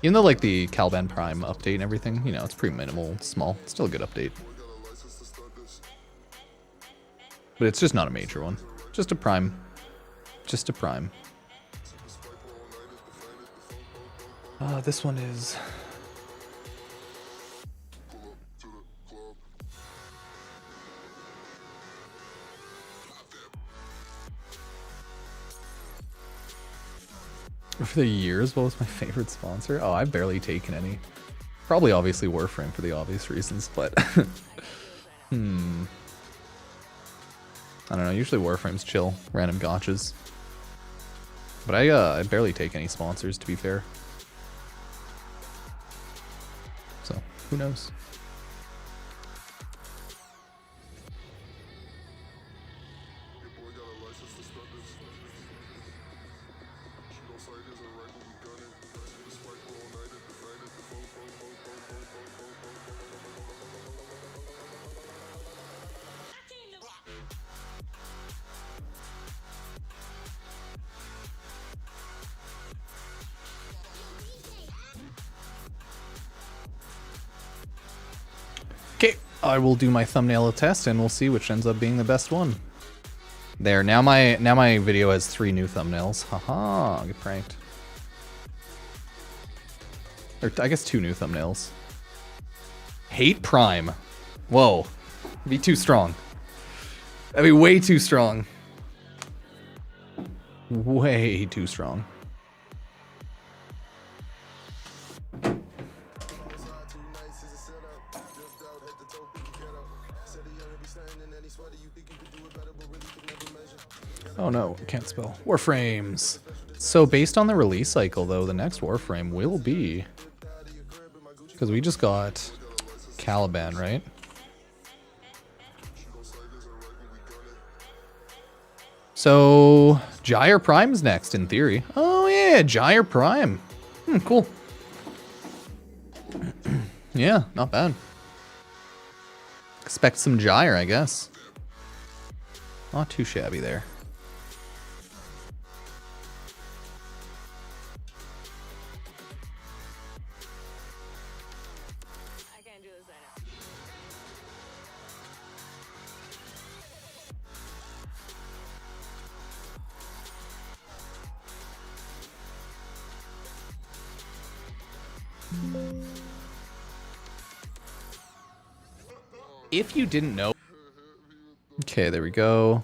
Even though like the Caliban Prime update and everything, you know, it's pretty minimal, small. It's still a good update. But it's just not a major one. Just a Prime. Just a Prime. This one is... For the years, what was my favorite sponsor? Oh, I've barely taken any. Probably obviously Warframe for the obvious reasons, but... I don't know, usually Warframe's chill. Random gotchas. But I barely take any sponsors, to be fair. So, who knows? Okay, I will do my thumbnail test and we'll see which ends up being the best one. There, now my video has 3 new thumbnails. Haha, get pranked. Or I guess 2 new thumbnails. Hate Prime. Whoa. That'd be too strong. That'd be way too strong. Way too strong. Oh no, can't spell. Warframes. So based on the release cycle, though, the next Warframe will be... Because we just got Caliban, right? So Gyre Prime's next, in theory. Oh yeah, Gyre Prime. Cool. Yeah, not bad. Expect some Gyre, I guess. Not too shabby there. If you didn't know... Okay, there we go.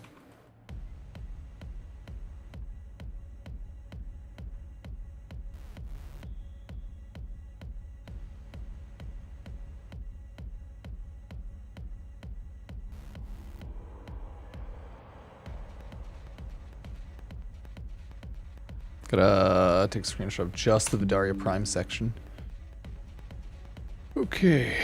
Gotta take a screenshot of just the Vadaria Prime section. Okay.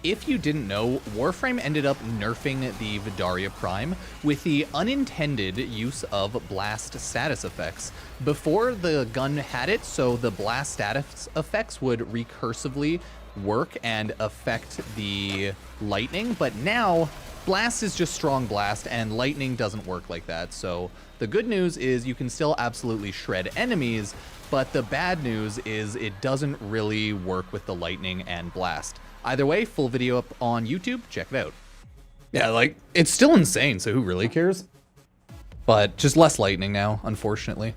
If you didn't know, Warframe ended up nerfing the Vadaria Prime with the unintended use of blast status effects. Before, the gun had it, so the blast status effects would recursively work and affect the lightning, but now blast is just strong blast and lightning doesn't work like that. So the good news is you can still absolutely shred enemies, but the bad news is it doesn't really work with the lightning and blast. Either way, full video up on YouTube. Check it out. Yeah, like, it's still insane, so who really cares? But just less lightning now, unfortunately.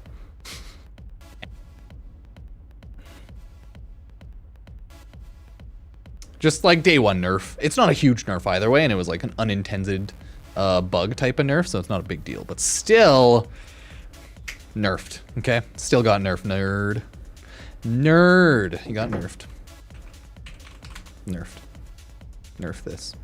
Just like day one nerf. It's not a huge nerf either way, and it was like an unintended bug type of nerf, so it's not a big deal. But still, nerfed, okay? Still got nerfed, nerd. Nerd, you got nerfed. Nerfed. Nerf this.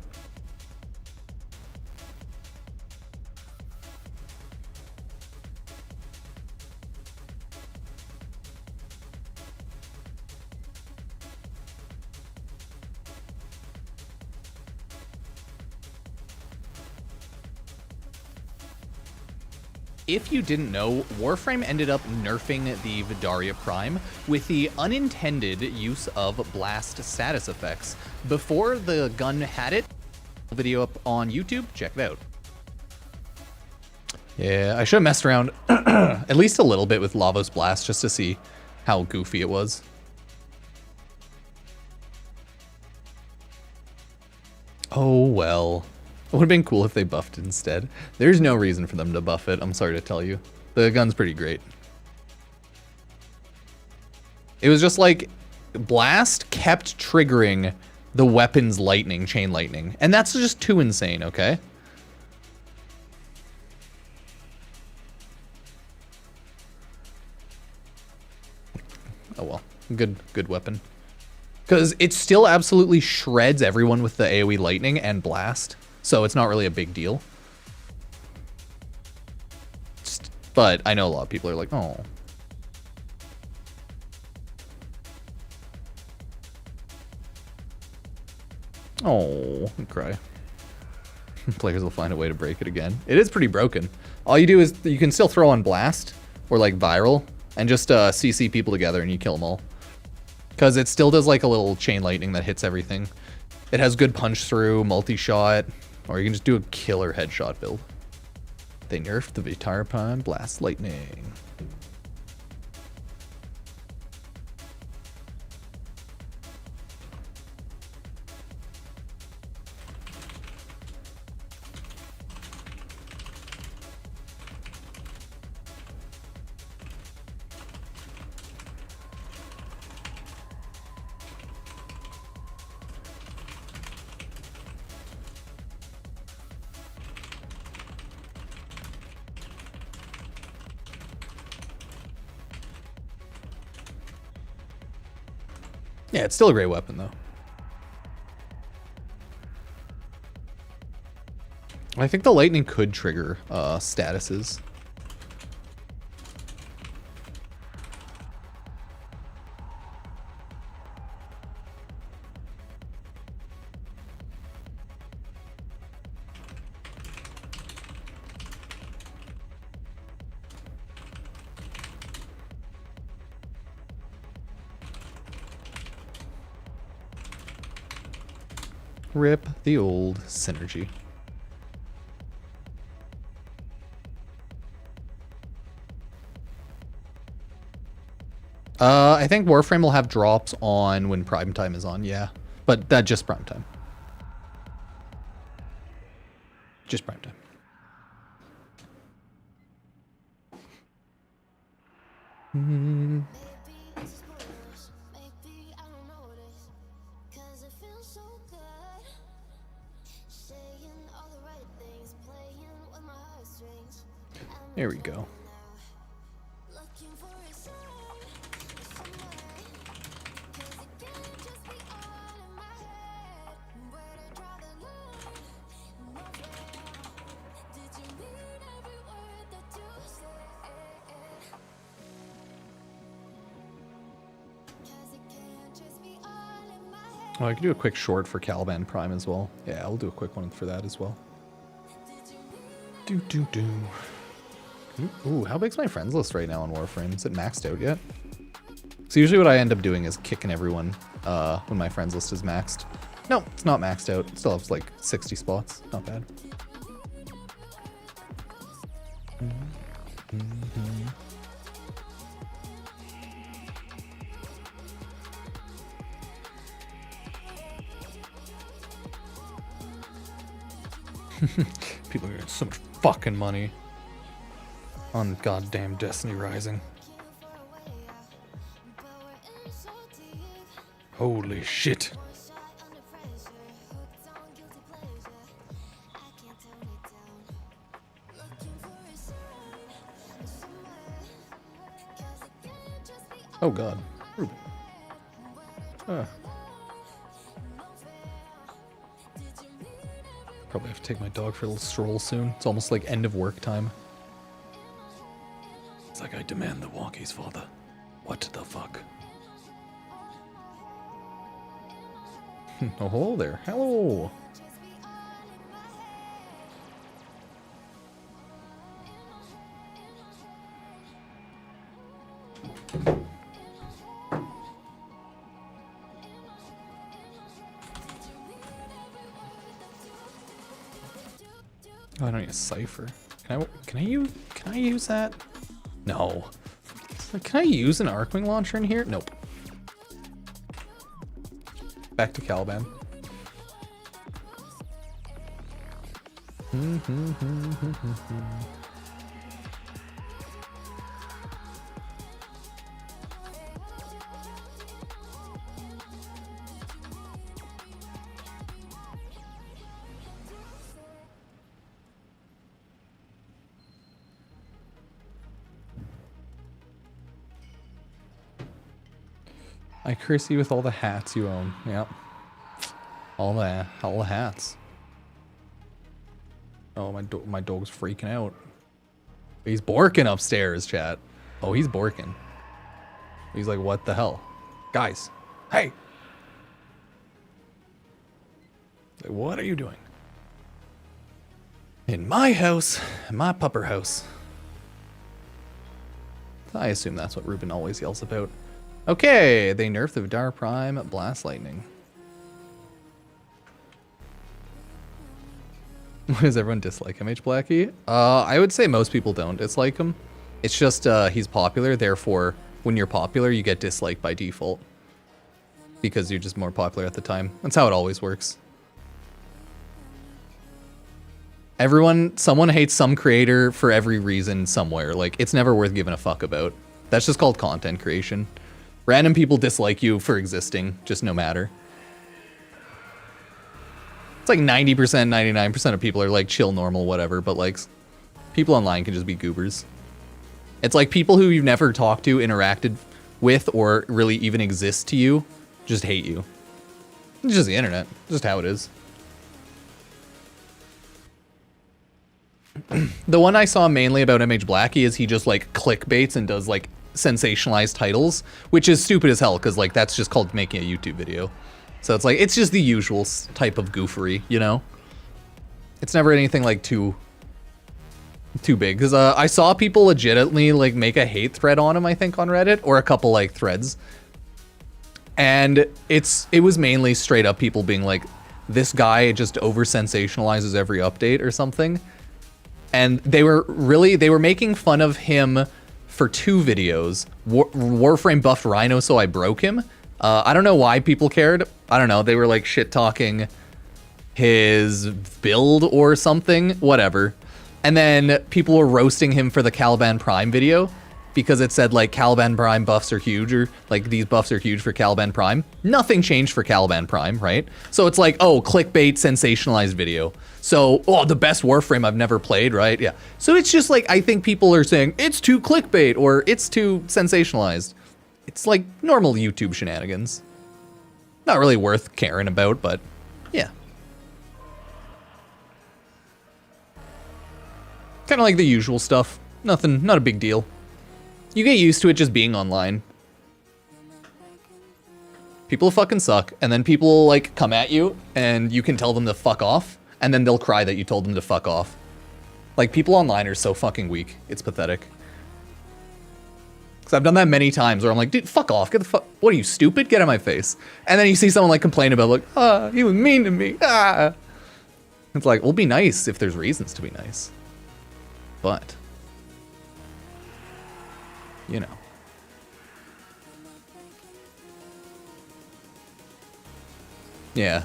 If you didn't know, Warframe ended up nerfing the Vadaria Prime with the unintended use of blast status effects. Before, the gun had it. Video up on YouTube. Check it out. Yeah, I should have messed around at least a little bit with Lavos Blast just to see how goofy it was. Oh well. It would have been cool if they buffed it instead. There's no reason for them to buff it, I'm sorry to tell you. The gun's pretty great. It was just like, blast kept triggering the weapon's lightning, chain lightning. And that's just too insane, okay? Oh well, good weapon. Because it still absolutely shreds everyone with the AoE lightning and blast. So it's not really a big deal. But I know a lot of people are like, oh. Oh, I cry. Players will find a way to break it again. It is pretty broken. All you do is you can still throw on blast or like viral and just CC people together and you kill them all. Because it still does like a little chain lightning that hits everything. It has good punch through, multi-shot. Or you can just do a killer headshot build. They nerfed the Vadaria Prime Blast Lightning. Yeah, it's still a great weapon, though. I think the lightning could trigger statuses. Rip the old synergy. I think Warframe will have drops on when Prime Time is on, yeah. But that just Prime Time. Just Prime Time. Mm. There we go. Oh, I could do a quick short for Caliban Prime as well. Yeah, I'll do a quick one for that as well. Ooh, how big's my friends list right now on Warframe? Is it maxed out yet? So usually what I end up doing is kicking everyone when my friends list is maxed. No, it's not maxed out. It still has like 60 spots. Not bad. People are getting so much fucking money on goddamn Destiny Rising. Holy shit. Oh god. Ruben. Probably have to take my dog for a little stroll soon. It's almost like end of work time. It's like I demand the walkies, father. What the fuck? Oh, hello there. Hello. Oh, I don't need a cipher. Can I use that? No. Can I use an Arcwing launcher in here? Nope. Back to Caliban. I curse you with all the hats you own. Yep. All the hats. Oh, my dog's freaking out. He's borking upstairs, chat. Oh, he's borking. He's like, what the hell? Guys, hey! Like, what are you doing? In my house, my pupper house. I assume that's what Ruben always yells about. Okay, they nerfed the Vadaria Prime Blast Lightning. Why does everyone dislike MH Blackie? I would say most people don't dislike him. It's just he's popular, therefore when you're popular you get disliked by default. Because you're just more popular at the time. That's how it always works. Someone hates some creator for every reason somewhere. Like, it's never worth giving a fuck about. That's just called content creation. Random people dislike you for existing, just no matter. It's like 90%, 99% of people are like chill, normal, whatever, but like people online can just be goobers. It's like people who you've never talked to, interacted with, or really even exist to you just hate you. It's just the internet. Just how it is. The one I saw mainly about MH Blackie is he just like clickbaits and does like sensationalized titles, which is stupid as hell because like that's just called making a YouTube video. So it's like, it's just the usual type of goofery, you know? It's never anything like too big. Because I saw people legitimately like make a hate thread on him, I think, on Reddit, or a couple like threads. And it was mainly straight up people being like, this guy just over sensationalizes every update or something. And they were making fun of him for 2 videos. Warframe buffed Rhino, so I broke him. I don't know why people cared. I don't know. They were like shit talking his build or something, whatever. And then people were roasting him for the Caliban Prime video because it said like Caliban Prime buffs are huge, or like these buffs are huge for Caliban Prime. Nothing changed for Caliban Prime, right? So it's like, oh, clickbait sensationalized video. So, oh, the best Warframe I've never played, right? Yeah. So it's just like, I think people are saying it's too clickbait or it's too sensationalized. It's like normal YouTube shenanigans. Not really worth caring about, but yeah. Kind of like the usual stuff. Nothing, not a big deal. You get used to it just being online. People fucking suck, and then people like come at you and you can tell them to fuck off, and then they'll cry that you told them to fuck off. Like, people online are so fucking weak. It's pathetic. Because I've done that many times where I'm like, dude, fuck off. Get the fuck. What are you, stupid? Get out of my face. And then you see someone like complain about like, ah, he was mean to me. Ah. It's like, well, be nice if there's reasons to be nice. But, you know. Yeah.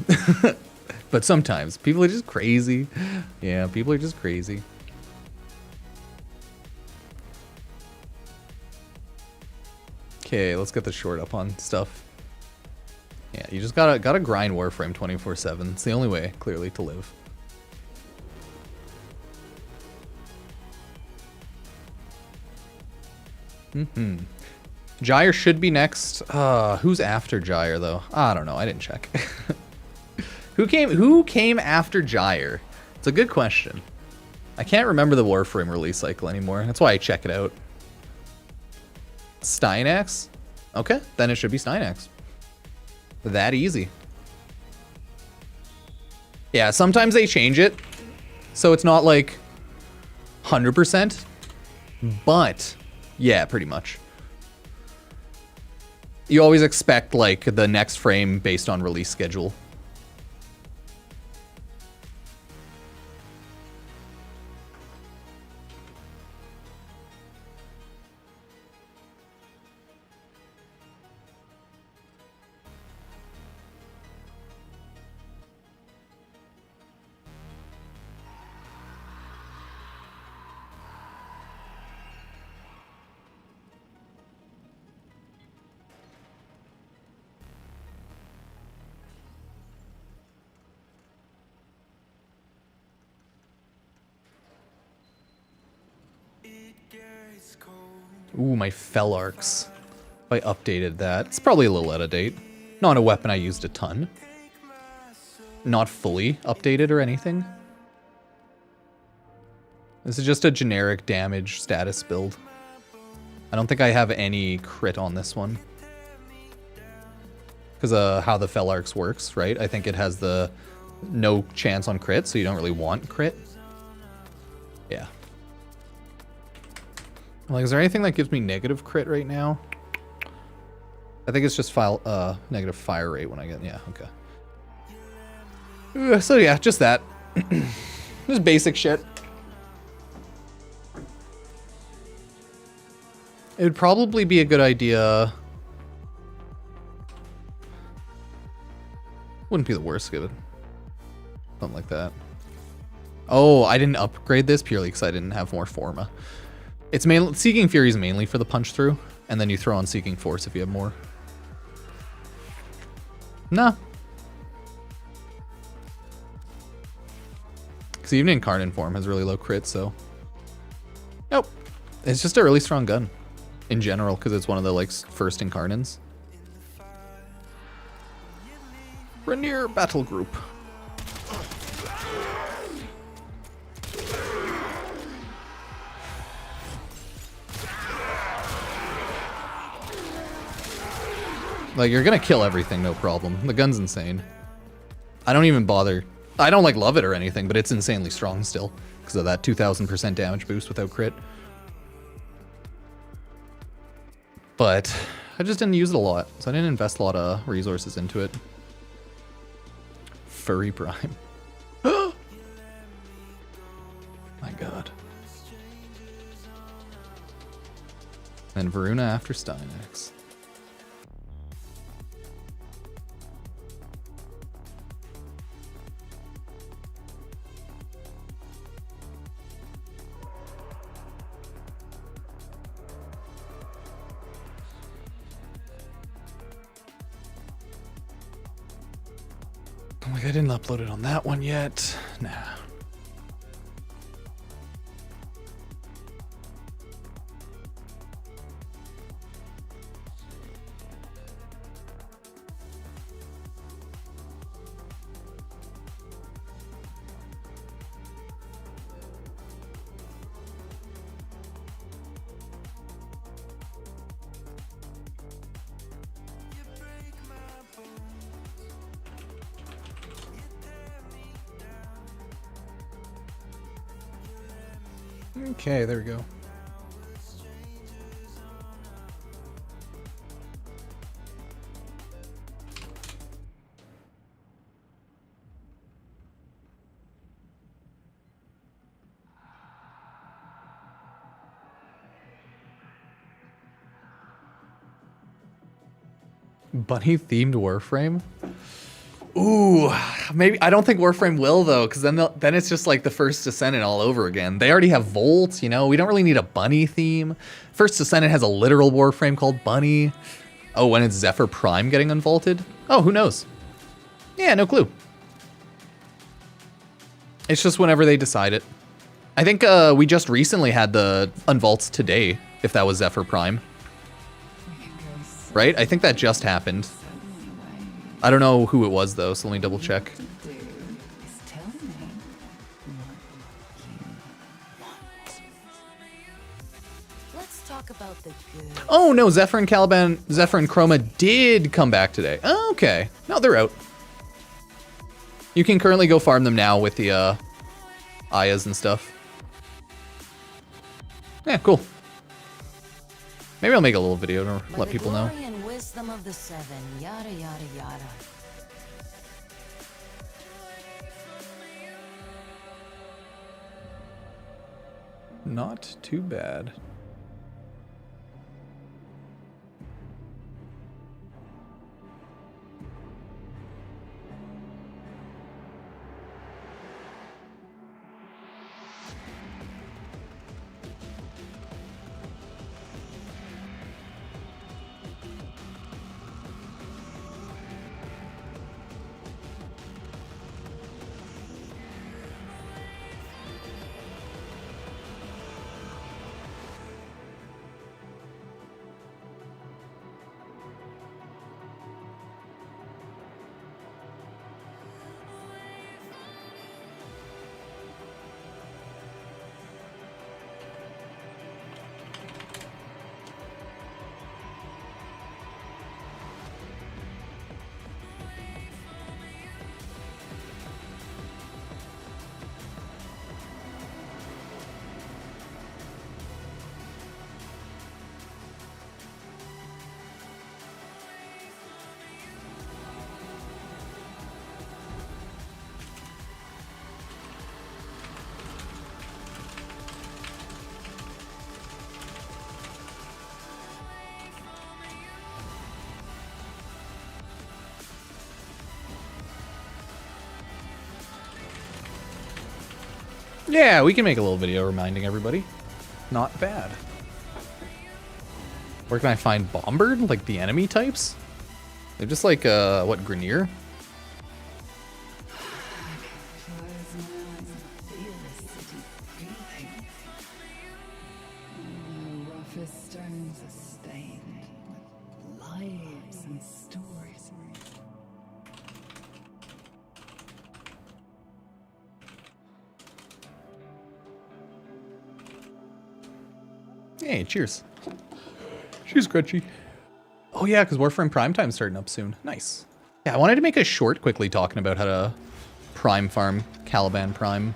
But sometimes people are just crazy. Yeah, people are just crazy. Okay, let's get the short up on stuff. Yeah, you just gotta grind Warframe 24/7. It's the only way, clearly, to live. Gyre should be next. Who's after Gyre though? I don't know. I didn't check. Who came after Gyre? It's a good question. I can't remember the Warframe release cycle anymore. That's why I check it out. Stynax? Okay, then it should be Stynax. That easy. Yeah, sometimes they change it, so it's not like 100%, but yeah, pretty much. You always expect like the next frame based on release schedule. Ooh, my Fellarks. If I updated that. It's probably a little out of date. Not a weapon I used a ton. Not fully updated or anything. This is just a generic damage status build. I don't think I have any crit on this one. Because how the Fellarks works, right? I think it has the no chance on crit, so you don't really want crit. Yeah. Like, is there anything that gives me negative crit right now? I think it's just negative fire rate when I get, yeah, okay. So yeah, just that. Just basic shit. It would probably be a good idea. Wouldn't be the worst, give it. Something like that. Oh, I didn't upgrade this purely because I didn't have more Forma. It's mainly Seeking Fury is mainly for the punch through, and then you throw on Seeking Force if you have more. No. Because even Incarnate form has really low crit, so. Nope. It's just a really strong gun in general, because it's one of the like first Incarnates. Rainier Battle Group. Like, you're gonna kill everything, no problem. The gun's insane. I don't even bother. I don't, like, love it or anything, but it's insanely strong still. Because of that 2000% damage boost without crit. But I just didn't use it a lot, so I didn't invest a lot of resources into it. Furry Prime. My god. And Varuna after Stynex. Like, I didn't upload it on that one yet. Nah. Okay, there we go. Bunny themed Warframe? Ooh, maybe. I don't think Warframe will though, because then it's just like the First Descendant all over again. They already have Volt, you know. We don't really need a bunny theme. First Descendant has a literal Warframe called Bunny. Oh, when it's Zephyr Prime getting unvaulted? Oh, who knows? Yeah, no clue. It's just whenever they decide it. I think we just recently had the unvaults today, if that was Zephyr Prime. Right? I think that just happened. I don't know who it was though, so let me double check. Let's talk about the good. Oh no, Zephyr and Caliban, Zephyr and Chroma did come back today. Oh, okay. No, they're out. You can currently go farm them now with the Ayas and stuff. Yeah, cool. Maybe I'll make a little video to let people know. Wisdom of the seven, yada yada yada. Not too bad. Yeah, we can make a little video reminding everybody. Not bad. Where can I find Bombard? Like the enemy types? They're just like, what, Grenier? Hey, cheers. Cheers, Grudgy. Oh yeah, because Warframe Prime Time's starting up soon. Nice. Yeah, I wanted to make a short quickly talking about how to prime farm Caliban Prime.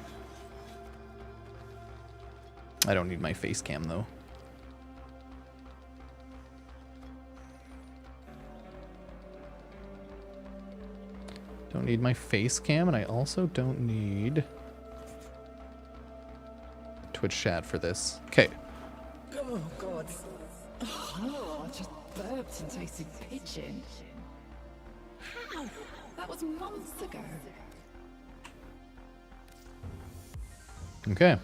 I don't need my face cam though. Don't need my face cam, and I also don't need Twitch chat for this. Okay. Oh, God. Oh, I just burped and tasted pigeon. How? That was months ago. Okay.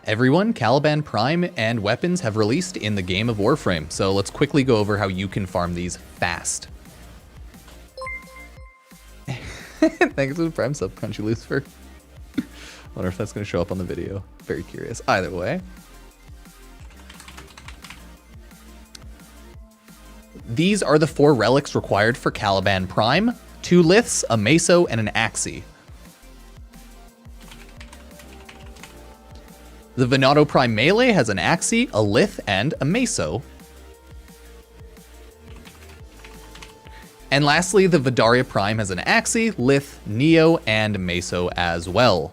Everyone, Caliban Prime and weapons have released in the game of Warframe, so let's quickly go over how you can farm these fast. Thanks for the Prime sub, Crunchy Lucifer. Wonder if that's going to show up on the video. Very curious. Either way. These are the 4 relics required for Caliban Prime: 2 liths, a meso, and an axii. The Vadaria Prime melee has an axii, a lith, and a meso. And lastly, the Vadaria Prime has an axii, lith, neo, and meso as well.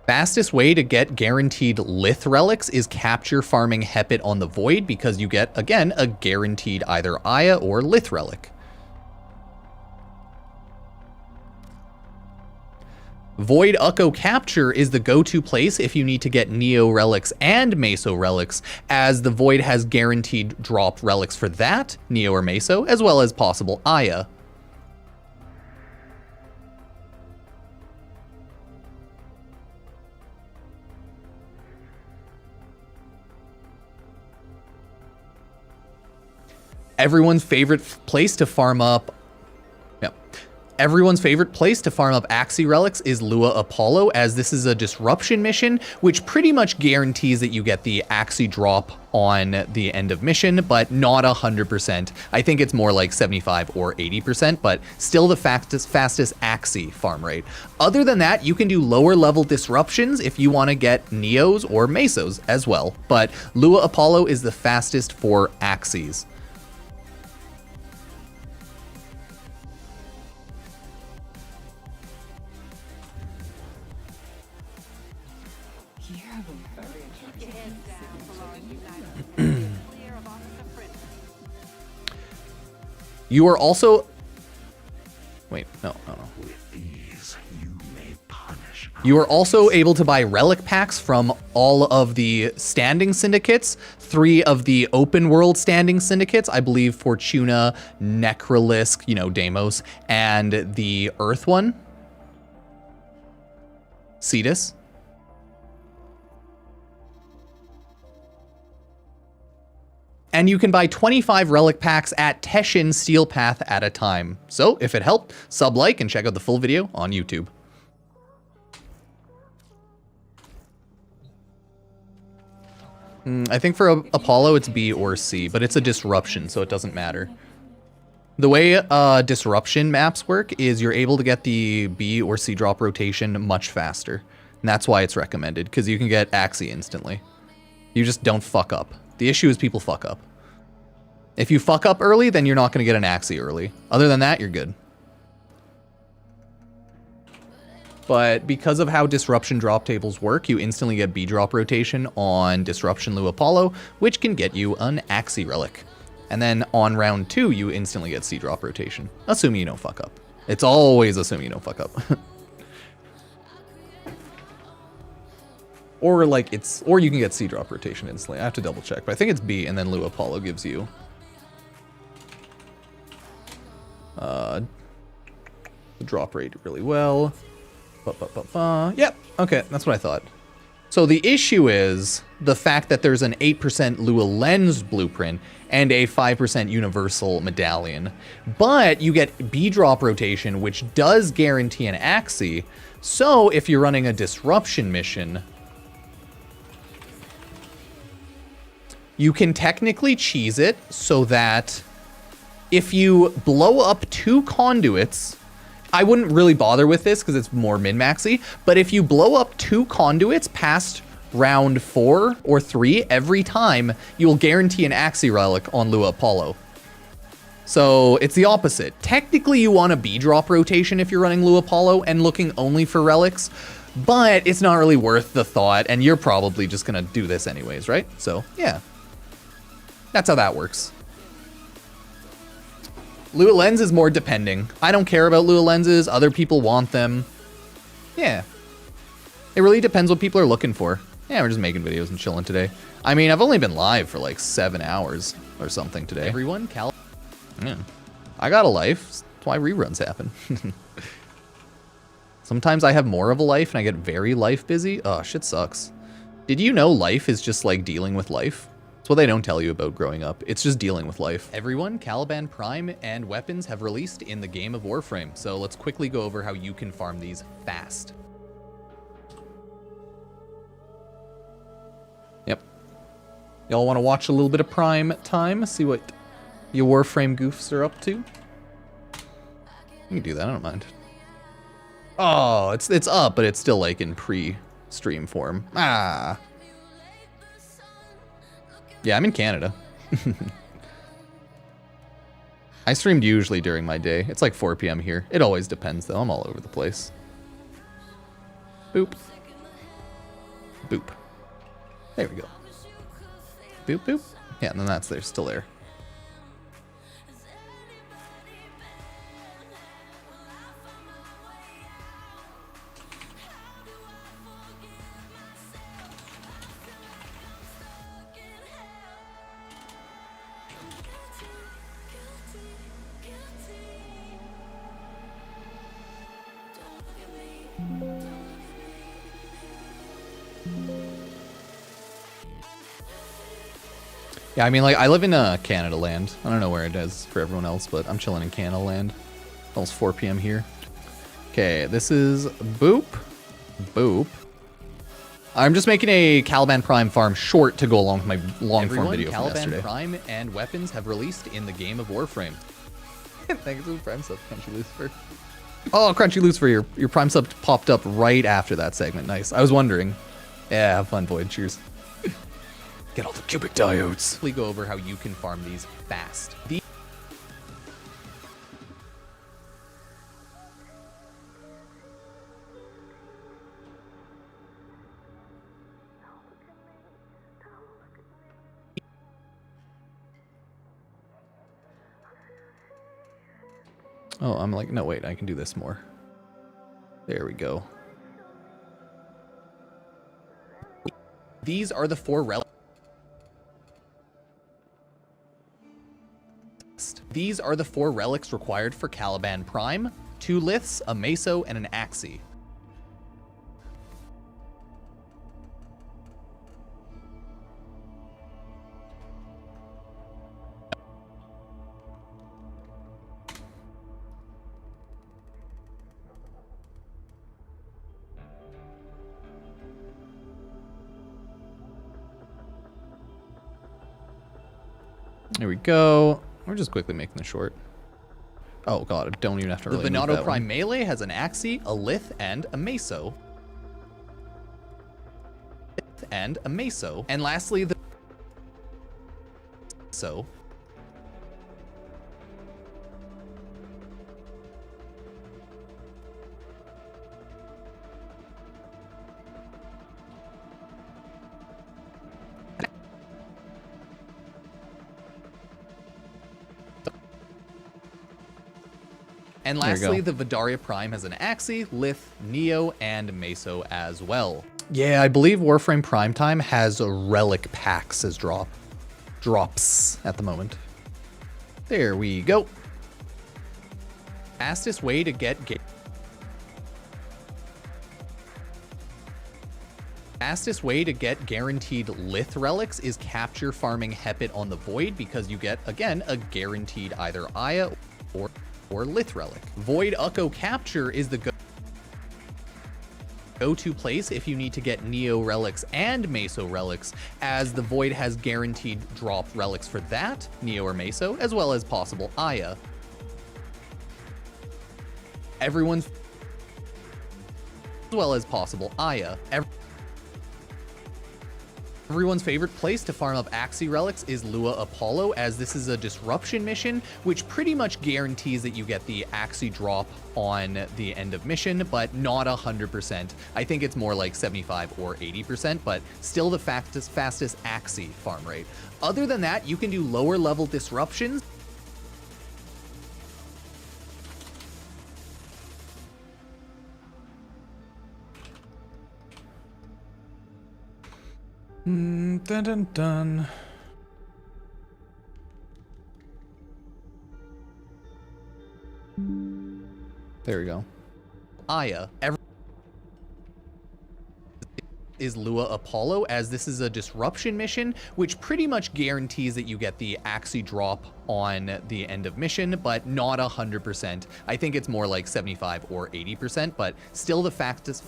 Fastest way to get guaranteed lith relics is capture farming Hepit on the Void, because you get, again, a guaranteed either Aya or lith relic. Void Ukko capture is the go-to place if you need to get Neo relics and Meso relics, as the Void has guaranteed drop relics for that, Neo or Meso, as well as possible Aya. Everyone's favorite place to farm up Axii relics is Lua Apollo, as this is a disruption mission, which pretty much guarantees that you get the Axii drop on the end of mission, but not 100%. I think it's more like 75 or 80%, but still the fastest Axii farm rate. Other than that, you can do lower level disruptions if you want to get Neos or Mesos as well, but Lua Apollo is the fastest for Axies. You are also... Wait, no. You are also able to buy relic packs from all of the standing syndicates, 3 of the open world standing syndicates, I believe Fortuna, Necrolisk, Deimos, and the Earth one, Cetus. And you can buy 25 relic packs at Teshin Steel Path at a time. So if it helped, sub, like, and check out the full video on YouTube. I think for Apollo it's B or C, but it's a disruption, so it doesn't matter. The way disruption maps work is you're able to get the B or C drop rotation much faster. And that's why it's recommended, because you can get Axii instantly. You just don't fuck up. The issue is people fuck up. If you fuck up early, then you're not going to get an Axii early. Other than that, you're good. But because of how disruption drop tables work, you instantly get B drop rotation on Disruption Lu Apollo, which can get you an Axii relic. And then on round 2, you instantly get C drop rotation, assuming you don't fuck up. It's always assuming you don't fuck up. Or you can get C drop rotation instantly. I have to double check, but I think it's B, and then Lu Apollo gives you the drop rate really well. Yep, okay, that's what I thought. So the issue is the fact that there's an 8% Lua Lens blueprint and a 5% universal medallion, but you get B drop rotation, which does guarantee an Axii. So if you're running a disruption mission, you can technically cheese it so that if you blow up 2 conduits, I wouldn't really bother with this because it's more min-maxy, but if you blow up 2 conduits past round 4 or 3 every time, you will guarantee an Axie relic on Lua Apollo. So it's the opposite. Technically, you want a B drop rotation if you're running Lua Apollo and looking only for relics, but it's not really worth the thought, and you're probably just gonna do this anyways, right? So yeah, that's how that works. Lua Lens is more depending. I don't care about Lua Lenses. Other people want them. Yeah. It really depends what people are looking for. Yeah, we're just making videos and chilling today. I mean, I've only been live for like 7 hours or something today. Everyone, yeah. I got a life. That's why reruns happen. Sometimes I have more of a life and I get very life busy. Oh, shit sucks. Did you know life is just like dealing with life? That's what they don't tell you about growing up. It's just dealing with life. Everyone, Caliban Prime and weapons have released in the game of Warframe. So let's quickly go over how you can farm these fast. Yep. Y'all want to watch a little bit of Prime time? See what your Warframe goofs are up to? You can do that, I don't mind. Oh, it's up, but it's still like in pre-stream form. Ah. Yeah, I'm in Canada. I streamed usually during my day. It's like 4 p.m. here. It always depends, though. I'm all over the place. Boop. Boop. There we go. Boop, boop. Yeah, and then that's there, still there. Yeah, I mean, like, I live in Canada land. I don't know where it is for everyone else, but I'm chilling in Canada land. Almost 4 p.m. here. Okay, this is boop. Boop. I'm just making a Caliban Prime farm short to go along with my long-form video from yesterday. Caliban Prime and weapons have released in the game of Warframe. Thanks for the Prime sub, Crunchy Lucifer. Oh, Crunchy Lucifer, your Prime sub popped up right after that segment. Nice. I was wondering. Yeah, have fun, Void. Cheers. Get all the cubic diodes. Please go over how you can farm these fast. Oh, I'm like, no, wait, I can do this more. There we go. These are the 4 relics. These are the 4 relics required for Caliban Prime: 2 liths, a meso, and an axie. There we go. We're just quickly making the short. Oh god, I don't even have to really move that one. The Vadaria Prime melee has an axie, a lith, and a meso. And lastly, the so. And lastly, the Vadaria Prime has an axie, lith, neo, and meso as well. Yeah, I believe Warframe Primetime has a relic packs as drops at the moment. There we go. Fastest way to get guaranteed lith relics is capture farming Hepit on the Void, because you get, again, a guaranteed either Aya or lith relic. Void Ukko capture is the go-to place if you need to get Neo relics and Meso relics, as the Void has guaranteed drop relics for that, Neo or Meso, as well as possible Aya. Everyone's Everyone's favorite place to farm up Axii relics is Lua Apollo, as this is a disruption mission, which pretty much guarantees that you get the Axii drop on the end of mission, but not 100%. I think it's more like 75 or 80%, but still the fastest Axii farm rate. Other than that, you can do lower level disruptions. Dun dun dun. There we go. Aya. Is Lua Apollo, as this is a disruption mission, which pretty much guarantees that you get the Axii drop on the end of mission, but not 100%. I think it's more like 75 or 80%, but still the fastest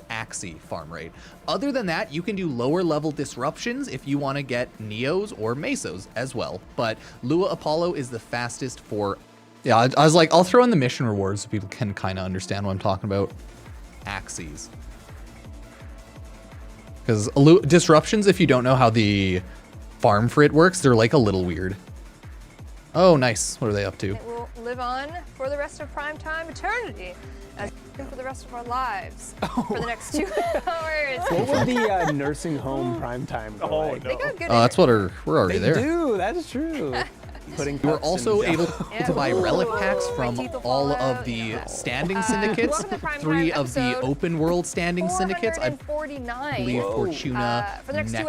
Axii farm rate. Other than that, you can do lower level disruptions if you want to get Neos or Mesos as well. But Lua Apollo is the fastest for... Yeah, I was like, I'll throw in the mission rewards so people can kind of understand what I'm talking about. Axies. Because disruptions, if you don't know how the farm for it works, they're like a little weird. Oh, nice. What are they up to? It will live on for the rest of prime time eternity, as for the rest of our lives, for the next 2 hours. What would the nursing home prime time go like? They got good Oh, that's what we're already there. They do, that's true. We're also able to buy relic packs from all of the standing syndicates, 3 of the open world standing syndicates. I believe Fortuna, for the next 2 hours,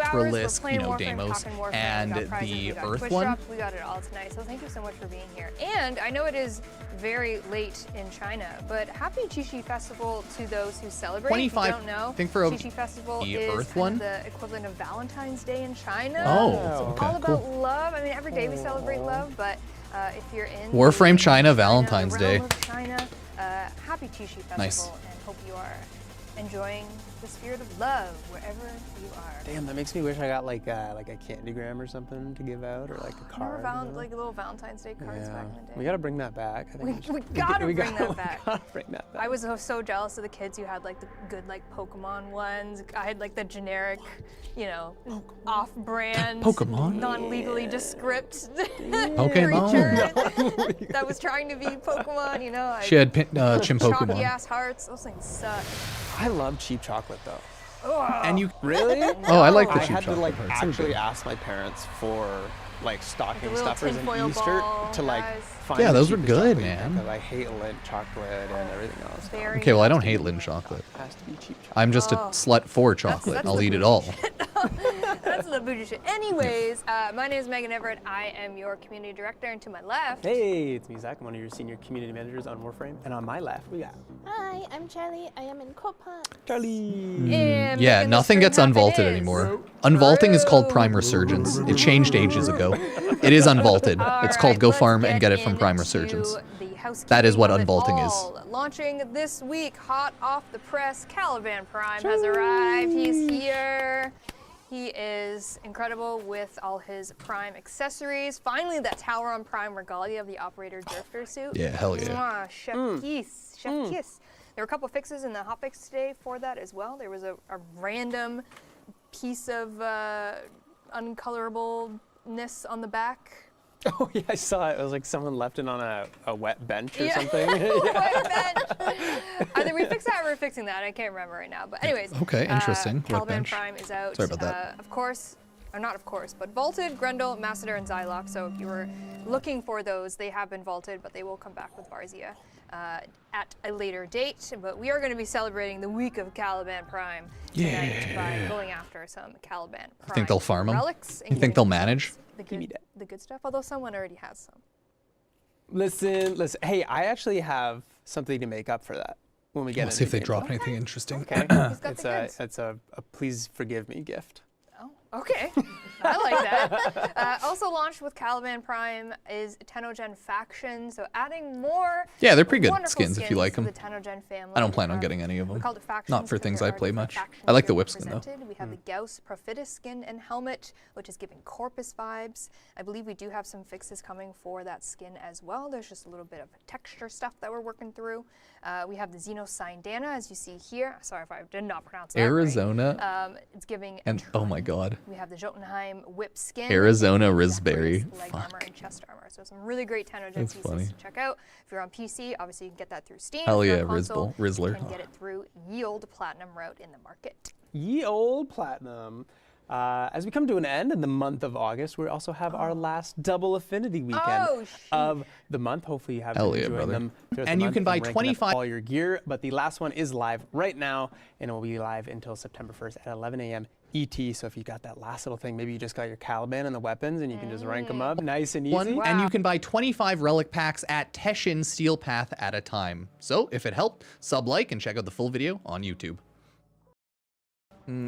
Necrolisc, you know, Deimos, and the Earth one. We got it all tonight, so thank you so much for being here. And I know it is very late in China, but happy Qixi Festival to those who celebrate. 25, if you don't know, I think for Qixi Festival the is Earth kind one. of the equivalent of Valentine's Day in China. Oh, okay, all about cool. love. I mean, every day we celebrate love, but if you're in Warframe the China, Valentine's realm Day. of China, happy Qixi Festival, Nice. and hope you are enjoying the spirit of love wherever you are. Damn, that makes me wish I got like a candygram or something to give out, or like a card. Like little Valentine's Day cards back in the day. We gotta bring that back. I think We gotta bring that back. We gotta bring that back. I was so jealous of the kids who had like the good like Pokemon ones. I had like the generic, you know, off-brand, Pokemon? non-legally descript Pokemon. creature that was trying to be Pokemon. You know, She had Chim chalky Pokemon. ass hearts. Those things suck. I love cheap chocolate though. And you really? Oh, I like the I cheap had to like chocolate. actually ask my parents for like stocking little stuffers and tinfoil Easter ball, to like guys. find Yeah, the those were cheapest good, chocolate man. Because I hate Lindt chocolate and everything else. Very Okay, well, I don't hate Lindt chocolate. It has to be cheap chocolate. I'm just a slut for chocolate. that's I'll the eat it all. That's the bougie shit. Anyways, my name is Megan Everett. I am your community director, and to my left. Hey, it's me, Zach. I'm one of your senior community managers on Warframe. And on my left, we got Hi, I'm Charlie. I am in Copa. Charlie. And Yeah, making nothing this gets stream happen unvaulted is- anymore. Unvaulting is called Prime Resurgence. It changed ages ago. It is unvaulted. It's called Go Farm and get it from Prime Resurgence. That is what unvaulting is. Launching this week, hot off the press, Caliban Prime has arrived. He's here. He is incredible with all his Prime accessories. Finally, that Tower on Prime regalia of the Operator Drifter suit. Yeah, hell yeah. Mwah, chef kiss, chef kiss. There were a couple fixes in the hotfix today for that as well. There was a random piece of uncolorableness on the back. Oh yeah, I saw it. It was like someone left it on a wet bench or Yeah. something. Wet bench. Either we fixed that or we're fixing that. I can't remember right now. But anyways. Okay, interesting. Wet Caliban bench. Prime is out. Sorry about that. Of course, or not of course, but vaulted, Grendel, Massador, and Xylox. So if you were looking for those, they have been vaulted, but they will come back with Varzia at a later date. But we are going to be celebrating the week of Caliban Prime tonight by going after some Caliban Prime You think they'll farm them? relics. You think they'll manage? The good stuff, although someone already has some. Listen. Hey, I actually have something to make up for that when we get We'll see if they into drop game. anything interesting. Okay. got the goods. It's a please forgive me gift. Oh, Okay, I like that. Also launched with Caliban Prime is Tennogen Faction, so adding more. Yeah, they're pretty good wonderful skins if you like to them. the Tennogen family. I don't plan on getting any of We them. called it factions Not for because things there I are play different much. factions I like the that are whip skin though. represented. We have the Gauss Prophetess skin and helmet, which is giving Corpus vibes. I believe we do have some fixes coming for that skin as well. There's just a little bit of texture stuff that we're working through. We have the Xenosyndana, as you see here. Sorry if I did not pronounce that Arizona. right. It's giving. And oh my god. We have the Jotunheim whip skin. Arizona and Risberry. Leg armor and chest armor. So some really great Tennogen That's pieces funny. to check out. If you're on PC, obviously you can get that through Steam. Hell If you're yeah, on console, Rizzler. You can get it through Ye Olde Platinum route in the market. Ye Olde Platinum. As we come to an end in the month of August, we also have our last double Affinity weekend of the month. Hopefully you have been Hell yeah, enjoying brother. them. throughout And the you month can buy ranking up 25 all your gear, but the last one is live right now, and it will be live until September 1st at 11 a.m. ET. So if you got that last little thing, maybe you just got your Caliban and the weapons, and you can just rank them up nice and easy. And you can buy 25 relic packs at Teshin Steel Path at a time. So if it helped, sub-like and check out the full video on YouTube.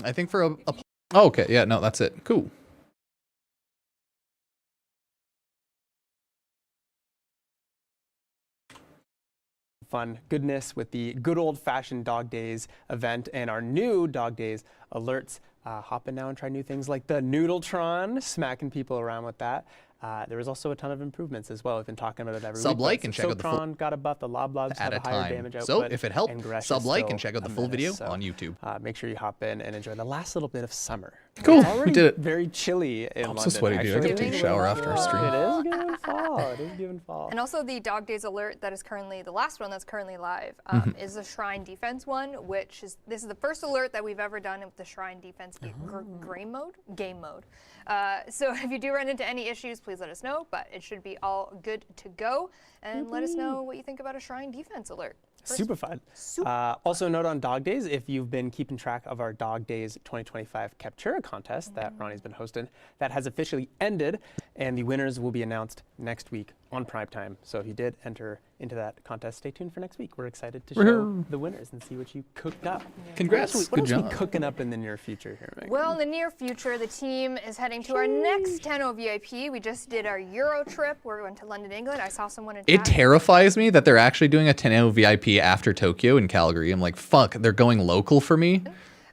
I think for a Oh, okay, yeah, no, that's it. Cool. Fun goodness with the good old-fashioned Dog Days event and our new Dog Days alerts. Hop in now and try new things like the Noodletron, smacking people around with that. There was also a ton of improvements as well. We've been talking about it every week. Sub-like and check out the full Soaptron got a buff, the Loblobs have at a a higher time. damage output. So if it helped, and Gresh is sub-like still and check out the a full menace, video so, on YouTube. Make sure you hop in and enjoy the last little bit of summer. Cool, It's we already did it. very chilly in London. I'm so sweaty, dude. I gotta take a shower after our stream. It is giving fall. It is giving fall. And also the Dog Days alert that is currently the last one that's currently live is the Shrine Defense one, which is this is the first alert that we've ever done with the Shrine Defense game mode. So if you do run into any issues, please let us know. But it should be all good to go. And let us know what you think about a Shrine Defense alert. Super fun. Also note on Dog Days, if you've been keeping track of our Dog Days 2025 Captura contest that Ronnie's been hosting, that has officially ended, and the winners will be announced next week on prime time. So if you did enter into that contest, stay tuned for next week. We're excited to show the winners and see what you cooked up. Congrats, What good else job. we cooking up in the near future here, Megan? Well, in the near future, the team is heading to our next Tenno VIP. We just did our Euro trip. We went to London, England. I saw someone in It chat. terrifies me that they're actually doing a Tenno VIP after Tokyo in Calgary. I'm like, fuck, they're going local for me?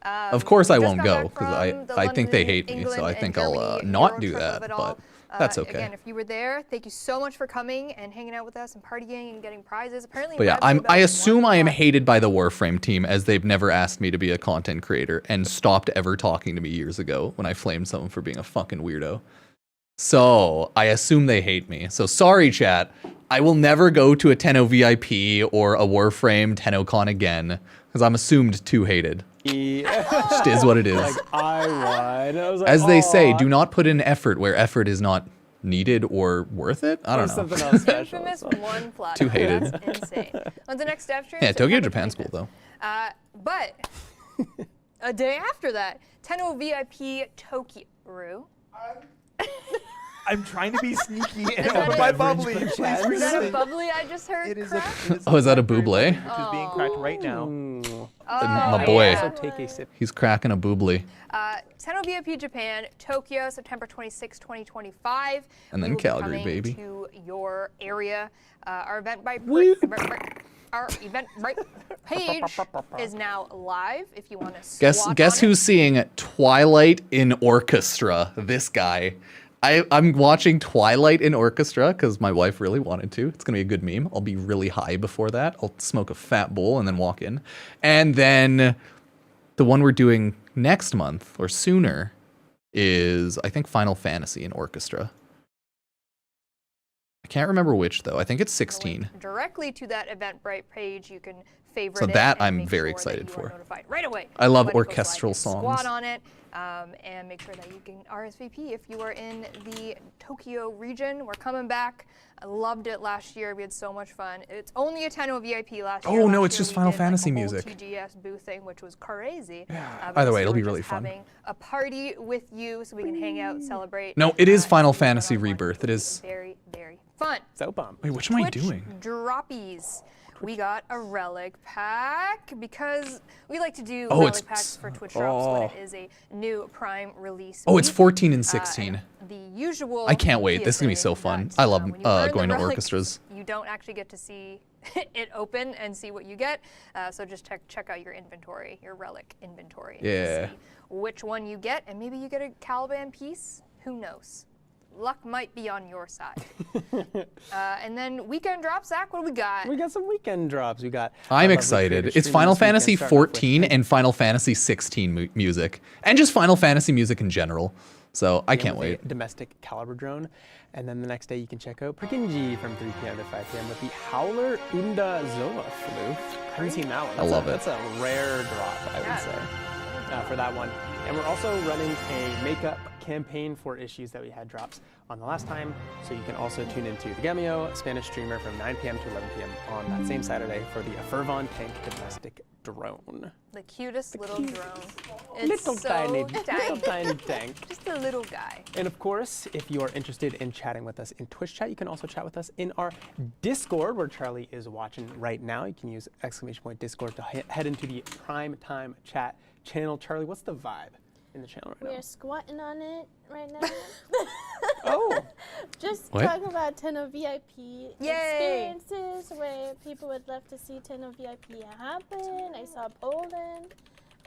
Of course I won't go, because I think they hate me, so I think I'll not do that, but that's okay. Again, if you were there, thank you so much for coming and hanging out with us and partying and getting prizes. Apparently, But yeah, I assume I am hated by the Warframe team, as they've never asked me to be a content creator and stopped ever talking to me years ago when I flamed someone for being a fucking weirdo. So I assume they hate me. So sorry, chat. I will never go to a Tenno VIP or a Warframe TennoCon again, because I'm assumed too hated. Just is what it is. Like, I won. I was like, As they say, "Aw." do not put in effort where effort is not needed or worth it. I don't know. Something else special. Infamous one platinum. Too hated. That's insane. When's the next step stream? Yeah, Tokyo, September Japan's 25th. cool though. But a day after that, Tenno VIP Tokyo. I'm trying to be sneaky and Is that open a- my bubbly. Please Is that a receive. bubbly I just heard? It is crack? Oh, is that a buble? Which is being cracked right now. My boy. So take a sip. He's cracking a boobly. Tenno VIP Japan, Tokyo, September 26, 2025. And then We will be Calgary, coming baby. To your area. Our Eventbrite page is now live. If you want to Guess who's seeing Twilight in Orchestra? This guy. I'm watching Twilight in Orchestra because my wife really wanted to. It's gonna be a good meme. I'll be really high before that. I'll smoke a fat bowl and then walk in. And then the one we're doing next month or sooner is, I think, Final Fantasy in Orchestra. I can't remember which though. I think it's 16. directly to that Eventbrite page. You can favorite So it that and I'm make very sure that excited you for. are notified right away. I love when it goes live. orchestral You can songs. Squat on it and make sure that you can RSVP if you are in the Tokyo region. We're coming back. I loved it last year. We had so much fun. It's only a Tenno VIP last year. Oh, no, Last it's year just we Final did, Fantasy like, a whole music. TGS booth thing, which was crazy. Either this way, year it'll be we're really just fun. Having a party with you so we can hang out, celebrate. No, it is Final Fantasy Rebirth. It is. Very, very fun. So bummed. Wait, what am I Twitch doing? Droppies. we got a relic pack because we like to do Oh, relic packs for Twitch drops when it is a new Prime release. Oh, it's week. 14 and 16. The usual. I can't wait. This is gonna be so fun. I love when you earn going the to relics, orchestras. You don't actually get to see it open and see what you get. So just check out your inventory, your relic inventory. And see which one you get, and maybe you get a Caliban piece. Who knows? Luck might be on your side. And then weekend drops, Zach, what do we got? We got some weekend drops. We got. I'm excited. It's Final Fantasy 14 and Final Fantasy 16 music, and just Final Fantasy music in general. So I can't wait. Domestic caliber drone. And then the next day you can check out Prikinji from 3 p.m. to 5 p.m. with the Howler Unda Zoa flute. I haven't seen that one. I love it. That's a rare drop, I would say, for that one. And we're also running a makeup campaign for issues that we had drops on the last time. So you can also tune into the Gemio Spanish streamer from 9 p.m. to 11 p.m. on that same Saturday for the Fervon Tank domestic drone. The cutest little drone. Little It's so tiny tank. Just a little guy. And of course, if you are interested in chatting with us in Twitch chat, you can also chat with us in our Discord, where Charlie is watching right now. You can use !Discord to head into the Prime Time chat channel. Charlie, what's the vibe in the channel right now? We're squatting on it right now. Oh. Just What? talking about Tenno VIP experiences where people would love to see Tenno VIP happen. I saw Poland.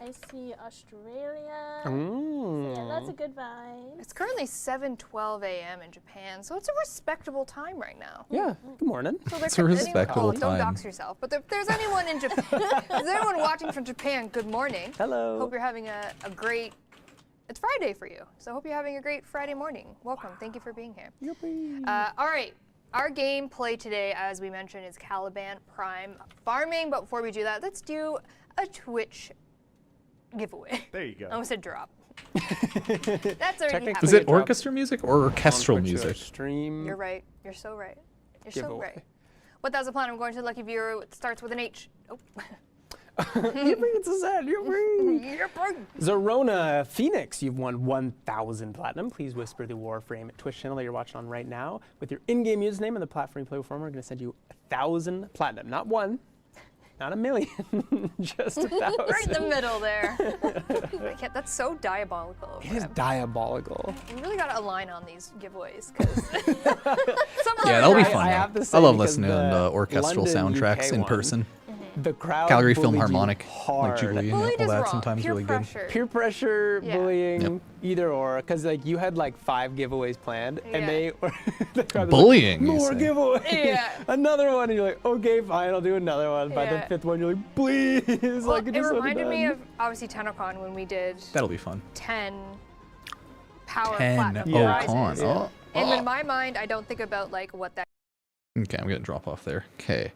I see Australia. So yeah, that's a good vibe. It's currently 7:12 a.m. in Japan, so it's a respectable time right now. Yeah, good morning. So It's a respectable Don't time. dox yourself. But if there's anyone in Japan, if there's anyone watching from Japan, good morning. Hello. Hope you're having a great, it's Friday for you. So I hope you're having a great Friday morning. Welcome. Thank you for being here. All right. Our gameplay today, as we mentioned, is Caliban Prime farming. But before we do that, let's do a Twitch giveaway. There you go. I almost said drop. That's already happened. Is it orchestra music or orchestral music? Stream. You're right. You're so right. You're so Giveaway. right. What that was the plan. I'm going to the lucky viewer. It starts with an H. Oh. It's a sad. You're right. Zorona Phoenix, you've won 1,000 platinum. Please whisper the Warframe Twitch channel that you're watching on right now with your in-game username and the platform you play with. We're going to send you 1,000 platinum, not one, not a million, just 1,000. Right in the middle there. I can't, that's so diabolical. It is diabolical. We really got to align on these giveaways because Yeah, that'll be fun. I have to I say, love because listening to the orchestral London, soundtracks UK in one, person. The crowd Calgary Film bullied you Harmonic, hard. like Jubilee, and all that sometimes really good. Peer pressure, Yeah. bullying, Yep. either or, because like you had like 5 giveaways planned, and they were the crowd was Bullying, like, you more say. giveaways, Yeah. another one, and you're like, okay, fine, I'll do another one. By the Yeah. 5th one, you're like, please, Well, like it reminded me of obviously TennoCon when we did That'll be fun. 10 power 10 platinum Ocon. prizes. Oh. And in my mind, I don't think about like what that. Okay, I'm gonna drop off there. Okay,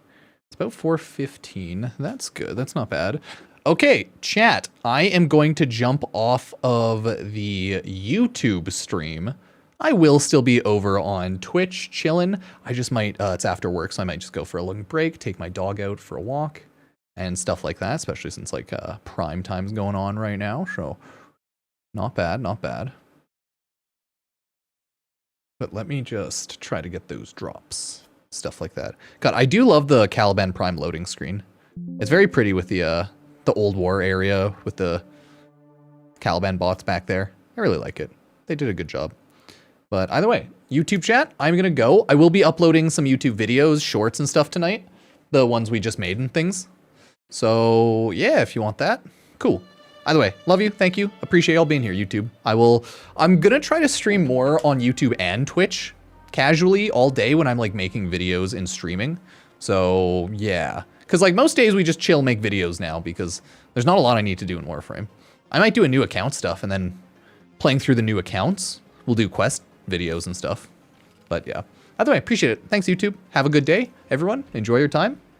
it's about 4:15. That's good. That's not bad. Okay, chat. I am going to jump off of the YouTube stream. I will still be over on Twitch chilling. I just might. It's after work, so I might just go for a long break, take my dog out for a walk, and stuff like that. Especially since like prime time's going on right now. So, not bad. Not bad. But let me just try to get those drops. Stuff like that. God, I do love the Caliban Prime loading screen. It's very pretty with the old war area with the Caliban bots back there. I really like it. They did a good job. But either way, YouTube chat, I'm gonna go. I will be uploading some YouTube videos, shorts and stuff tonight. The ones we just made and things. So yeah, if you want that, cool. Either way, love you, thank you, appreciate y'all being here, YouTube. I'm gonna try to stream more on YouTube and Twitch casually all day when I'm like making videos and streaming. So yeah, because like most days we just chill, make videos now because there's not a lot I need to do in Warframe. I might do a new account stuff and then playing through the new accounts, we'll do quest videos and stuff. But yeah, either way, appreciate it. Thanks YouTube. Have a good day, everyone. Enjoy your time